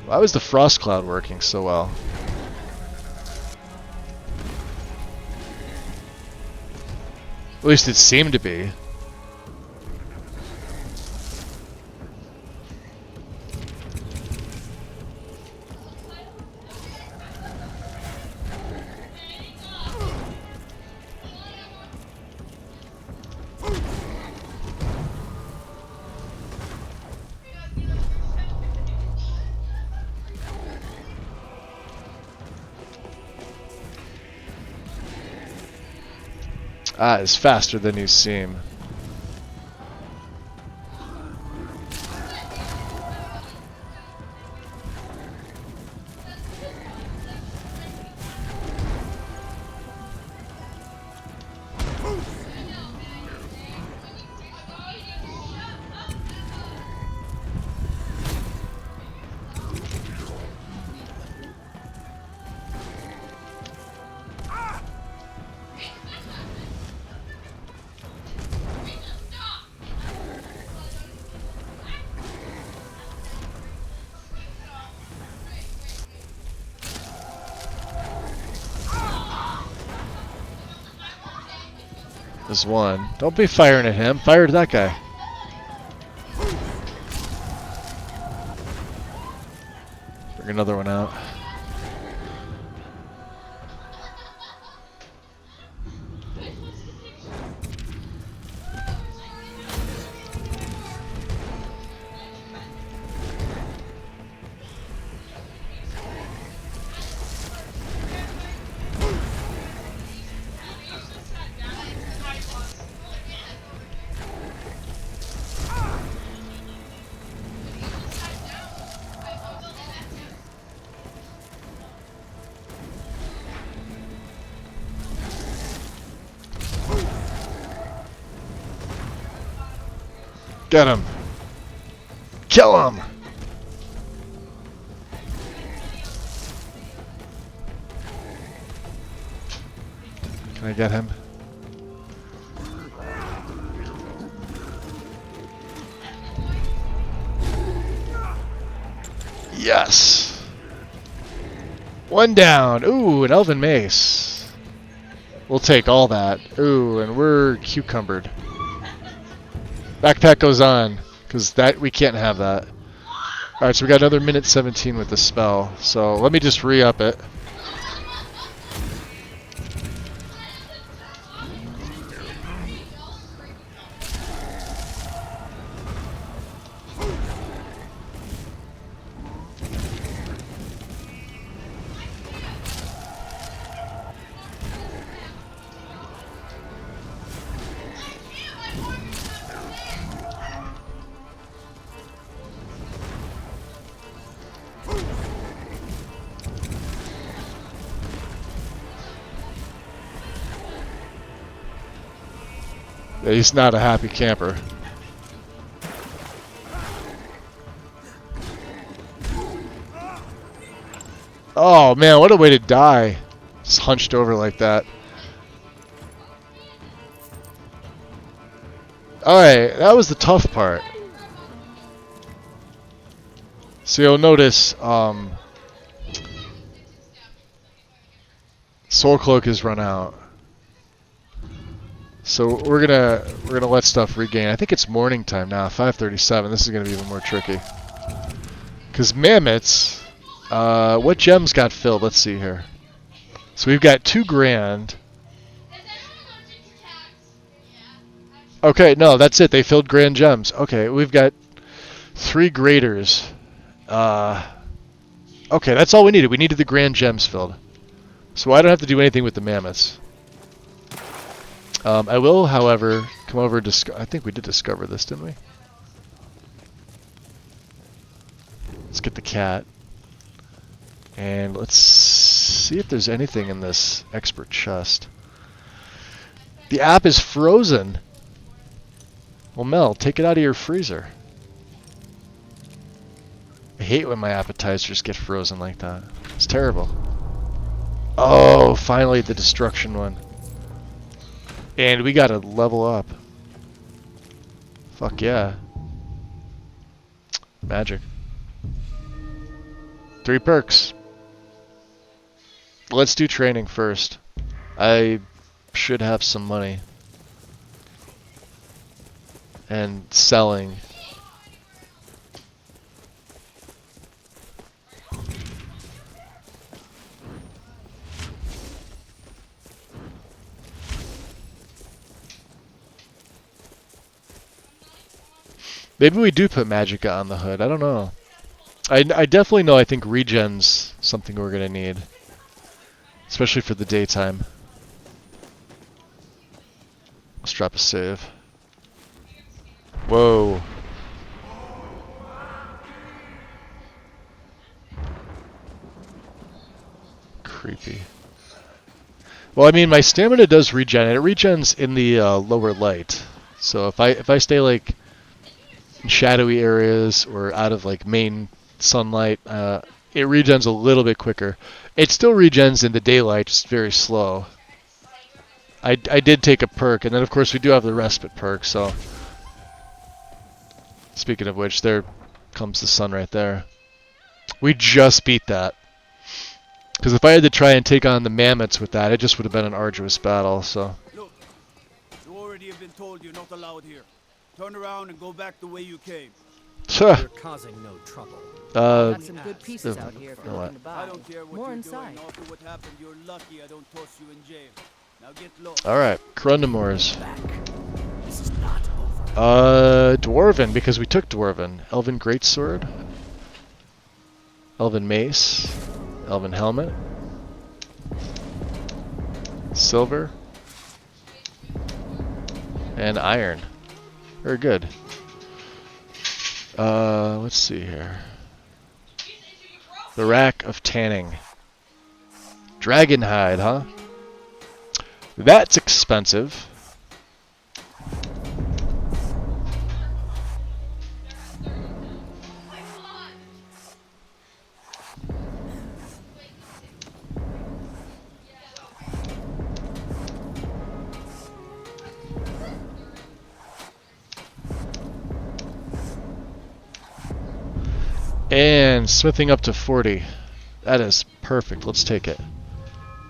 Why was the Frost Cloud working so well? At least it seemed to be. Ah, it's faster than you seem. There's one. Don't be firing at him. Fire at that guy. Bring another one out. Get him! Kill him! Can I get him? Yes! One down! Ooh, an elven mace. We'll take all that. Ooh, and we're cucumbered. Backpack goes on, because that we can't have that. Alright, so we got another minute 17 with the spell. So let me just re-up it. Yeah, he's not a happy camper. Oh man, what a way to die. Just hunched over like that. Alright, that was the tough part. So you'll notice, Soul Cloak has run out. So we're gonna let stuff regain. I think it's morning time now, 5:37. This is gonna be even more tricky. Cause mammoths, what gems got filled? Let's see here. So we've got 2 grand. Okay, no, that's it. They filled grand gems. Okay, we've got 3 graders. Okay, that's all we needed. We needed the grand gems filled. So I don't have to do anything with the mammoths. I will, however, come over and I think we did discover this, didn't we? Let's get the cat. And let's see if there's anything in this expert chest. The app is frozen. Well, Mel, take it out of your freezer. I hate when my appetizers get frozen like that. It's terrible. Oh, finally the destruction one. And we gotta level up. Fuck yeah. Magic. 3 perks. Let's do training first. I should have some money. And selling. Maybe we do put Magicka on the hood. I don't know. I definitely know I think regen's something we're going to need. Especially for the daytime. Let's drop a save. Whoa. Creepy. Well, I mean, my stamina does regen. It regens in the lower light. So if I stay like in shadowy areas or out of like main sunlight, it regens a little bit quicker. It still regens in the daylight, just very slow. I did take a perk, and then of course we do have the respite perk, so... Speaking of which, there comes the sun right there. We just beat that. Because if I had to try and take on the mammoths with that, it just would have been an arduous battle, so... Look, you already have been told you're not allowed here. Turn around and go back the way you came. You're causing no trouble. Got some good pieces out here if you're looking to buy. I don't care what More you're inside. doing. After what happened, you're lucky I don't toss you in jail. Now get low. Alright, Grundamores. Dwarven, because we took Dwarven. Elven Greatsword. Elven Mace. Elven Helmet. Silver. And Iron. Very good. Let's see here. The Rack of Tanning. Dragonhide, huh? That's expensive. And smithing up to 40. That is perfect. Let's take it.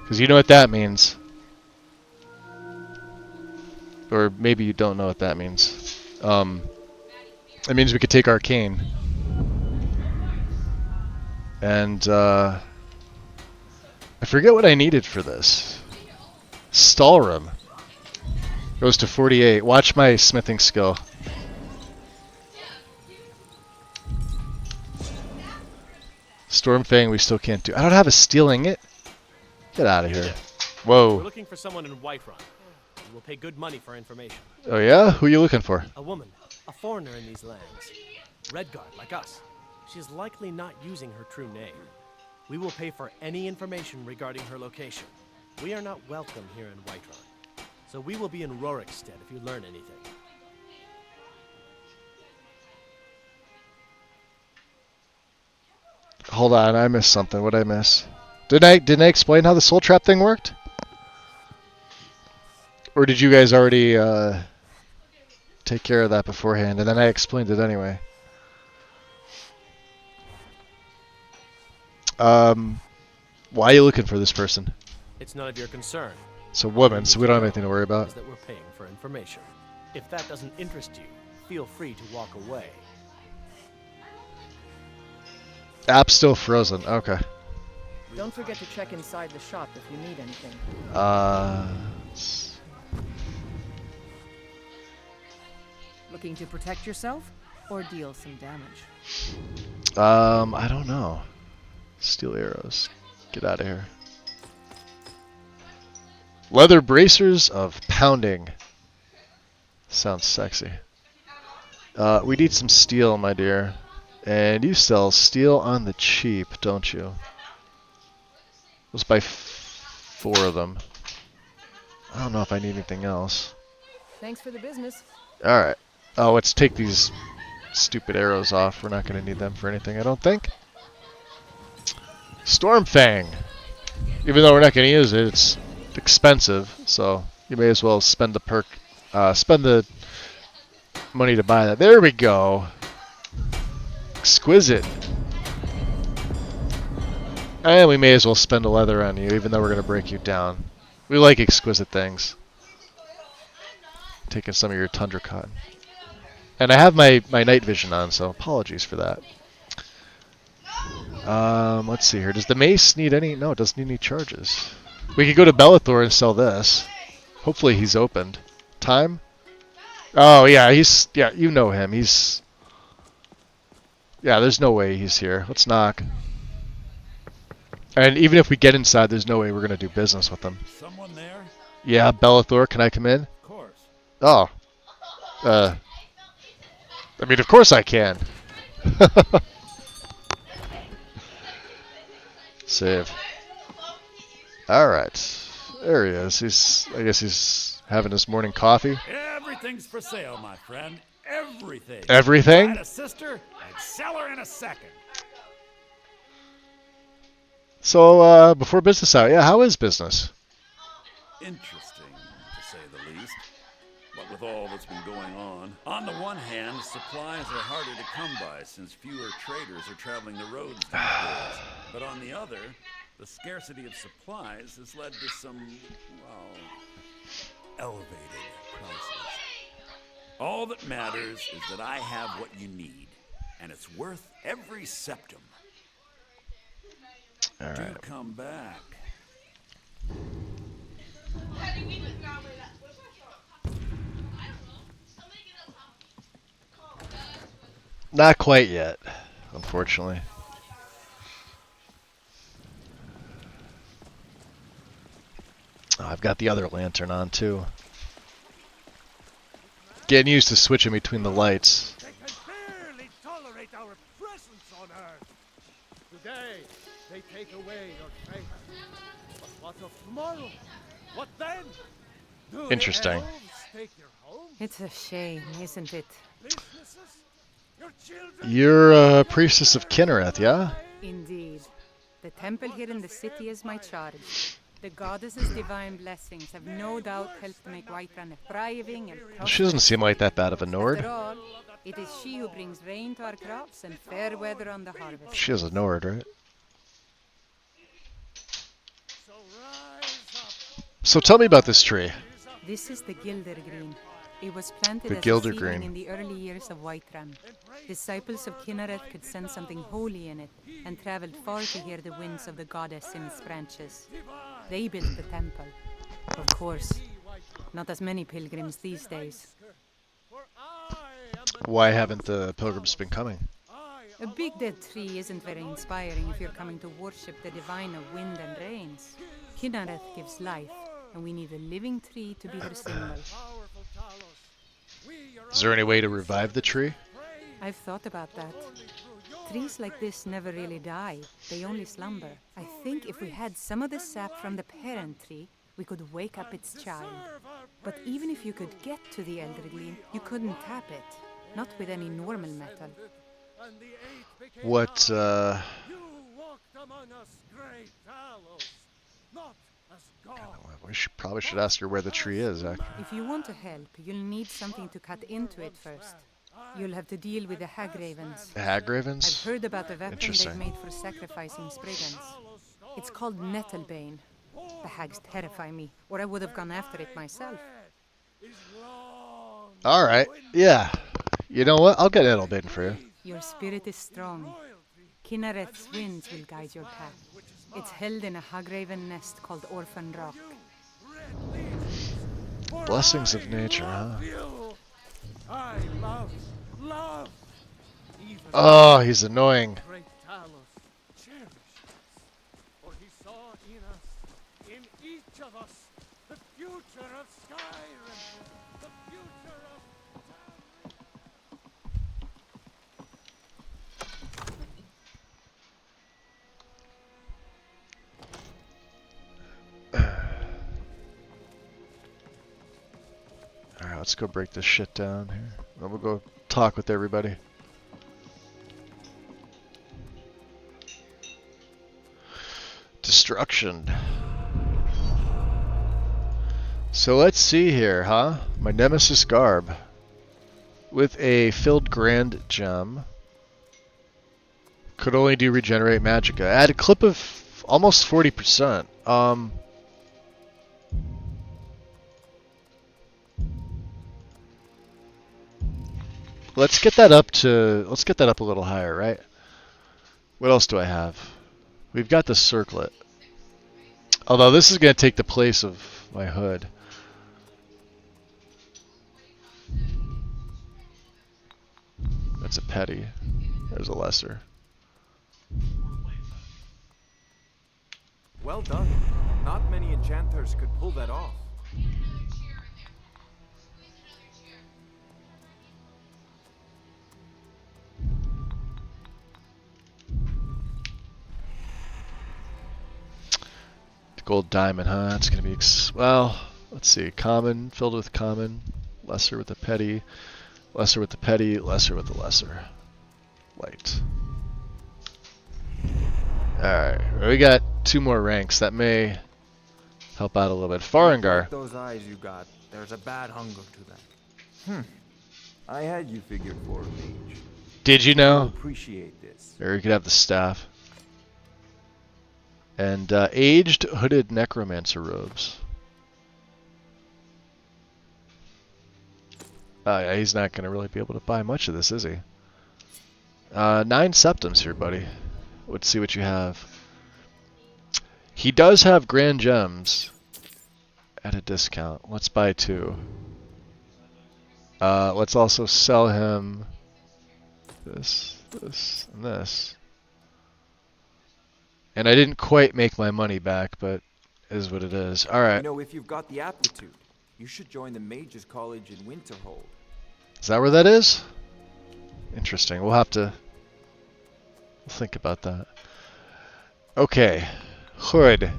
Because you know what that means. Or maybe you don't know what that means. That means we could take Arcane. And, I forget what I needed for this. Stallroom. Goes to 48. Watch my smithing skill. Stormfang we still can't do. I don't have a steel ingot. Get out of here. Whoa. We're looking for someone in Whiterun. We will pay good money for information. Oh yeah? Who are you looking for? A woman. A foreigner in these lands. Redguard, like us. She is likely not using her true name. We will pay for any information regarding her location. We are not welcome here in Whiterun. So we will be in Rorikstead if you learn anything. Hold on, I missed something. What did I miss? Didn't I explain how the soul trap thing worked? Or did you guys already take care of that beforehand, and then I explained it anyway? Why are you looking for this person? It's none of your concern. It's a woman, so we don't have anything to worry about. Is that we're paying for information. If that doesn't interest you, feel free to walk away. App's still frozen. Okay. Don't forget to check inside the shop if you need anything. Looking to protect yourself or deal some damage? I don't know. Steel arrows. Get out of here. Leather bracers of pounding. Sounds sexy. We need some steel, my dear. And you sell steel on the cheap, don't you? Let's buy 4 of them. I don't know if I need anything else. Thanks for the business. Alright. Oh, let's take these stupid arrows off. We're not going to need them for anything, I don't think. Stormfang. Even though we're not going to use it, it's expensive, so you may as well spend the spend the money to buy that. There we go. Exquisite. And we may as well spend a leather on you, even though we're going to break you down. We like exquisite things. Taking some of your tundra cotton. And I have my night vision on, so apologies for that. Let's see here. Does the mace need any? No, it doesn't need any charges. We could go to Bellathor and sell this. Hopefully he's opened. Time? Oh, yeah, yeah, you know him. Yeah, there's no way he's here. Let's knock. And even if we get inside, there's no way we're going to do business with him. Someone there? Yeah, Bellathor, can I come in? Of course. Oh. I mean, of course I can. Save. Alright. There he is. I guess he's having his morning coffee. Everything's for sale, my friend. Everything. Everything? Find a sister and sell her in a second. So, before business hour, yeah, how is business? Interesting, to say the least. What with all that's been going on the one hand, supplies are harder to come by since fewer traders are traveling the roads these days. But on the other, the scarcity of supplies has led to some, well, elevated prices. All that matters is that I have what you need, and it's worth every septum. All right. Do come back. Not quite yet, unfortunately. Oh, I've got the other lantern on too. Getting used to switching between the lights. They can barely tolerate our presence on Earth. Today, they take away your faith. But what of tomorrow? What then? Do Interesting. the elves take your home? It's a shame, isn't it? Businesses? Your children? You're a priestess of Kinnereth, yeah? Indeed. The temple here in the city is my charge. The goddess's divine blessings have no doubt helped make Whiterun a thriving and She doesn't seem like that bad of a Nord. After all, It is she who brings rain to our crops and fair weather on the harvest. She has a Nord, right? So tell me about this tree. This is the Gildergreen. It was planted The as a Gildergreen. seedling in the early years of Whiterun. Disciples of Kynareth could sense something holy in it and traveled far to hear the winds of the goddess in its branches. They built the temple. Of course, not as many pilgrims these days. Why haven't the pilgrims been coming? A big dead tree isn't very inspiring if you're coming to worship the divine of wind and rains. Kynareth gives life, and we need a living tree to be her symbol. Is there any way to revive the tree? I've thought about that. Trees like this never really die, they only slumber. I think if we had some of the sap from the parent tree, we could wake up its child. But even if you could get to the Eldergleam, you couldn't tap it. Not with any normal metal. What, probably should ask her where the tree is, actually. If you want to help, you'll need something to cut into it first. You'll have to deal with the Hagravens. The Hagravens? I've heard about the weapon they've Interesting. made for sacrificing Spriggans. It's called Nettlebane. The hags terrify me, or I would have gone after it myself. Alright, yeah. You know what? I'll get Nettlebane for you. Your spirit is strong. Kynareth's winds will guide your path. It's held in a Hagraven nest called Orphan Rock. Blessings of nature, huh? I love. Oh, he's annoying. Great Talos cherished us, for he saw in us, in each of us, the future of Skyrim, the future of Alright, let's go break this shit down here. Then we'll go talk with everybody. Destruction. So let's see here, huh? My Nemesis Garb. With a filled Grand Gem. Could only do Regenerate Magicka. Add a clip of almost 40%. Let's get that up a little higher, right? What else do I have? We've got the circlet. Although this is going to take the place of my hood. That's a petty. There's a lesser. Well done. Not many enchanters could pull that off. Gold diamond, huh? That's gonna be well. Let's see. Common filled with common, lesser with the petty, lesser with the petty, lesser with the lesser. Light. All right, we got 2 more ranks. That may help out a little bit. Farengar. Those eyes you got. There's a bad hunger to them. I had you figured for a mage. Did you know? Appreciate this. Or you could have the staff. And aged hooded necromancer robes. Yeah, he's not going to really be able to buy much of this, is he? 9 septums here, buddy. Let's see what you have. He does have grand gems at a discount. Let's buy 2. Let's also sell him this, and this. And I didn't quite make my money back, but it is what it is. Alright. You know, if you've got the aptitude, you should join the Mages College in Winterhold. Is that where that is? Interesting. We'll think about that. Okay. Hood.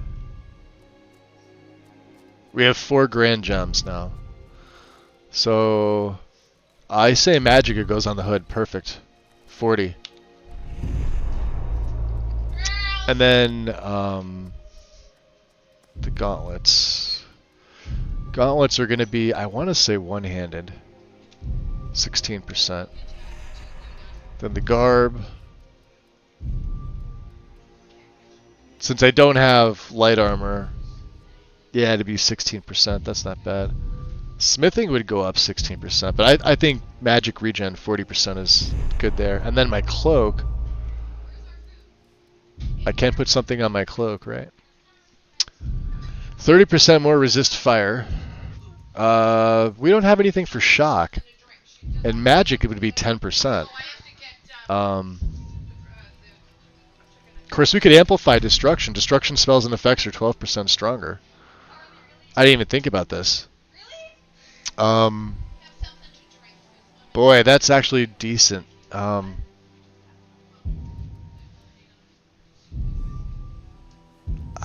We have 4 grand gems now. So I say Magicka goes on the hood. Perfect. 40. And then the gauntlets. Gauntlets are going to be, I want to say one-handed. 16%. Then the garb. Since I don't have light armor, yeah, it'd be 16%. That's not bad. Smithing would go up 16%, but I think magic regen 40% is good there. And then my cloak. I can't put something on my cloak, right? 30% more resist fire. We don't have anything for shock. And magic, it would be 10%. Of course, we could amplify destruction. Destruction spells and effects are 12% stronger. I didn't even think about this. Boy, that's actually decent.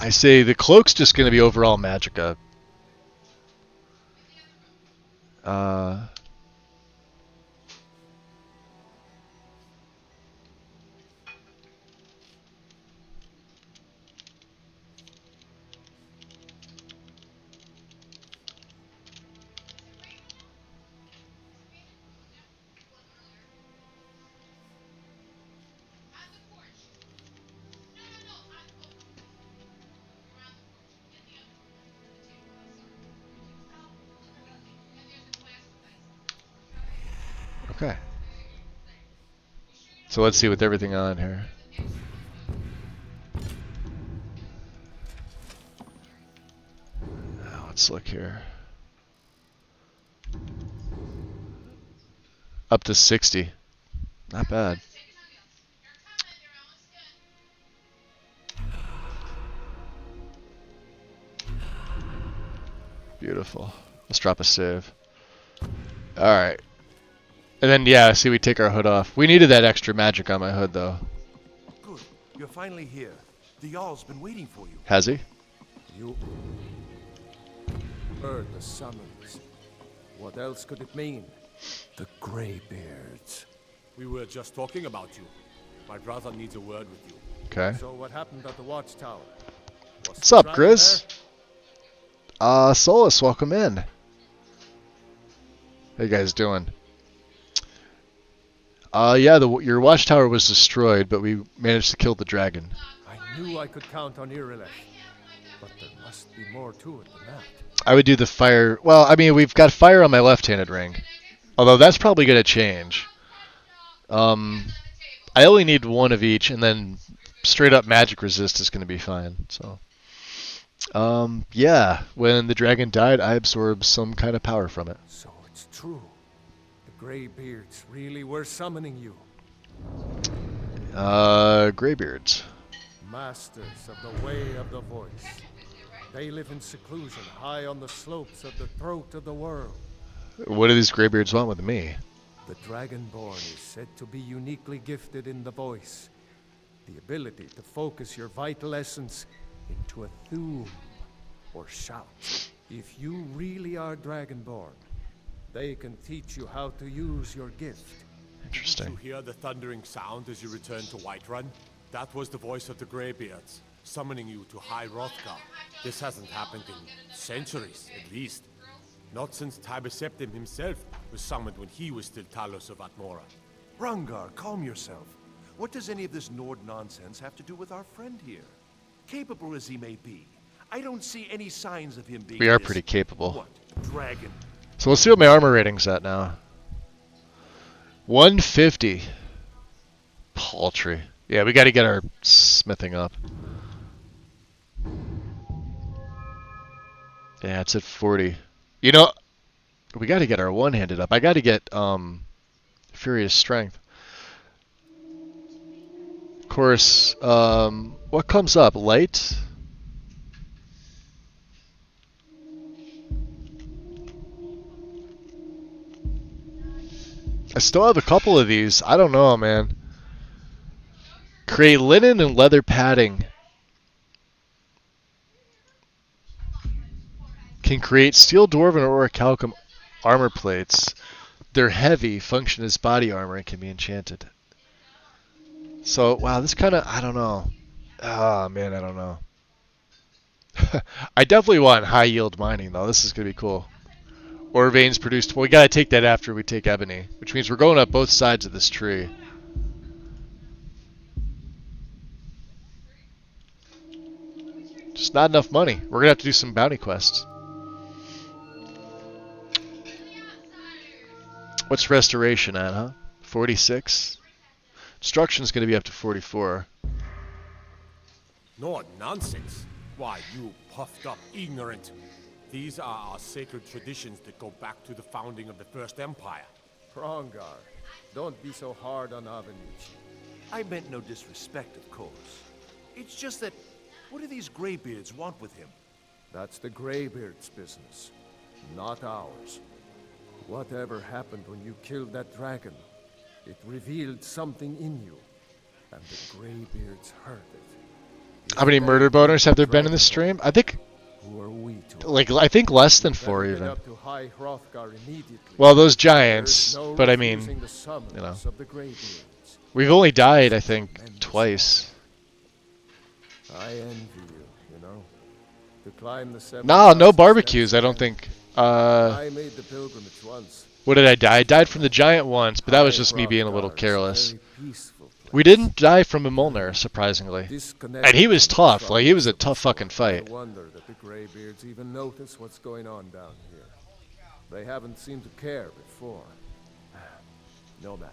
I say the cloak's just going to be overall magicka. Okay. So let's see with everything on here. Now let's look here. Up to 60. Not bad. Beautiful. Let's drop a save. Alright. And then, yeah, see, we take our hood off. We needed that extra magic on my hood, though. Good. You're finally here. The Jarl's been waiting for you. Has he? You heard the summons. What else could it mean? The Greybeards. We were just talking about you. My brother needs a word with you. Okay. So what happened at the watchtower? What's up, Grizz? Solus, welcome in. How you guys doing? Yeah, your watchtower was destroyed, but we managed to kill the dragon. I knew I could count on Irileth, but there must be more to it than that. I would do the fire. Well, I mean, we've got fire on my left-handed ring, although that's probably going to change. I only need one of each, and then straight up magic resist is going to be fine. So, yeah, when the dragon died, I absorbed some kind of power from it. So it's true. Greybeards really were summoning you. Greybeards. Masters of the way of the voice. They live in seclusion high on the slopes of the throat of the world. What do these Greybeards want with me? The Dragonborn is said to be uniquely gifted in the voice. The ability to focus your vital essence into a thum or shout. If you really are Dragonborn, they can teach you how to use your gift. Interesting. Did you hear the thundering sound as you returned to Whiterun? That was the voice of the Greybeards, summoning you to High Hrothgar. This hasn't happened in centuries, at least. Not since Tiber Septim himself was summoned when he was still Talos of Atmora. Rungar, calm yourself. What does any of this Nord nonsense have to do with our friend here? Capable as he may be, I don't see any signs of him being We are pretty capable. What? Dragon. So let's see what my armor rating's at now. 150. Paltry. Yeah, we got to get our smithing up. Yeah, it's at 40. You know, we got to get our one-handed up. I got to get Furious Strength. Of course, what comes up? Light? I still have a couple of these. I don't know, man. Create linen and leather padding. Can create steel dwarven or orichalcum armor plates. They're heavy, function as body armor, and can be enchanted. So, wow, this kind of, I don't know. Ah, man, I don't know. I definitely want high yield mining, though. This is going to be cool. Ore veins produced. Well, we got to take that after we take ebony, which means we're going up both sides of this tree. Just not enough money. We're gonna have to do some bounty quests. What's restoration at, huh? 46? Destruction's gonna be up to 44. No nonsense. Why, you puffed up ignorant. These are our sacred traditions that go back to the founding of the First Empire. Hrongar, don't be so hard on Avenucci. I meant no disrespect, of course. It's just that, what do these Greybeards want with him? That's the Greybeards' business, not ours. Whatever happened when you killed that dragon, it revealed something in you, and the Greybeards heard it. How many murder boners have there been in this stream? I think, Who are we to like, I think less than 4 Get even. up to High Hrothgar immediately. Well, those giants, There's no but I refusing mean, the summons you know, of the Greybeards. we've only died, I think, twice. I envy you know. To climb the 7 No, no fastest barbecues, steps I don't think. I made the pilgrimage once. What did I die? I died from the giant once, but that was just me being a little careless. We didn't die from a Molnar, surprisingly. And he was tough, like, he was a tough fucking fight. I wonder that the Greybeards even notice what's going on down here. They haven't seemed to care before. No matter.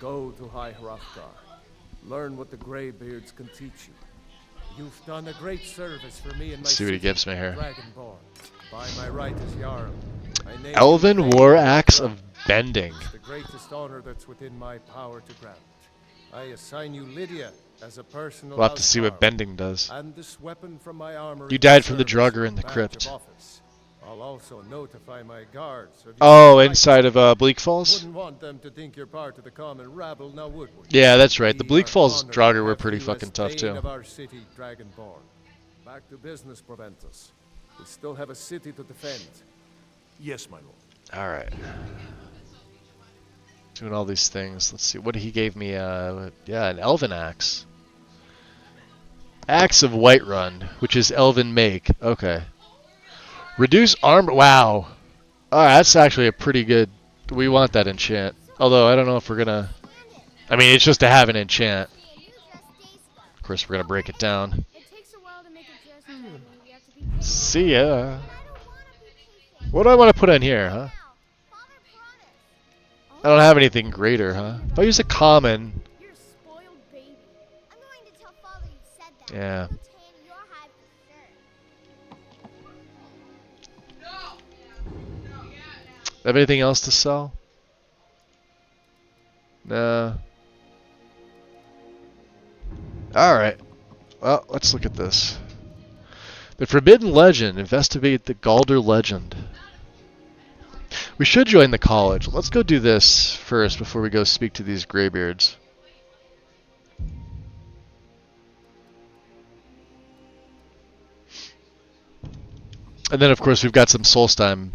Go to High Hrothgar. Learn what the Greybeards can teach you. You've done a great service for me and my See what he city, gives me here. Dragonborn. By my right as Jarl. I name Elven you War Dragon Axe Bond. of Bending. It's the greatest honor that's within my power to grant. I assign you Lydia as a personal We'll have to see what houseguard, Bending does. and this weapon from my armory You died from the serves as Draugr a in the badge of crypt. office. I'll also notify my guards of your Oh, plight. inside of Bleak Falls? Wouldn't want them to think you're part of the common rabble, now would we? Yeah, that's right. The We Bleak are Falls honored Draugr to were have pretty you as fucking tough Thane too. of our city, Dragonborn. Back to business, Proventus. We still have a city to defend. Yes, my lord. Alright. Doing all these things. Let's see. What he gave me? Yeah, an Elven Axe. Axe of Whiterun, which is Elven make. Okay. Reduce armor. Wow. Alright, that's actually a pretty good. We want that enchant. Although, I don't know if we're gonna. I mean, it's just to have an enchant. Of course, we're gonna break it down. See ya. What do I want to put on here, huh? I don't have anything greater, huh? If I use a common. Yeah. Have anything else to sell? Nah. Alright. Well, let's look at this. The Forbidden Legend. Investigate the Galder Legend. We should join the college. Let's go do this first before we go speak to these Greybeards. And then, of course, we've got some Solstheim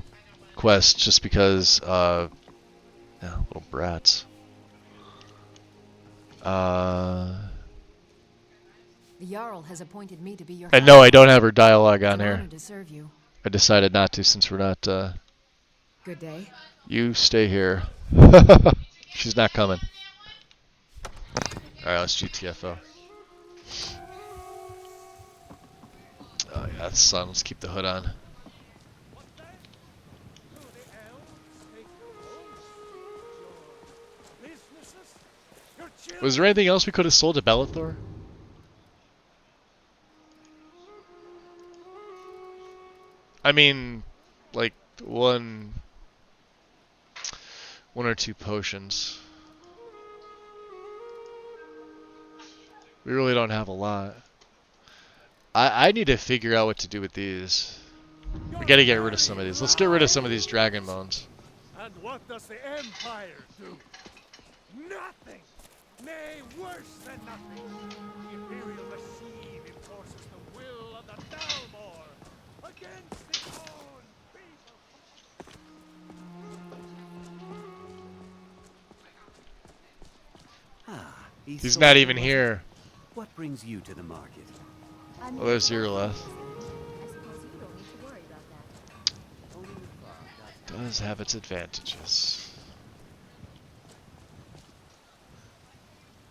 quests just because, yeah, little brats. The Jarl has appointed me to be your And no, I don't have her dialogue on It's an here. honor to serve you. I decided not to since we're not, Good day. You stay here. She's not coming. Alright, let's GTFO. Oh yeah, that's sun. Let's keep the hood on. Was there anything else we could have sold to Bellathor? I mean, like one or two potions. We really don't have a lot. I need to figure out what to do with these. We gotta get rid of some of these. Let's get rid of some of these dragon bones. And what does the Empire do? Nothing! Nay, worse than nothing! The Imperial machine enforces the will of the Dalmor against its own people! He's not even here. What brings you to the market? Oh, there's Zirla. Does have its advantages.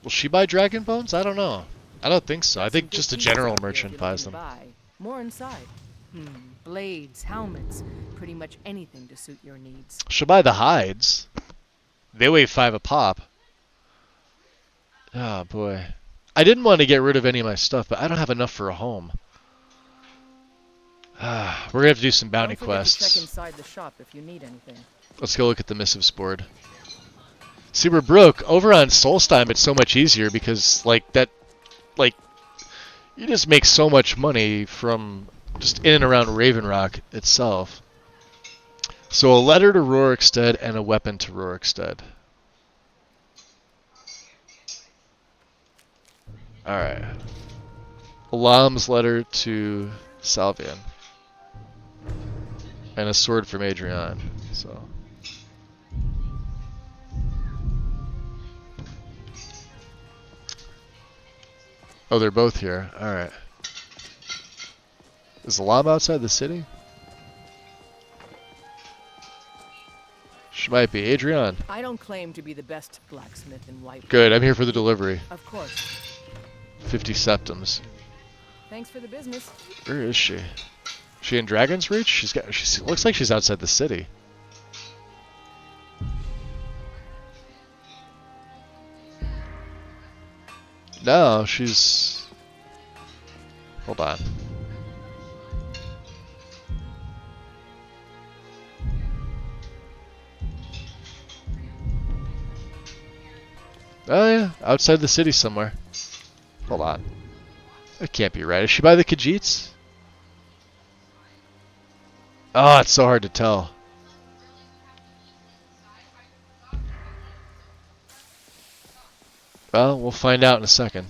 Will she buy dragon bones? I don't know. I don't think so. I think Some just a good pieces general out there if merchant you're buys looking them. to buy. More inside. Blades, helmets, pretty much anything to suit your needs. Should buy the hides. They weigh 5 a pop. Oh boy. I didn't want to get rid of any of my stuff, but I don't have enough for a home. We're gonna have to do some bounty Don't forget to quests. check inside the shop if you need anything. Let's go look at the missives board. See, we're broke. Over on Solstheim, it's so much easier because, like, you just make so much money from just in and around Raven Rock itself. So a letter to Rorikstead and a weapon to Rorikstead. Alright. Alam's letter to Salvian. And a sword from Adrian. So. Oh, they're both here. Alright. Is Alam outside the city? She might be. Adrian. I don't claim to be the best blacksmith in White. Good, I'm here for the delivery. Of course. 50 septums. Thanks for the business. Where is she? She in Dragon's Reach? She looks like she's outside the city. No, she's... Hold on. Oh yeah, outside the city somewhere. Hold on. That can't be right. Is she by the Khajiits? Oh, it's so hard to tell. Well, we'll find out in a second.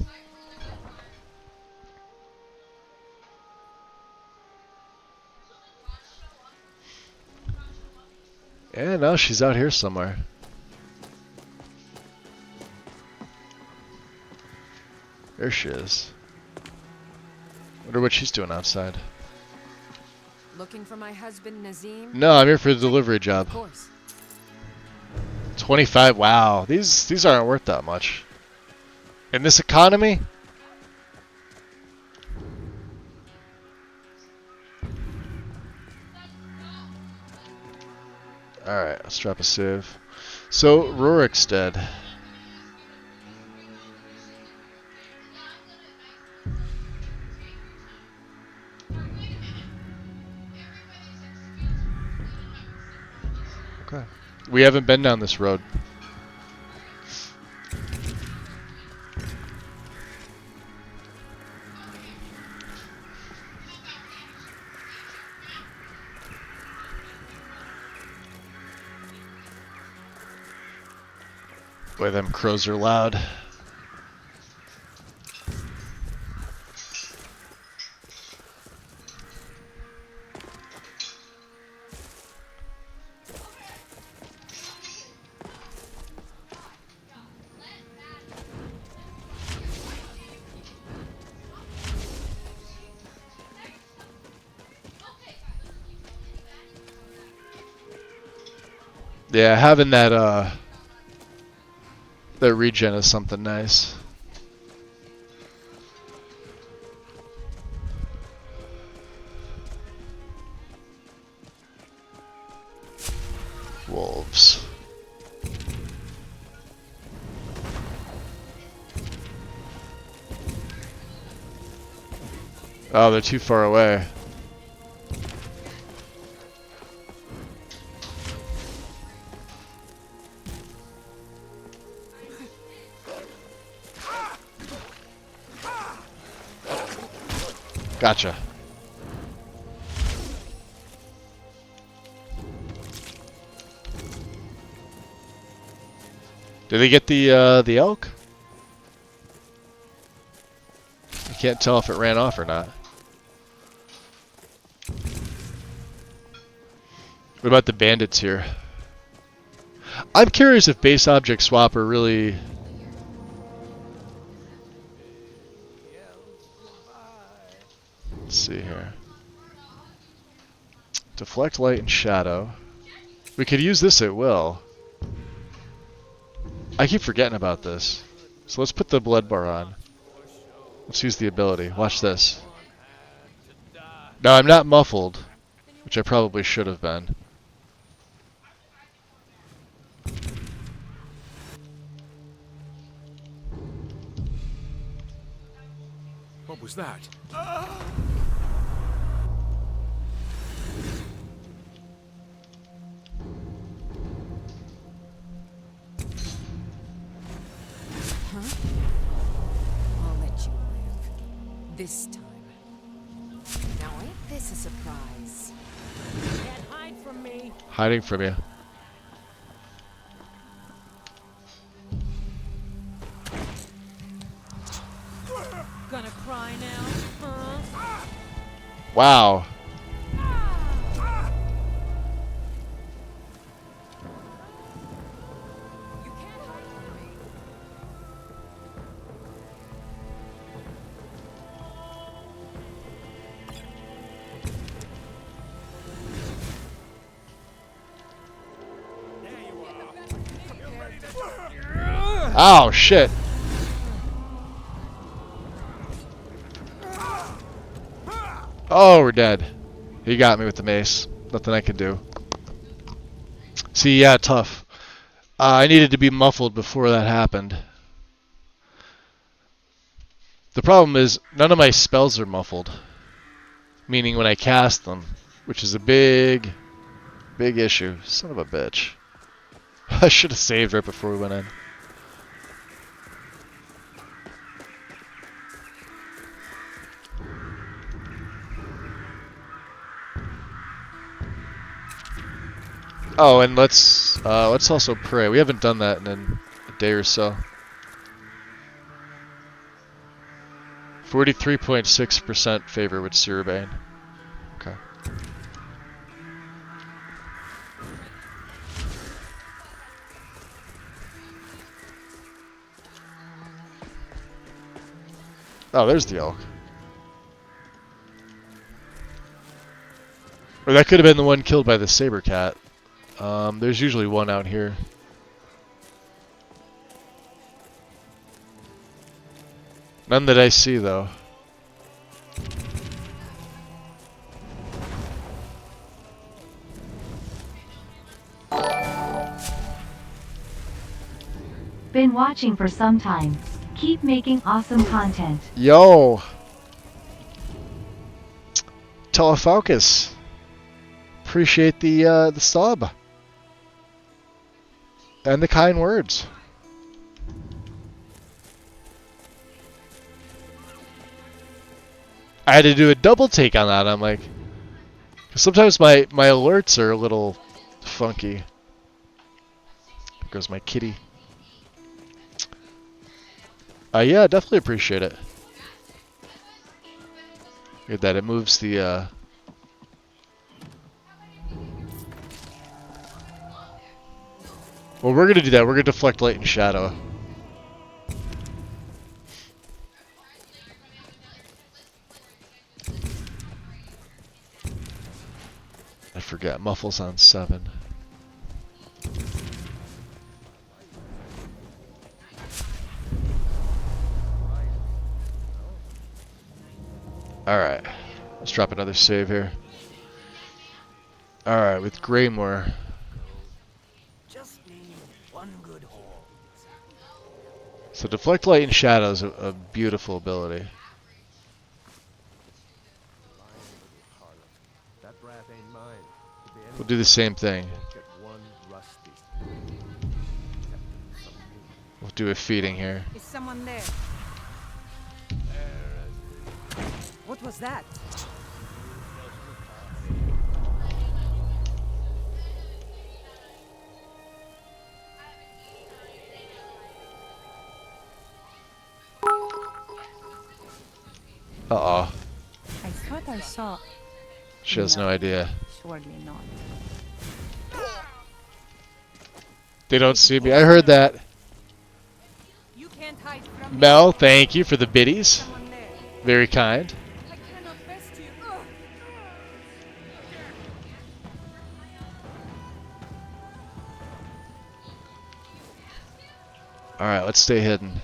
Yeah, no, she's out here somewhere. There she is. Wonder what she's doing outside. Looking for my husband Nazim? No, I'm here for the delivery job. Of course. 25. Wow, these aren't worth that much. In this economy? Alright, let's drop a save. So, Rorikstead. Okay. We haven't been down this road. Boy, them crows are loud. Yeah, having that regen is something nice. Wolves. Oh, they're too far away. Gotcha. Did they get the elk? I can't tell if it ran off or not. What about the bandits here? I'm curious if base object swapper really... Let's see here. Deflect light and shadow. We could use this at will. I keep forgetting about this. So let's put the blood bar on. Let's use the ability. Watch this. No, I'm not muffled, which I probably should have been. What was that? Huh? I'll let you live. This time. Now ain't this a surprise? Can't hide from me. Hiding from you. Gonna cry now, huh? Wow. Oh, shit. Oh, we're dead. He got me with the mace. Nothing I can do. See, yeah, tough. I needed to be muffled before that happened. The problem is, none of my spells are muffled. Meaning when I cast them. Which is a big issue. Son of a bitch. I should have saved right before we went in. Oh, and let's also pray. We haven't done that in a day or so. 43.6% favor with Sirabane. Okay. Oh, there's the elk. Or that could have been the one killed by the saber cat. There's usually one out here. None that I see, though. Been watching for some time. Keep making awesome content. Yo! Telefocus. Appreciate the sub. And the kind words. I had to do a double take on that. I'm like, 'cause sometimes my alerts are a little funky. There goes my kitty. Yeah, definitely appreciate it. Look at that, it moves the Well, we're gonna do that. We're gonna deflect light and shadow. I forget. Muffles on 7. Alright. Let's drop another save here. Alright, with Greymore. So deflect light and shadow is a beautiful ability. We'll do the same thing. We'll do a feeding here. Is someone there? What was that? Uh-oh. I thought I saw... She has no idea. Surely not. They don't see me. I heard that. You can't hide from Mel, thank you for the biddies. Very kind. I cannot best you. Alright, let's stay hidden.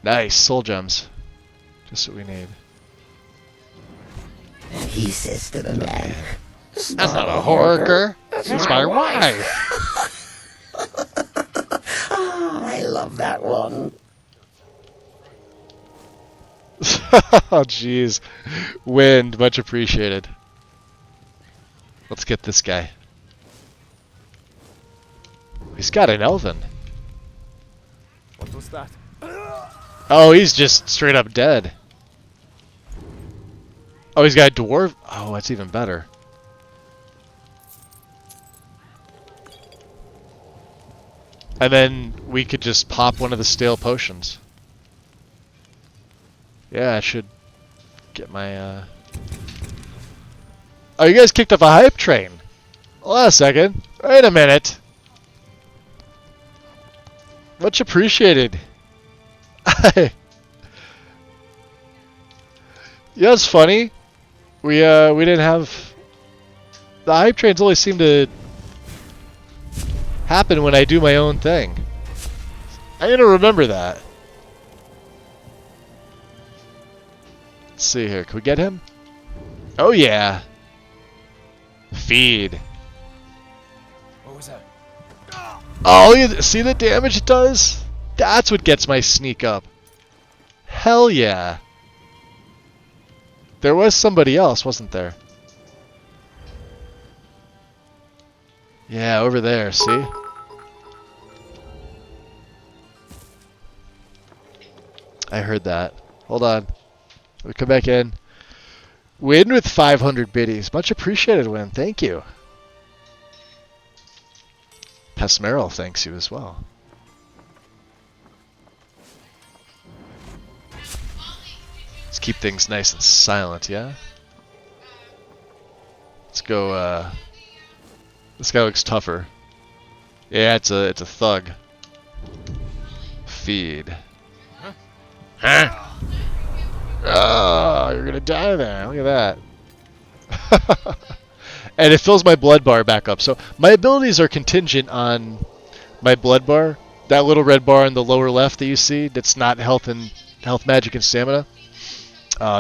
Nice, soul gems. Just what we need. He says to the man, That's not a horror. That's my wife. I love that one. Oh, jeez. Wind, much appreciated. Let's get this guy. He's got an elven. What was that? Oh, he's just straight up dead. Oh, he's got a dwarf? Oh, that's even better. And then we could just pop one of the stale potions. Yeah, I should get my, Oh, you guys kicked off a hype train. Hold on a second. Wait a minute. Much appreciated. Yeah, it's funny. We didn't have... The hype trains only seem to happen when I do my own thing. I'm gonna remember that. Let's see here. Can we get him? Oh yeah. Feed. What was that? Oh, you see the damage it does? That's what gets my sneak up. Hell yeah. There was somebody else, wasn't there? Yeah, over there, see? I heard that. Hold on. We'll come back in. Win with 500 biddies. Much appreciated, Win. Thank you. Pesmeril thanks you as well. Let's keep things nice and silent, yeah? Let's go, this guy looks tougher. Yeah, it's a thug. Feed. Huh? Oh, you're gonna die there. Look at that. And it fills my blood bar back up. So my abilities are contingent on my blood bar. That little red bar in the lower left that you see, that's not health, magic, and stamina.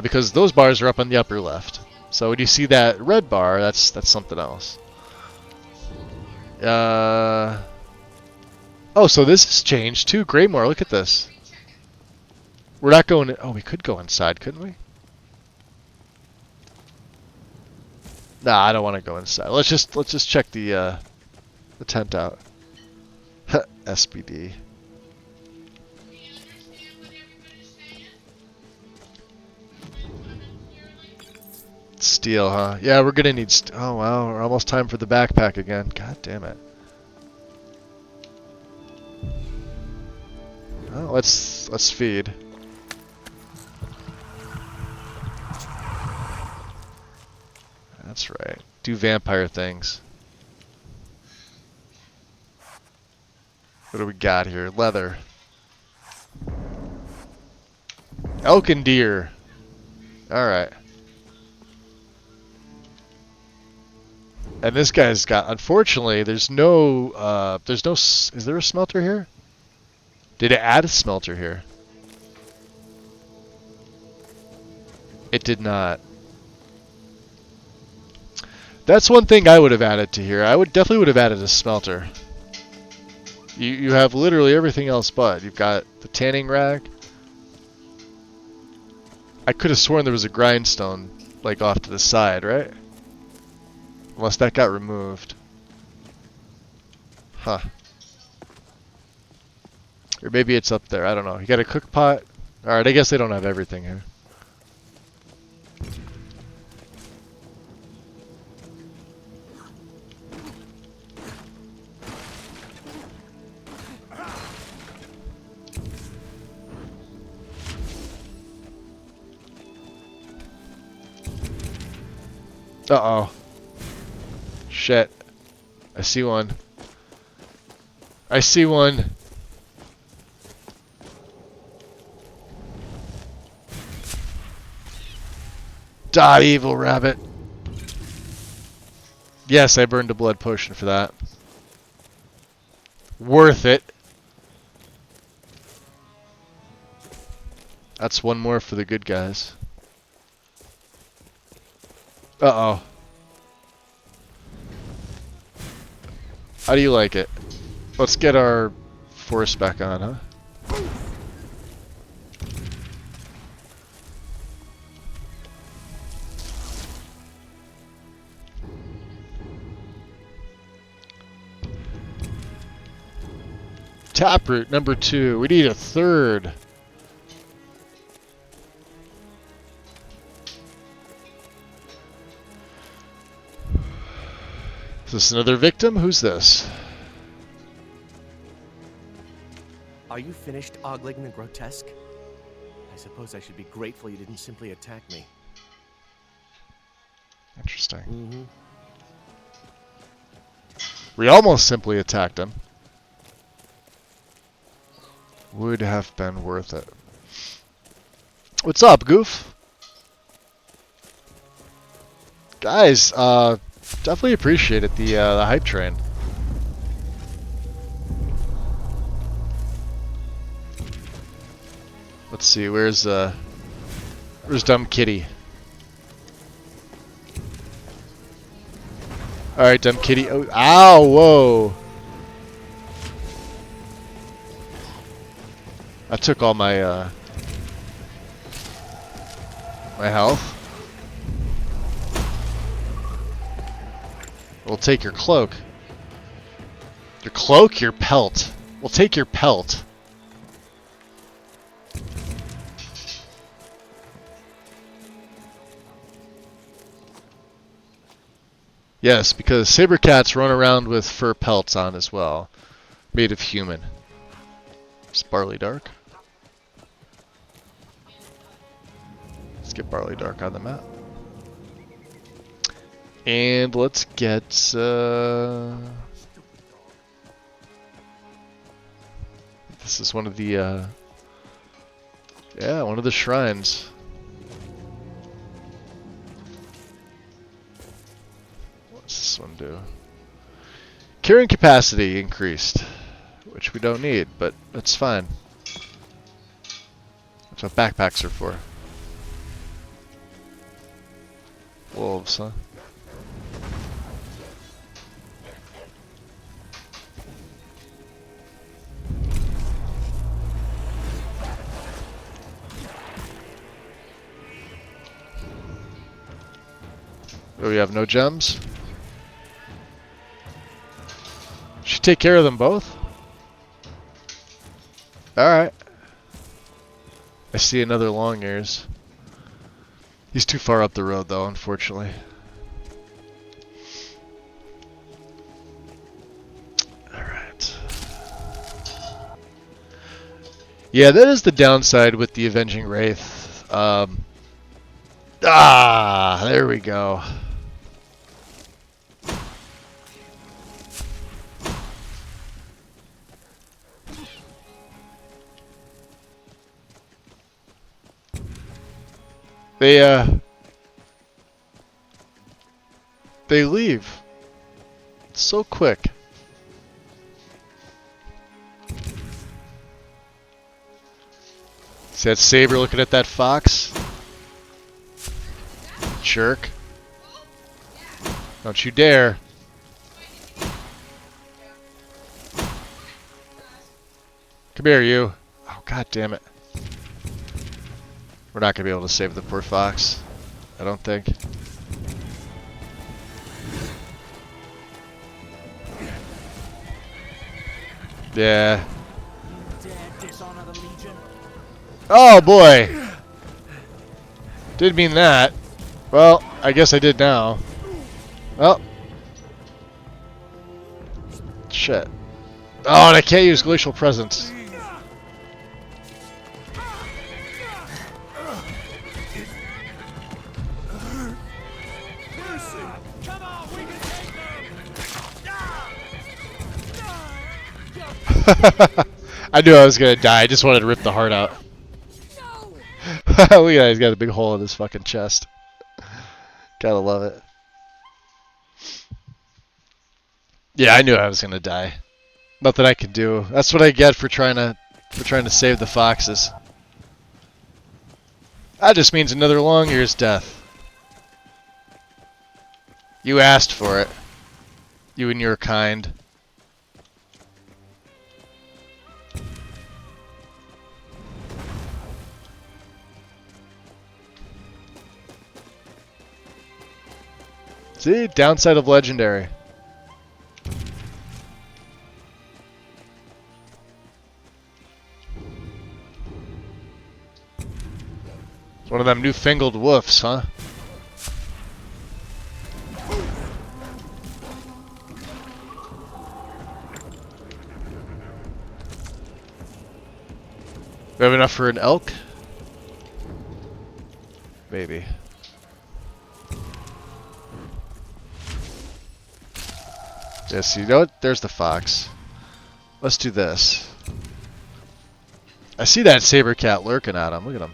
Because those bars are up on the upper left. So when you see that red bar, that's something else. Oh, so this has changed too. Greymore, look at this. We're not going... Oh, we could go inside, couldn't we? Nah, I don't want to go inside. Let's just check the tent out. SBD. Steel, huh? Yeah, we're gonna need... Oh, wow. We're almost time for the backpack again. God damn it. Well, let's feed. That's right. Do vampire things. What do we got here? Leather. Elk and deer. Alright. And this guy's got... Unfortunately, there's no... Is there a smelter here? Did it add a smelter here? It did not. That's one thing I would have added to here. I definitely would have added a smelter. You have literally everything else but. You've got the tanning rack. I could have sworn there was a grindstone, like, off to the side, right? Unless that got removed. Huh. Or maybe it's up there. I don't know. You got a cook pot? Alright, I guess they don't have everything here. Uh-oh. Shit. I see one. I see one. Die, evil rabbit. Yes, I burned a blood potion for that. Worth it. That's one more for the good guys. Uh-oh. How do you like it? Let's get our force back on, huh? Taproot number 2. We need a third. Is this another victim? Who's this? Are you finished ogling the grotesque? I suppose I should be grateful you didn't simply attack me. Interesting. Mm-hmm. We almost simply attacked him. Would have been worth it. What's up, Goof? Guys, definitely appreciated the hype train. Let's see, where's Dumb Kitty? Alright, Dumb Kitty. Oh, ow, whoa. I took all my my health. We'll take your cloak. Your cloak? Your pelt. We'll take your pelt. Yes, because saber cats run around with fur pelts on as well. Made of human. It's Barley Dark. Let's get Barley Dark on the map. And let's get this is one of the yeah, one of the shrines. What's this one do? Carrying capacity increased, which we don't need, but that's fine. That's what backpacks are for. Wolves, huh? Oh, we have no gems? Should take care of them both? Alright. I see another long ears. He's too far up the road though, unfortunately. Alright. Yeah, that is the downside with the Avenging Wraith. There we go. They leave. It's so quick. See that saber looking at that fox? Jerk. Don't you dare. Come here, you. Oh, god damn it. We're not going to be able to save the poor fox. I don't think. Yeah. Oh boy! Didn't mean that. Well, I guess I did now. Well. Shit. Oh, and I can't use Glacial Presence. I knew I was gonna die. I just wanted to rip the heart out. Look at that, he's got a big hole in his fucking chest. Gotta love it. Yeah, I knew I was gonna die. Nothing I could do. That's what I get for trying to save the foxes. That just means another long year's death. You asked for it. You and your kind. See? Downside of Legendary. It's one of them newfangled woofs, huh? We have enough for an elk? Maybe. Yes, you know what? There's the fox. Let's do this. I see that saber cat lurking at him. Look at him.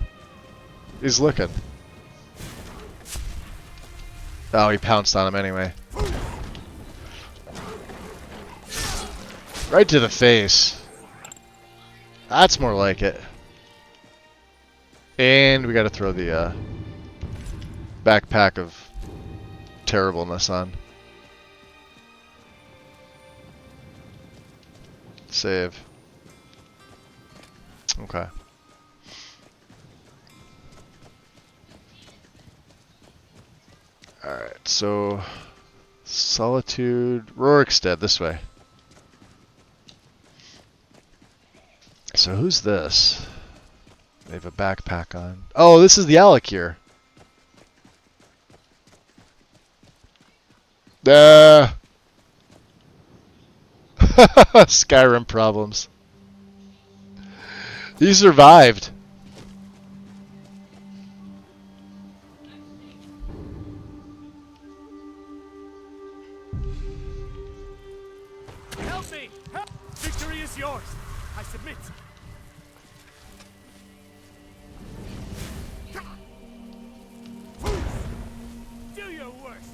He's looking. Oh, he pounced on him anyway. Right to the face. That's more like it. And we gotta throw the backpack of terribleness on. Save. Okay. Alright, so Solitude, Rorikstead, this way. So who's this? They have a backpack on. Oh, this is the Alakir. Skyrim problems. He survived. Help me! Help! Victory is yours. I submit. Do your worst.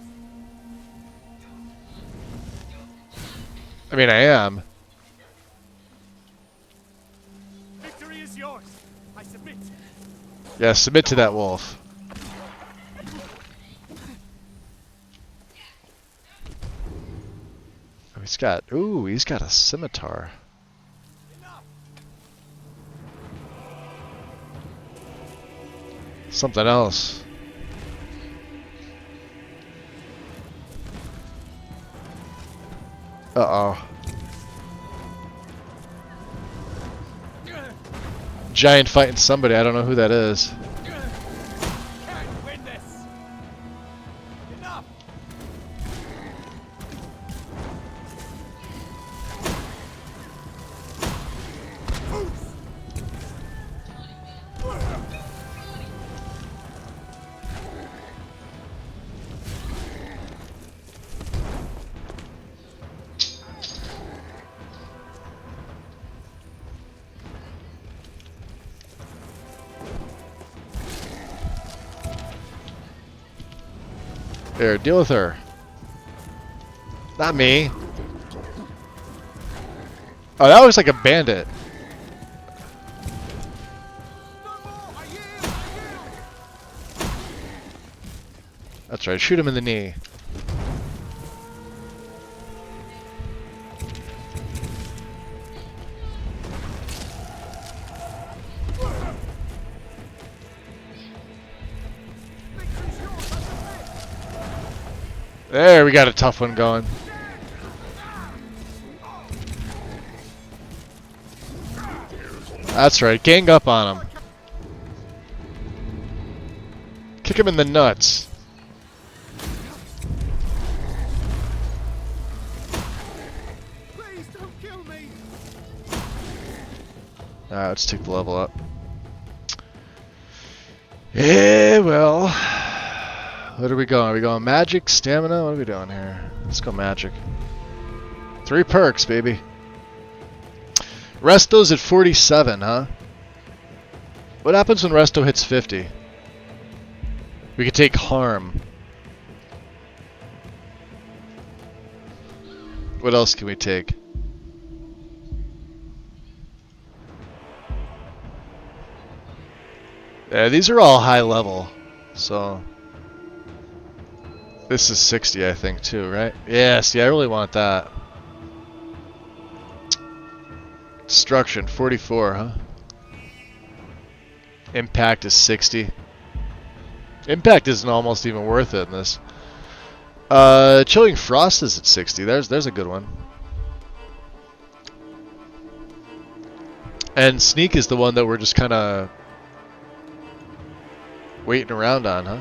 I mean, I am. Victory is yours. I submit. Yeah, submit to that wolf. Oh, he's got a scimitar. Something else. Uh-oh. Giant fighting somebody, I don't know who that is. Can't win this. Enough. Here, deal with her. Not me. Oh, that looks like a bandit. That's right, shoot him in the knee. There, we got a tough one going. That's right, gang up on him. Kick him in the nuts. Please don't kill me. Alright, let's take the level up. Yeah, well. What are we going? Are we going magic, stamina? What are we doing here? Let's go magic. 3 perks, baby. Resto's at 47, huh? What happens when Resto hits 50? We could take harm. What else can we take? Yeah, these are all high level, so this is 60, I think, too, right? Yeah, see, I really want that. Destruction, 44, huh? Impact is 60. Impact isn't almost even worth it in this. Chilling Frost is at 60. There's a good one. And Sneak is the one that we're just kind of waiting around on, huh?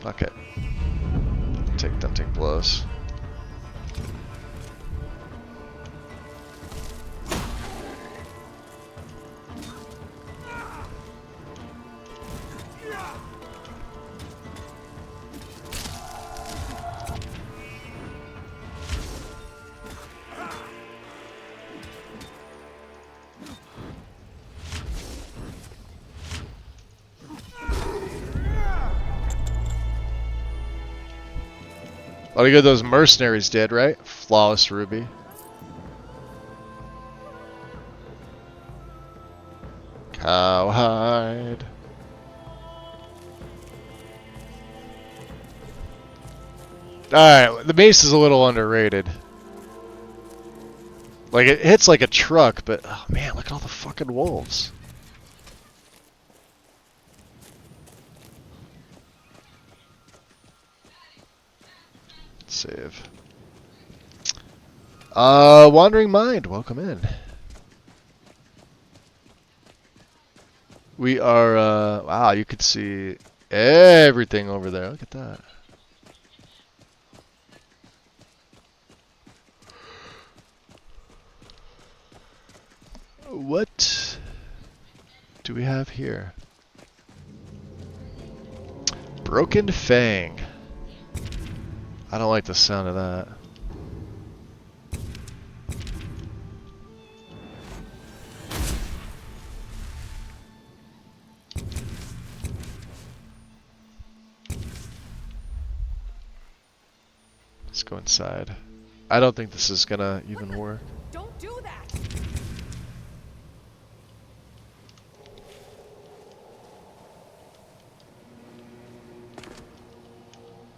Okay. Don't take blows. Oh, you got those mercenaries dead, right? Flawless Ruby. Cowhide. Alright, the mace is a little underrated. Like, it hits like a truck, but, oh man, look at all the fucking wolves. Save. Wandering Mind, welcome in. We are, wow, you could see everything over there. Look at that. What do we have here? Broken Fang. I don't like the sound of that. Let's go inside. I don't think this is gonna even work. Don't do that.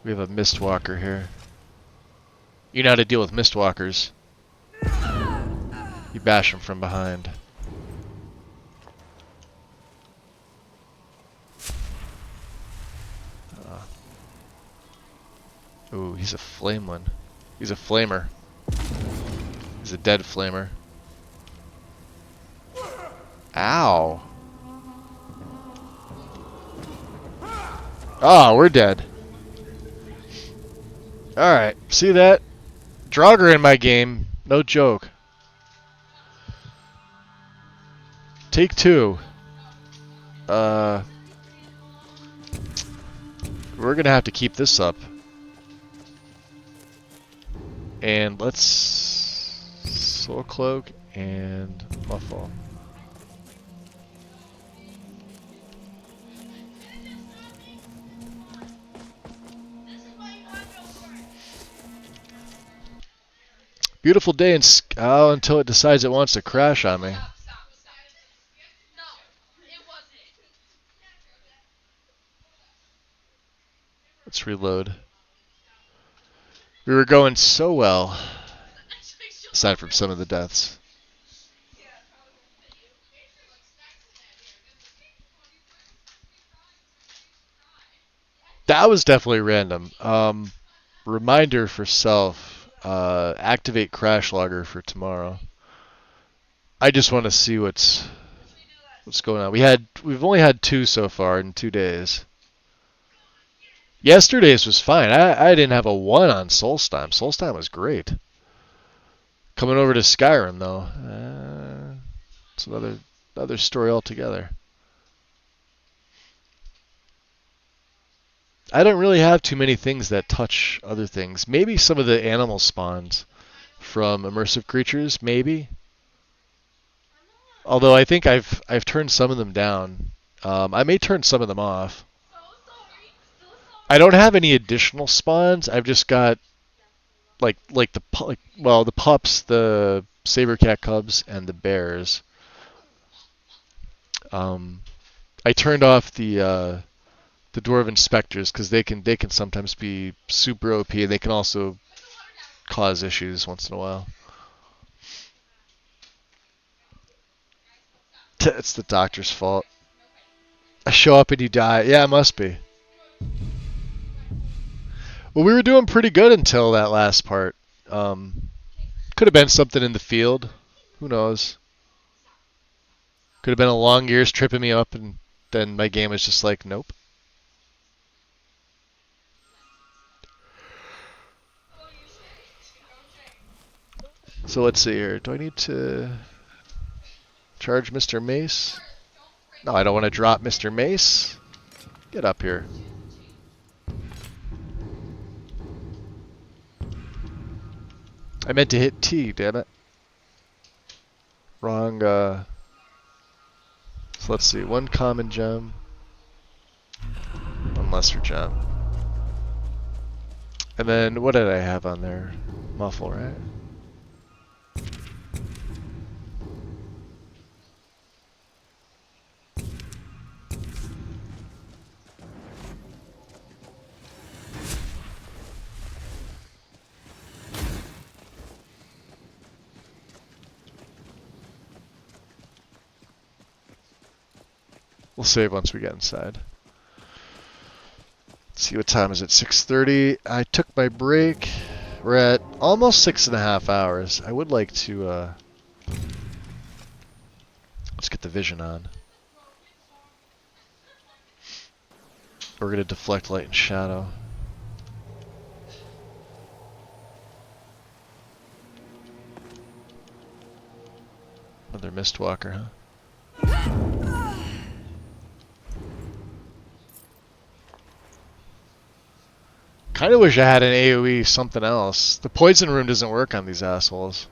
We have a Mistwalker here. You know how to deal with Mistwalkers. You bash them from behind. Ooh, he's a flame one. He's a flamer. He's a dead flamer. Ow. Oh, we're dead. Alright, see that? Draugr in my game. No joke. Take two. We're gonna have to keep this up. And let's Soul Cloak and Muffle. Beautiful day until it decides it wants to crash on me. Let's reload. We were going so well, aside from some of the deaths. That was definitely random. Reminder for self. Activate Crash Logger for tomorrow. I just want to see what's going on. We've only had 2 so far in 2 days. Yesterday's was fine. I didn't have a 1 on Solstheim. Solstheim was great. Coming over to Skyrim though, it's another story altogether. I don't really have too many things that touch other things. Maybe some of the animal spawns from Immersive Creatures, maybe. Although I think I've turned some of them down. I may turn some of them off. I don't have any additional spawns. I've just got the pups, the saber cat cubs, and the bears. I turned off the dwarven specters because they can sometimes be super OP, and they can also cause issues once in a while. It's the doctor's fault. I show up and you die. Yeah, it must be. Well, we were doing pretty good until that last part. Could have been something in the field. Who knows? Could have been a long years tripping me up, and then my game was just like, nope. So let's see here. Do I need to charge Mr. Mace? No, I don't want to drop Mr. Mace. Get up here. I meant to hit T, damn it. Wrong, So let's see. One common gem. One lesser gem. And then, what did I have on there? Muffle, right? We'll save once we get inside. Let's see, what time is it? 6:30. I took my break. We're at almost 6.5 hours. I would like to, let's get the vision on. We're going to deflect light and shadow. Another Mistwalker, huh? Kind of wish I had an AoE something else. The poison room doesn't work on these assholes.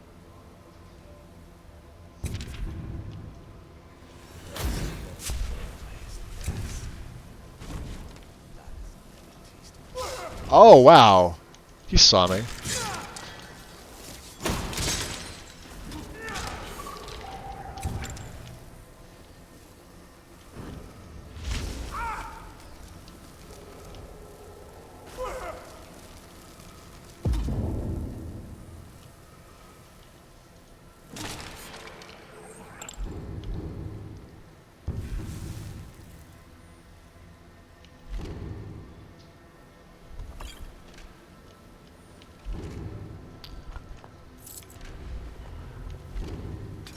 Oh, wow. He saw me.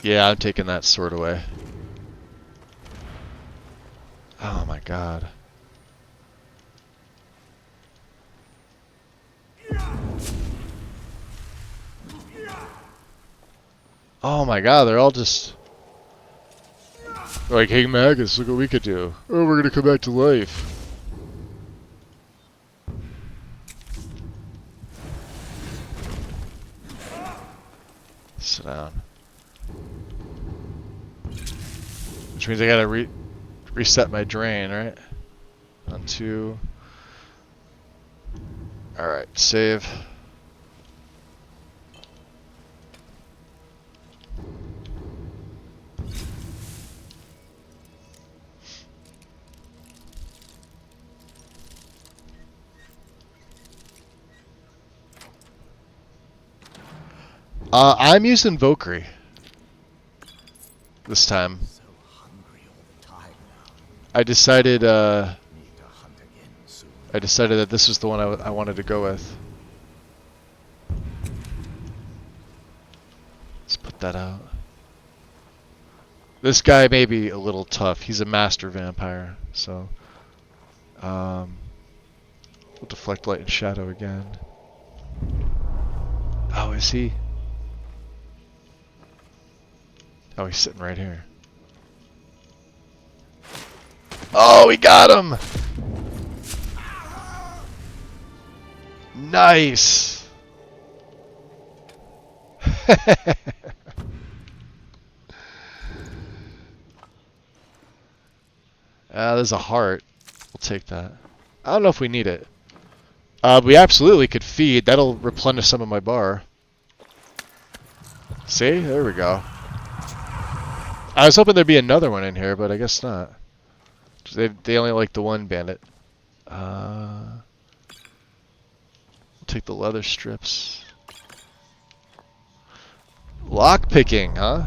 Yeah, I'm taking that sword away. Oh my god. Oh my god, they're all just like, hey Magus, look what we could do. Oh, we're gonna come back to life. Sit down. Which means I gotta reset my drain, right? On 2. Alright, save. I'm using Valkyrie this time. I decided that this was the one I wanted to go with. Let's put that out. This guy may be a little tough. He's a master vampire, so we'll deflect light and shadow again. Oh, is he? Oh, he's sitting right here. Oh, we got him! Nice! There's a heart. We'll take that. I don't know if we need it. We absolutely could feed. That'll replenish some of my bar. See? There we go. I was hoping there'd be another one in here, but I guess not. They only like the one bandit. Take the leather strips. Lock picking, huh?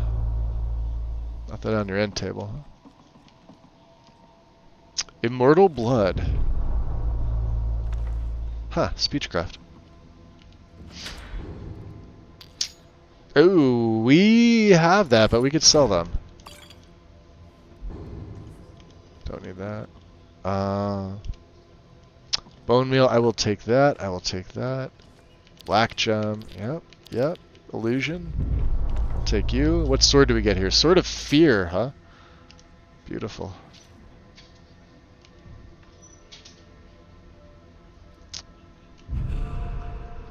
Not that on your end table. Huh? Immortal blood. Huh, speechcraft. Ooh, we have that, but we could sell them. Don't need that. Bone meal, I will take that. I will take that. Black gem, yep. Illusion. I'll take you. What sword do we get here? Sword of Fear, huh? Beautiful.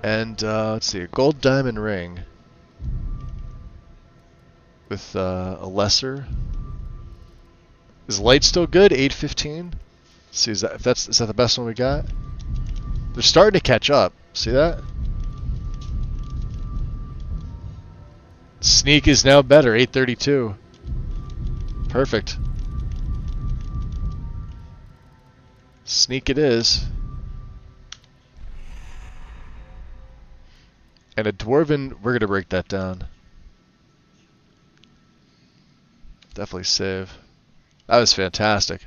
And let's see, a gold diamond ring with a lesser. Is light still good? 815. See, is that the best one we got? They're starting to catch up. See that? Sneak is now better. 832. Perfect. Sneak it is. And a dwarven, we're going to break that down. Definitely save. That was fantastic.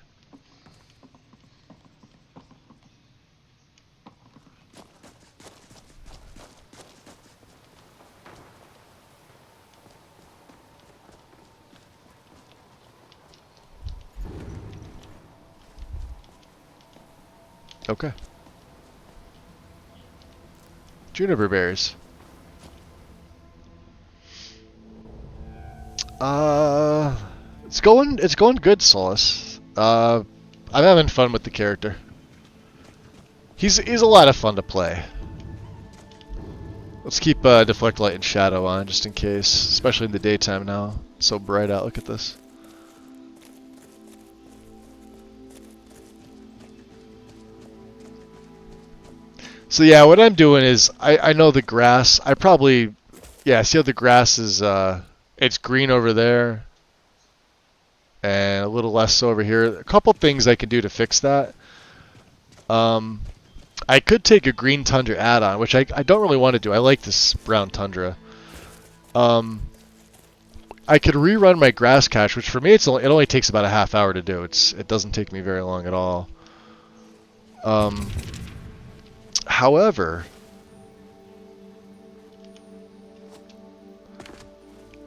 Okay. Juniper berries. It's going good, Solus. I'm having fun with the character. He's a lot of fun to play. Let's keep Deflect Light and Shadow on just in case, especially in the daytime now. It's so bright out. Look at this. So yeah, what I'm doing is I know the grass. I probably see how the grass is it's green over there and a little less so over here. A couple things I can do to fix that. I could take a green tundra add-on, which I don't really want to do. I like this brown tundra. I could rerun my grass cache, which for me it only takes about a half hour to do. It doesn't take me very long at all. However,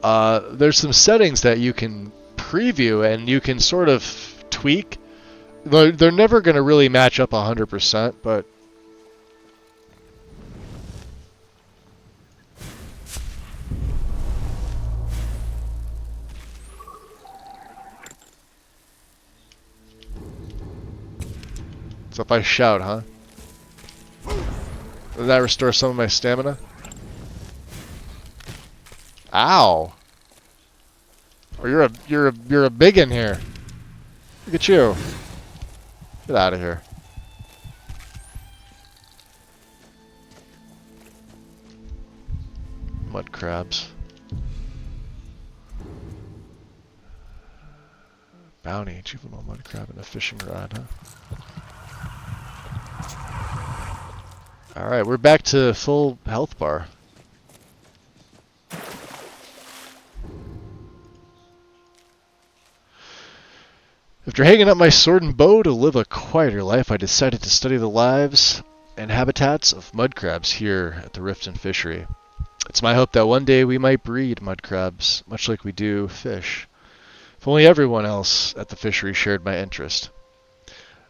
there's some settings that you can preview and you can sort of tweak. They're never going to really match up 100%, but so if I shout, huh? Does that restore some of my stamina? Ow! Oh, you're a biggin here. Look at you. Get out of here. Mud crabs. Bounty, juvenile mud crab and a fishing rod, huh? Alright, we're back to full health bar. After hanging up my sword and bow to live a quieter life, I decided to study the lives and habitats of mud crabs here at the Riften Fishery. It's my hope that one day we might breed mud crabs, much like we do fish. If only everyone else at the fishery shared my interest.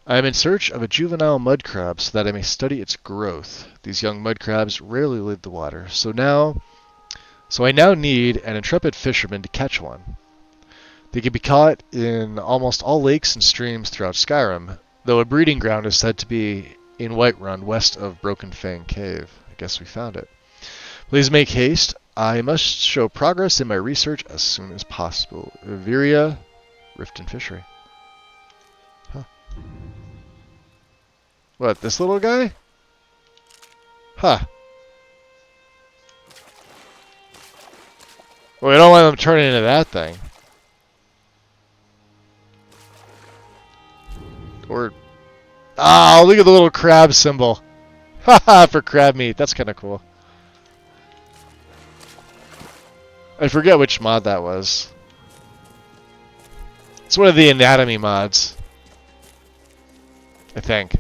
I am in search of a juvenile mud crab so that I may study its growth. These young mud crabs rarely leave the water, so I now need an intrepid fisherman to catch one. They can be caught in almost all lakes and streams throughout Skyrim, though a breeding ground is said to be in Whiterun, west of Broken Fang Cave. I guess we found it. Please make haste. I must show progress in my research as soon as possible. Viria, Riften Fishery. Huh. What, this little guy? Huh. Well, we don't let them turn into that thing. Or... Ah, look at the little crab symbol. Haha, for crab meat. That's kind of cool. I forget which mod that was. It's one of the anatomy mods. I think.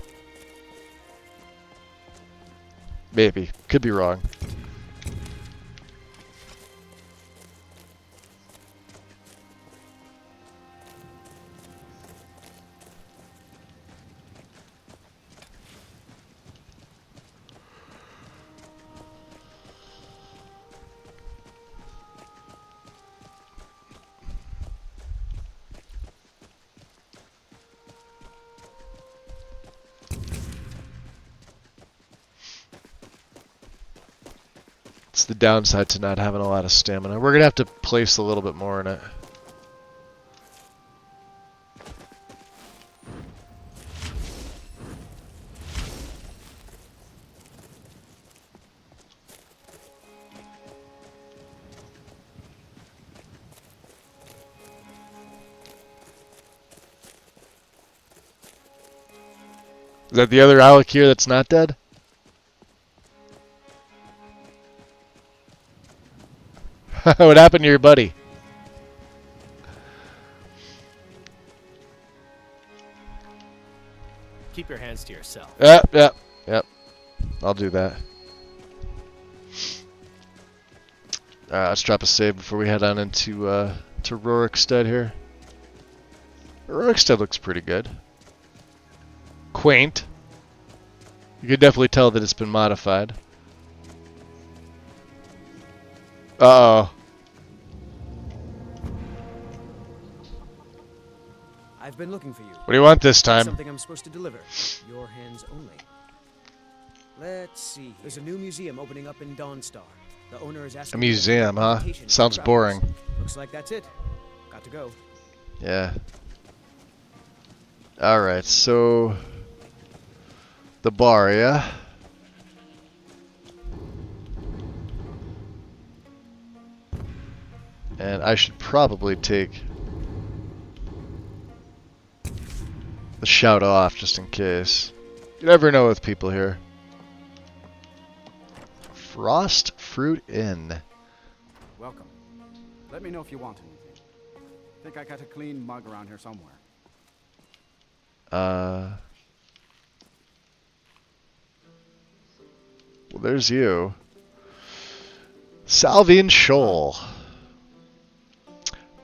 Maybe. Could be wrong. It's the downside to not having a lot of stamina. We're going to have to place a little bit more in it. Is that the other Alec here that's not dead? What happened to your buddy? Keep your hands to yourself. Yep. I'll do that. Let's drop a save before we head on into to Rorikstead here. Rorikstead looks pretty good. Quaint. You can definitely tell that it's been modified. Uh-oh. I've been looking for you. What do you want this time? Something I'm supposed to deliver. Your hands only. Let's see. There's a new museum opening up in Dawnstar. The owner is asking. A museum, huh? Sounds boring. Looks like that's it. Got to go. Yeah. Alright, so... The bar, yeah? And I should probably take the shout off just in case. You never know with people here. Frost Fruit Inn. Welcome. Let me know if you want anything. Think I got a clean mug around here somewhere. Well, there's you. Salvian Shoal.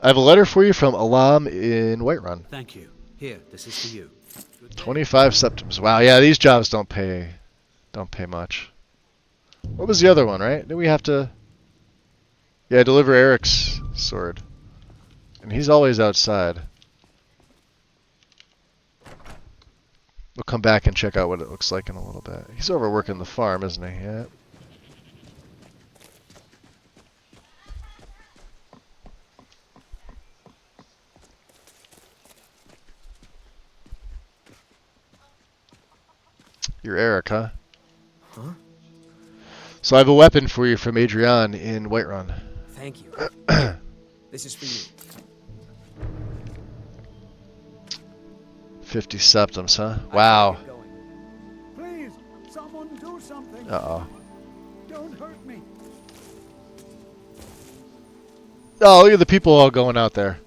I have a letter for you from Alam in Whiterun. Thank you. Here, this is for you. 25 septims. Wow, yeah, these jobs don't pay much. What was the other one, right? Did we have to... Yeah, deliver Eric's sword. And he's always outside. We'll come back and check out what it looks like in a little bit. He's over working the farm, isn't he? Yeah. You're Eric, huh? Huh? So I have a weapon for you from Adrian in Whiterun. Thank you. This is for you. 50 septims, huh? Wow. Please, someone do something. Uh-oh. Don't hurt me. Oh, look at the people all going out there.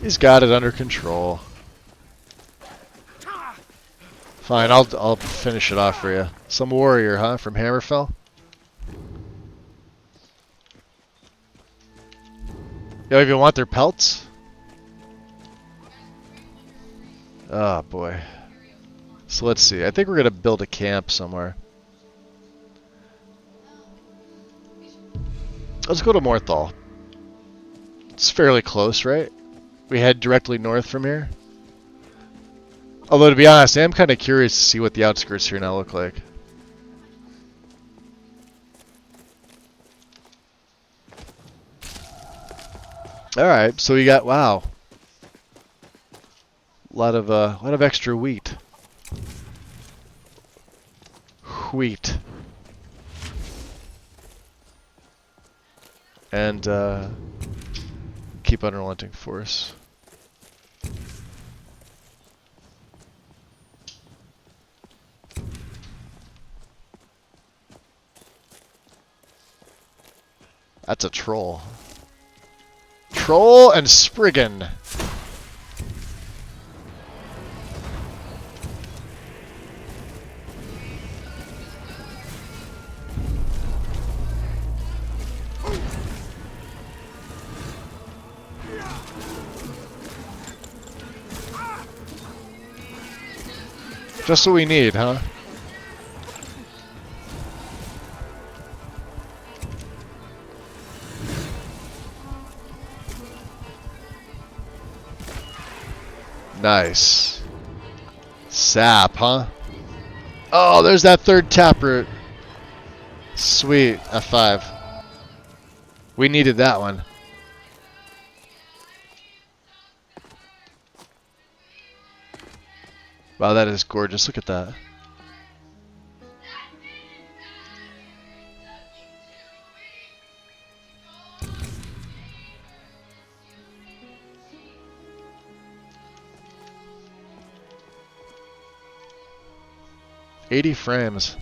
He's got it under control. Fine, I'll finish it off for you. Some warrior, huh? From Hammerfell? Yo, if you want their pelts? Oh, boy. So let's see. I think we're going to build a camp somewhere. Let's go to Morthal. It's fairly close, right? We head directly north from here. Although, to be honest, I am kind of curious to see what the outskirts here now look like. Alright, so we got, wow, lot of extra wheat. Wheat. And keep unrelenting force. That's a troll. Troll and Spriggan. Just what we need, huh? Nice. Sap, huh? Oh, there's that third taproot. Sweet. F5. We needed that one. Wow, that is gorgeous. Look at that. $80 frames.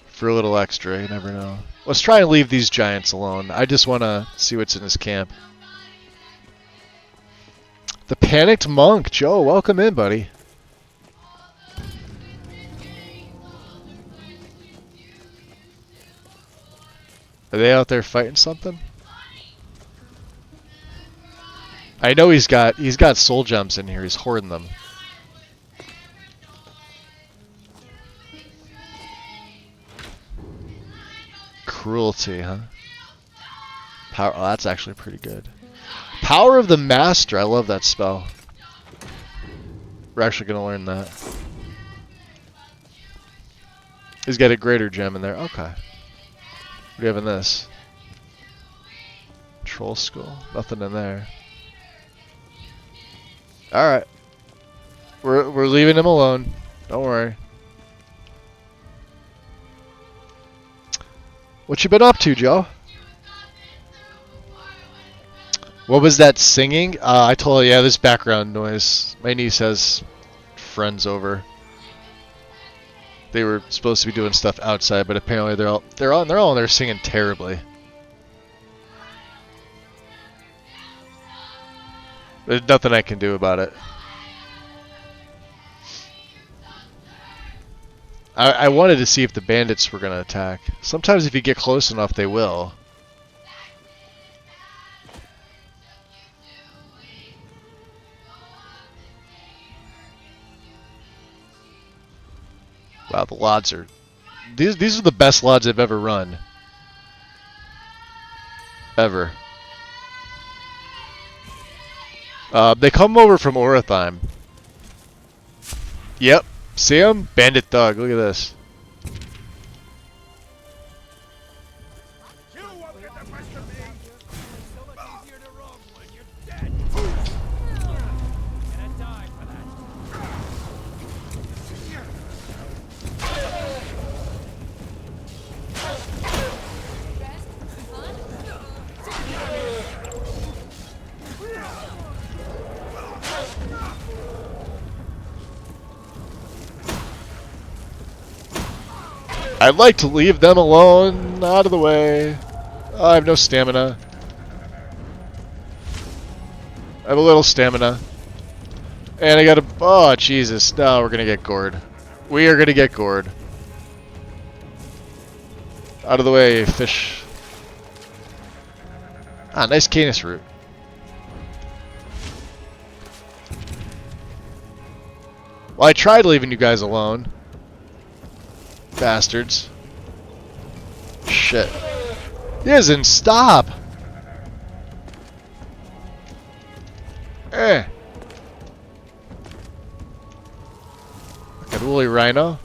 For a little extra, you never know. Let's try and leave these giants alone. I just want to see what's in this camp. The Panicked Monk. Joe, welcome in, buddy. Are they out there fighting something? I know he's got soul gems in here. He's hoarding them. Cruelty, huh? Power. Oh, that's actually pretty good. Power of the Master. I love that spell. We're actually going to learn that. He's got a greater gem in there. Okay. What do you have in this? Troll skull. Nothing in there. All right. We're leaving him alone. Don't worry. What you been up to, Joe? What was that singing? I told you, yeah, this background noise. My niece has friends over. They were supposed to be doing stuff outside, but apparently they're all in there singing terribly. There's nothing I can do about it. I wanted to see if the bandits were going to attack. Sometimes if you get close enough, they will. Wow, the LODs are... These are the best LODs I've ever run. Ever. They come over from Orathime. Yep. See him? Bandit Thug. Look at this. I'd like to leave them alone, out of the way. Oh, I have no stamina. I have a little stamina. And I got a... Oh, Jesus. No, we're going to get gored. We are going to get gored. Out of the way, fish. Ah, nice Canis root. Well, I tried leaving you guys alone. Bastards. Shit. He doesn't stop. Eh. Look at Woolly Rhino.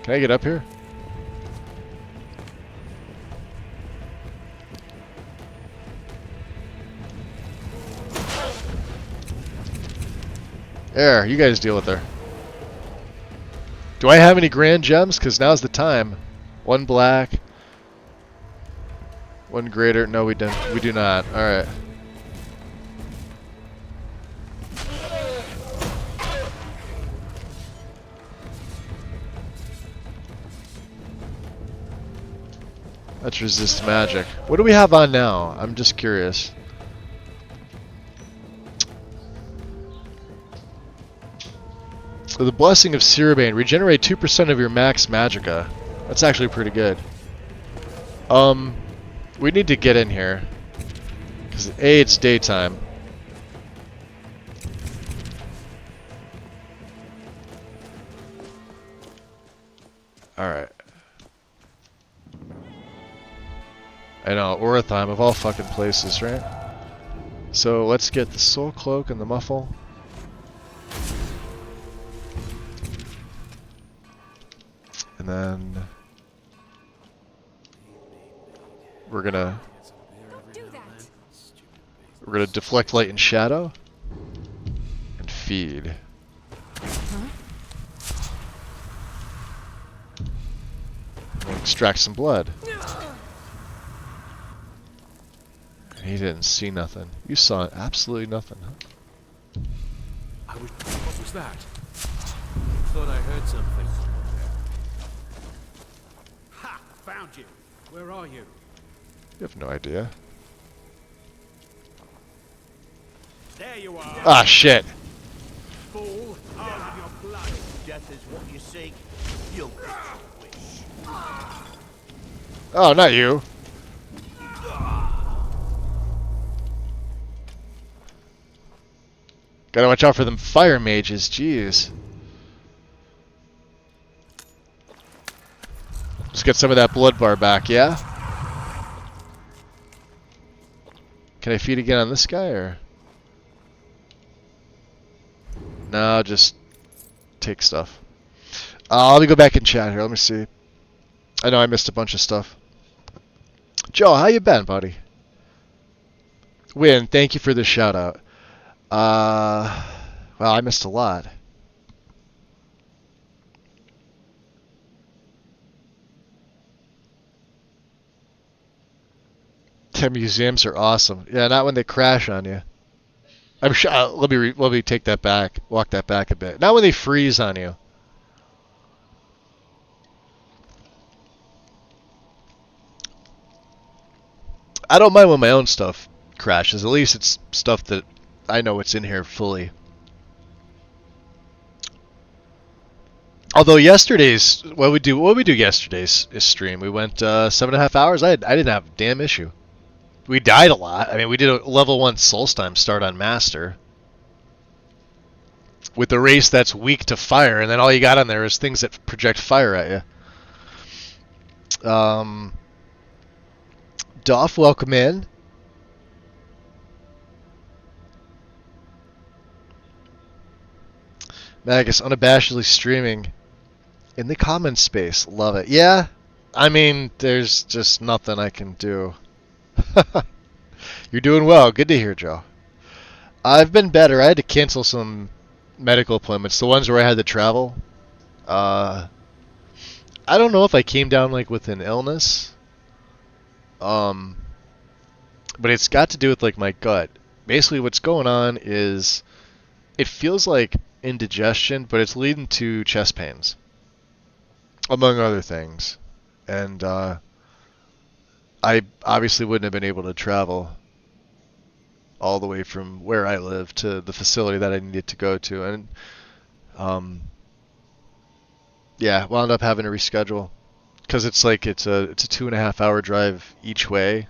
Can I get up here? There, you guys deal with her. Do I have any grand gems? Because now's the time. One black. One greater. No, we don't. We do not. Alright. Let's resist magic. What do we have on now? I'm just curious. So the Blessing of Ciribane. Regenerate 2% of your max magicka. That's actually pretty good. We need to get in here. Because A, it's daytime. Alright. I know, Orathime of all fucking places, right? So let's get the Soul Cloak and the Muffle. And then we're gonna deflect light and shadow and feed. We'll extract some blood. He didn't see nothing. You saw absolutely nothing, huh? What was that? Thought I heard something. Ha! Found you. Where are you? You have no idea. There you are. Ah, shit. Fool. Out of your blood. Death is what you seek. You'll get your wish. Oh, not you. Gotta watch out for them fire mages, jeez. Just get some of that blood bar back, yeah? Can I feed again on this guy, or? No, just take stuff. Let me go back and chat here, let me see. I know I missed a bunch of stuff. Joe, how you been, buddy? Win, thank you for the shout out. Well, I missed a lot. The museums are awesome. Yeah, not when they crash on you. I'm sure. Let me take that back. Walk that back a bit. Not when they freeze on you. I don't mind when my own stuff crashes. At least it's stuff that I know it's in here fully. Although yesterday's what we do yesterday's stream, we went 7.5 hours. I didn't have a damn issue. We died a lot. I mean, we did a level 1 Solstheim start on Master with a race that's weak to fire, and then all you got on there is things that project fire at you. Doff, welcome in. Magus unabashedly streaming in the comments space. Love it. Yeah, I mean, there's just nothing I can do. You're doing well. Good to hear, Joe. I've been better. I had to cancel some medical appointments. The ones where I had to travel. I don't know if I came down like with an illness. But it's got to do with like my gut. Basically, what's going on is it feels like indigestion, but it's leading to chest pains, among other things. And I obviously wouldn't have been able to travel all the way from where I live to the facility that I needed to go to, and yeah, wound up having to reschedule because it's like it's a 2.5 hour drive each way.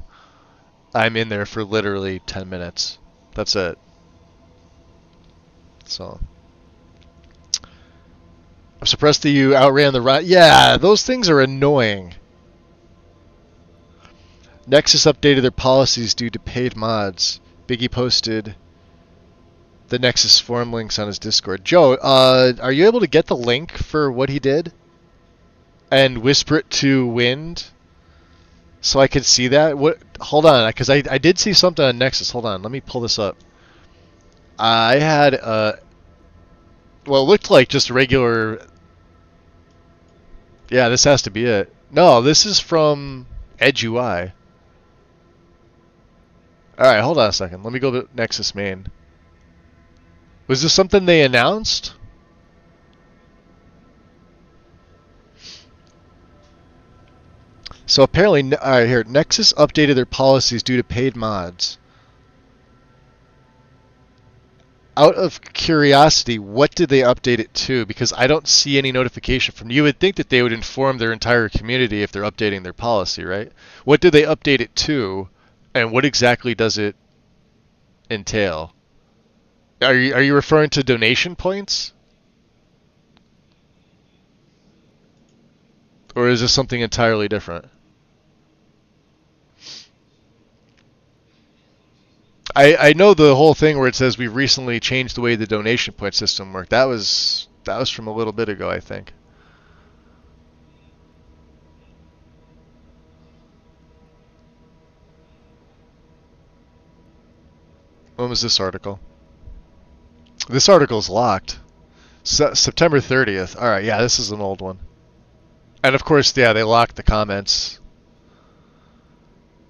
I'm in there for literally 10 minutes. That's it. So I'm surprised that you outran the ride. Yeah, those things are annoying. Nexus updated their policies due to paid mods. Biggie posted the Nexus forum links on his Discord. Joe, are you able to get the link for what he did? and whisper it to Wind so I could see that. What? Hold on, because I did see something on Nexus. Hold on, let me pull this up. I had well, it looked like just regular. Yeah, this has to be it. No, this is from Edge UI. Alright, hold on a second. Let me go to Nexus main. Was this something they announced? So apparently, alright, here, Nexus updated their policies due to paid mods. Out of curiosity, what did they update it to? Because I don't see any notification from you. Would think that they would inform their entire community if they're updating their policy, right? What did they update it to, and what exactly does it entail? Are you referring to donation points? Or is this something entirely different? I know the whole thing where it says we recently changed the way the donation point system worked. That was from a little bit ago, I think. When was this article? This article's locked. September 30th. Alright, yeah, this is an old one. And of course, yeah, they locked the comments.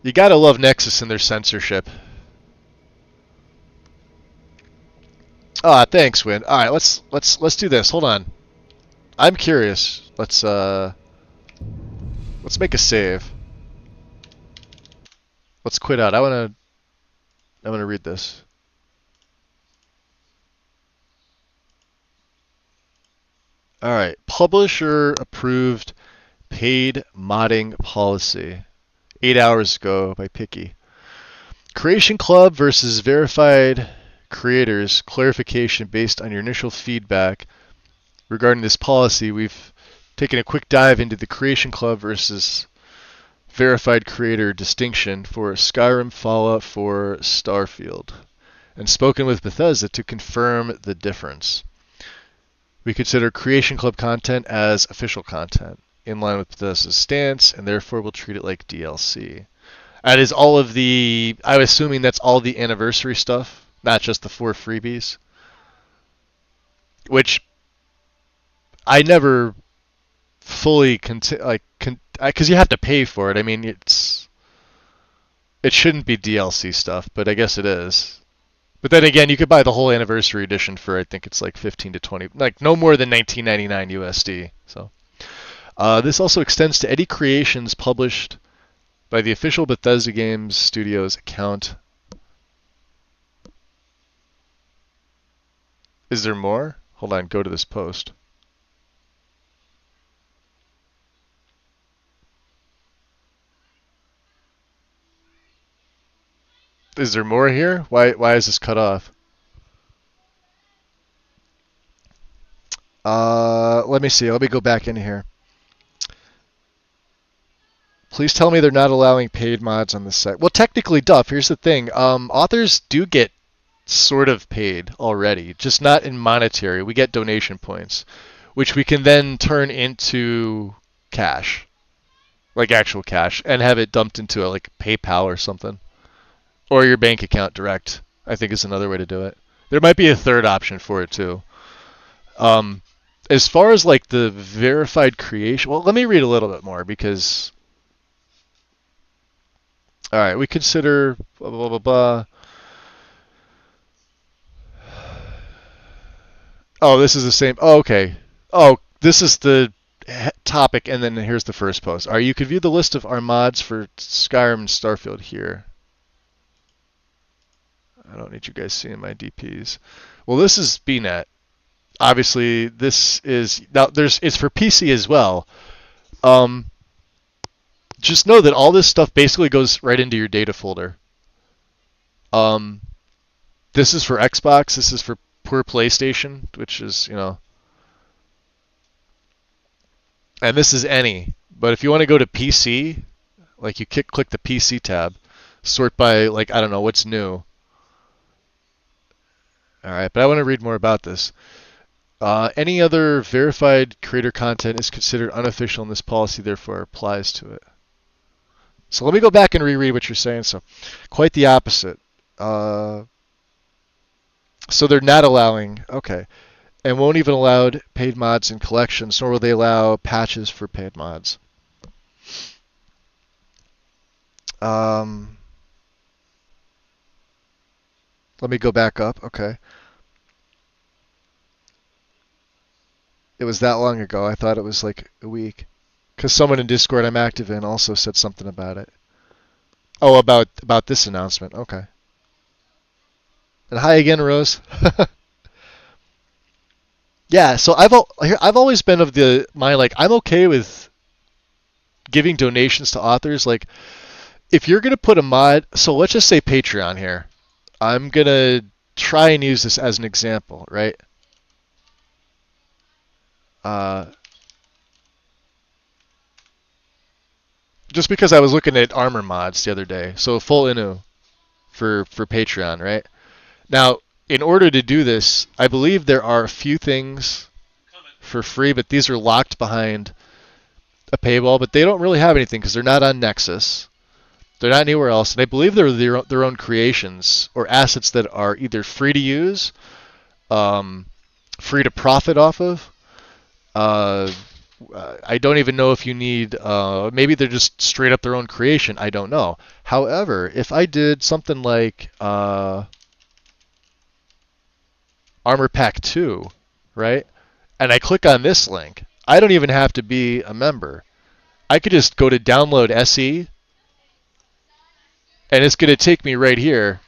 You gotta love Nexus and their censorship. Ah, thanks, Win. All right, let's do this. Hold on. I'm curious. Let's make a save. Let's quit out. I wanna read this. All right, publisher approved paid modding policy. 8 hours ago by Picky. Creation Club versus verified creators. Clarification based on your initial feedback regarding this policy. We've taken a quick dive into the Creation Club versus verified creator distinction for Skyrim, Fallout 4, Starfield, and spoken with Bethesda to confirm the difference. We consider Creation Club content as official content, in line with Bethesda's stance, and therefore we'll treat it like DLC. That is all of the, I'm assuming that's all the anniversary stuff, not just the 4 freebies. Which I never fully because you have to pay for it. I mean, it shouldn't be DLC stuff, but I guess it is. But then again, you could buy the whole anniversary edition for, I think it's like 15 to 20, like no more than $19.99 USD. So this also extends to any creations published by the official Bethesda Games Studios account. Is there more? Hold on, go to this post. Is there more here? Why is this cut off? Let me see. Let me go back in here. Please tell me they're not allowing paid mods on this site. Well, technically, Duff, here's the thing. Authors do get sort of paid already, just not in monetary. We get donation points, which we can then turn into cash, like actual cash, and have it dumped into like PayPal or something. Or your bank account direct, I think is another way to do it. There might be a third option for it too. As far as like the verified creation, well, let me read a little bit more because, all right, we consider blah, blah, blah, blah. Oh, this is the same. Oh, okay. Oh, this is the topic, and then here's the first post. All right, you could view the list of our mods for Skyrim and Starfield here. I don't need you guys seeing my DPs. Well, this is BNet. Obviously, this is now. It's for PC as well. Just know that all this stuff basically goes right into your data folder. This is for Xbox. This is for poor PlayStation, which is, you know. And this is any. But if you want to go to PC, like you click the PC tab, sort by like I don't know what's new. All right, but I want to read more about this. Any other verified creator content is considered unofficial, and this policy therefore applies to it. So let me go back and reread what you're saying. So, quite the opposite. So they're not allowing, okay, and won't even allow paid mods in collections, nor will they allow patches for paid mods. Let me go back up. Okay. It was that long ago. I thought it was like a week. Because someone in Discord I'm active in also said something about it. Oh, about this announcement. Okay. And hi again, Rose. Yeah, so I've always been of the mind, like, I'm okay with giving donations to authors. Like, if you're gonna put a mod, so let's just say Patreon here. I'm gonna try and use this as an example, right? Just because I was looking at armor mods the other day, so full Inu for Patreon, right? Now, in order to do this, I believe there are a few things for free, but these are locked behind a paywall. But they don't really have anything because they're not on Nexus. They're not anywhere else, and I believe they're their own creations or assets that are either free to use, free to profit off of. I don't even know if you need, maybe they're just straight up their own creation. I don't know. However, if I did something like Armor Pack 2, right, and I click on this link, I don't even have to be a member. I could just go to download SE, and it's going to take me right here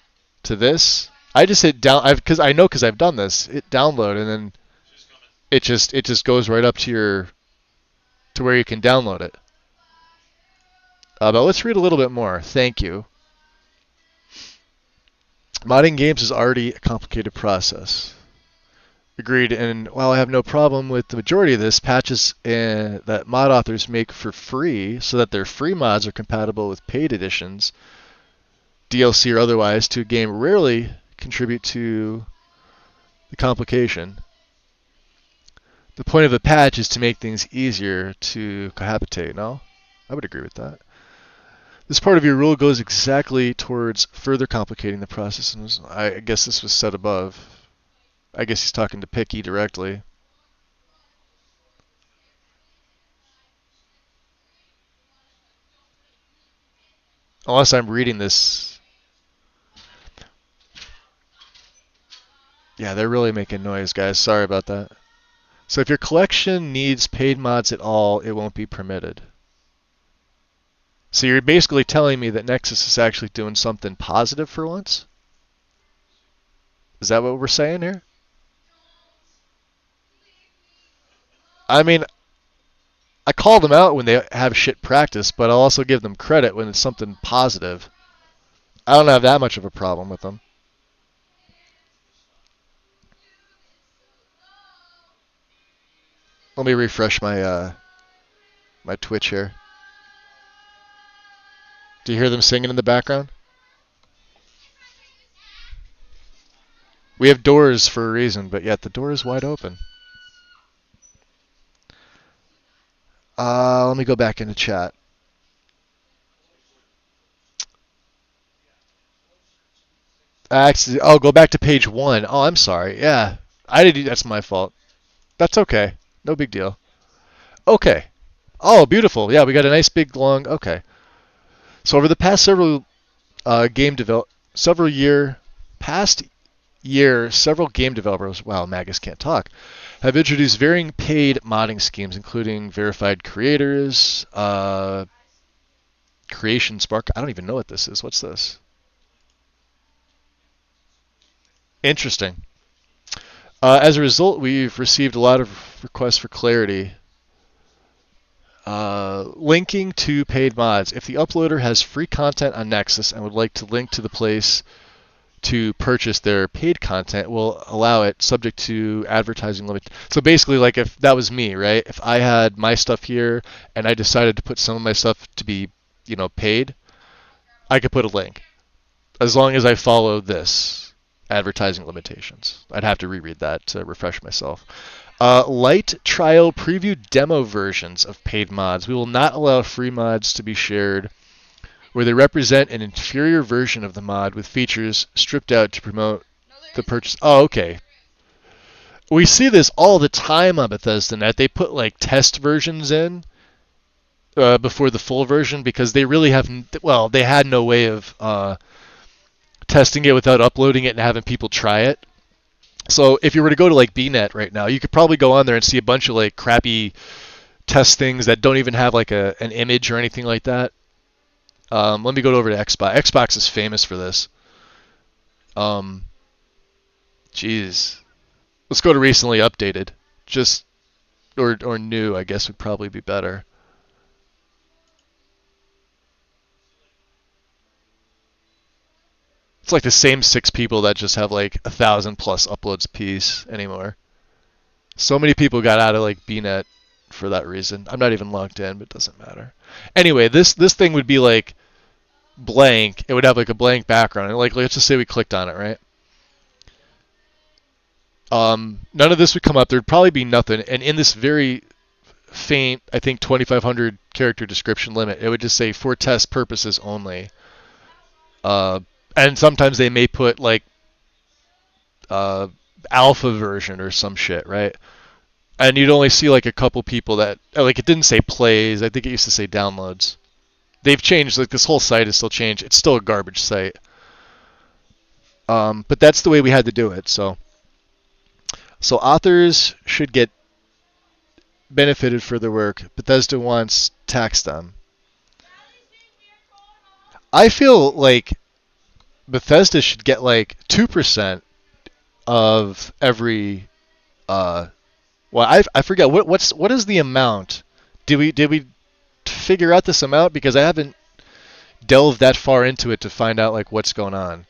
to this. I just hit down, because I've done this. Hit download, and then it just goes right up to where you can download it. But let's read a little bit more. Thank you. Modding games is already a complicated process. Agreed. And while I have no problem with the majority of this, patches that mod authors make for free so that their free mods are compatible with paid editions, DLC or otherwise, to a game rarely contribute to the complication. The point of the patch is to make things easier to cohabitate, no? I would agree with that. This part of your rule goes exactly towards further complicating the process, and I guess this was said above. I guess he's talking to Picky directly. Unless I'm reading this. Yeah, they're really making noise, guys. Sorry about that. So if your collection needs paid mods at all, it won't be permitted. So you're basically telling me that Nexus is actually doing something positive for once? Is that what we're saying here? I mean, I call them out when they have shit practice, but I'll also give them credit when it's something positive. I don't have that much of a problem with them. Let me refresh my my Twitch here. Do you hear them singing in the background? We have doors for a reason, but yet the door is wide open. Let me go back into chat. Actually, go back to page 1. Oh, I'm sorry. Yeah, that's my fault. That's okay. No big deal. Okay. Oh, beautiful. Yeah, we got a nice big long. Okay. So over the past several game developers, wow, Magus can't talk, have introduced varying paid modding schemes, including verified creators, Creation Spark. I don't even know what this is. What's this? Interesting. As a result, we've received a lot of requests for clarity. Linking to paid mods. If the uploader has free content on Nexus and would like to link to the place to purchase their paid content, we'll allow it subject to advertising limit. So basically, like if that was me, right? If I had my stuff here and I decided to put some of my stuff to be, paid, I could put a link. As long as I follow this advertising limitations. I'd have to reread that to refresh myself. Light trial preview demo versions of paid mods. We will not allow free mods to be shared where they represent an inferior version of the mod with features stripped out to promote the purchase. Oh, okay. We see this all the time on Bethesda.net. They put like test versions in before the full version because they really haven't. Well, they had no way of testing it without uploading it and having people try it. So if you were to go to like BNet right now, you could probably go on there and see a bunch of like crappy test things that don't even have like an image or anything like that. Let me go over to Xbox. Xbox is famous for this. Jeez. Let's go to recently updated. Just or new, I guess would probably be better. It's like the same 6 people that just have like 1,000 plus uploads apiece anymore. So many people got out of like BNet for that reason. I'm not even logged in, but it doesn't matter. Anyway, this thing would be like blank. It would have like a blank background. And like let's just say we clicked on it, right? None of this would come up. There'd probably be nothing. And in this very faint, I think 2,500 character description limit, it would just say for test purposes only. And sometimes they may put like alpha version or some shit, right? And you'd only see like a couple people that like it didn't say plays. I think it used to say downloads. They've changed. Like this whole site is still changed. It's still a garbage site. But that's the way we had to do it. So authors should get benefited for their work. Bethesda wants tax them. I feel like Bethesda should get like 2% of every. Well, I forget what is the amount. Did we figure out this amount? Because I haven't delved that far into it to find out like what's going on.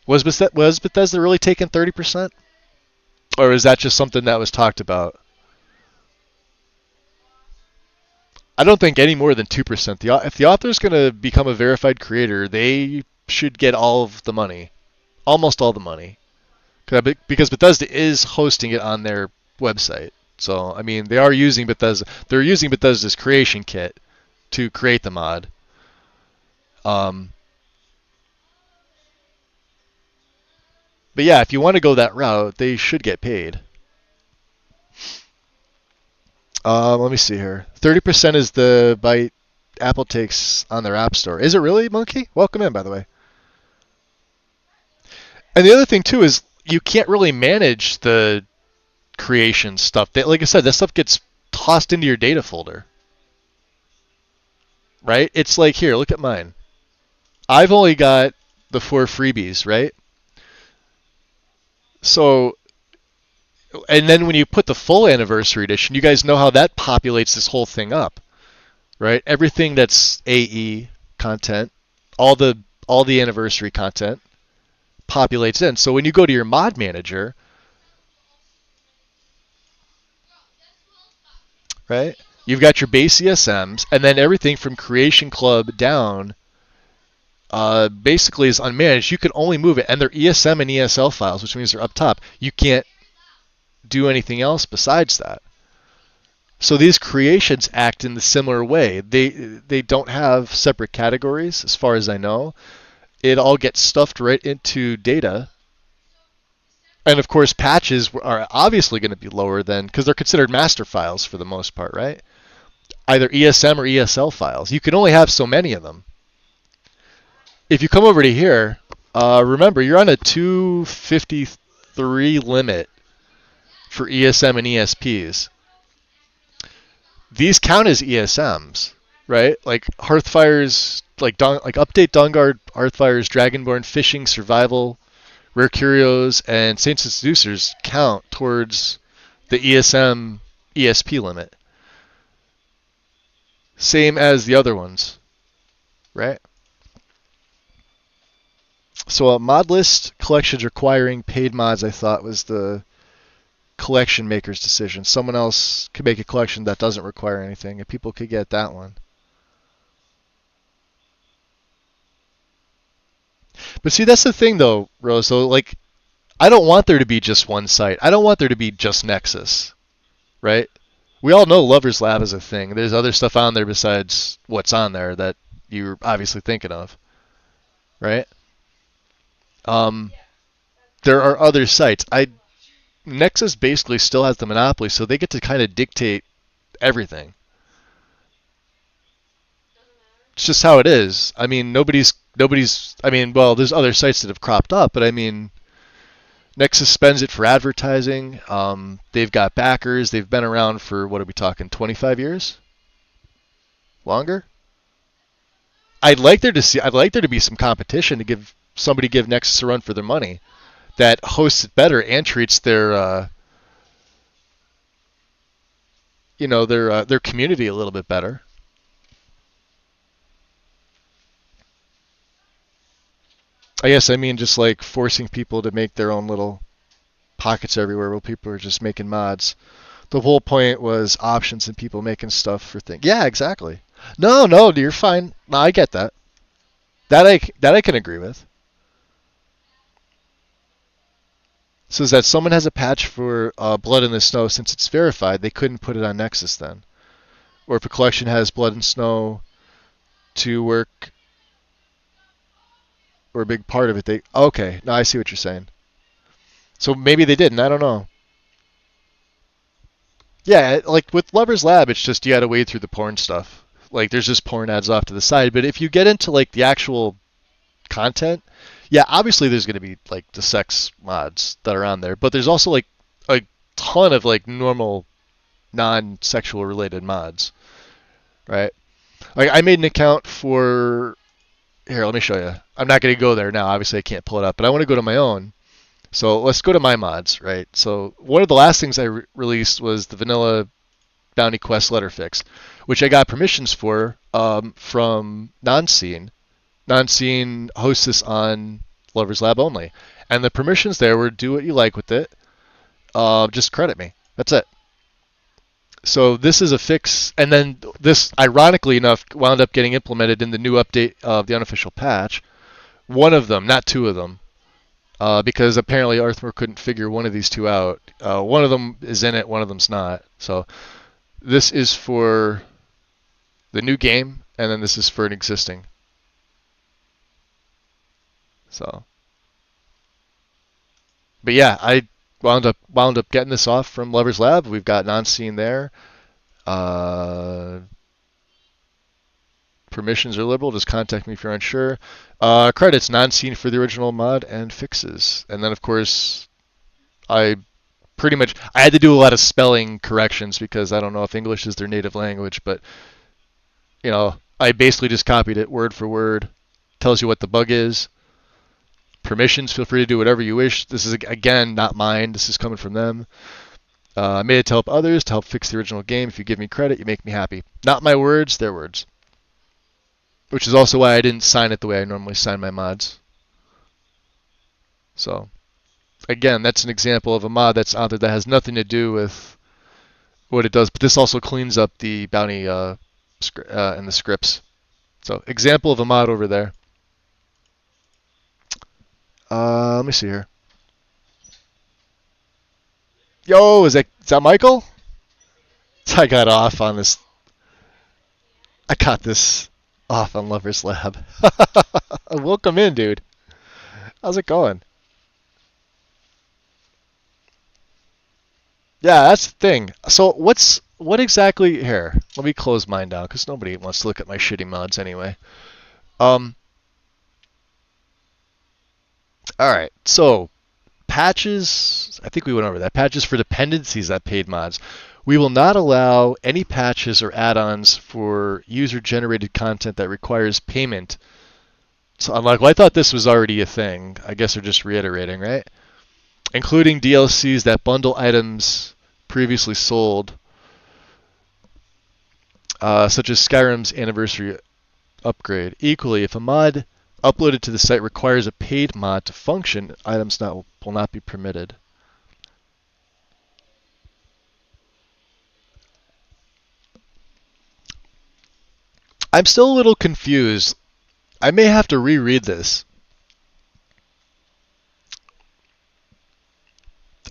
Was Bethesda really taking 30%, or is that just something that was talked about? I don't think any more than 2%. If the author's going to become a verified creator, they should get all of the money, almost all the money, because Bethesda is hosting it on their website. So I mean, they are using Bethesda. They're using Bethesda's creation kit to create the mod. But yeah, if you want to go that route, they should get paid. Let me see here. 30% is the bite Apple takes on their App Store. Is it really, Monkey? Welcome in, by the way. And the other thing, too, is you can't really manage the creation stuff. Like I said, that stuff gets tossed into your data folder. Right? It's like, here, look at mine. I've only got the 4 freebies, right? So, and then when you put the full anniversary edition, you guys know how that populates this whole thing up, right? Everything that's AE content, all the anniversary content populates in. So when you go to your mod manager, right? You've got your base ESMs, and then everything from Creation Club down basically is unmanaged. You can only move it, and they're ESM and ESL files, which means they're up top. You can't do anything else besides that. So these creations act in the similar way. They don't have separate categories, as far as I know. It all gets stuffed right into data. And of course, patches are obviously going to be lower than, because they're considered master files for the most part, right? Either ESM or ESL files. You can only have so many of them. If you come over to here, remember, you're on a 253 limit for ESM and ESPs. These count as ESMs, right? Like Hearthfire's, like Update Dawnguard, Hearthfire's, Dragonborn, Fishing, Survival, Rare Curios, and Saints and Seducers count towards the ESM ESP limit. Same as the other ones, right? So a mod list collections requiring paid mods, I thought, was the collection maker's decision. Someone else could make a collection that doesn't require anything, and people could get that one. But see, that's the thing, though, Rose. So, like, I don't want there to be just one site. I don't want there to be just Nexus, right? We all know Lover's Lab is a thing. There's other stuff on there besides what's on there that you're obviously thinking of, right? There are other sites. Nexus basically still has the monopoly, so they get to kind of dictate everything. It's just how it is. I mean, nobody's. I mean, well, there's other sites that have cropped up, but I mean, Nexus spends it for advertising. They've got backers. They've been around for, what are we talking, 25 years? Longer? I'd like there to be some competition to give Nexus a run for their money that hosts it better and treats their their community a little bit better. I guess I mean just like forcing people to make their own little pockets everywhere while people are just making mods. The whole point was options and people making stuff for things. Yeah, exactly. No, you're fine. No, I get that. That I can agree with. Says that someone has a patch for Blood in the Snow. Since it's verified, they couldn't put it on Nexus then. Or if a collection has Blood and Snow to work, or a big part of it, okay. Now I see what you're saying. So maybe they didn't. I don't know. Yeah, like with Lover's Lab, it's just you got to wade through the porn stuff. Like there's just porn ads off to the side. But if you get into like the actual content, yeah, obviously there's going to be like the sex mods that are on there. But there's also like a ton of like normal non-sexual related mods, right? Like I made an account for. Here, let me show you. I'm not going to go there now. Obviously, I can't pull it up, but I want to go to my own. So let's go to my mods, right? So one of the last things I released was the vanilla Bounty Quest letter fix, which I got permissions for from Nonscene. Nonscene hosts this on Lover's Lab only. And the permissions there were do what you like with it. Just credit me. That's it. So this is a fix, and then this, ironically enough, wound up getting implemented in the new update of the unofficial patch. One of them, not two of them, because apparently Arthur couldn't figure one of these two out. One of them is in it, one of them's not. So this is for the new game, and then this is for an existing. So, but yeah, I wound up getting this off from Lover's Lab. We've got Nonscene there. Permissions are liberal. Just contact me if you're unsure. Credits Nonscene for the original mod and fixes. And then of course, I had to do a lot of spelling corrections because I don't know if English is their native language, but I basically just copied it word for word. Tells you what the bug is. Permissions, feel free to do whatever you wish. This is, again, not mine. This is coming from them. I made it to help others, to help fix the original game. If you give me credit, you make me happy. Not my words, their words. Which is also why I didn't sign it the way I normally sign my mods. So, again, that's an example of a mod that's out there that has nothing to do with what it does. But this also cleans up the bounty and the scripts. So, example of a mod over there. Let me see here. Yo, is that Michael? I got off on this. I got this off on Lover's Lab. Welcome in, dude. How's it going? Yeah, that's the thing. So what exactly here? Let me close mine down because nobody wants to look at my shitty mods anyway. Alright, so patches, I think we went over that. Patches for dependencies that paid mods. We will not allow any patches or add-ons for user-generated content that requires payment. So I'm like, well, I thought this was already a thing. I guess they're just reiterating, right? Including DLCs that bundle items previously sold, such as Skyrim's Anniversary Upgrade. Equally, if a mod uploaded to the site requires a paid mod to function, items will not be permitted. I'm still a little confused. I may have to reread this.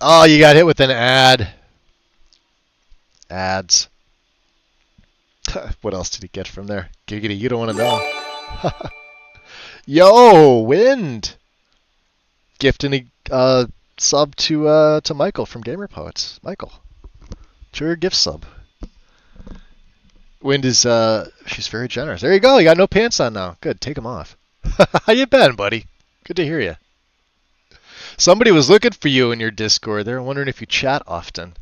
Oh, you got hit with an ad. Ads. What else did he get from there? Giggity, you don't want to know. Yo, Wind! Gifting a sub to Michael from Gamer Poets. Michael, it's your gift sub. Wind is she's very generous. There you go. You got no pants on now. Good. Take them off. How you been, buddy? Good to hear you. Somebody was looking for you in your Discord. They're wondering if you chat often.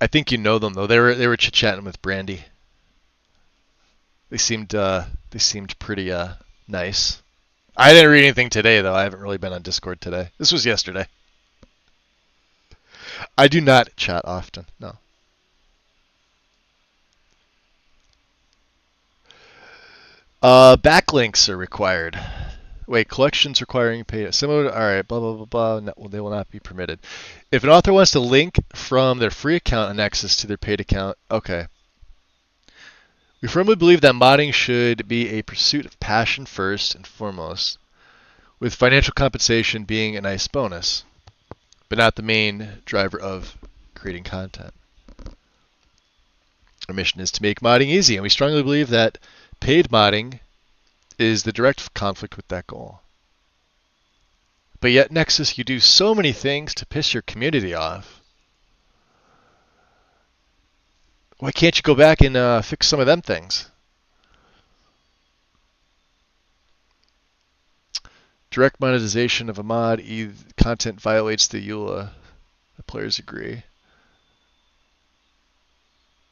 I think you know them though. They were chit-chatting with Brandy. They seemed pretty nice. I didn't read anything today though. I haven't really been on Discord today. This was yesterday. I do not chat often. No. Backlinks are required. Wait, collections requiring pay. Similar to, all right, blah, blah, blah, blah. No, they will not be permitted. If an author wants to link from their free account on Nexus to their paid account, okay. We firmly believe that modding should be a pursuit of passion first and foremost, with financial compensation being a nice bonus, but not the main driver of creating content. Our mission is to make modding easy, and we strongly believe that paid modding is the direct conflict with that goal. But yet, Nexus, you do so many things to piss your community off. Why can't you go back and fix some of them things? Direct monetization of a mod content violates the EULA. The players agree.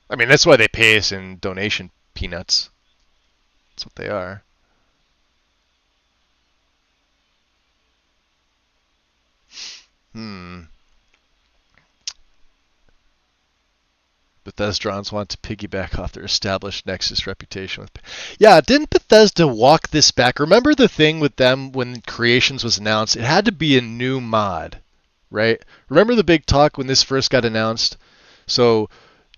I mean, that's why they pay us in donation peanuts. That's what they are. Bethesdrans want to piggyback off their established Nexus reputation with. Yeah, didn't Bethesda walk this back? Remember the thing with them when Creations was announced? It had to be a new mod, right? Remember the big talk when this first got announced? So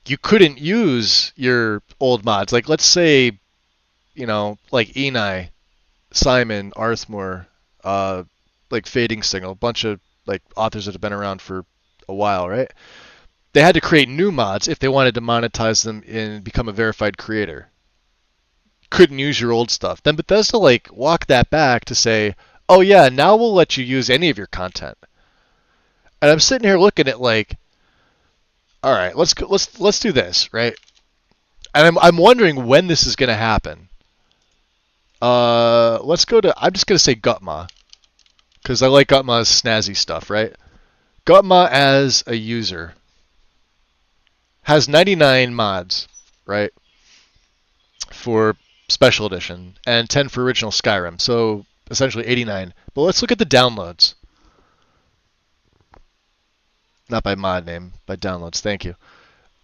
you couldn't use your old mods. Like, let's say, you know, like Enei, Simon, Arthmore, like Fading Signal, a bunch of like authors that have been around for a while, right? They had to create new mods if they wanted to monetize them and become a verified creator. Couldn't use your old stuff. Then Bethesda like walked that back to say, "Oh yeah, now we'll let you use any of your content." And I'm sitting here looking at like, all right, let's do this, right? And I'm wondering when this is going to happen. Let's go to. I'm just going to say Gutma, because I like Gutma's snazzy stuff, right? Gutma as a user has 99 mods, right, for Special Edition, and 10 for original Skyrim, so essentially 89. But let's look at the downloads. Not by mod name, by downloads, thank you.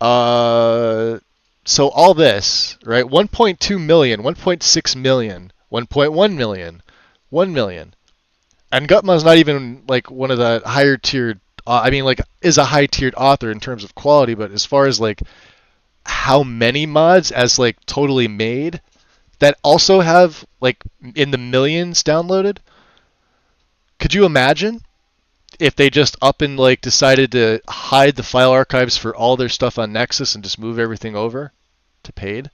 So all this, right, 1.2 million, 1.6 million, 1.1 million, 1 million. And Gutma's not even like one of the higher tiered, I mean, like, is a high tiered author in terms of quality, but as far as like how many mods as like totally made that also have like in the millions downloaded, could you imagine if they just up and like decided to hide the file archives for all their stuff on Nexus and just move everything over to paid?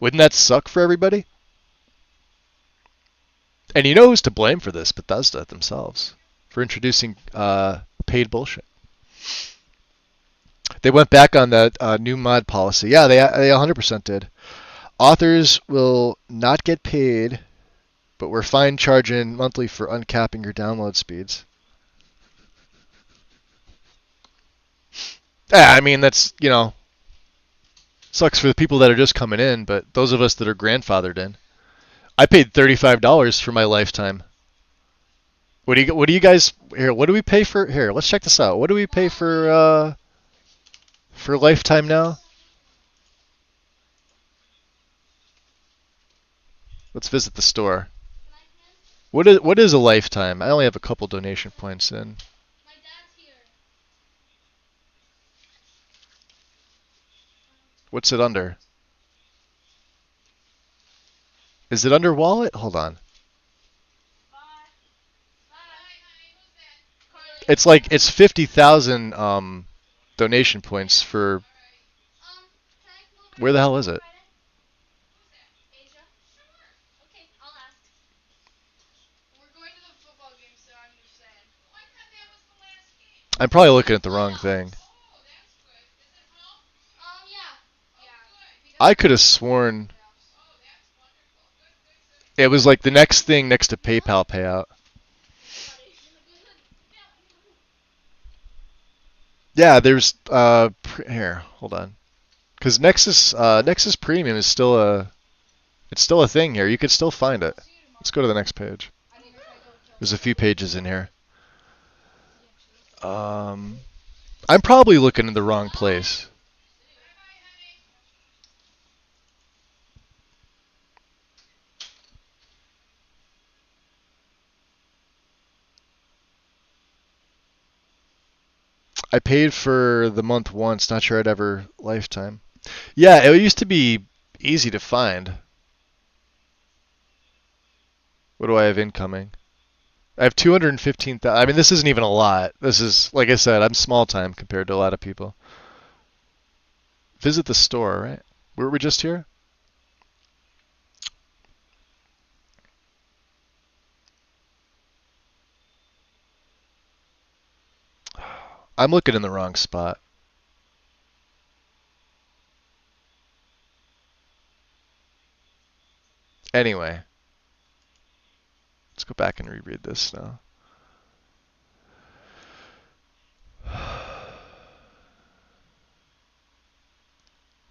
Wouldn't that suck for everybody? And you know who's to blame for this? Bethesda themselves, for introducing paid bullshit. They went back on that new mod policy. Yeah, they 100% did. Authors will not get paid, but we're fine charging monthly for uncapping your download speeds. Yeah, I mean, that's, you know, sucks for the people that are just coming in, but those of us that are grandfathered in. I paid $35 for my lifetime. What do you guys here? What do we pay for here? Let's check this out. What do we pay for lifetime now? Let's visit the store. What is a lifetime? I only have a couple donation points in. What's it under? Is it under wallet? Hold on. It's like it's 50,000 donation points for. Where the hell is it? I'm probably looking at the wrong thing. I could have sworn it was like the next thing next to PayPal payout. Yeah, there's here, hold on. Cuz Nexus Premium is still a thing here. You could still find it. Let's go to the next page. There's a few pages in here. I'm probably looking in the wrong place. I paid for the month once, not sure I'd ever lifetime. Yeah, it used to be easy to find. What do I have incoming? I have 215,000. I mean, this isn't even a lot. This is, like I said, I'm small time compared to a lot of people. Visit the store, right? Were we just here? I'm looking in the wrong spot. Anyway. Let's go back and reread this now.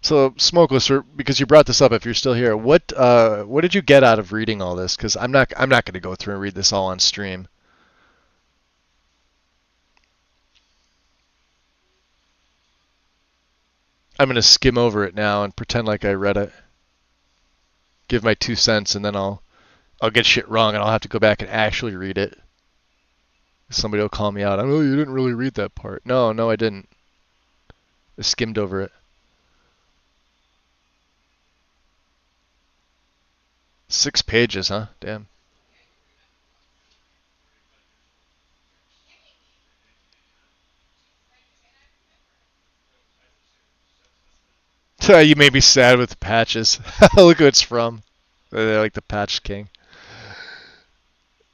So, Smokeless, because you brought this up, if you're still here, what did you get out of reading all this? Because I'm not going to go through and read this all on stream. I'm going to skim over it now and pretend like I read it. Give my 2 cents, and then I'll get shit wrong, and I'll have to go back and actually read it. Somebody will call me out. Oh, you didn't really read that part. No, I didn't. I skimmed over it. 6 pages, huh? Damn. You made me sad with the patches. Look who it's from. They're like the Patch King.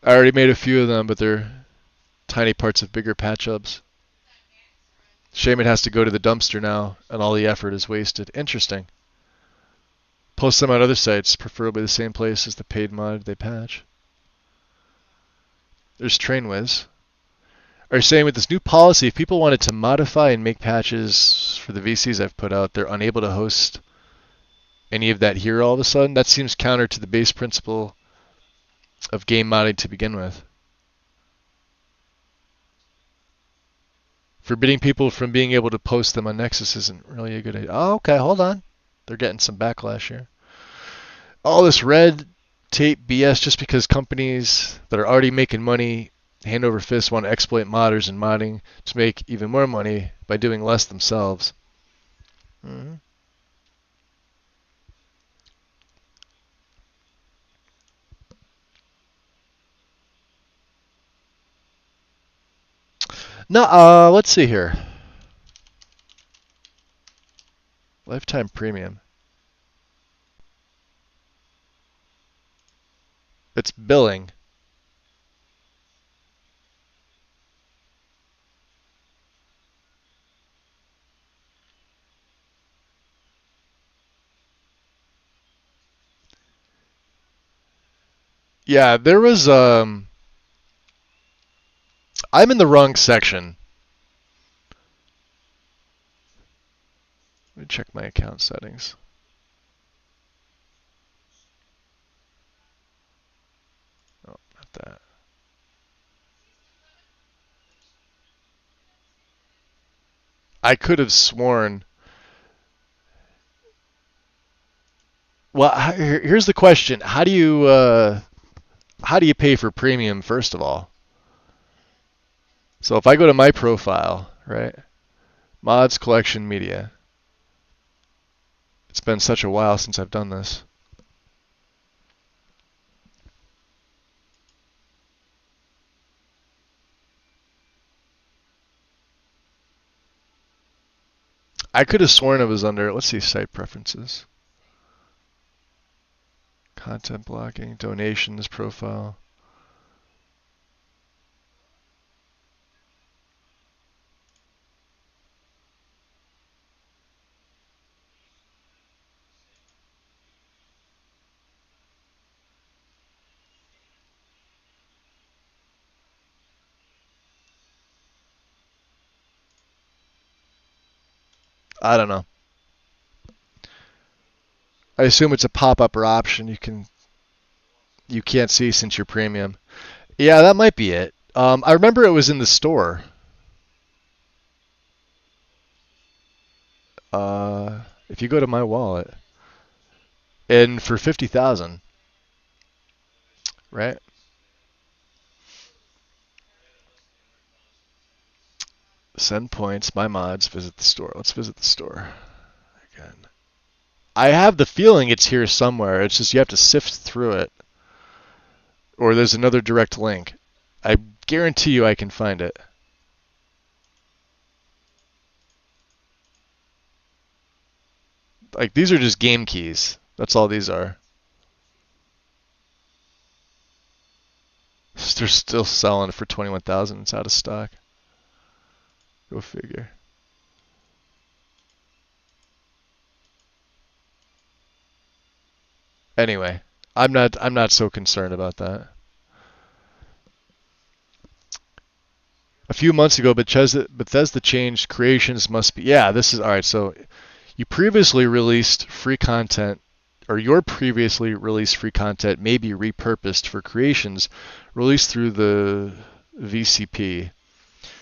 I already made a few of them, but they're tiny parts of bigger patch-ups. Shame it has to go to the dumpster now, and all the effort is wasted. Interesting. Post them on other sites, preferably the same place as the paid mod they patch. There's TrainWiz. Are you saying with this new policy, if people wanted to modify and make patches for the VCs I've put out, they're unable to host any of that here all of a sudden? That seems counter to the base principle of game modding to begin with. Forbidding people from being able to post them on Nexus isn't really a good idea. Oh, okay, hold on. They're getting some backlash here. All this red tape BS just because companies that are already making money hand over fist want to exploit modders and modding to make even more money by doing less themselves. Mm-hmm. No, let's see here. Lifetime premium. It's billing. Yeah, there was I'm in the wrong section. Let me check my account settings. Oh, not that. I could have sworn. Well, here's the question: how do you pay for premium first of all? So if I go to my profile, right, mods, collection, media. It's been such a while since I've done this. I could have sworn it was under, let's see, site preferences. Content blocking, donations, profile. I don't know. I assume it's a pop-up or option you can't see since you're premium. Yeah, that might be it. I remember it was in the store. If you go to my wallet, and for 50,000, right? Send points, my mods, visit the store. Let's visit the store again. I have the feeling it's here somewhere. It's just you have to sift through it. Or there's another direct link. I guarantee you I can find it. Like, these are just game keys. That's all these are. They're still selling it for 21,000. It's out of stock. Go figure. Anyway, I'm not so concerned about that. A few months ago, Bethesda changed creations must be. Yeah, this is all right. So you previously released free content, or your previously released free content may be repurposed for creations released through the VCP.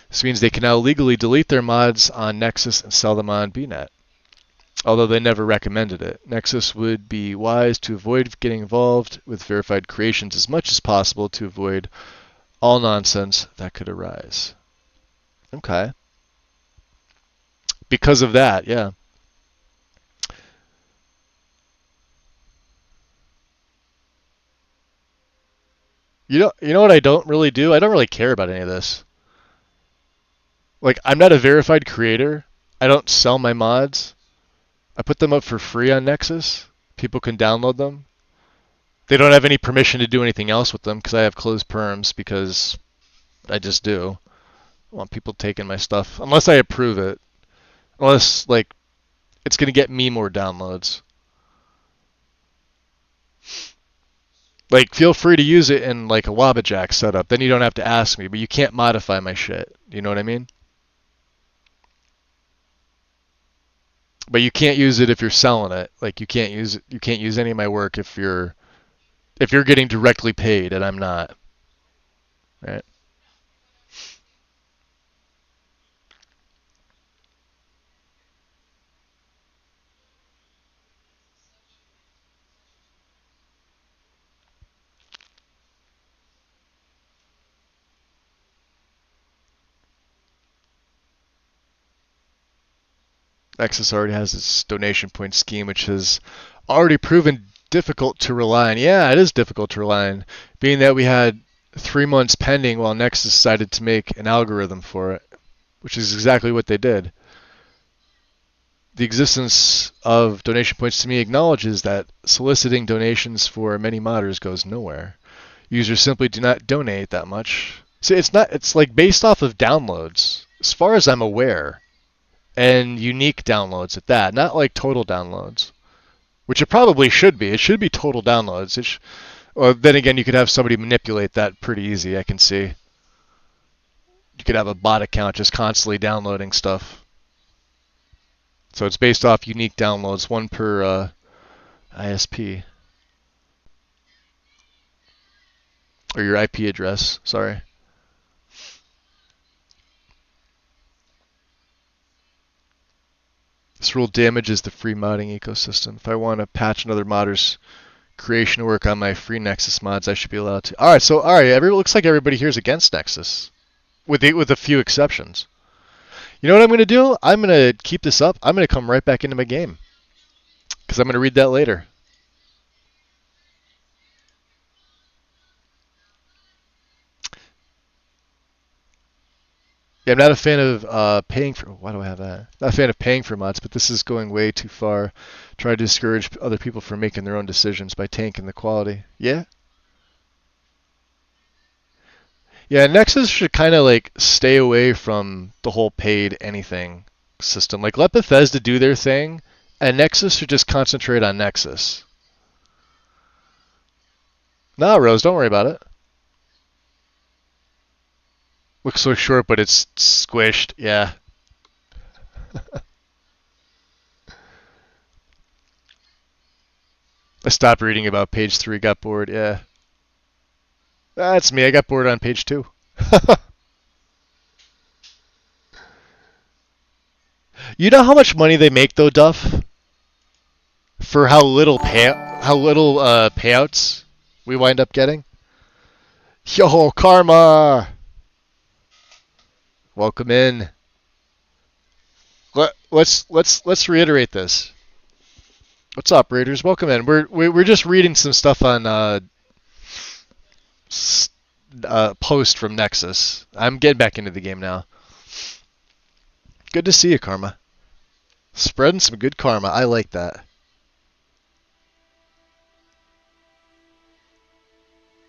This means they can now legally delete their mods on Nexus and sell them on BNet, although they never recommended it. Nexus would be wise to avoid getting involved with verified creations as much as possible to avoid all nonsense that could arise. Okay. Because of that, yeah. You know what I don't really do? I don't really care about any of this. Like, I'm not a verified creator. I don't sell my mods. I put them up for free on Nexus. People can download them. They don't have any permission to do anything else with them because I have closed perms, because I just do. I want people taking my stuff unless I approve it. Unless, like, it's going to get me more downloads. Like, feel free to use it in, like, a Wabbajack setup. Then you don't have to ask me, but you can't modify my shit. You know what I mean? But you can't use it if you're selling it. Like, you can't use any of my work if you're getting directly paid and I'm not. Right? Nexus already has its donation point scheme, which has already proven difficult to rely on. Yeah, it is difficult to rely on, being that we had 3 months pending while Nexus decided to make an algorithm for it, which is exactly what they did. The existence of donation points to me acknowledges that soliciting donations for many modders goes nowhere. Users simply do not donate that much. See, it's like based off of downloads, as far as I'm aware. And unique downloads at that, not like total downloads, which it probably should be. It should be total downloads. Or then again, you could have somebody manipulate that pretty easy, I can see. You could have a bot account just constantly downloading stuff. So it's based off unique downloads, one per ISP. Or your IP address, sorry. This rule damages the free modding ecosystem. If I want to patch another modder's creation work on my free Nexus mods, I should be allowed to. Alright, looks like everybody here is against Nexus. With a few exceptions. You know what I'm going to do? I'm going to keep this up. I'm going to come right back into my game. Because I'm going to read that later. Yeah, I'm not a fan of paying for. Why do I have that? Not a fan of paying for mods, but this is going way too far. Try to discourage other people from making their own decisions by tanking the quality. Yeah. Yeah, Nexus should kind of like stay away from the whole paid anything system. Like let Bethesda do their thing, and Nexus should just concentrate on Nexus. Nah, Rose, don't worry about it. Looks so short, but it's squished. Yeah. I stopped reading about page 3, got bored. Yeah. That's me. I got bored on page 2. You know how much money they make though, Duff? For how little payouts we wind up getting? Yo, Karma! Welcome in. Let's reiterate this. What's up, Raiders? Welcome in. We're just reading some stuff on post from Nexus. I'm getting back into the game now. Good to see you, Karma. Spreading some good karma. I like that.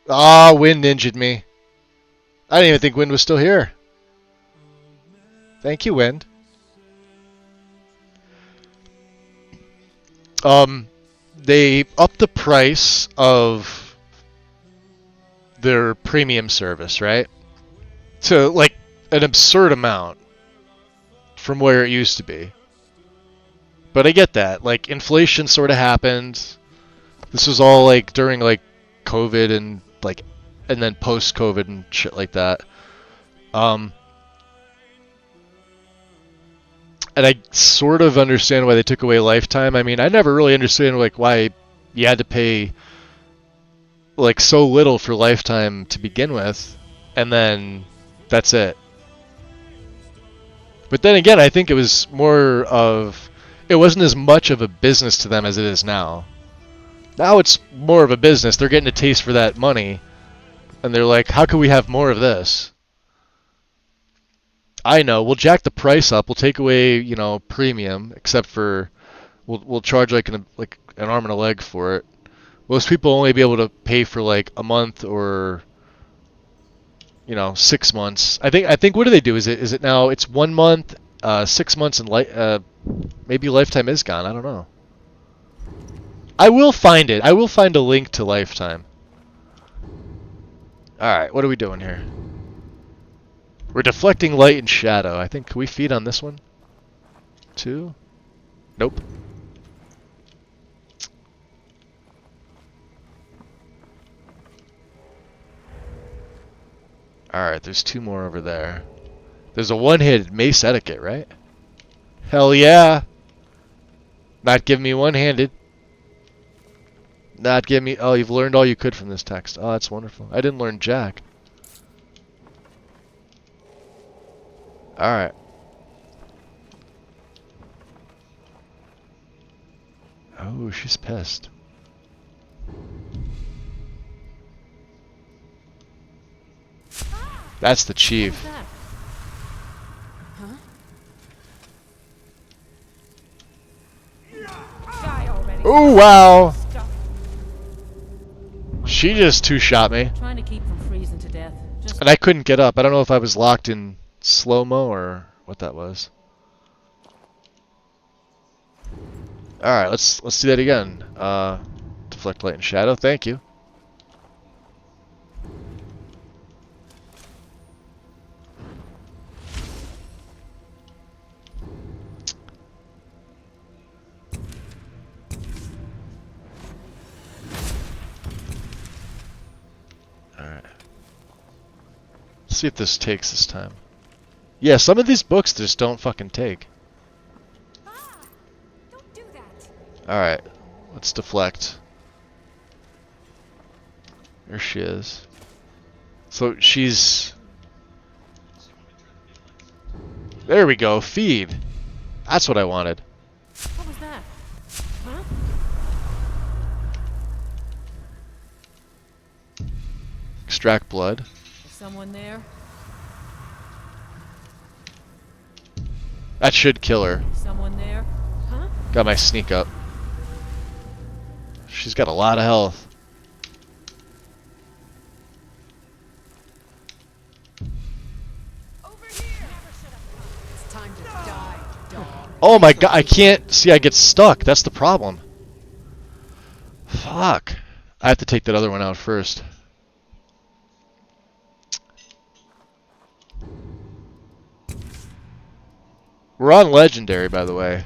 Ah, Wind ninja'd me. I didn't even think Wind was still here. Thank you, Wind. They upped the price of their premium service, right? To like an absurd amount from where it used to be. But I get that. Like inflation sort of happened. This was all like during like COVID and like and then post-COVID and shit like that. And I sort of understand why they took away Lifetime. I mean, I never really understood like why you had to pay like so little for Lifetime to begin with, and then that's it. But then again, I think it was more of it wasn't as much of a business to them as it is now. Now it's more of a business. They're getting a taste for that money, and they're like, how can we have more of this? I know, we'll jack the price up. We'll take away, you know, premium, except for we'll charge like an arm and a leg for it. Most people will only be able to pay for like a month or 6 months. I think what do they do? Is it now it's 1 month, 6 months, and maybe Lifetime is gone. I don't know. I will find it. I will find a link to Lifetime. All right, what are we doing here? We're deflecting light and shadow. I think, can we feed on this one? 2? Nope. Alright, there's 2 more over there. There's a one-handed mace etiquette, right? Hell yeah! Not giving me one-handed. Not giving me... Oh, you've learned all you could from this text. Oh, that's wonderful. I didn't learn jack. Alright. Oh, she's pissed. That's the chief. Oh wow! She just two-shot me. Trying to keep from freezing to death. And I couldn't get up. I don't know if I was locked in slow-mo or what that was. Alright, let's do that again. Deflect light and shadow, thank you. Alright. Let's see if this takes this time. Yeah, some of these books just don't fucking take. Alright, let's deflect. There she is. So she's... There we go, feed. That's what I wanted. What was that? Huh? Extract blood. Is someone there? That should kill her. Someone there? Huh? Got my sneak up. She's got a lot of health. It's time to die, dog. Oh my god, I can't see, I get stuck. That's the problem. Fuck. I have to take that other one out first. We're on Legendary, by the way.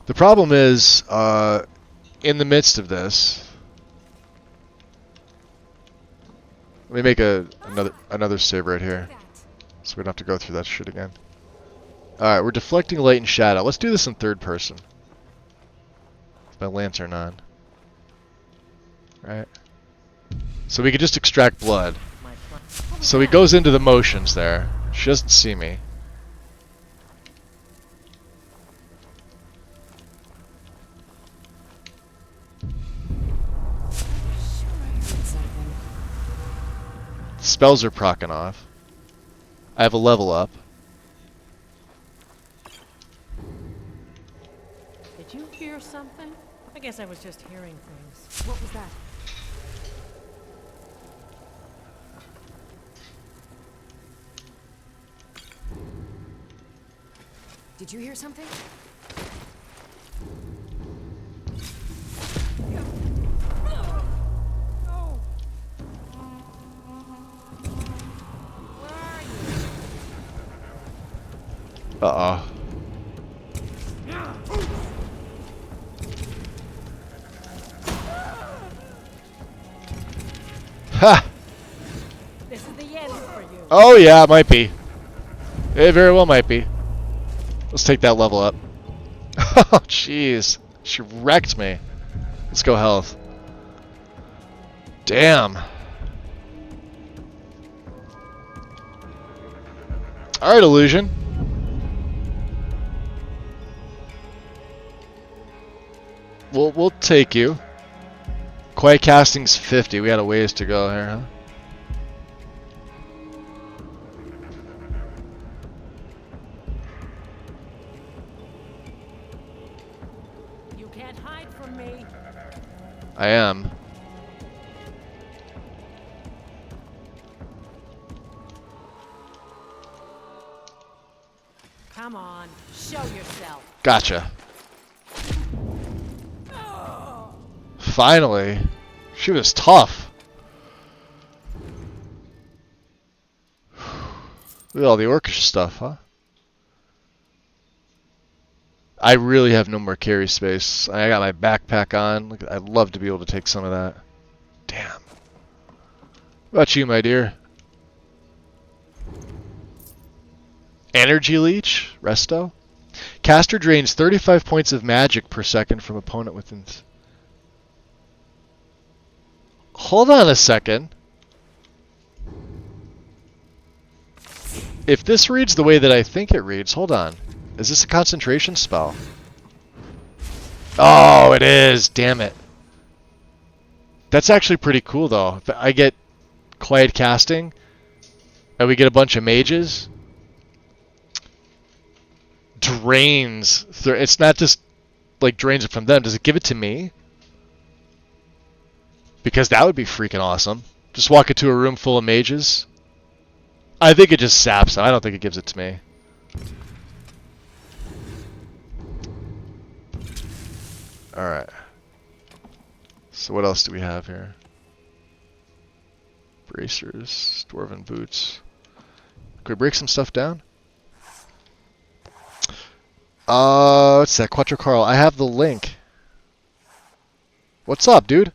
The problem is, in the midst of this, let me make another save right here, so we don't have to go through that shit again. Alright, we're deflecting light and shadow. Let's do this in third person. With my lantern on. Right? So we can just extract blood. So he goes into the motions there. She doesn't see me. Spells are procking off. I have a level up. Did you hear something? I guess I was just hearing things. What was that? Did you hear something? Uh-oh. Ha! This is the end for you. Oh yeah, it might be. It very well might be. Let's take that level up. Oh jeez. She wrecked me. Let's go health. Damn. Alright, Illusion. We'll take you. Quiet casting's 50. We got a ways to go here, huh? You can't hide from me. I am. Come on, show yourself. Gotcha. Finally. She was tough. Look at all the orcish stuff, huh? I really have no more carry space. I got my backpack on. Look, I'd love to be able to take some of that. Damn. What about you, my dear? Energy Leech? Resto? Caster drains 35 points of magic per second from opponent within... Hold on a second. If this reads the way that I think it reads, hold on. Is this a concentration spell? Oh, it is. Damn it. That's actually pretty cool, though. If I get quiet casting, and we get a bunch of mages. Drains. It's not just like drains it from them. Does it give it to me? Because that would be freaking awesome. Just walk into a room full of mages. I think it just saps them. I don't think it gives it to me. Alright. So what else do we have here? Bracers, dwarven boots. Can we break some stuff down? What's that? Quattro Carl. I have the link. What's up, dude?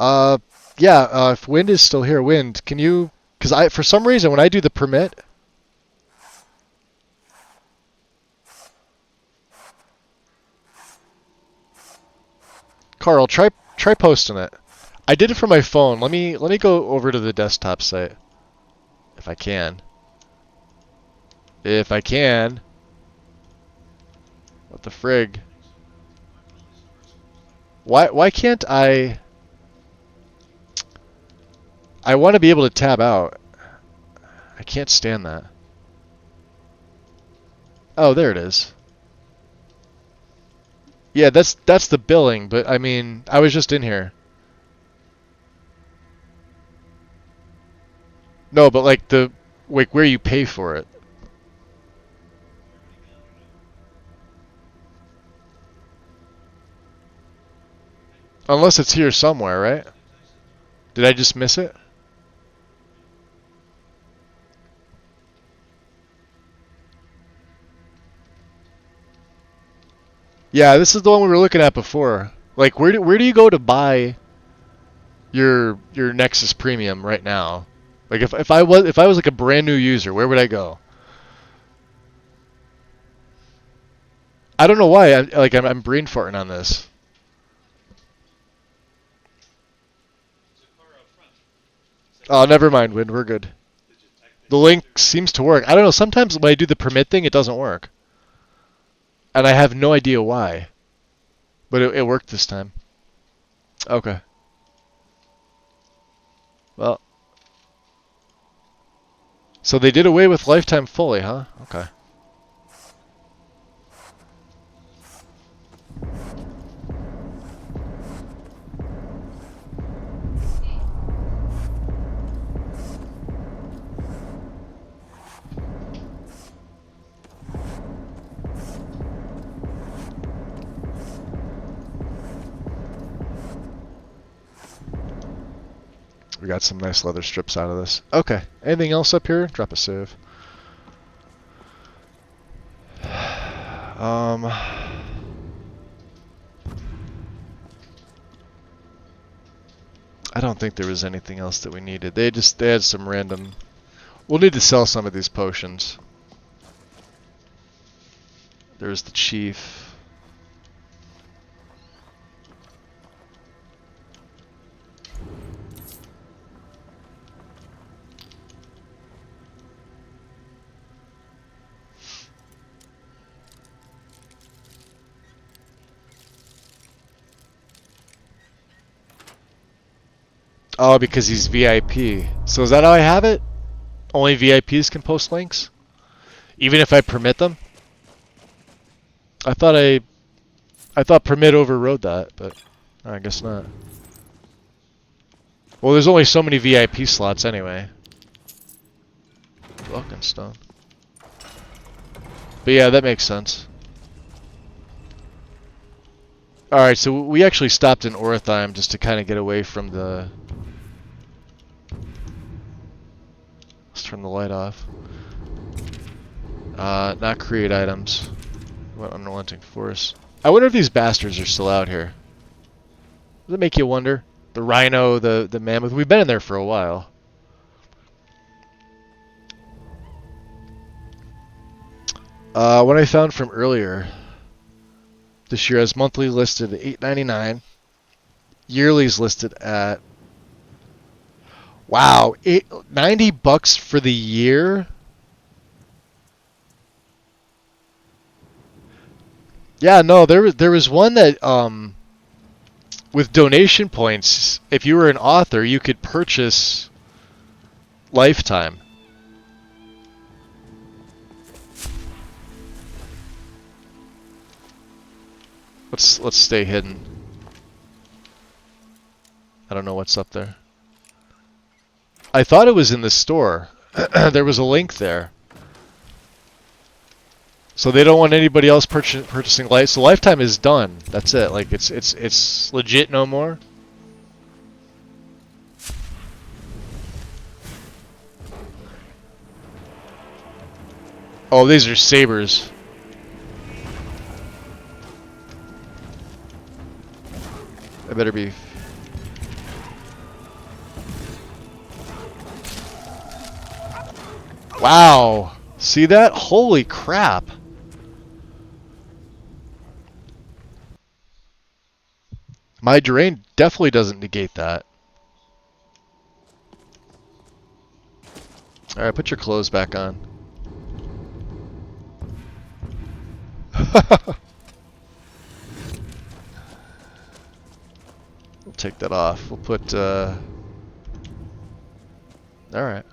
Yeah, if Wind is still here, Wind, can you... Because for some reason, when I do the permit... Carl, try posting it. I did it from my phone. Let me go over to the desktop site. If I can. If I can. What the frig? Why can't I... I want to be able to tab out. I can't stand that. Oh, there it is. Yeah, that's the billing, but I mean, I was just in here. No, but like where you pay for it. Unless it's here somewhere, right? Did I just miss it? Yeah, this is the one we were looking at before. Like, where do you go to buy your Nexus Premium right now? Like, if I was like a brand new user, where would I go? I don't know why. I'm brain farting on this. Oh, never mind, Wind. We're good. The link seems to work. I don't know. Sometimes when I do the permit thing, it doesn't work. And I have no idea why. But it worked this time. Okay. Well. So they did away with lifetime fully, huh? Okay. We got some nice leather strips out of this. Okay. Anything else up here? Drop a save. I don't think there was anything else that we needed. They had some random... We'll need to sell some of these potions. There's the chief. Oh, because he's VIP. So is that how I have it? Only VIPs can post links? Even if I permit them? I thought permit overrode that, but I guess not. Well, there's only so many VIP slots anyway. Fucking stone. But yeah, that makes sense. Alright, so we actually stopped in Ortheim just to kind of get away from the... Let's turn the light off. Not create items. Unrelenting force. I wonder if these bastards are still out here. Does it make you wonder? The rhino, the mammoth. We've been in there for a while. What I found from earlier. This year has monthly listed at $8.99. Yearly's listed at... Wow, $90 for the year? Yeah, no, there was one that with donation points, if you were an author, you could purchase lifetime. Let's stay hidden. I don't know what's up there. I thought it was in the store. There was a link there. So they don't want anybody else purchasing life. So lifetime is done. That's it. Like it's legit no more. Oh, these are sabers. I better be. Wow. See that? Holy crap. My drain definitely doesn't negate that. Alright, put your clothes back on. We'll take that off. We'll put, Alright.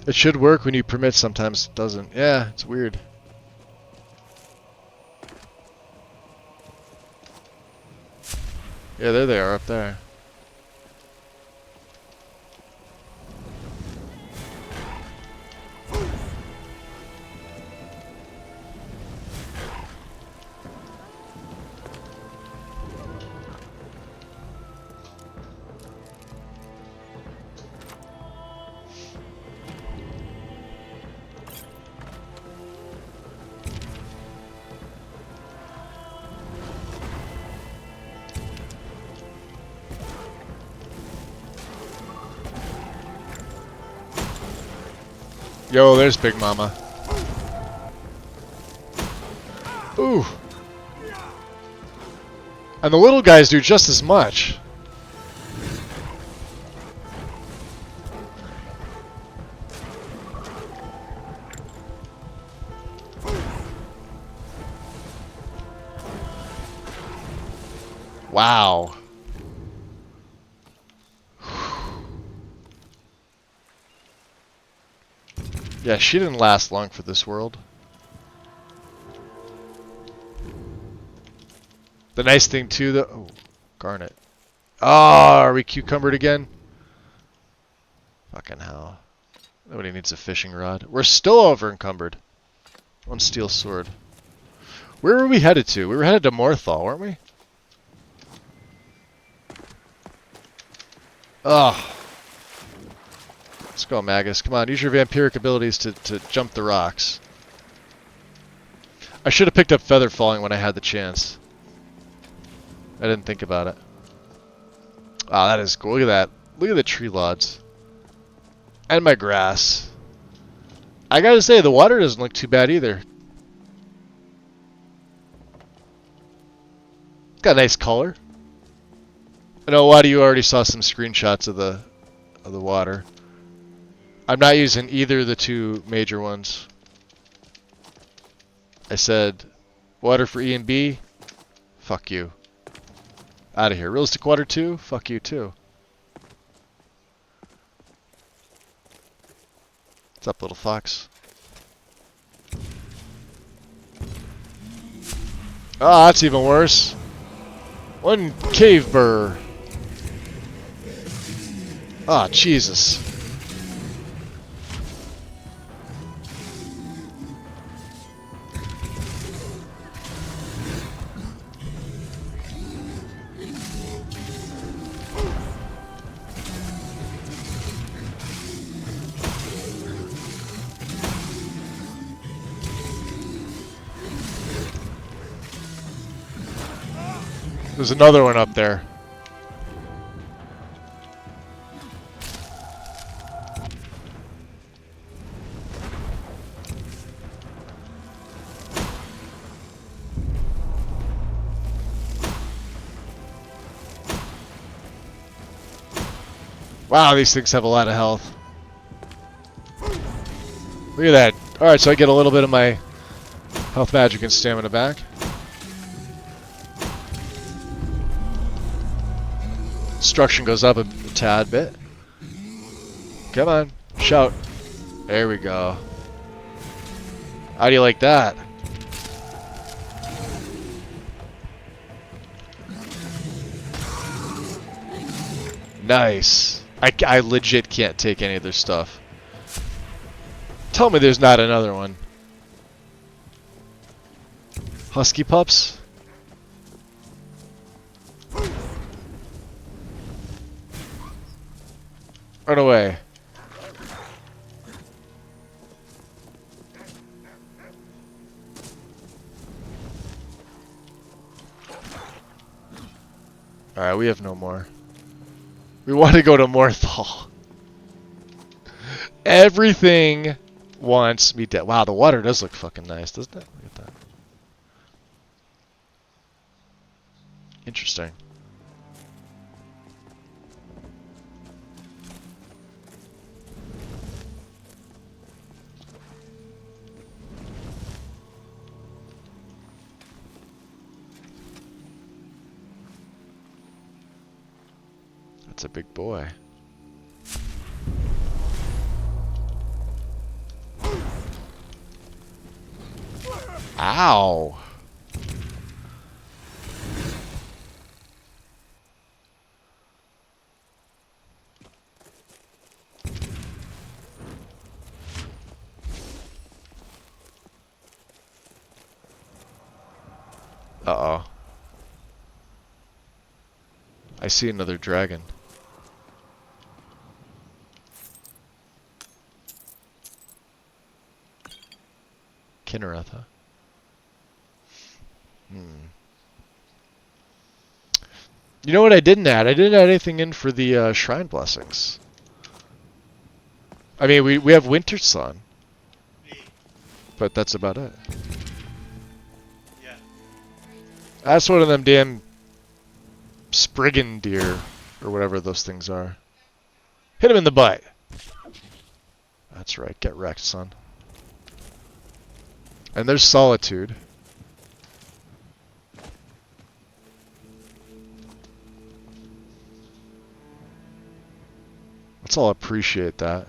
It should work when you permit, sometimes it doesn't. Yeah, it's weird. Yeah, there they are up there. Yo, there's Big Mama. Ooh. And the little guys do just as much. Wow. Yeah, she didn't last long for this world. The nice thing too, though. Oh, garnet. Oh, are we cucumbered again? Fucking hell. Nobody needs a fishing rod. We're still over encumbered. One steel sword. Where were we headed to? We were headed to Morthal, weren't we? Ugh. Let's go, Magus. Come on, use your vampiric abilities to jump the rocks. I should have picked up Feather Falling when I had the chance. I didn't think about it. Ah, that is cool. Look at that. Look at the tree lods. And my grass. I gotta say, the water doesn't look too bad either. It's got a nice color. I know a lot of you already saw some screenshots of the water. I'm not using either of the two major ones. I said, water for E and B, fuck you. Out of here. Realistic water 2, fuck you too. What's up, little fox? Ah, that's even worse. One cave burr. Ah, Jesus. There's another one up there. Wow, these things have a lot of health. Look at that. Alright, so I get a little bit of my health, magic, and stamina back. Destruction goes up a tad bit. Come on, shout. There we go. How do you like that? Nice. I legit can't take any of their stuff. Tell me there's not another one. Husky pups? Run away. Alright, we have no more. We want to go to Morthal. Everything wants me dead. Wow, the water does look fucking nice, doesn't it? Look at that. Interesting. That's a big boy. Ow. Uh-oh. I see another dragon. Kinnereth, huh? You know what I didn't add? I didn't add anything in for the shrine blessings. I mean, we have Winter Sun. But that's about it. Yeah. That's one of them damn Spriggan deer, or whatever those things are. Hit him in the butt. That's right, get wrecked, son. And there's Solitude. Let's all appreciate that.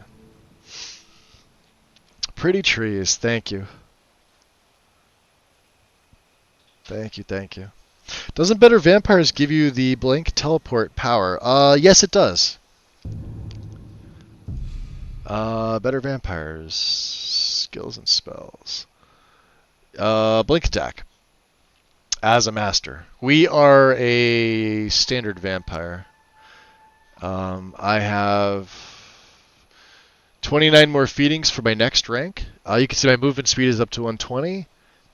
Pretty trees, thank you. Thank you, thank you. Doesn't Better Vampires give you the blink teleport power? Yes it does. Better Vampires. Skills and spells. Blink attack. As a master. We are a standard vampire. I have 29 more feedings for my next rank. You can see my movement speed is up to 120.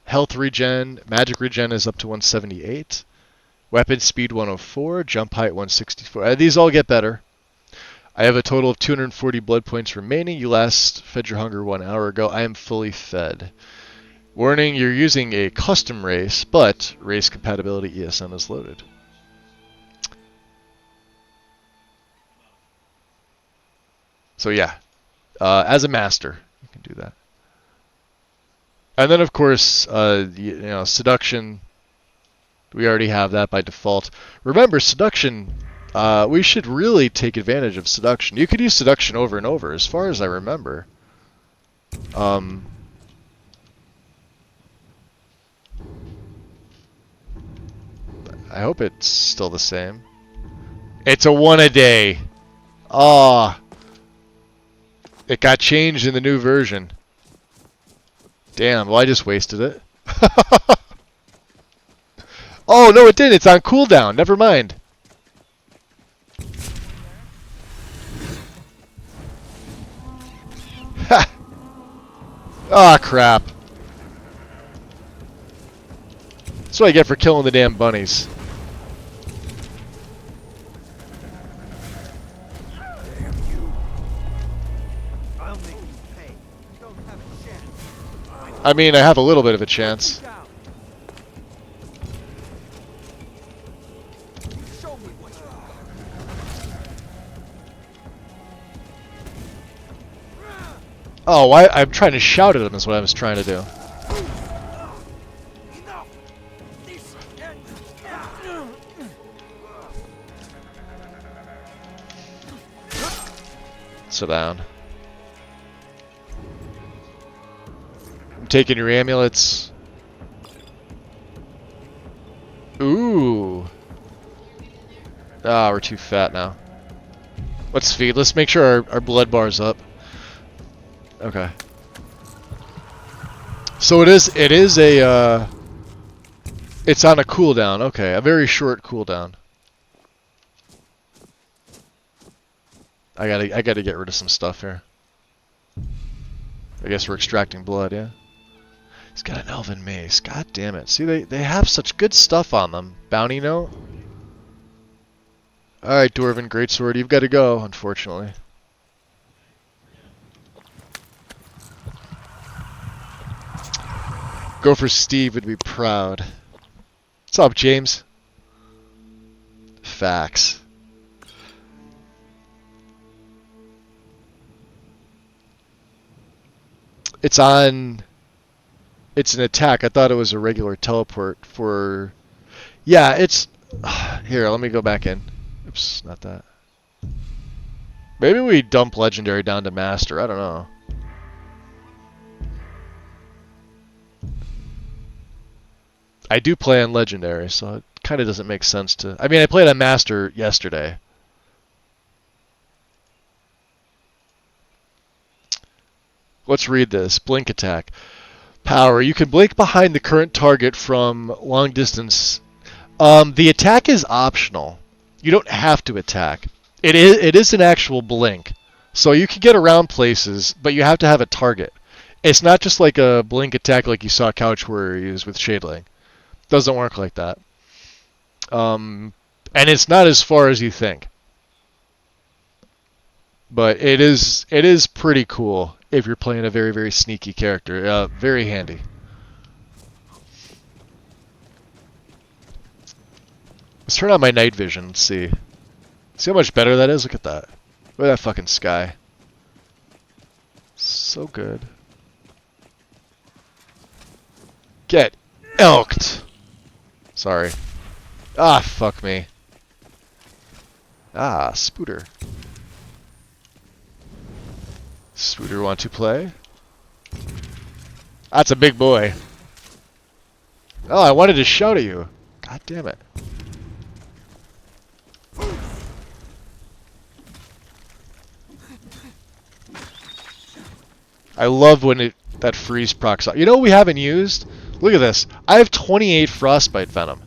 Health regen, magic regen is up to 178. Weapon speed 104, jump height 164. These all get better. I have a total of 240 blood points remaining. You last fed your hunger 1 hour ago. I am fully fed. Warning, you're using a custom race, but race compatibility ESN is loaded. So yeah, as a master, you can do that. And then of course, you know, seduction. We already have that by default. Remember, seduction. We should really take advantage of seduction. You could use seduction over and over, as far as I remember. I hope it's still the same. It's a 1 a day. Ah. It got changed in the new version. Damn, well I just wasted it. Oh, no it didn't. It's on cooldown. Never mind. Ha! Ah, crap. That's what I get for killing the damn bunnies. I mean, I have a little bit of a chance. Oh, I'm trying to shout at him is what I was trying to do. Sit down. I'm taking your amulets. Ooh. Ah, we're too fat now. Let's feed. Let's make sure our blood bar's up. Okay. So it is a it's on a cooldown. Okay, a very short cooldown. I gotta get rid of some stuff here. I guess we're extracting blood, yeah? He's got an elven mace. God damn it. See, they have such good stuff on them. Bounty note? Alright, Dwarven Greatsword, you've got to go, unfortunately. Gopher Steve would be proud. What's up, James? Facts. It's an attack. I thought it was a regular teleport for... Yeah, it's... Here, let me go back in. Oops, not that. Maybe we dump Legendary down to Master. I don't know. I do play on Legendary, so it kind of doesn't make sense to... I mean, I played on Master yesterday. Let's read this. Blink attack. Power. You can blink behind the current target from long distance. The attack is optional. You don't have to attack. It is an actual blink. So you can get around places, but you have to have a target. It's not just like a blink attack like you saw Couch Warrior use with Shadeling. Doesn't work like that. And it's not as far as you think. But it is pretty cool if you're playing a very, very sneaky character. Very handy. Let's turn on my night vision and see. See how much better that is? Look at that. Look at that fucking sky. So good. Get elked. Sorry. Ah, fuck me. Ah, Spooter. Spooter want to play? That's a big boy. Oh, I wanted to shout at you. God damn it. I love when that freeze procs up. You know what we haven't used? Look at this. I have 28 Frostbite Venom.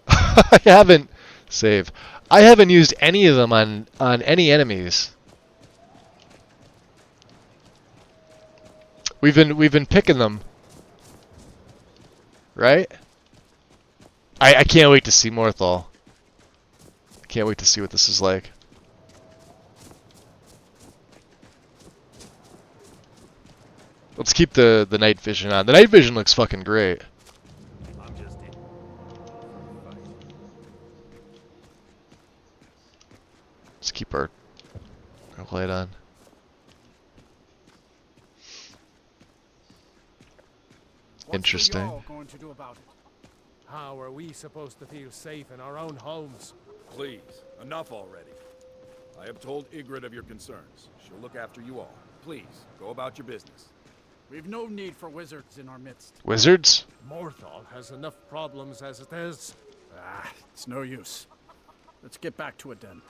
I haven't... Save. I haven't used any of them on any enemies. We've been picking them. Right? I can't wait to see Morthal. I can't wait to see what this is like. Let's keep the night vision on. The night vision looks fucking great. Let's keep our light on. Interesting. Going to do about it? How are we supposed to feel safe in our own homes? Please, enough already. I have told Ygritte of your concerns. She'll look after you all. Please, go about your business. We've no need for wizards in our midst. Wizards? Morthal has enough problems as it is. Ah, it's no use. Let's get back to it then.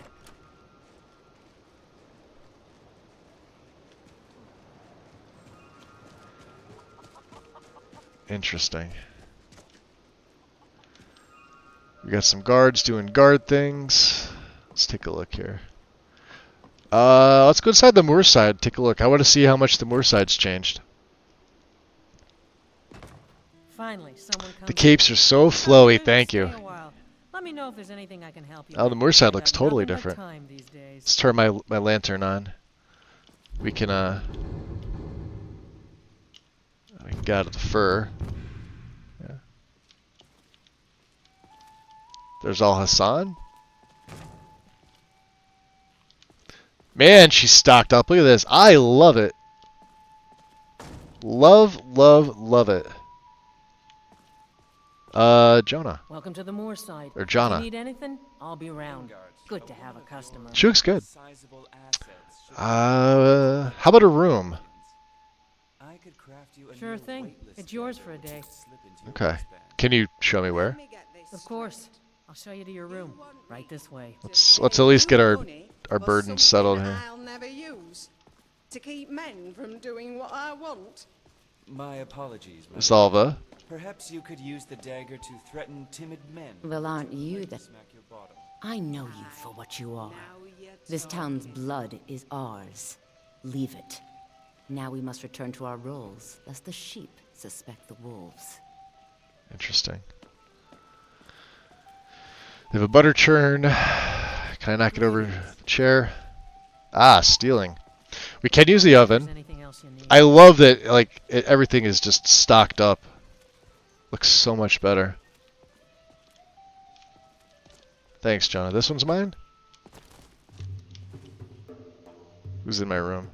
Interesting. We got some guards doing guard things. Let's take a look here. Let's go inside the Moorside. Take a look. I want to see how much the Moorside's changed. Finally, someone comes The capes are so flowy. Thank you. Let me know if there's anything I can help you Oh, the with. Moorside I've looks got totally nothing but different. time these days. Let's turn my lantern on. We can get out of the fur. Yeah. There's Al Hassan. Man, she's stocked up. Look at this. I love it. Love, love, love it. Jonah. Welcome to the Moorside. Or Jonna. If you need anything, I'll be around. Good to have a customer. She looks good. How about a room? Sure thing. It's yours for a day. Okay. Can you show me where? Of course. I'll show you to your room. Right this way. Let's at least get our burdens settled here. I'll never use to keep men from doing what I want. My apologies, my Zalva. Perhaps you could use the dagger to threaten timid men. Well, aren't you the... I know you for what you are. This town's blood is ours. Leave it. Now we must return to our roles, lest the sheep suspect the wolves. Interesting. They have a butter churn. Can I knock it over the chair? Ah, stealing. We can use the oven. I love that, like, everything is just stocked up. Looks so much better. Thanks, Jonah. This one's mine? Who's in my room?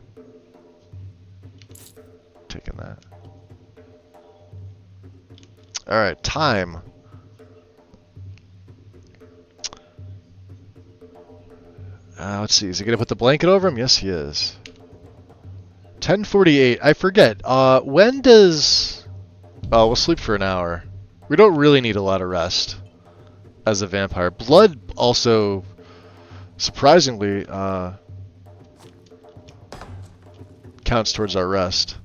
Taking that. Alright, time. Let's see. Is he going to put the blanket over him? Yes, he is. 10:48. I forget. When does... Oh, we'll sleep for an hour. We don't really need a lot of rest as a vampire. Blood also, surprisingly, counts towards our rest.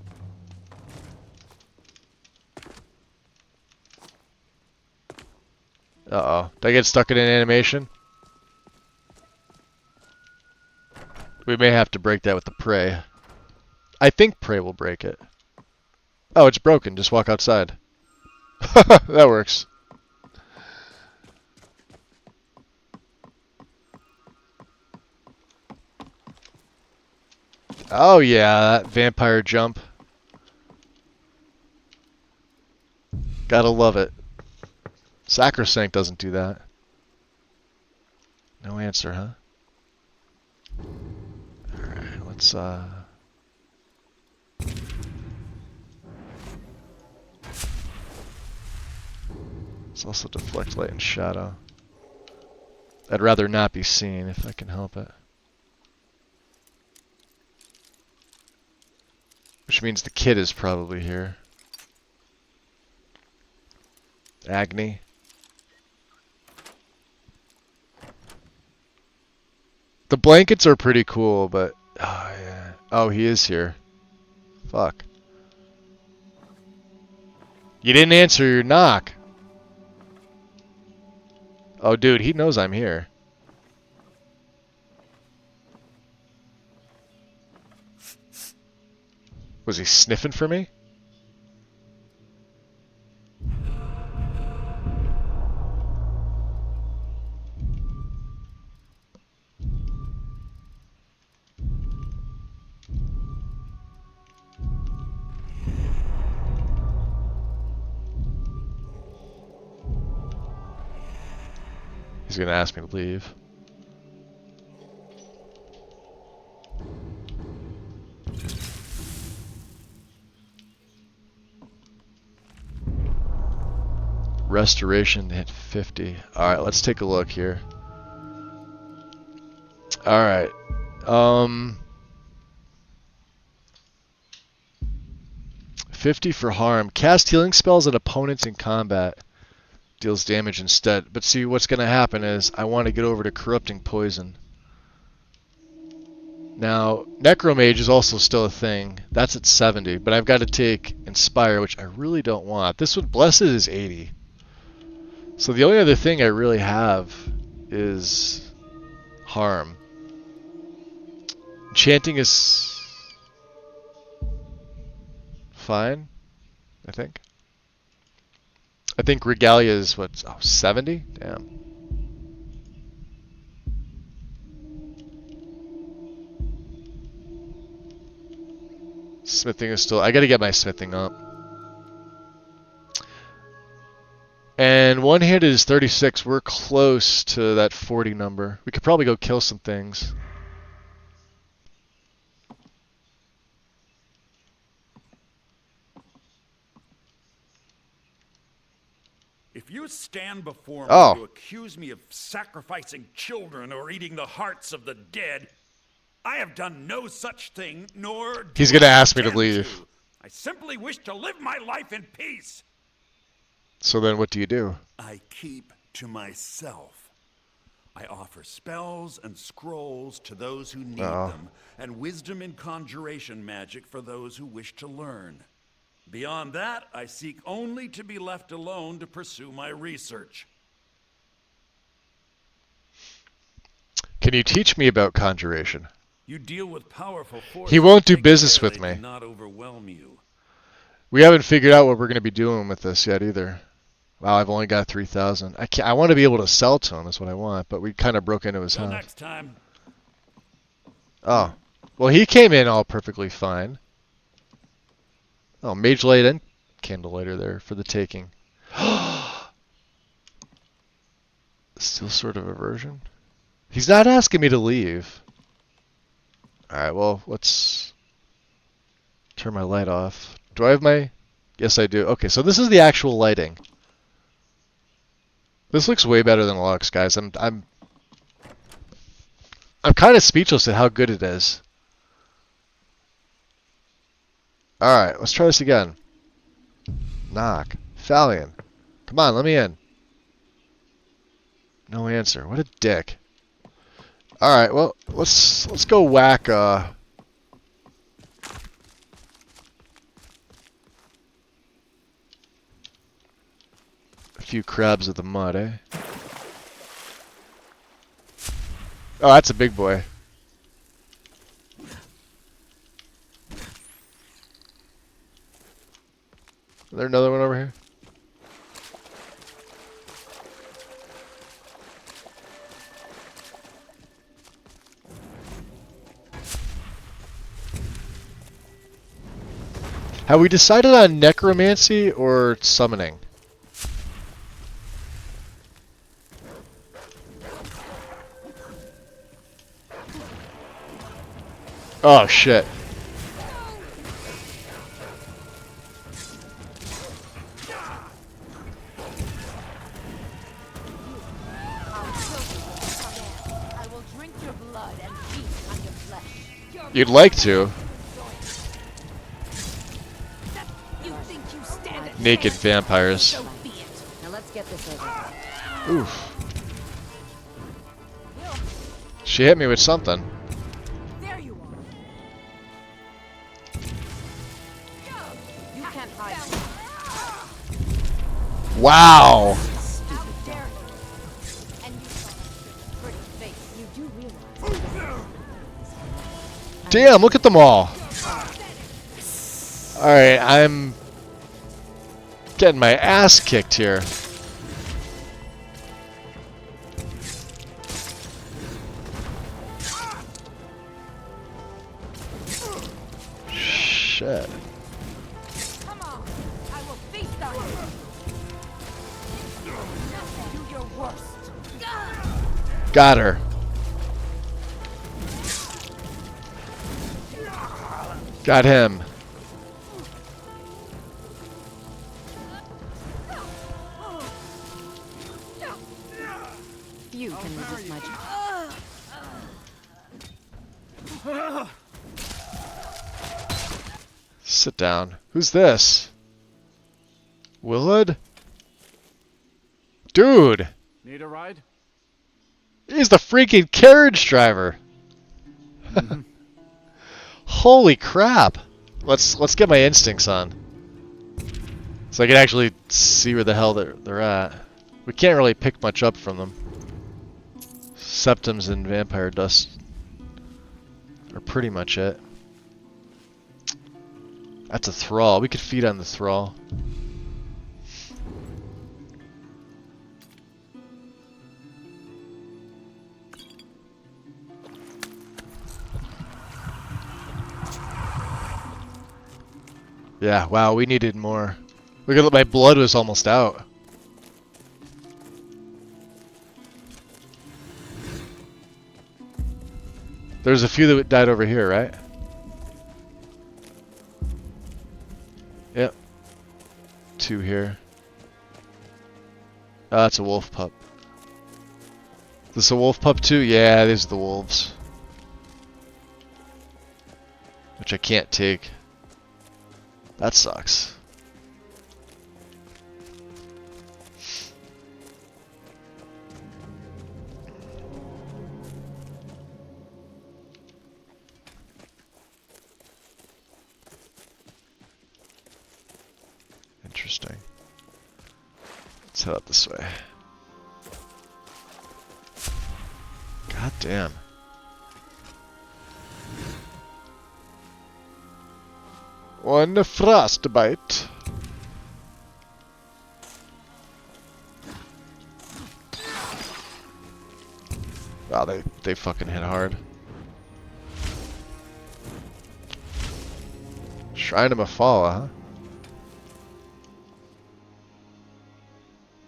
Uh-oh. Did I get stuck in an animation? We may have to break that with the prey. I think prey will break it. Oh, it's broken. Just walk outside. That works. Oh yeah, that vampire jump. Gotta love it. Sacrosanct doesn't do that. No answer, huh? Alright, let's let's also deflect light and shadow. I'd rather not be seen if I can help it. Which means the kid is probably here. Agni. The blankets are pretty cool, but... Oh, yeah. Oh, he is here. Fuck. You didn't answer your knock. Oh, dude, he knows I'm here. Was he sniffing for me? He's gonna ask me to leave. Restoration hit 50. Alright, let's take a look here. Alright. 50 for harm. Cast healing spells at opponents in combat. Deals damage instead. But see, what's going to happen is I want to get over to Corrupting Poison. Now, Necromage is also still a thing. That's at 70. But I've got to take Inspire, which I really don't want. This one, Blessed, is 80. So the only other thing I really have is Harm. Enchanting is fine, I think. I think Regalia is, what, 70? Damn. Smithing is still... I gotta get my smithing up. And one-handed is 36. We're close to that 40 number. We could probably go kill some things. If you stand before me Oh. to accuse me of sacrificing children or eating the hearts of the dead, I have done no such thing, nor do He's gonna I ask me to intend leave. I simply wish to live my life in peace. So then what do you do? I keep to myself. I offer spells and scrolls to those who need them, and wisdom and conjuration magic for those who wish to learn. Beyond that, I seek only to be left alone to pursue my research. Can you teach me about conjuration? You deal with powerful forces. He won't do Take business care with they me. do not overwhelm you. We haven't figured out what we're going to be doing with this yet either. Wow, I've only got 3,000. I want to be able to sell to him, that's what I want, but we kind of broke into his Till house. next time. Oh. Well, he came in all perfectly fine. Oh, Mage Light and Candlelighter there for the taking. Still sort of aversion. He's not asking me to leave. Alright, well, let's turn my light off. Do I have my... Yes, I do. Okay, so this is the actual lighting. This looks way better than it looks, guys. I'm kind of speechless at how good it is. Alright, let's try this again. Knock. Fallion. Come on, let me in. No answer. What a dick. Alright, well, let's go whack, a few crabs of the mud, eh? Oh, that's a big boy. Is there another one over here? Have we decided on necromancy or summoning? Oh shit. I will drink your blood and feast on your flesh. You'd like to. You think you stand a Naked chance? vampires. So be it. Now let's get this over. Oof. She hit me with something. There you are. You can't hide. Wow. How dare you? And you saw a pretty face. You do realize. Damn, look at them all. Alright, I'm getting my ass kicked here. Shit. Come on. I will feast on you. Do your worst. Got her. Got him. You can resist my Sit down. Who's this? Willard? Dude! Need a ride? He's the freaking carriage driver. Holy crap! Let's get my instincts on, so I can actually see where the hell they're at. We can't really pick much up from them. Septums and vampire dust are pretty much it. That's a thrall. We could feed on the thrall. Yeah, wow, we needed more. Look at my blood was almost out. There's a few that died over here, right? Yep. 2 here. Oh, that's a wolf pup. Is this a wolf pup too? Yeah, these are the wolves. Which I can't take. That sucks. Interesting. Let's head out this way. God damn. One frostbite. Wow, they fucking hit hard. Shrine of Mafala, huh?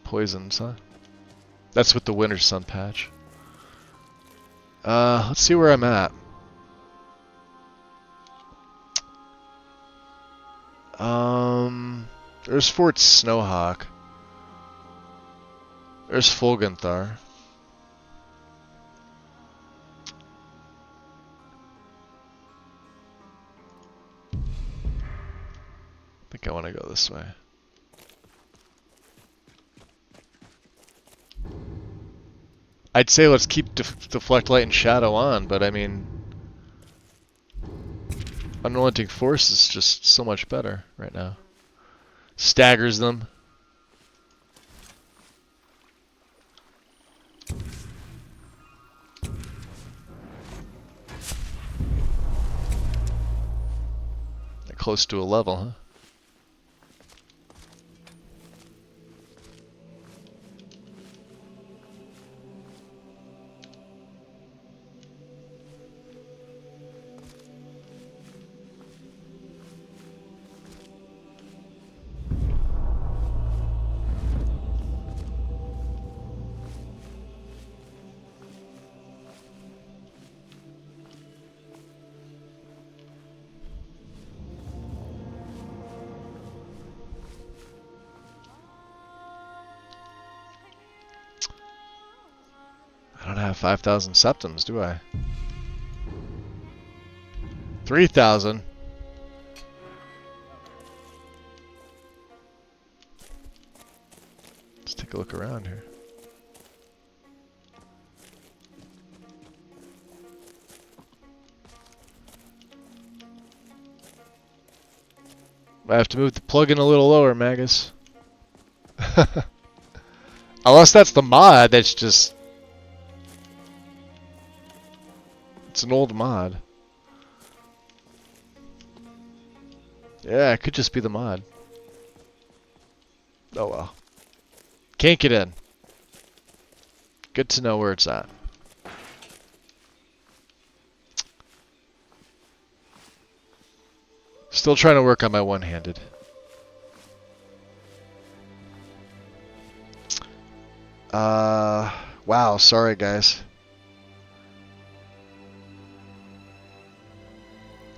Poisons, huh? That's with the Winter Sun patch. Let's see where I'm at. There's Fort Snowhawk. There's Fulgenthar. I think I want to go this way. I'd say let's keep Deflect Light and Shadow on, but I mean, Unrelenting Force is just so much better right now. Staggers them. Close to a level, huh? I don't have 5,000 septums, do I? 3,000. Let's take a look around here. I have to move the plug-in a little lower, Magus. Unless that's the mod that's just... It's an old mod. Yeah, it could just be the mod. Oh well. Can't get in. Good to know where it's at. Still trying to work on my one-handed. Wow, sorry guys.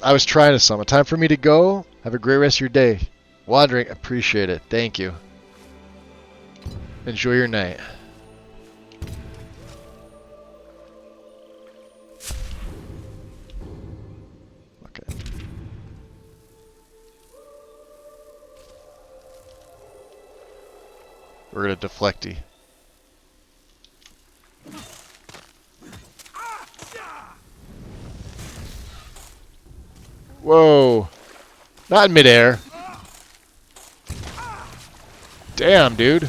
I was trying to summon. Time for me to go. Have a great rest of your day. Wandering, appreciate it. Thank you. Enjoy your night. Okay. We're gonna deflecty. Whoa. Not in midair. Damn, dude.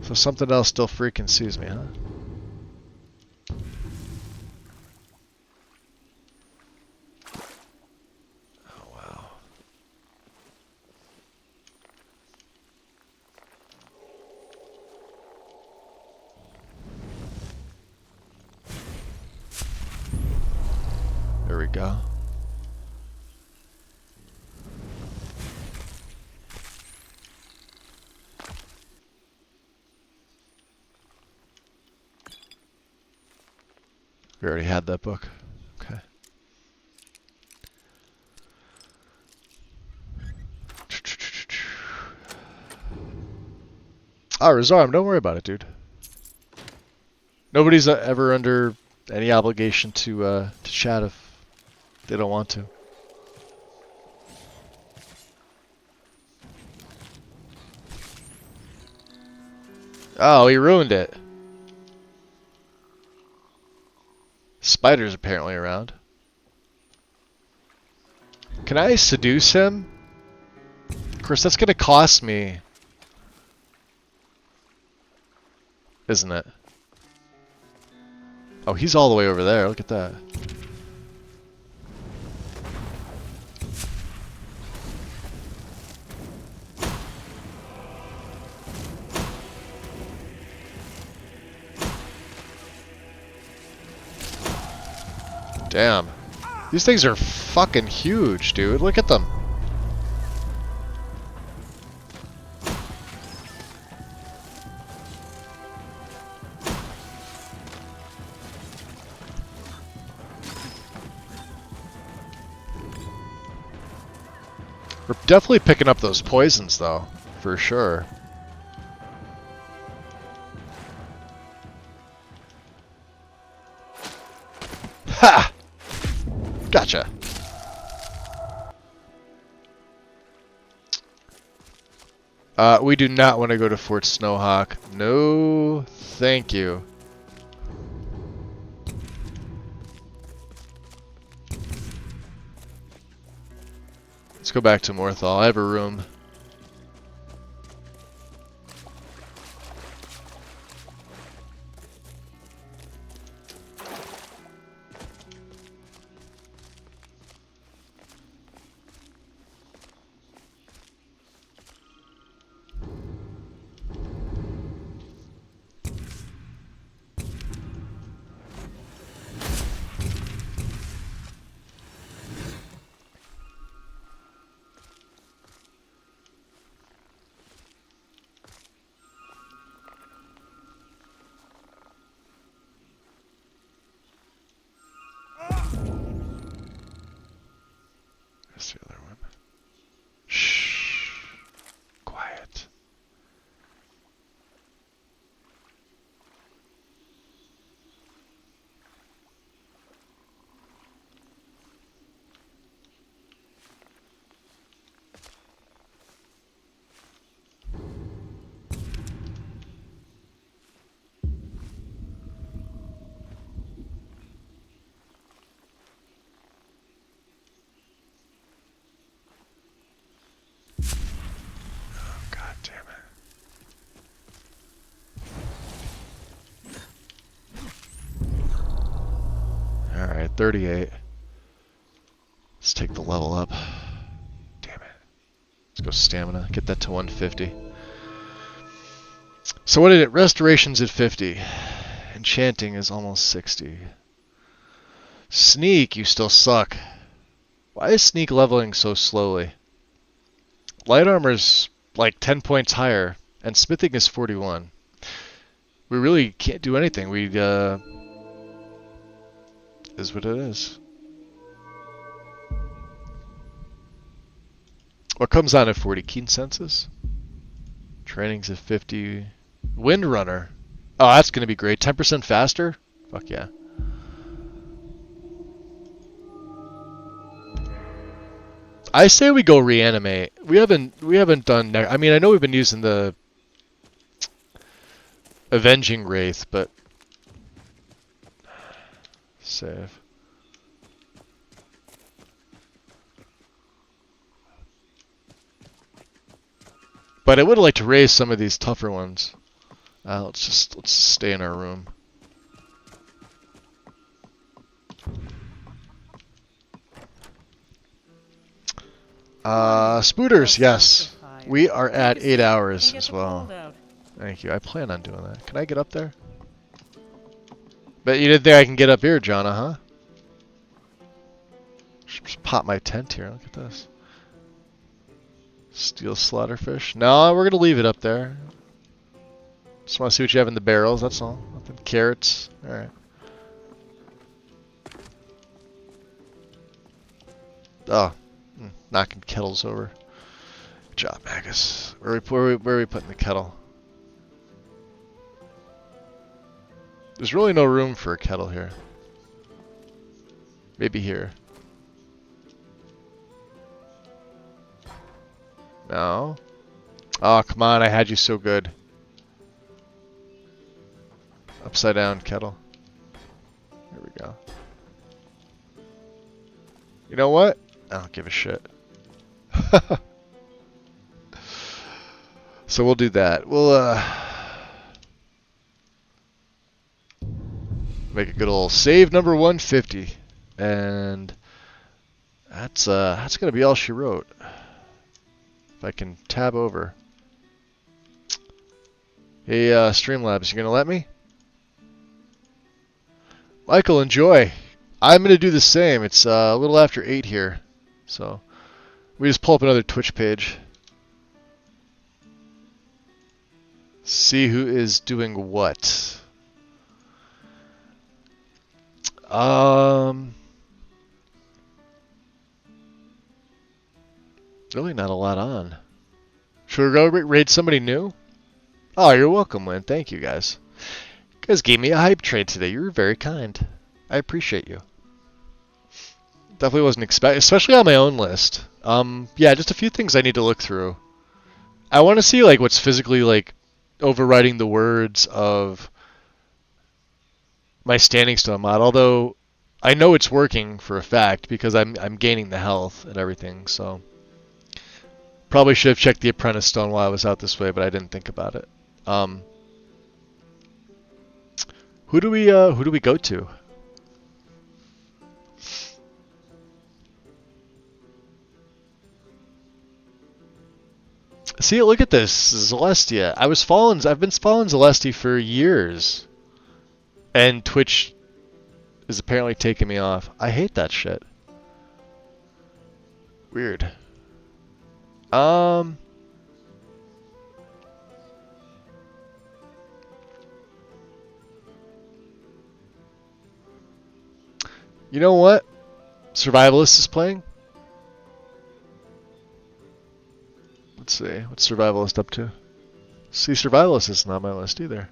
So something else still freaking sees me, huh? Oh, wow. There we go. We already had that book. Okay. Ah, Razarm, don't worry about it, dude. Nobody's ever under any obligation to chat if they don't want to. Oh, he ruined it. Spider's apparently around. Can I seduce him? Of course, that's gonna cost me. Isn't it? Oh, he's all the way over there. Look at that. Damn. These things are fucking huge, dude. Look at them. We're definitely picking up those poisons, though, for sure. Ha! Gotcha. We do not want to go to Fort Snowhawk. No, thank you. Let's go back to Morthal. I have a room. Where's the other one? Shh. Quiet. God damn it. Alright, 38. Let's take the level up. Damn it. Let's go stamina. Get that to 150. So what did it? Restoration's at 50. Enchanting is almost 60. Sneak, you still suck. Why is sneak leveling so slowly? Light armor's like 10 points higher, and smithing is 41. We really can't do anything. We, is what it is. What comes on at 40? Keen senses? Training's at 50. Windrunner. Oh, that's going to be great. 10% faster? Fuck yeah. I say we go reanimate. We haven't done. I mean, I know we've been using the Avenging Wraith, but save. But I would like to raise some of these tougher ones. Let's stay in our room. Spooters, yes. We are at 8 hours as well. Thank you. I plan on doing that. Can I get up there? Bet you didn't think I can get up here, Jonna, huh? Just pop my tent here. Look at this. Steel slaughterfish. No, we're gonna leave it up there. Just want to see what you have in the barrels. That's all. Nothing. Carrots. All right. Oh, knocking kettles over. Good job, Magus. Where are we putting the kettle? There's really no room for a kettle here. Maybe here. No. Oh, come on. I had you so good. Upside down kettle. There we go. You know what? I don't give a shit. So we'll do that. We'll make a good old save number 150. And that's gonna be all she wrote. If I can tab over. Hey, Streamlabs, you gonna let me? Michael, enjoy. I'm gonna do the same. It's a little after 8 here, so we just pull up another Twitch page. See who is doing what. Really not a lot on. Should we go raid somebody new? Oh, you're welcome, Lynn. Thank you, guys. You guys gave me a hype trade today. You were very kind. I appreciate you. Definitely wasn't expecting, especially on my own list. Yeah, just a few things I need to look through. I want to see like what's physically like overriding the words of my Standing Stone mod. Although I know it's working for a fact because I'm gaining the health and everything. So probably should have checked the Apprentice Stone while I was out this way, but I didn't think about it. Who do we go to? See, look at this, Celestia. I've been following Celestia for years, and Twitch is apparently taking me off. I hate that shit. Weird. You know what? Survivalist is playing. Let's see. What's Survivalist up to? See, Survivalist isn't on my list either.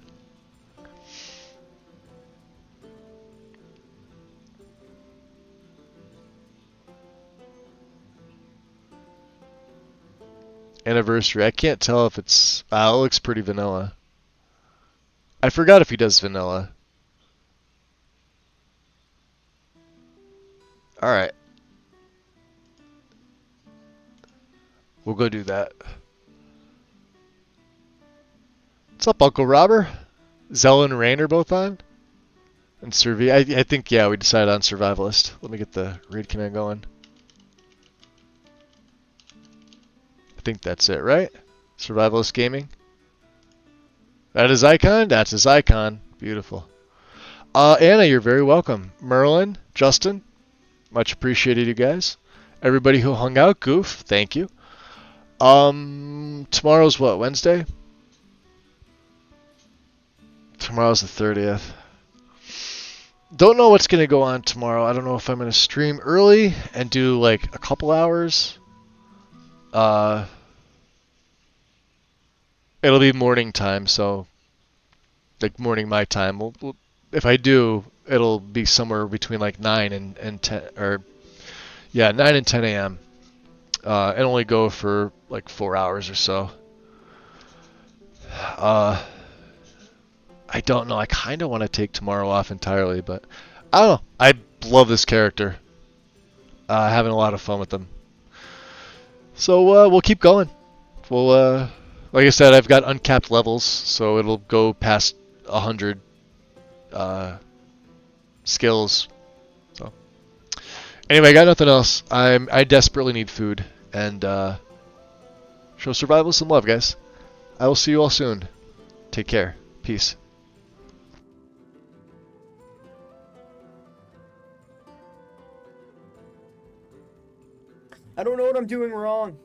Anniversary. I can't tell if it's... it looks pretty vanilla. I forgot if he does vanilla. Alright. We'll go do that. What's up, Uncle Robert? Zell and Rain are both on? And I think, yeah, we decided on Survivalist. Let me get the raid command going. I think that's it, right? Survivalist Gaming. That is Icon? That's his icon. Beautiful. Anna, you're very welcome. Merlin, Justin, much appreciated, you guys. Everybody who hung out, Goof, thank you. Tomorrow's what, Wednesday? Tomorrow's the 30th. Don't know what's going to go on tomorrow. I don't know if I'm going to stream early and do like a couple hours. It'll be morning time, so like morning my time. If I do, it'll be somewhere between like 9 and 10, or yeah, 9 and 10 a.m. And only go for like 4 hours or so. I don't know. I kind of want to take tomorrow off entirely, but I don't know. I love this character. Having a lot of fun with them. So we'll keep going. We'll like I said, I've got uncapped levels, so it'll go past 100 skills. So anyway, I got nothing else. I desperately need food, and show survival some love, guys. I will see you all soon. Take care. Peace. I don't know what I'm doing wrong.